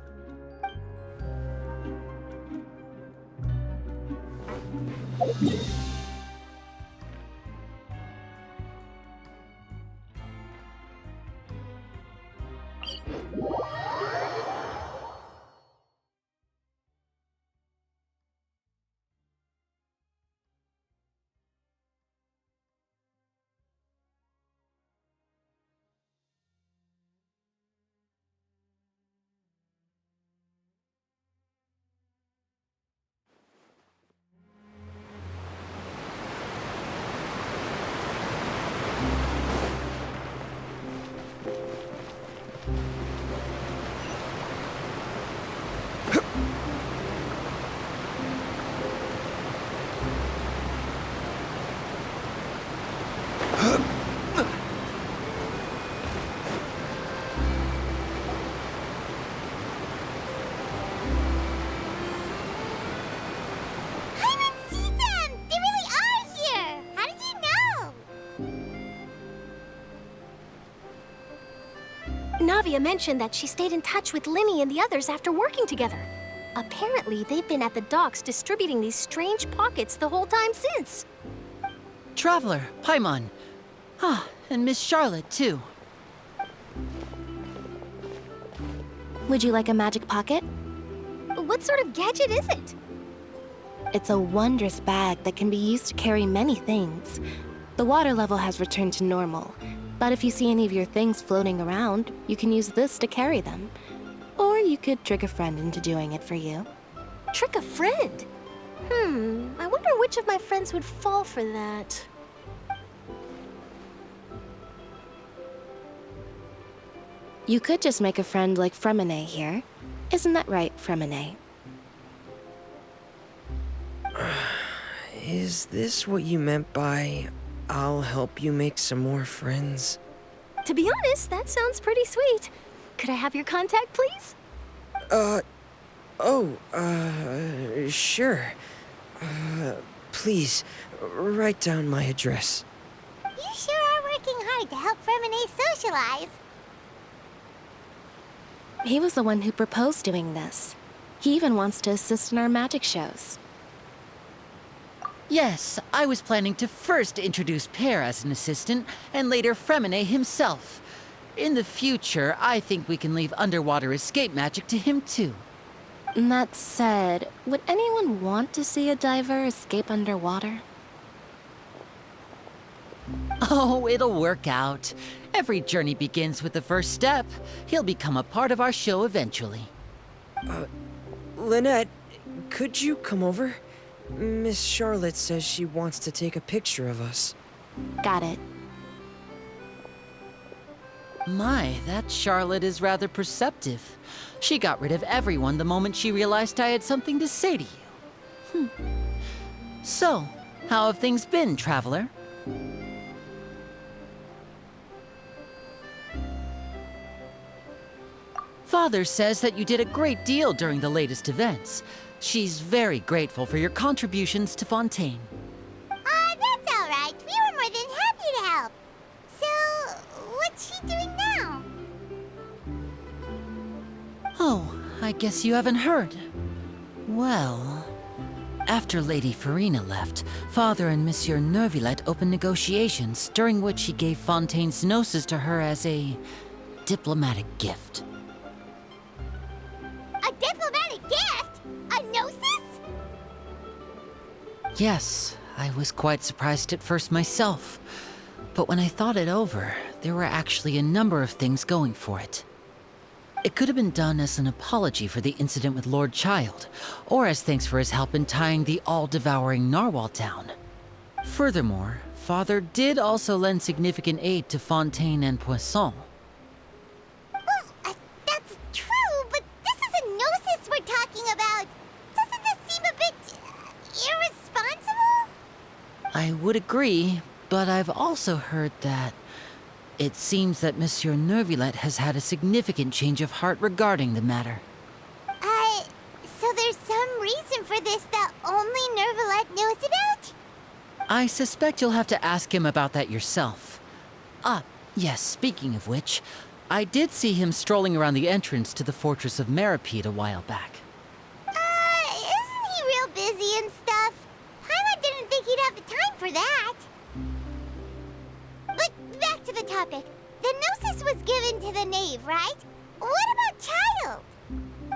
Navia mentioned that she stayed in touch with Linny and the others after working together. Apparently, they've been at the docks distributing these strange pockets the whole time since. Traveler, Paimon. Ah, and Miss Charlotte, too. Would you like a magic pocket? What sort of gadget is it? It's a wondrous bag that can be used to carry many things. The water level has returned to normal, but if you see any of your things floating around, you can use this to carry them. Or you could trick a friend into doing it for you. Trick a friend? I wonder which of my friends would fall for that. You could just make a friend like Fremine here. Isn't that right, Fremine? Is this what you meant by, I'll help you make some more friends? To be honest, that sounds pretty sweet. Could I have your contact, please? Sure. Please, write down my address. You sure are working hard to help Fremine socialize. He was the one who proposed doing this. He even wants to assist in our magic shows. Yes, I was planning to first introduce Pear as an assistant, and later Fremine himself. in the future, I think we can leave underwater escape magic to him too. That said, would anyone want to see a diver escape underwater? Oh, it'll work out. Every journey begins with the first step. He'll become a part of our show eventually. Lynette, could you come over? Miss Charlotte says she wants to take a picture of us. Got it. My, that Charlotte is rather perceptive. She got rid of everyone the moment she realized I had something to say to you. So, how have things been, traveler? Father says that you did a great deal during the latest events. She's very grateful for your contributions to Fontaine. That's all right. We were more than happy to help. So, what's she doing now? Oh, I guess you haven't heard. Well, after Lady Farina left, Father and Monsieur Neuvillette opened negotiations, during which he gave Fontaine's gnosis to her as a diplomatic gift. A diplomatic gift? A gnosis? Yes, I was quite surprised at first myself. But when I thought it over, there were actually a number of things going for it. It could have been done as an apology for the incident with Lord Child, or as thanks for his help in tying the all-devouring narwhal down. Furthermore, Father did also lend significant aid to Fontaine and Poisson. Well, that's true, but this is a gnosis we're talking about. Doesn't this seem a bit irresponsible? I would agree, but I've also heard that it seems that Monsieur Neuvillette has had a significant change of heart regarding the matter. So there's some reason for this that only Neuvillette knows about? I suspect you'll have to ask him about that yourself. Yes, speaking of which, I did see him strolling around the entrance to the Fortress of Meripede a while back. Isn't he real busy and stuff? Paimon didn't think he'd have the time for that. But back to the topic. The gnosis was given to the knave, right? What about Child?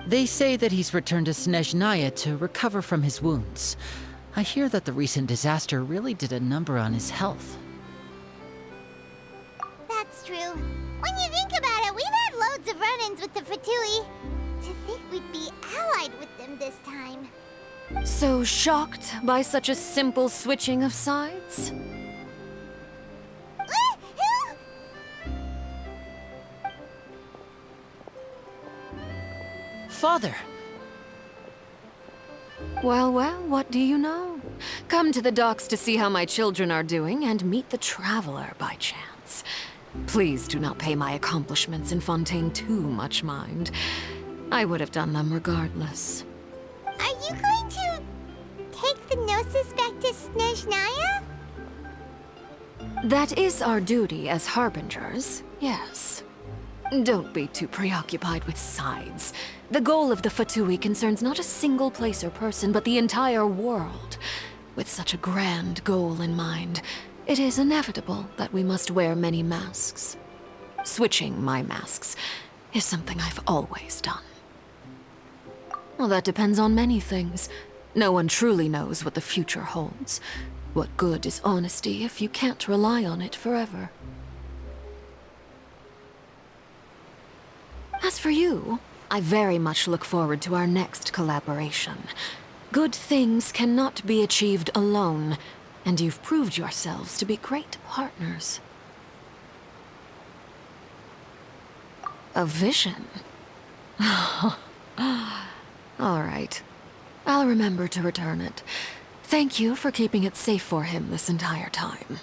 They say that he's returned to Snezhnaya to recover from his wounds. I hear that the recent disaster really did a number on his health. That's true. When you think about it, we've had loads of run-ins with the Fatui. To think we'd be allied with them this time. So shocked by such a simple switching of sides? Father! Well, what do you know? Come to the docks to see how my children are doing and meet the traveler by chance. Please do not pay my accomplishments in Fontaine too much mind. I would have done them regardless. Are you going to take the gnosis back to Snezhnaya? That is our duty as harbingers, yes. Don't be too preoccupied with sides. The goal of the Fatui concerns not a single place or person, but the entire world. With such a grand goal in mind, it is inevitable that we must wear many masks. Switching my masks is something I've always done. Well, that depends on many things. No one truly knows what the future holds. What good is honesty if you can't rely on it forever? As for you, I very much look forward to our next collaboration. Good things cannot be achieved alone, and you've proved yourselves to be great partners. A vision? All right. I'll remember to return it. Thank you for keeping it safe for him this entire time.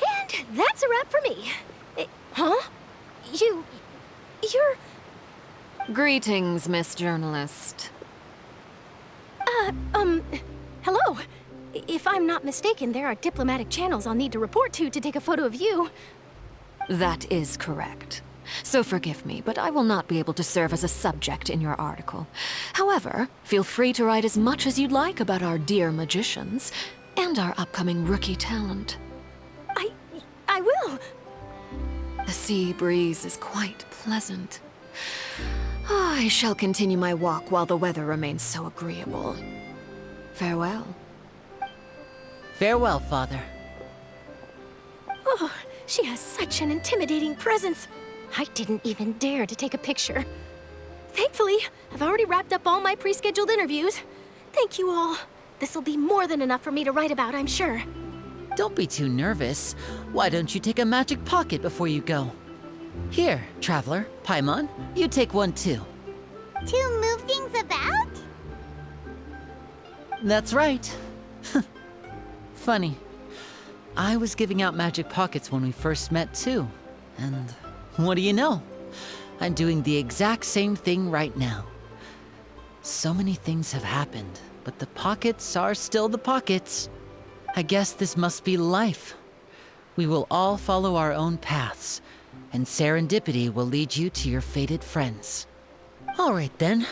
And that's a wrap for me. Huh? You're... Greetings, Miss Journalist. Hello. If I'm not mistaken, there are diplomatic channels I'll need to report to take a photo of you. That is correct. So forgive me, but I will not be able to serve as a subject in your article. However, feel free to write as much as you'd like about our dear magicians and our upcoming rookie talent. I will. The sea breeze is quite pleasant. I shall continue my walk while the weather remains so agreeable. Farewell. Farewell, Father. Oh, she has such an intimidating presence. I didn't even dare to take a picture. Thankfully, I've already wrapped up all my pre-scheduled interviews. Thank you all. This'll be more than enough for me to write about, I'm sure. Don't be too nervous. Why don't you take a magic pocket before you go? Here, Traveler, Paimon, you take one too. To move things about? That's right. Funny. I was giving out magic pockets when we first met too. And what do you know? I'm doing the exact same thing right now. So many things have happened, but the pockets are still the pockets. I guess this must be life. We will all follow our own paths, and serendipity will lead you to your fated friends. All right then.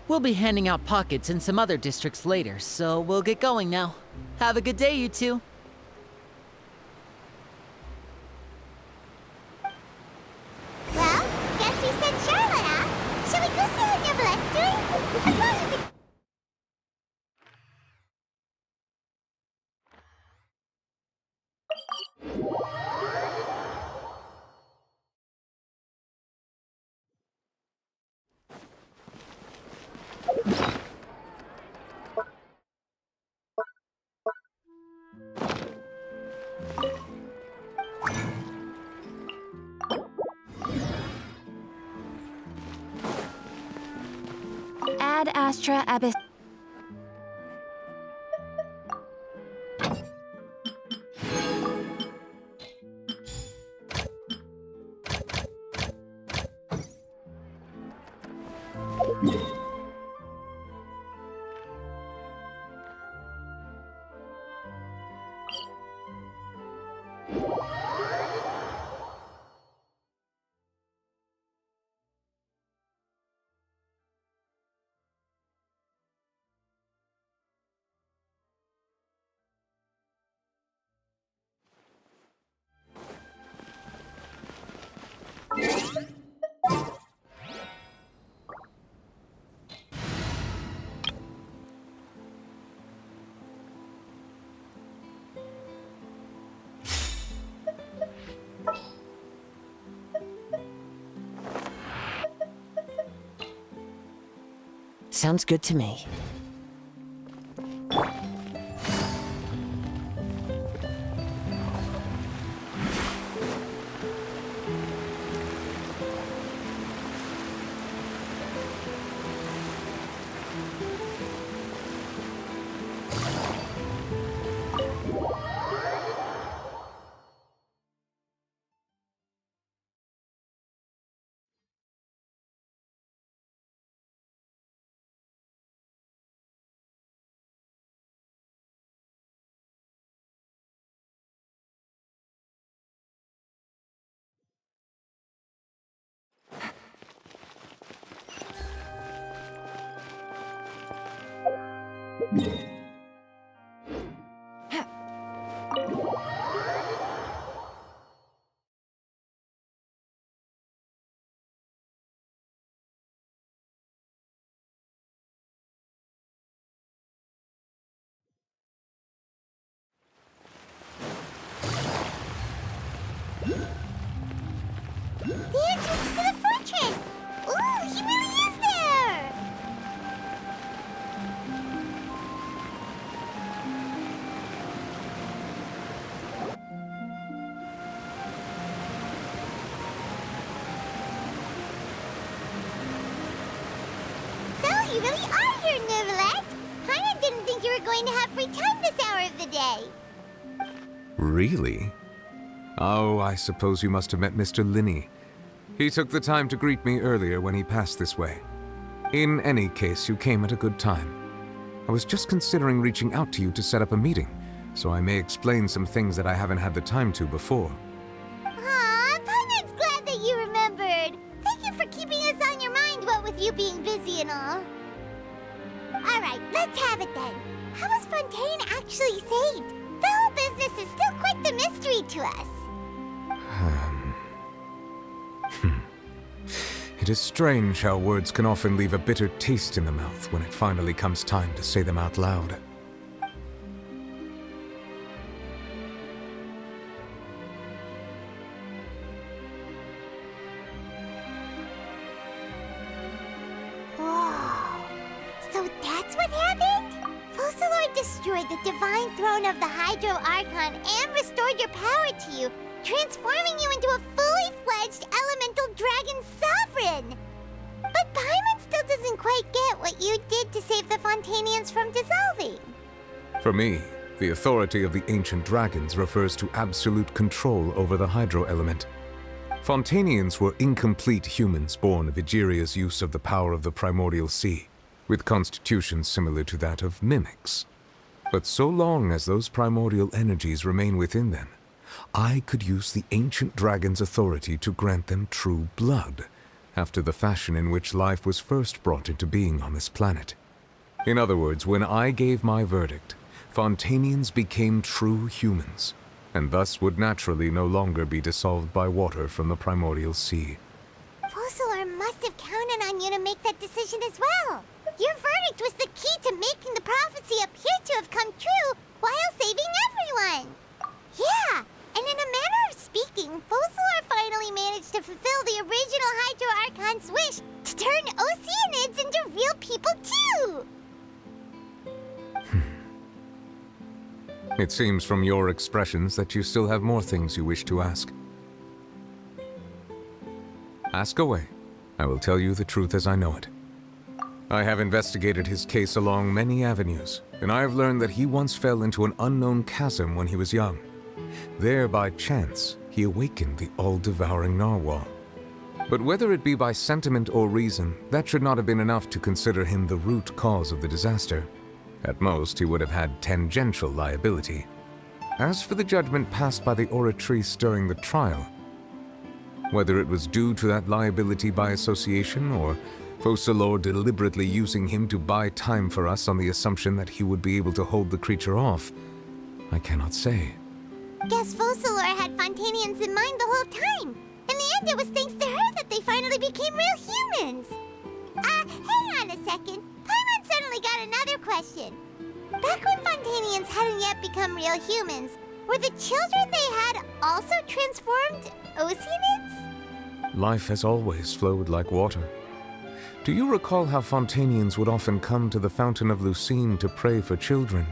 We'll be handing out pockets in some other districts later, so we'll get going now. Have a good day, you two. Well, guess you sent Charlotte, huh? Shall we go see what Neverlette's doing? As long as it... Ad Astra Abyss. Sounds good to me. The entrance to the fortress! Ooh, he really is there! So, you really are here, Neverlet! Paimon didn't think you were going to have free time this hour of the day. Really? Oh, I suppose you must have met Mr. Linney. He took the time to greet me earlier when he passed this way. In any case, you came at a good time. I was just considering reaching out to you to set up a meeting, so I may explain some things that I haven't had the time to before. Aw, Paimon's glad that you remembered. Thank you for keeping us on your mind, what with you being busy and all. Alright, let's have it then. How was Fontaine actually saved? The whole business is still quite the mystery to us. It is strange how words can often leave a bitter taste in the mouth when it finally comes time to say them out loud. Whoa. So that's what happened? Focalor destroyed the divine throne of the Hydro Archon and restored your power to you, transforming you into a fully fledged elemental dragon sovereign! But Paimon still doesn't quite get what you did to save the Fontanians from dissolving. For me, the authority of the ancient dragons refers to absolute control over the hydro element. Fontanians were incomplete humans born of Egeria's use of the power of the primordial sea, with constitutions similar to that of mimics. But so long as those primordial energies remain within them, I could use the ancient dragon's authority to grant them true blood, after the fashion in which life was first brought into being on this planet. In other words, when I gave my verdict, Fontanians became true humans, and thus would naturally no longer be dissolved by water from the primordial sea. Focalor must have counted on you to make that decision as well. Your verdict was the key to making the prophecy appear to have come true while saving everyone. Yeah, and in a manner of speaking, Focalor finally managed to fulfill the original Hydro Archon's wish to turn Oceanids into real people too! It seems from your expressions that you still have more things you wish to ask. Ask away. I will tell you the truth as I know it. I have investigated his case along many avenues, and I have learned that he once fell into an unknown chasm when he was young. There, by chance, he awakened the all-devouring narwhal. But whether it be by sentiment or reason, that should not have been enough to consider him the root cause of the disaster. At most, he would have had tangential liability. As for the judgment passed by the Oratrice during the trial, whether it was due to that liability by association, or Focalor deliberately using him to buy time for us on the assumption that he would be able to hold the creature off, I cannot say. Guess Focalor had Fontanians in mind the whole time. In the end, it was thanks to her that they finally became real humans. Hang on a second. Paimon suddenly got another question. Back when Fontanians hadn't yet become real humans, were the children they had also transformed Oceanids? Life has always flowed like water. Do you recall how Fontanians would often come to the Fountain of Lucine to pray for children?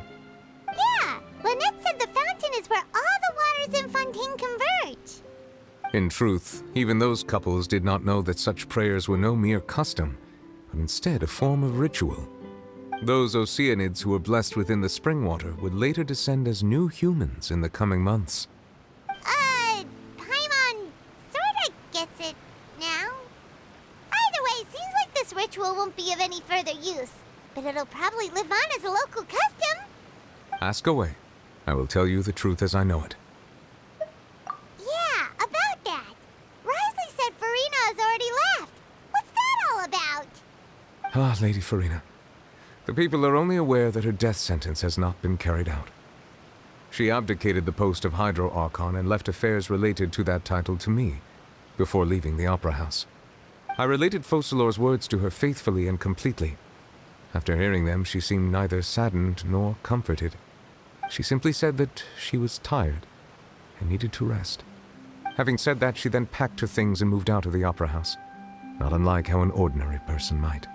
Yeah! Lynette said the fountain is where all the waters in Fontaine converge. In truth, even those couples did not know that such prayers were no mere custom, but instead a form of ritual. Those Oceanids who were blessed within the spring water would later descend as new humans in the coming months. Paimon sorta gets it now. Either way, seems like this ritual won't be of any further use, but it'll probably live on as a local custom. Ask away. I will tell you the truth as I know it. Yeah, about that. Risley said Farina has already left. What's that all about? Ah, Lady Farina. The people are only aware that her death sentence has not been carried out. She abdicated the post of Hydro Archon and left affairs related to that title to me, before leaving the Opera House. I related Focalor's words to her faithfully and completely. After hearing them, she seemed neither saddened nor comforted. She simply said that she was tired and needed to rest. Having said that, she then packed her things and moved out of the Opera House, not unlike how an ordinary person might.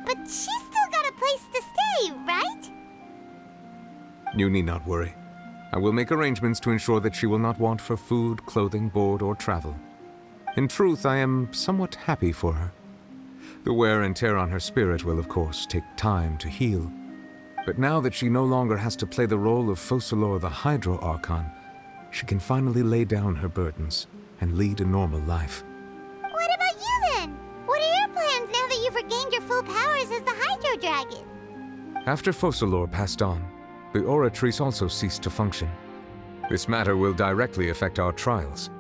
But she's still got a place to stay, right? You need not worry. I will make arrangements to ensure that she will not want for food, clothing, board, or travel. In truth, I am somewhat happy for her. The wear and tear on her spirit will, of course, take time to heal. But now that she no longer has to play the role of Focalor the Hydro Archon, she can finally lay down her burdens and lead a normal life. What about you then? What are your plans now that you've regained your full powers as the Hydro Dragon? After Focalor passed on, the Oratrice also ceased to function. This matter will directly affect our trials.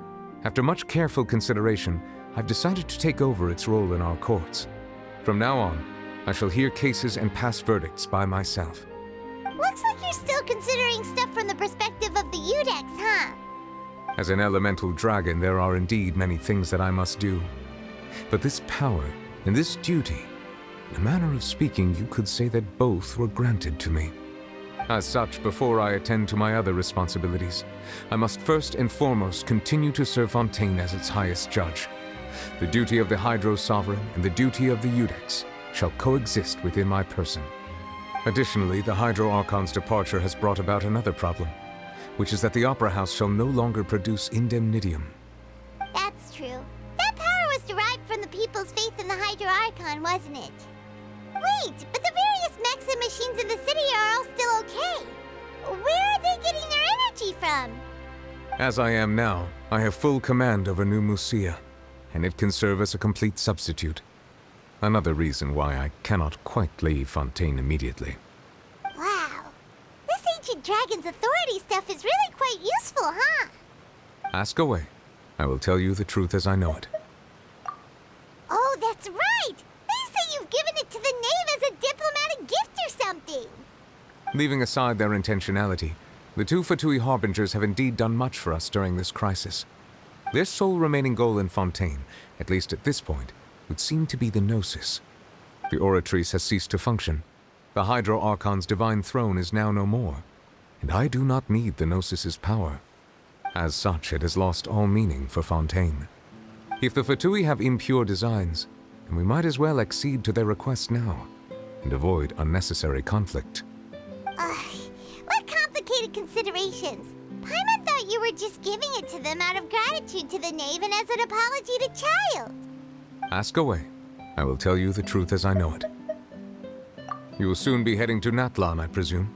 After much careful consideration, I've decided to take over its role in our courts. From now on, I shall hear cases and pass verdicts by myself. Looks like you're still considering stuff from the perspective of the Udex, huh? As an elemental dragon, there are indeed many things that I must do. But this power and this duty, in a manner of speaking, you could say that both were granted to me. As such, before I attend to my other responsibilities, I must first and foremost continue to serve Fontaine as its highest judge. The duty of the Hydro Sovereign and the duty of the Iudex shall coexist within my person. Additionally, the Hydro Archon's departure has brought about another problem, which is that the Opera House shall no longer produce indemnitium. That's true. That power was derived from the people's faith in the Hydro Archon, wasn't it? Wait, but the various mechs and machines in the city are all still okay. Where are they getting their energy from? As I am now, I have full command over New Musia, and it can serve as a complete substitute. Another reason why I cannot quite leave Fontaine immediately. Wow. This ancient dragon's authority stuff is really quite useful, huh? Ask away. I will tell you the truth as I know it. Oh, that's right! They say you've given it to the knave as a diplomatic gift or something! Leaving aside their intentionality, the two Fatui Harbingers have indeed done much for us during this crisis. Their sole remaining goal in Fontaine, at least at this point, would seem to be the Gnosis. The Oratrice has ceased to function. The Hydro Archon's divine throne is now no more, and I do not need the Gnosis's power. As such, it has lost all meaning for Fontaine. If the Fatui have impure designs, then we might as well accede to their request now, and avoid unnecessary conflict. What complicated considerations! Paimon thought you were just giving it to them out of gratitude to the knave and as an apology to Child. Ask away. I will tell you the truth as I know it. You will soon be heading to Natlan, I presume?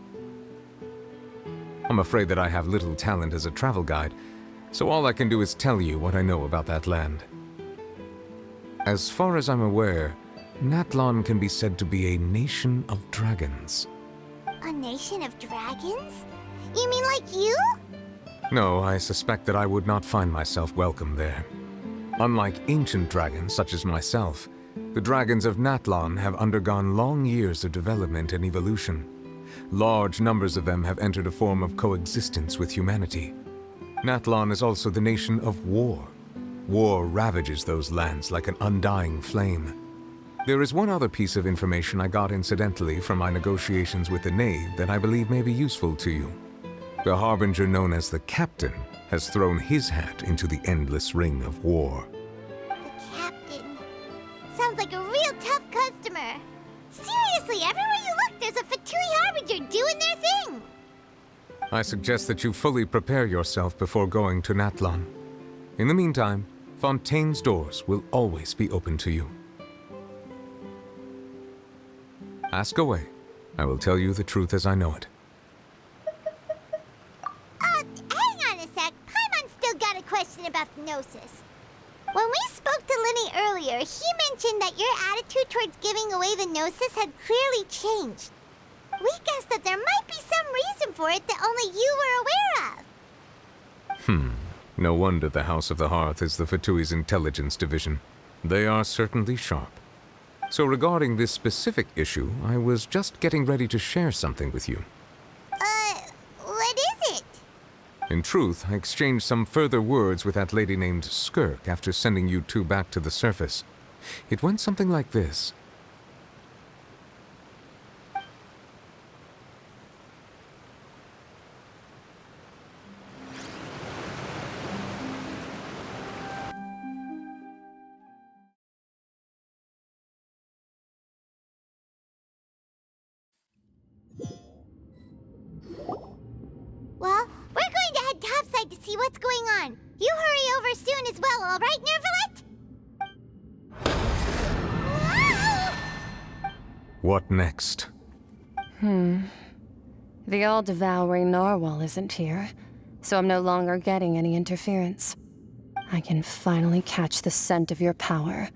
I'm afraid that I have little talent as a travel guide, so all I can do is tell you what I know about that land. As far as I'm aware, Natlan can be said to be a nation of dragons. A nation of dragons? You mean like you? No, I suspect that I would not find myself welcome there. Unlike ancient dragons such as myself, the dragons of Natlan have undergone long years of development and evolution. Large numbers of them have entered a form of coexistence with humanity. Natlan is also the nation of war. War ravages those lands like an undying flame. There is one other piece of information I got incidentally from my negotiations with the knave that I believe may be useful to you. The Harbinger known as the Captain has thrown his hat into the endless ring of war. The Captain. Sounds like a real tough customer. Seriously, everywhere you look, there's a Fatui Harbinger doing their thing. I suggest that you fully prepare yourself before going to Natlan. In the meantime, Fontaine's doors will always be open to you. Ask away. I will tell you the truth as I know it. Hang on a sec. Paimon's still got a question about the Gnosis. When we spoke to Linny earlier, he mentioned that your attitude towards giving away the Gnosis had clearly changed. We guessed that there might be some reason for it that only you were aware of. No wonder the House of the Hearth is the Fatui's intelligence division. They are certainly sharp. So regarding this specific issue, I was just getting ready to share something with you. What is it? In truth, I exchanged some further words with that lady named Skirk after sending you two back to the surface. It went something like this. Well, we're going to head topside to see what's going on. You hurry over soon as well, all right, Nervalet? What next? The all-devouring narwhal isn't here, so I'm no longer getting any interference. I can finally catch the scent of your power,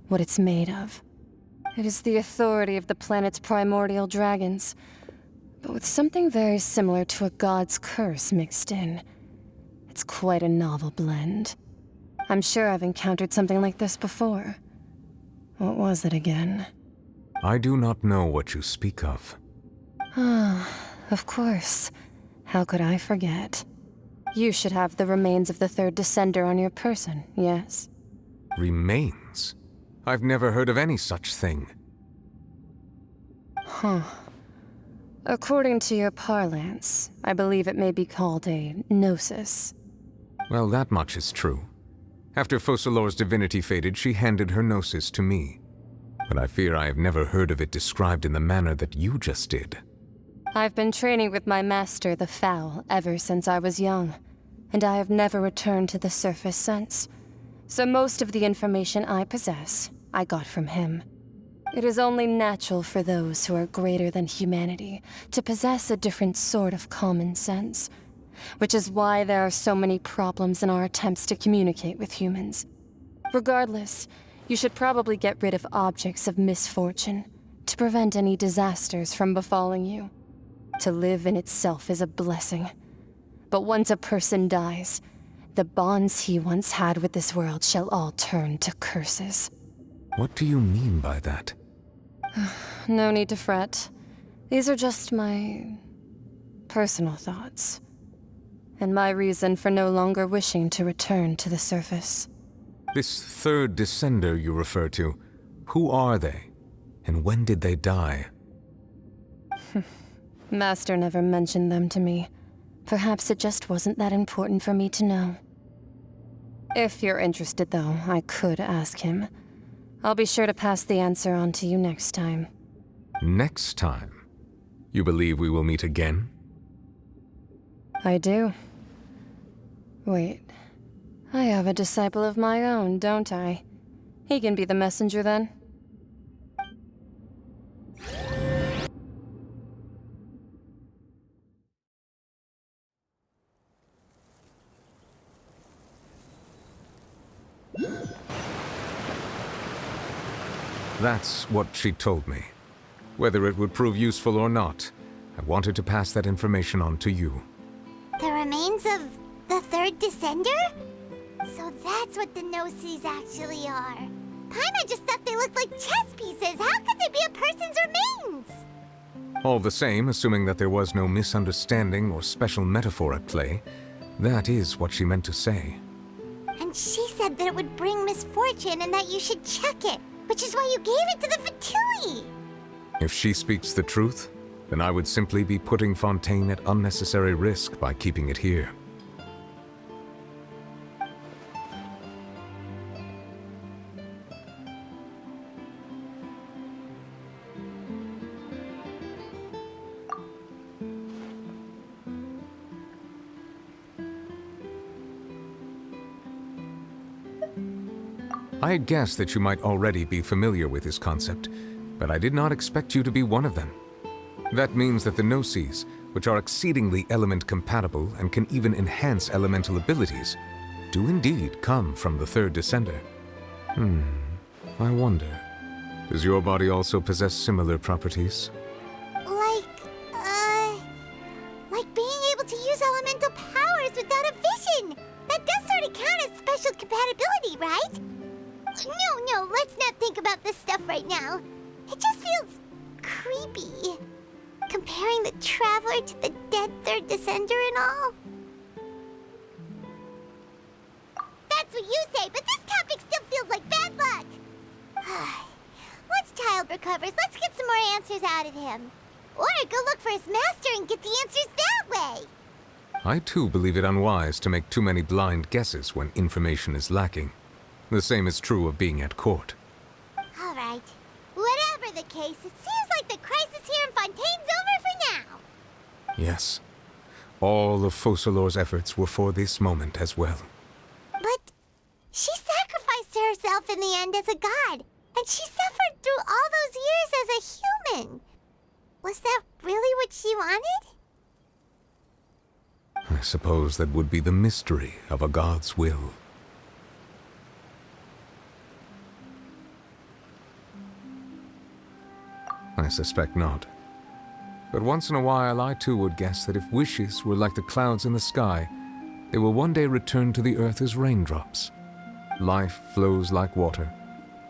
what it's made of. It is the authority of the planet's primordial dragons, but with something very similar to a god's curse mixed in. It's quite a novel blend. I'm sure I've encountered something like this before. What was it again? I do not know what you speak of. Ah, of course. How could I forget? You should have the remains of the third descender on your person, yes? Remains? I've never heard of any such thing. Huh. According to your parlance, I believe it may be called a gnosis. Well, that much is true. After Focalor's divinity faded, she handed her gnosis to me. But I fear I have never heard of it described in the manner that you just did. I've been training with my master, the Fowl, ever since I was young, and I have never returned to the surface since. So most of the information I possess, I got from him. It is only natural for those who are greater than humanity to possess a different sort of common sense, which is why there are so many problems in our attempts to communicate with humans. Regardless, you should probably get rid of objects of misfortune to prevent any disasters from befalling you. To live in itself is a blessing. But once a person dies, the bonds he once had with this world shall all turn to curses. What do you mean by that? No need to fret. These are just my personal thoughts, and my reason for no longer wishing to return to the surface. This third descender you refer to, who are they? And when did they die? Master never mentioned them to me. Perhaps it just wasn't that important for me to know. If you're interested, though, I could ask him. I'll be sure to pass the answer on to you next time. Next time? You believe we will meet again? I do. Wait. I have a disciple of my own, don't I? He can be the messenger then. That's what she told me. Whether it would prove useful or not, I wanted to pass that information on to you. The remains of the third descender? So that's what the Gnosis actually are. Paimon just thought they looked like chess pieces. How could they be a person's remains? All the same, assuming that there was no misunderstanding or special metaphor at play, that is what she meant to say. And she said that it would bring misfortune and that you should check it, which is why you gave it to the Fatui. If she speaks the truth, then I would simply be putting Fontaine at unnecessary risk by keeping it here. I had guessed that you might already be familiar with this concept, but I did not expect you to be one of them. That means that the Gnosis, which are exceedingly element-compatible and can even enhance elemental abilities, do indeed come from the third descender. I wonder, does your body also possess similar properties? Like being able to use elemental powers without a vision! That does sort of count as special compatibility, right? No, let's not think about this stuff right now. It just feels creepy. Comparing the Traveler to the dead third descender and all. That's what you say, but this topic still feels like bad luck. Once Child recovers, let's get some more answers out of him. Or go look for his master and get the answers that way. I too believe it unwise to make too many blind guesses when information is lacking. The same is true of being at court. All right. Whatever the case, it seems like the crisis here in Fontaine's over for now. Yes. All of Focalor's efforts were for this moment as well. But she sacrificed herself in the end as a god, and she suffered through all those years as a human. Was that really what she wanted? I suppose that would be the mystery of a god's will. I suspect not. But once in a while, I too would guess that if wishes were like the clouds in the sky, they will one day return to the earth as raindrops. Life flows like water,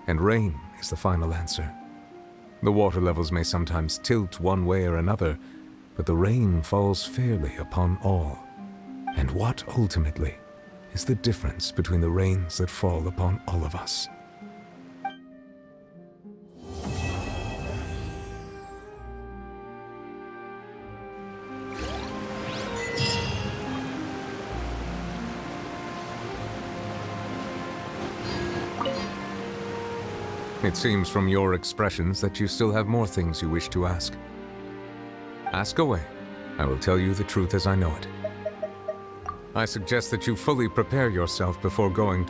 and rain is the final answer. The water levels may sometimes tilt one way or another, but the rain falls fairly upon all. And what, ultimately, is the difference between the rains that fall upon all of us? It seems from your expressions that you still have more things you wish to ask. Ask away. I will tell you the truth as I know it. I suggest that you fully prepare yourself before going.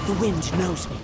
The wind knows me.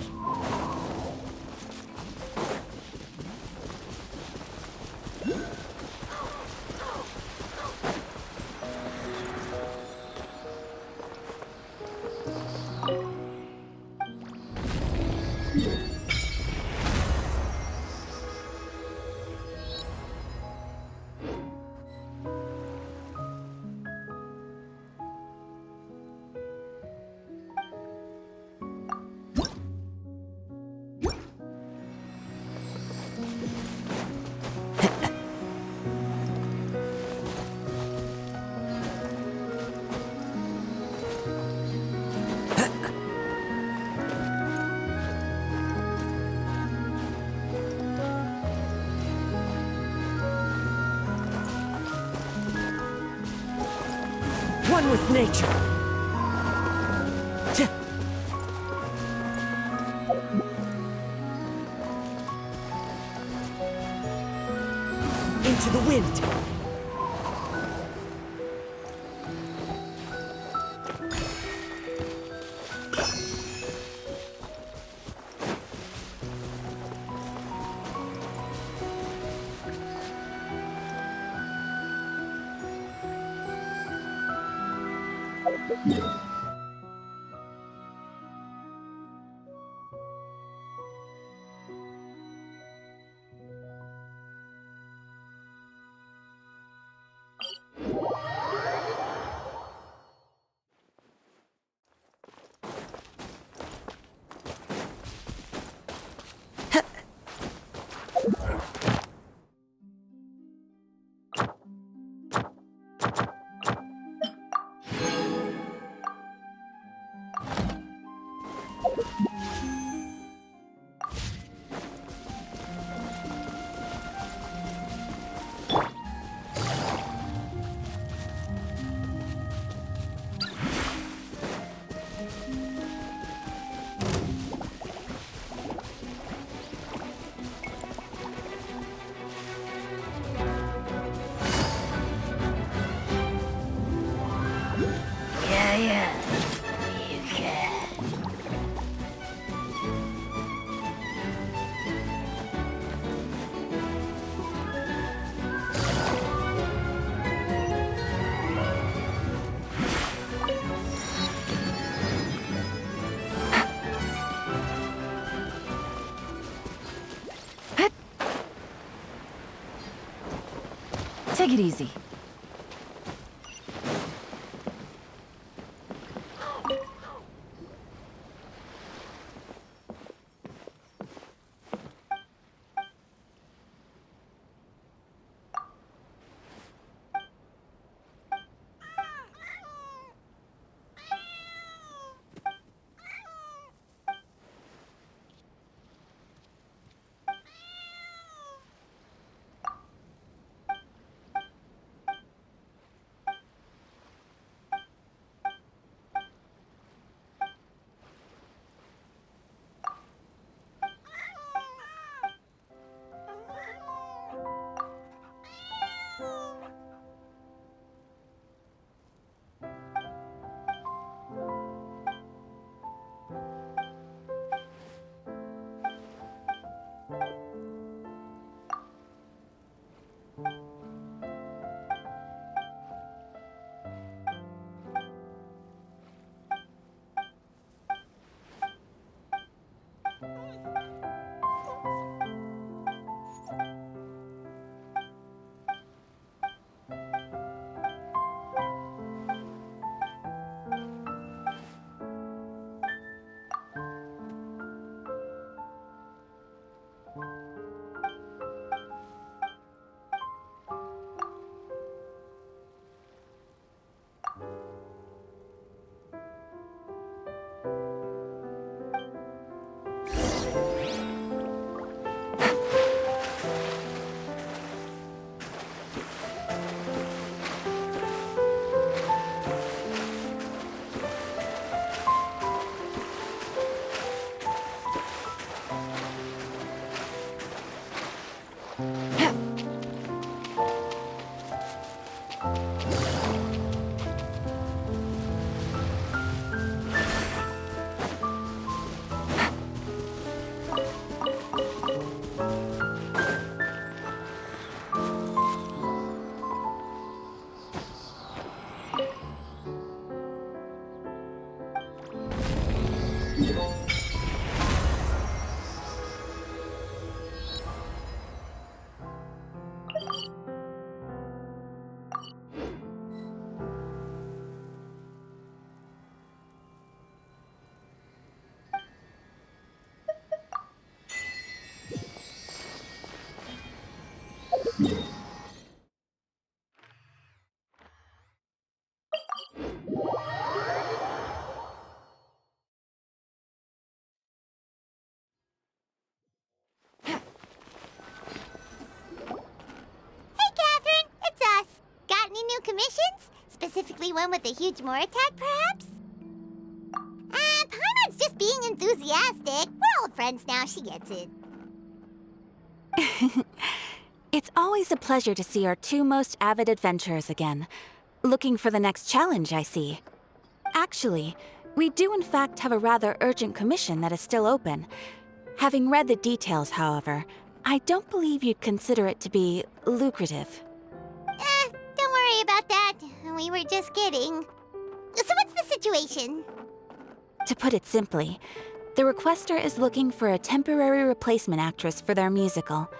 One with nature. Into the wind. Take it easy. Commissions? Specifically one with a huge more attack, perhaps? Paimon's just being enthusiastic. We're old friends now, she gets it. It's always a pleasure to see our two most avid adventurers again. Looking for the next challenge, I see. Actually, we do in fact have a rather urgent commission that is still open. Having read the details, however, I don't believe you'd consider it to be lucrative. Don't worry about that. We were just kidding. So what's the situation? To put it simply, the requester is looking for a temporary replacement actress for their musical.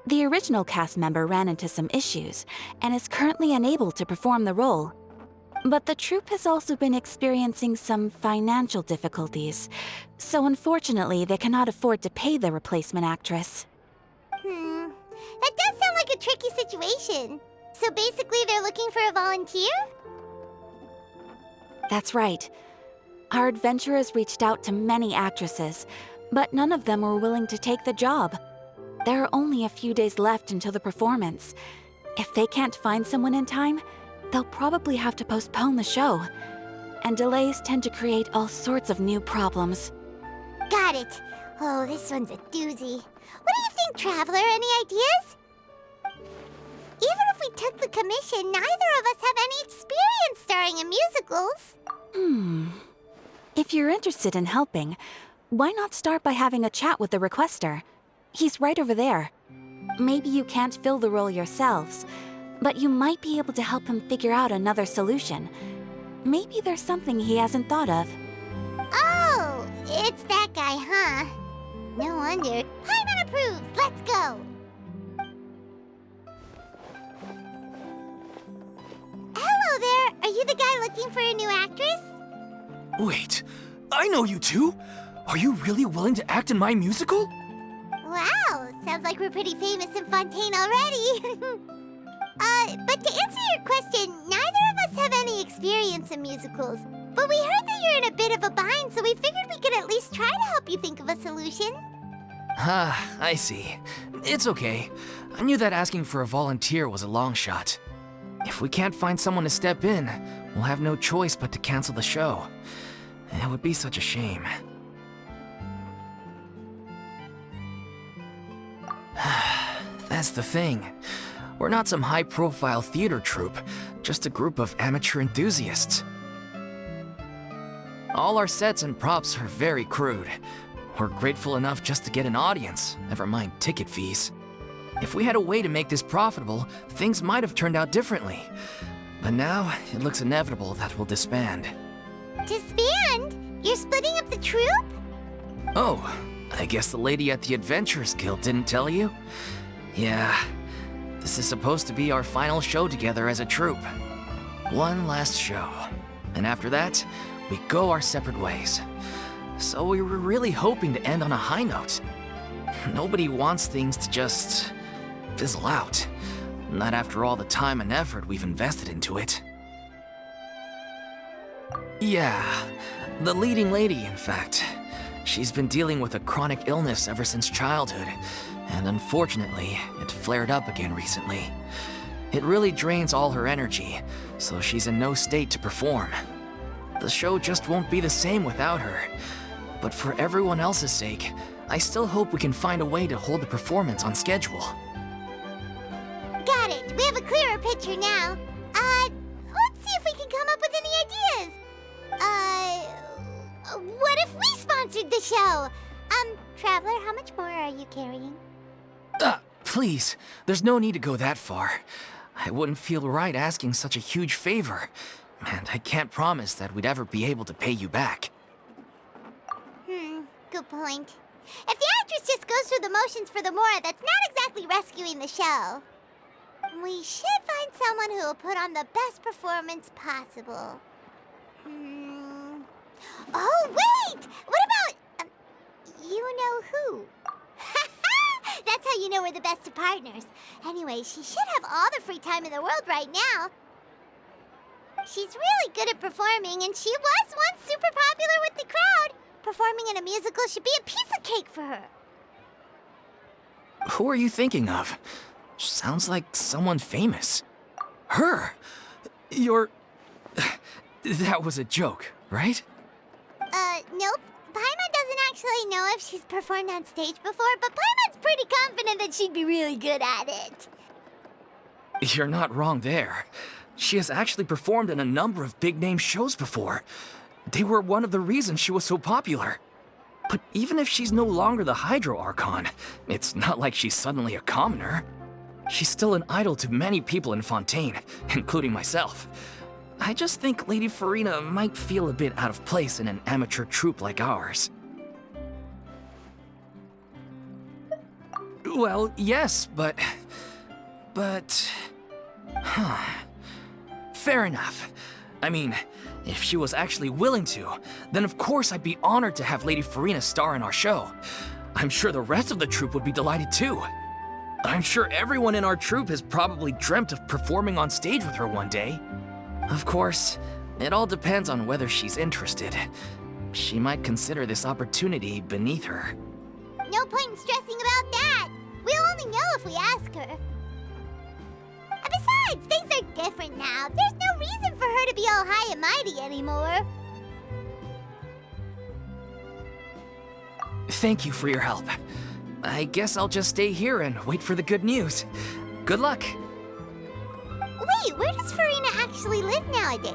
The original cast member ran into some issues and is currently unable to perform the role. But the troupe has also been experiencing some financial difficulties, so unfortunately they cannot afford to pay the replacement actress. That does sound like a tricky situation. So basically they're looking for a volunteer? That's right. Our adventurers reached out to many actresses, but none of them were willing to take the job. There are only a few days left until the performance. If they can't find someone in time, they'll probably have to postpone the show. And delays tend to create all sorts of new problems. Got it. Oh, this one's a doozy. What do you think, Traveler? Any ideas? Even if we took the commission, neither of us have any experience starring in musicals. If you're interested in helping, why not start by having a chat with the requester? He's right over there. Maybe you can't fill the role yourselves, but you might be able to help him figure out another solution. Maybe there's something he hasn't thought of. Oh, it's that guy, huh? No wonder. Paimon approves. Let's go. you the guy looking for a new actress? Wait, I know you two! Are you really willing to act in my musical? Wow, sounds like we're pretty famous in Fontaine already. But to answer your question, neither of us have any experience in musicals. But we heard that you're in a bit of a bind, so we figured we could at least try to help you think of a solution. Ah, I see. It's okay. I knew that asking for a volunteer was a long shot. If we can't find someone to step in, we'll have no choice but to cancel the show. It would be such a shame. That's the thing. We're not some high-profile theater troupe, just a group of amateur enthusiasts. All our sets and props are very crude. We're grateful enough just to get an audience, never mind ticket fees. If we had a way to make this profitable, things might have turned out differently. But now, it looks inevitable that we'll disband. Disband? You're splitting up the troupe? Oh, I guess the lady at the Adventurers Guild didn't tell you? Yeah, this is supposed to be our final show together as a troupe. One last show. And after that, we go our separate ways. So we were really hoping to end on a high note. Nobody wants things to just fizzle out. Not after all the time and effort we've invested into it. Yeah, the leading lady, in fact. She's been dealing with a chronic illness ever since childhood, and unfortunately, it flared up again recently. It really drains all her energy, so she's in no state to perform. The show just won't be the same without her. But for everyone else's sake, I still hope we can find a way to hold the performance on schedule. Got it. We have a clearer picture now. Let's see if we can come up with any ideas. What if we sponsored the show? Traveler, how much more are you carrying? Please, there's no need to go that far. I wouldn't feel right asking such a huge favor. And I can't promise that we'd ever be able to pay you back. Good point. If the actress just goes through the motions for the Mora, that's not exactly rescuing the show. We should find someone who will put on the best performance possible. Oh, wait! What about... you know who? That's how you know we're the best of partners. Anyway, she should have all the free time in the world right now. She's really good at performing, and she was once super popular with the crowd. Performing in a musical should be a piece of cake for her. Who are you thinking of? Sounds like someone famous. Her! You're... That was a joke, right? Nope. Paimon doesn't actually know if she's performed on stage before, but Paimon's pretty confident that she'd be really good at it. You're not wrong there. She has actually performed in a number of big-name shows before. They were one of the reasons she was so popular. But even if she's no longer the Hydro Archon, it's not like she's suddenly a commoner. She's still an idol to many people in Fontaine, including myself. I just think Lady Farina might feel a bit out of place in an amateur troupe like ours. Well, yes, but... Fair enough. I mean, if she was actually willing to, then of course I'd be honored to have Lady Farina star in our show. I'm sure the rest of the troupe would be delighted too. I'm sure everyone in our troupe has probably dreamt of performing on stage with her one day. Of course, it all depends on whether she's interested. She might consider this opportunity beneath her. No point in stressing about that. We'll only know if we ask her. And besides, things are different now. There's no reason for her to be all high and mighty anymore. Thank you for your help. I guess I'll just stay here and wait for the good news. Good luck. Wait, where does Farina actually live nowadays?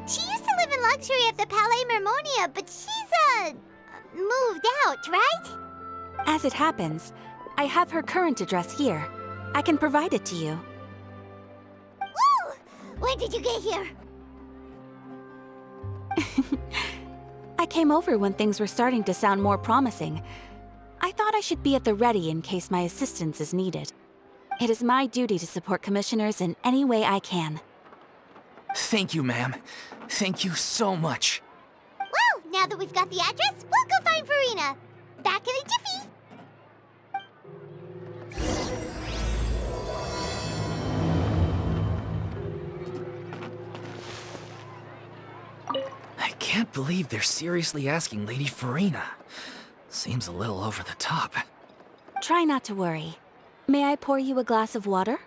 She used to live in luxury at the Palais Mermonia, but she's, moved out, right? As it happens, I have her current address here. I can provide it to you. Woo! When did you get here? I came over when things were starting to sound more promising. I thought I should be at the ready in case my assistance is needed. It is my duty to support commissioners in any way I can. Thank you, ma'am. Thank you so much. Well, now that we've got the address, we'll go find Farina. Back in a jiffy. I can't believe they're seriously asking Lady Farina. Seems a little over the top. Try not to worry. May I pour you a glass of water?